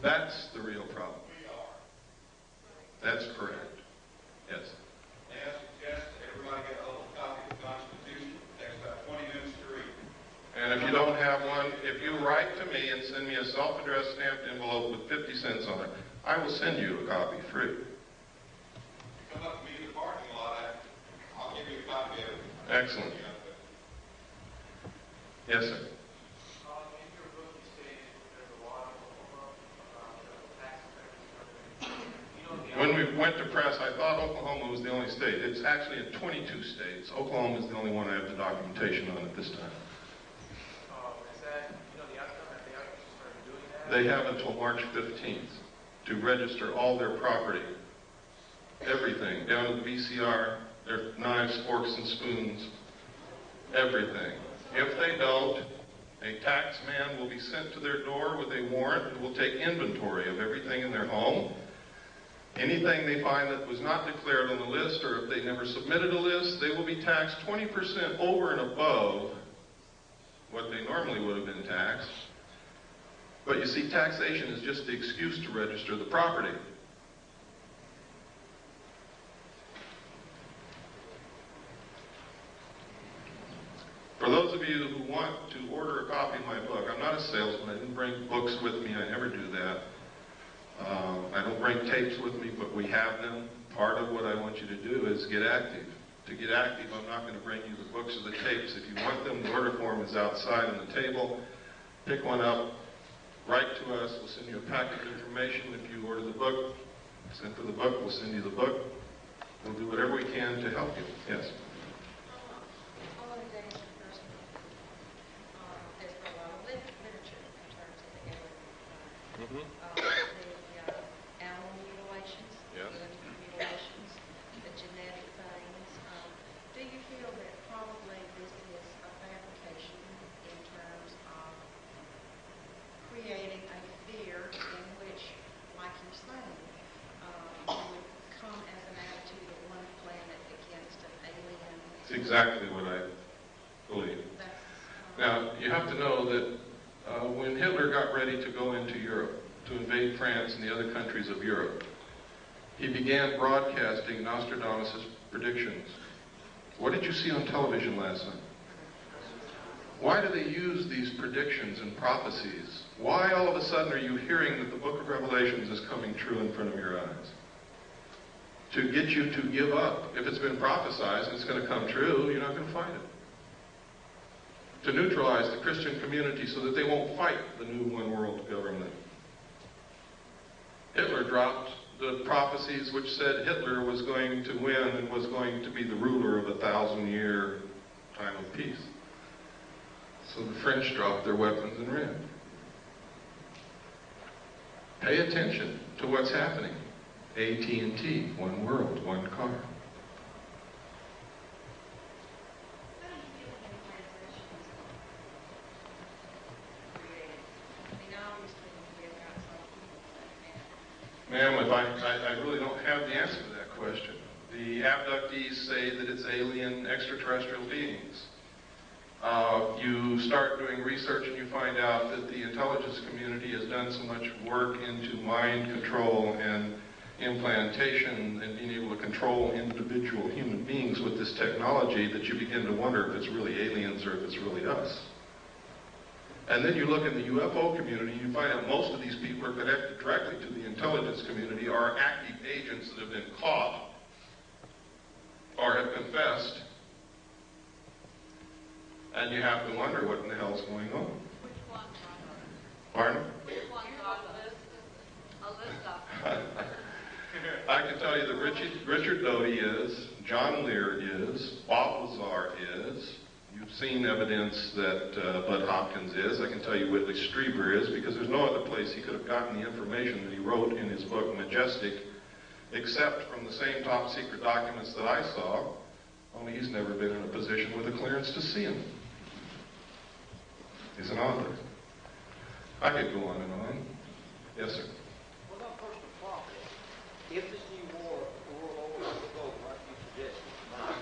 That's the real problem. That's correct. Yes. May I suggest that everybody get a little copy of the Constitution? It takes about 20 minutes to read. And if you don't have one, if you write to me and send me a self-addressed stamped envelope with 50 cents on it, I will send you a copy free. Come up to me in the parking lot, I'll give you a copy of it. Excellent. Yes, sir. In your book, you stated there's a lot of tax effects. When we went to press, I thought Oklahoma was the only state. It's actually in 22 states. Oklahoma is the only one I have the documentation on at this time. Is that, the outcome? Have they actually started doing that? They have until March 15th to register all their property, everything, down to the VCR, their knives, forks, and spoons, everything. If they don't, A tax man will be sent to their door with a warrant and will take inventory of everything in their home. Anything they find that was not declared on the list, or if they never submitted a list, they will be taxed 20% over and above what they normally would have been taxed. But you see, taxation is just the excuse to register the property. For those of you who want to order a copy of my book, I'm not a salesman. I didn't bring books with me. I never do that. I don't bring tapes with me, but we have them. Part of what I want you to do is get active. To get active, I'm not going to bring you the books or the tapes. If you want them, the order form is outside on the table. Pick one up, write to us. We'll send you a packet of information. If you order the book, send for the book, we'll send you the book. We'll do whatever we can to help you. Yes? I wanted to ask you first, there's been a lot of literature in terms of the alien the animal mutilations, Yes. the mutilations, the genetic things. Do you feel that probably this is a fabrication in terms of creating a fear in which, like you're saying, would come as an attitude of one planet against an alien? It's exactly what I believe. Now, you have to know that when Hitler got ready to go into Europe, to invade France and the other countries of Europe, he began broadcasting Nostradamus' predictions. What did you see on television last night? Why do they use these predictions and prophecies? Why all of a sudden are you hearing that the book of Revelations is coming true in front of your eyes? To get you to give up. If it's been prophesied and it's going to come true, you're not going to fight it. To neutralize the Christian community so that they won't fight the new one world government. Hitler dropped the prophecies which said Hitler was going to win and was going to be the ruler of a 1,000-year time of peace. So the French dropped their weapons and ran. Pay attention to what's happening. AT&T, one world, one car. Ma'am, I really don't have the answer to that question. The abductees say that it's alien extraterrestrial beings. You start doing research and you find out that the intelligence community has done so much work into mind control and implantation and being able to control individual human beings with this technology that you begin to wonder if it's really aliens or if it's really us. And then you look in the UFO community and you find out most of these people are connected directly to the intelligence community, are active agents that have been caught or have confessed. And you have to wonder what in the hell's going on. Which ones are Pardon? Which ones are a list of I can tell you that Richard Doty is, John Lear is, Bob Lazar is. You've seen evidence that Bud Hopkins is. I can tell you Whitley Strieber is, because there's no other place he could have gotten the information that he wrote in his book, Majestic, except from the same top secret documents that I saw, only he's never been in a position with a clearance to see them. He's an author. I could go on and on. Yes, sir. What about personal property? If this new war, the world over will go, like you suggested tonight,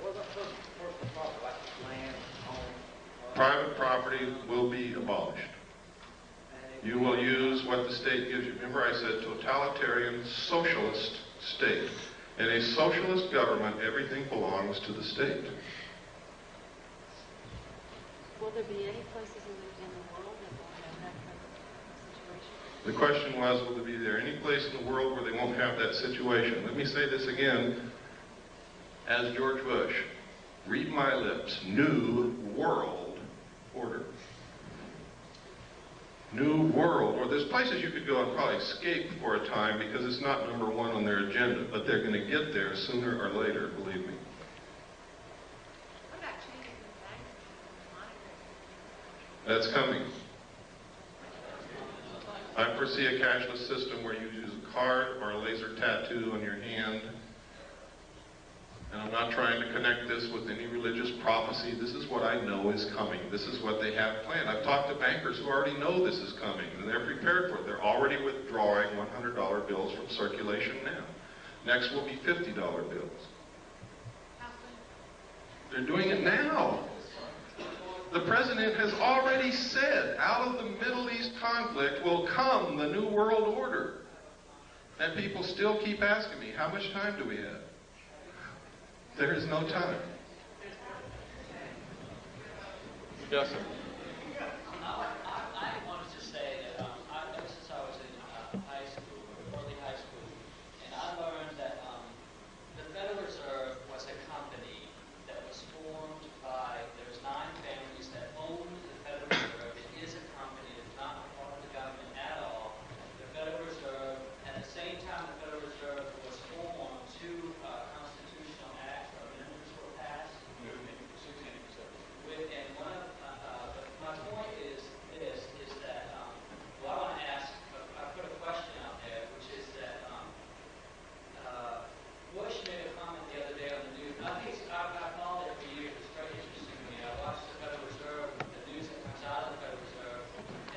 what about personal property, like land, home? Private property will be abolished. You will use what the state gives you. Remember I said totalitarian socialist state. In a socialist government, everything belongs to the state. Will there be any places in the world that will have that kind of situation? The question was, will there be any place in the world where they won't have that situation? Let me say this again, as George Bush. Read my lips. New world order. New world order. There's places you could go and probably escape for a time because it's not number one on their agenda, but they're going to get there sooner or later, believe me. What about changing the bank monitoring? That's coming. I foresee a cashless system where you use a card or a laser tattoo on your hand, And I'm not trying to connect this with any religious prophecy. This is what I know is coming. This is what they have planned. I've talked to bankers who already know this is coming, and they're prepared for it. They're already withdrawing $100 bills from circulation now. Next will be $50 bills. They're doing it now. The president has already said, out of the Middle East conflict will come the New World Order. And people still keep asking me, how much time do we have? There is no time. Yes, sir. I wanted to say that ever since I was in high school, early high school, and I learned that the Federal Reserve was a company that was formed by, there's 9 families that owned the Federal Reserve. It is a company, it's not a part of the government at all. The Federal Reserve, at the same time the Federal Reserve was formed, 2 constitutional acts or amendments were passed. And one of, but my point is this, is that, well, I want to ask, I put a question out there, which is that Bush made a comment the other day on the news. I've followed it for years. It's very interesting to me. I watch the Federal Reserve, the news that comes out of the Federal Reserve.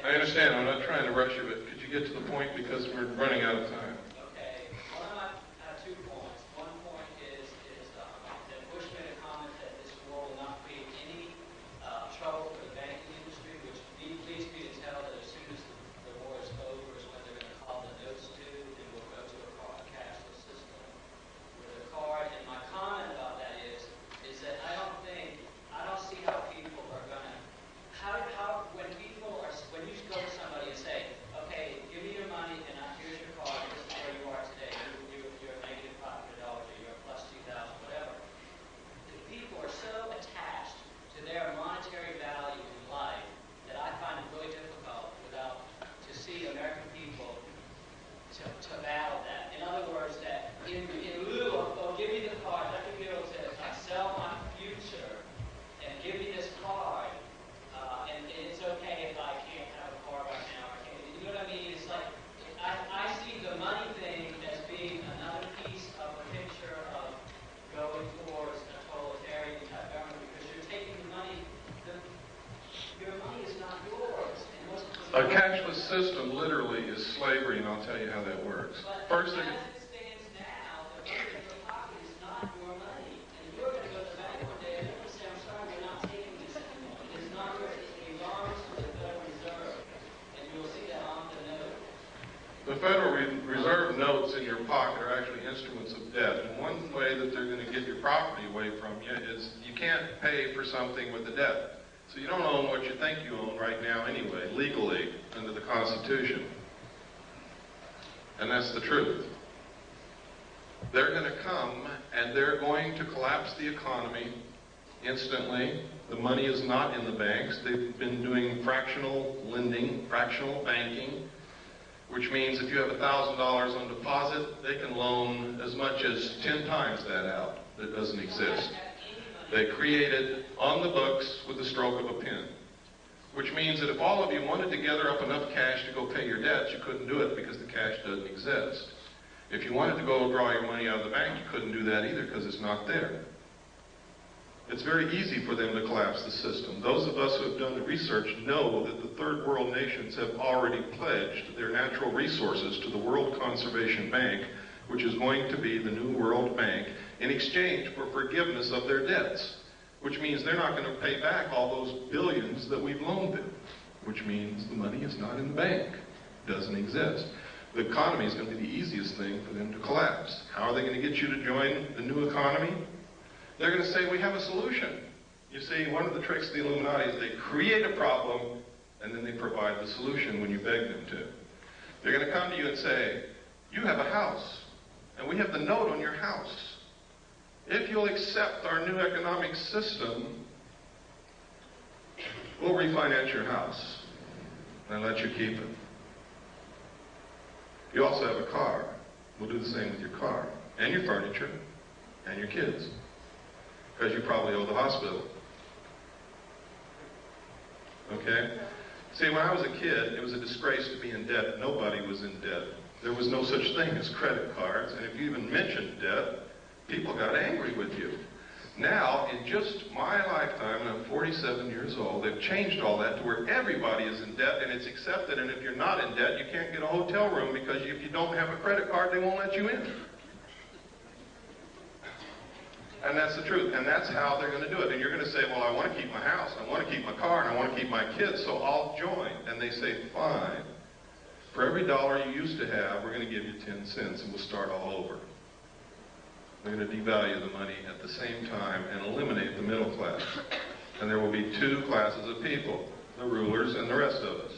I understand. I'm not trying to rush you, but could you get to the point because we're running out of time? Okay. I have 2 points. One point is that Bush made a comment that this war will not create any trouble for the banking industry, which leads me to tell that as soon as the war is over is when they're going to call the notes due, and we'll go to a cashless system with a card. And my comment about that is that I don't see how people are going to, when you go to somebody and say, okay, give me your money and here's your card, this is where you are today, you're a negative $500, or you're a plus 2,000, whatever. The people are so attached to their monetary value in life that I find it really difficult to see American people to battle that. In other words, that in lieu of, oh, give me the card, let me be able to sell my future and give me this card, and it's okay if I can't have a card right now. You know what I mean? It's like, I see the money thing as being another piece of a picture of going towards a totalitarian type government because you're taking the money, your money is not yours. A cashless system literally is slavery, and I'll tell you how that works. First, as it stands now, the money in your pocket is not your money. And you're going to go to the bank one day and they're going to say, I'm sorry, we're not taking this anymore. It is not yours. It belongs to the Federal Reserve. And you'll see that on the note. the Federal Reserve notes in your pocket are actually instruments of debt. And one way that they're going to get your property away from you is you can't pay for something with a debt. So you don't own what you think you own right now anyway, legally, under the Constitution. And that's the truth. They're going to come and they're going to collapse the economy instantly. The money is not in the banks. They've been doing fractional lending, fractional banking, which means if you have $1,000 on deposit, they can loan as much as 10 times that out. That doesn't exist. They created on the books with the stroke of a pen, which means that if all of you wanted to gather up enough cash to go pay your debts, you couldn't do it because the cash doesn't exist. If you wanted to go draw your money out of the bank, you couldn't do that either because it's not there. It's very easy for them to collapse the system. Those of us who have done the research know that the third world nations have already pledged their natural resources to the World Conservation Bank, which is going to be the new World Bank, in exchange for forgiveness of their debts, which means they're not going to pay back all those billions that we've loaned them, which means the money is not in the bank, doesn't exist. The economy is going to be the easiest thing for them to collapse. How are they going to get you to join the new economy? They're going to say, we have a solution. You see, one of the tricks of the Illuminati is they create a problem and then they provide the solution when you beg them to. They're going to come to you and say, you have a house, and we have the note on your house. If you'll accept our new economic system, we'll refinance your house and let you keep it. You also have a car. We'll do the same with your car, and your furniture, and your kids, because you probably owe the hospital. Okay? See, when I was a kid, it was a disgrace to be in debt. Nobody was in debt. There was no such thing as credit cards, and if you even mentioned debt, People got angry with you. Now, in just my lifetime, and I'm 47 years old, they've changed all that to where everybody is in debt and it's accepted, and if you're not in debt, you can't get a hotel room because if you don't have a credit card, they won't let you in. And that's the truth, and that's how they're going to do it. And you're going to say, well, I want to keep my house, I want to keep my car, and I want to keep my kids, so I'll join. And they say, fine. For every dollar you used to have, we're going to give you 10 cents, and we'll start all over. We're going to devalue the money at the same time and eliminate the middle class. And there will be two classes of people, the rulers and the rest of us.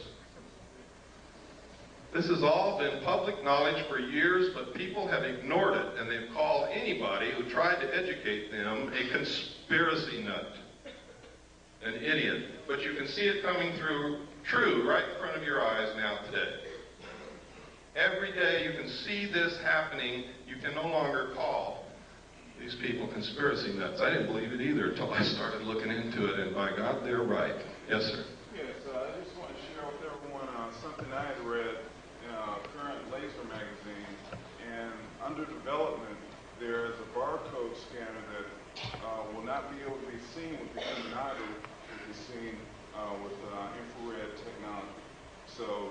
This has all been public knowledge for years, but people have ignored it, and they've called anybody who tried to educate them a conspiracy nut, an idiot. But you can see it coming through true right in front of your eyes now today. Every day you can see this happening. You can no longer call these people conspiracy nuts. I didn't believe it either until I started looking into it, and by God, they're right. Yes, sir. Yes, I just want to share with everyone something I had read in Current Laser magazine, and under development, there is a barcode scanner that will not be able to be seen with the human eye, but will be seen with infrared technology. So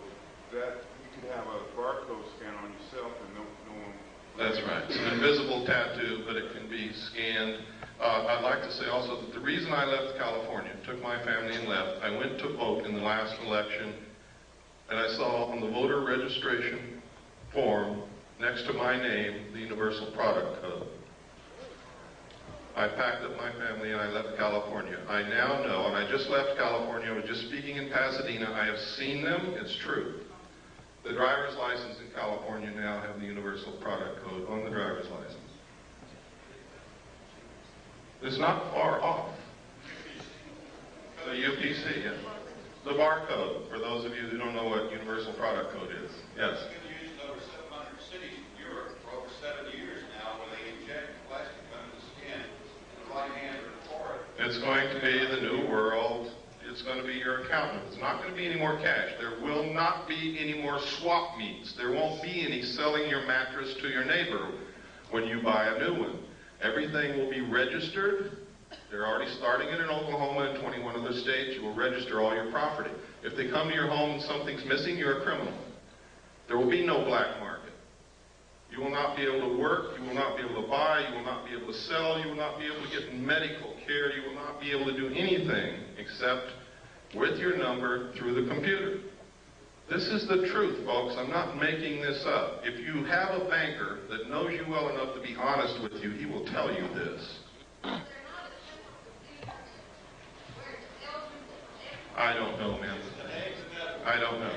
that you could have a barcode scanner on yourself and no one. That's right. It's an invisible tattoo, but it can be scanned. I'd like to say also that the reason I left California, took my family and left, I went to vote in the last election, and I saw on the voter registration form, next to my name, the Universal Product Code. I packed up my family and I left California. I now know, and I just left California, I was just speaking in Pasadena, I have seen them, it's true. The driver's license in California now have the Universal Product Code on the driver's license. It's not far off. The UPC, yes. The barcode, for those of you who don't know what Universal Product Code is. Yes. It's been used in over 700 cities in Europe for over 70 years now, where they inject plastic under the skin in the right hand or the forehead. It's going to be the new world. It's going to be your accountant. It's not going to be any more cash. There will not be any more swap meets. There won't be any selling your mattress to your neighbor when you buy a new one. Everything will be registered. They're already starting it in Oklahoma and 21 other states. You will register all your property. If they come to your home and something's missing, you're a criminal. There will be no black market. You will not be able to work. You will not be able to buy. You will not be able to sell. You will not be able to get medical care. You will not be able to do anything except with your number through the computer. This is the truth, folks. I'm not making this up. If you have a banker that knows you well enough to be honest with you, he will tell you this. I don't know, man. I don't know.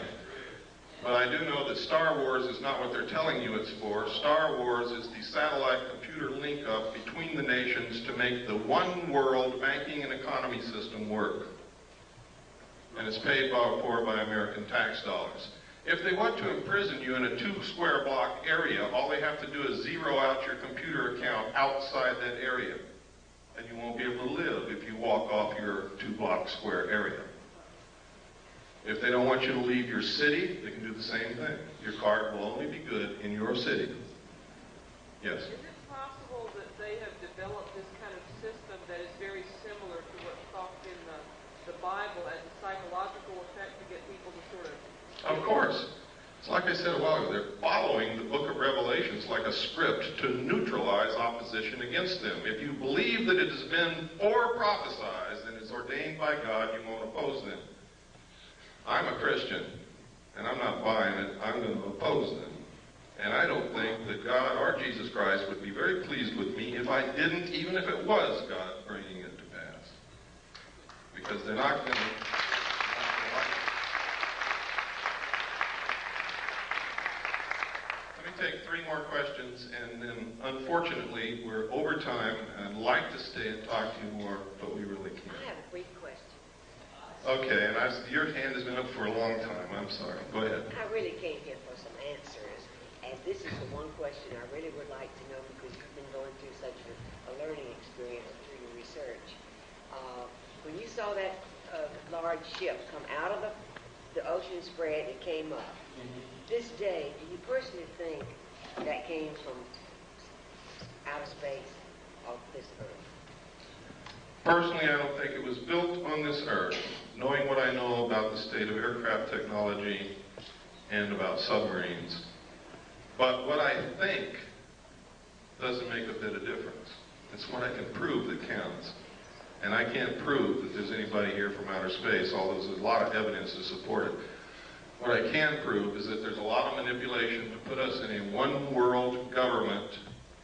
But I do know that Star Wars is not what they're telling you it's for. Star Wars is the satellite computer link-up between the nations to make the one world banking and economy system work. And it's paid for by American tax dollars. If they want to imprison you in a 2-square block area, all they have to do is zero out your computer account outside that area. And you won't be able to live if you walk off your 2-block square area. If they don't want you to leave your city, they can do the same thing. Your card will only be good in your city. Yes? Is it possible that they have developed this kind of system that is very similar to what's talked in the Bible as a psychological effect to get people to sort of... Of course. It's like I said a while ago, they're following the book of Revelations like a script to neutralize opposition against them. If you believe that it has been prophesized and it's ordained by God, you won't oppose them. I'm a Christian, and I'm not buying it. I'm going to oppose them. And I don't think that God or Jesus Christ would be very pleased with me if I didn't, even if it was God bringing it to pass. Because they're not going to like it. Let me take 3 more questions, and then unfortunately we're over time. I'd like to stay and talk to you more, but we really can't. I have a brief question. Okay, and your hand has been up for a long time. I'm sorry. Go ahead. I really came here for some answers, and this is the one question I really would like to know because you've been going through such a learning experience through your research. When you saw that large ship come out of the ocean spread and came up, this day, do you personally think that came from outer space of this earth? Personally, I don't think it was built on this earth, knowing what I know about the state of aircraft technology and about submarines. But what I think doesn't make a bit of difference. It's what I can prove that counts. And I can't prove that there's anybody here from outer space, although there's a lot of evidence to support it. What I can prove is that there's a lot of manipulation to put us in a one-world government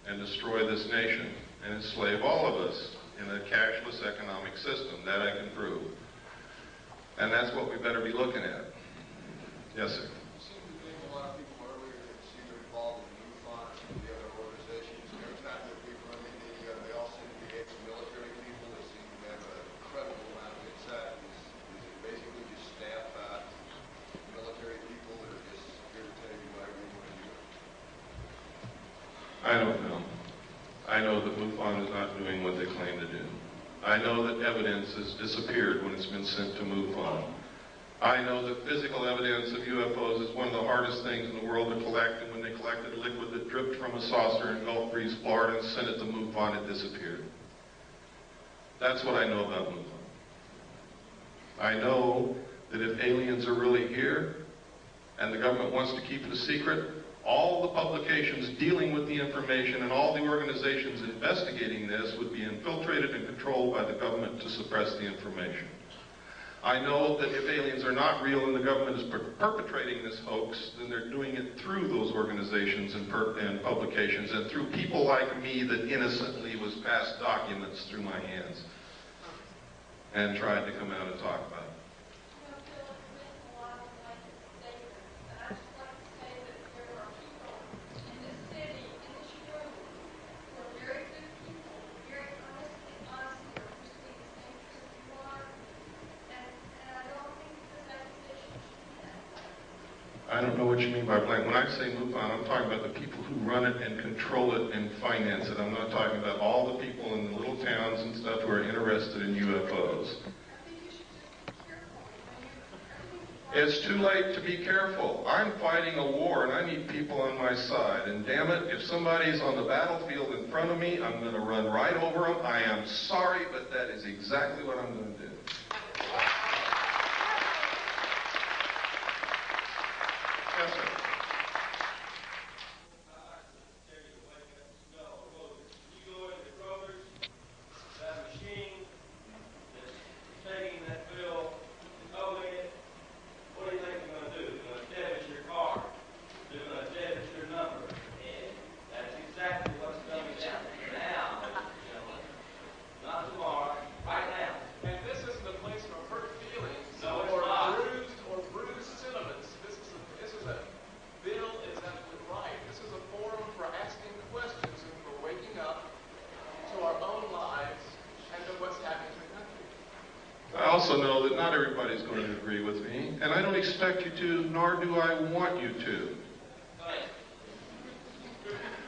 and destroy this nation and enslave all of us in a cashless economic system. That I can prove. And that's what we better be looking at. Yes, sir. You seem to be a lot of people earlier that seem to be involved in MUFON and the other organizations. Every time that we run into they all seem to be ex-military people. They seem to have an incredible amount of insight. Is it basically just staff military people that are just here to tell you whatever you want to do? I don't know. I know that MUFON is not doing what they claim to do. I know that evidence has disappeared when it's been sent to MUFON. I know that physical evidence of UFOs is one of the hardest things in the world to collect, and when they collected a liquid that dripped from a saucer in Gulf Breeze, Florida, and sent it to MUFON, it disappeared. That's what I know about MUFON. I know that if aliens are really here, and the government wants to keep it a secret, all the publications dealing with the information and all the organizations investigating this would be infiltrated and controlled by the government to suppress the information. I know that if aliens are not real and the government is perpetrating this hoax, then they're doing it through those organizations and publications and through people like me that innocently was passed documents through my hands and tried to come out and talk about it. I don't know what you mean by blank. When I say MUFON, I'm talking about the people who run it and control it and finance it. I'm not talking about all the people in the little towns and stuff who are interested in UFOs. It's too late to be careful. I'm fighting a war and I need people on my side. And damn it, if somebody's on the battlefield in front of me, I'm going to run right over them. I am sorry, but that is exactly what I'm going to do. Yes, sir. I also know that not everybody's going to agree with me, and I don't expect you to, nor do I want you to.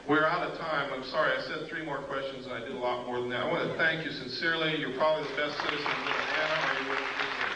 We're out of time. I'm sorry, I said 3 more questions, and I did a lot more than that. I want to thank you sincerely. You're probably the best citizens in Atlanta, or you wouldn't be here.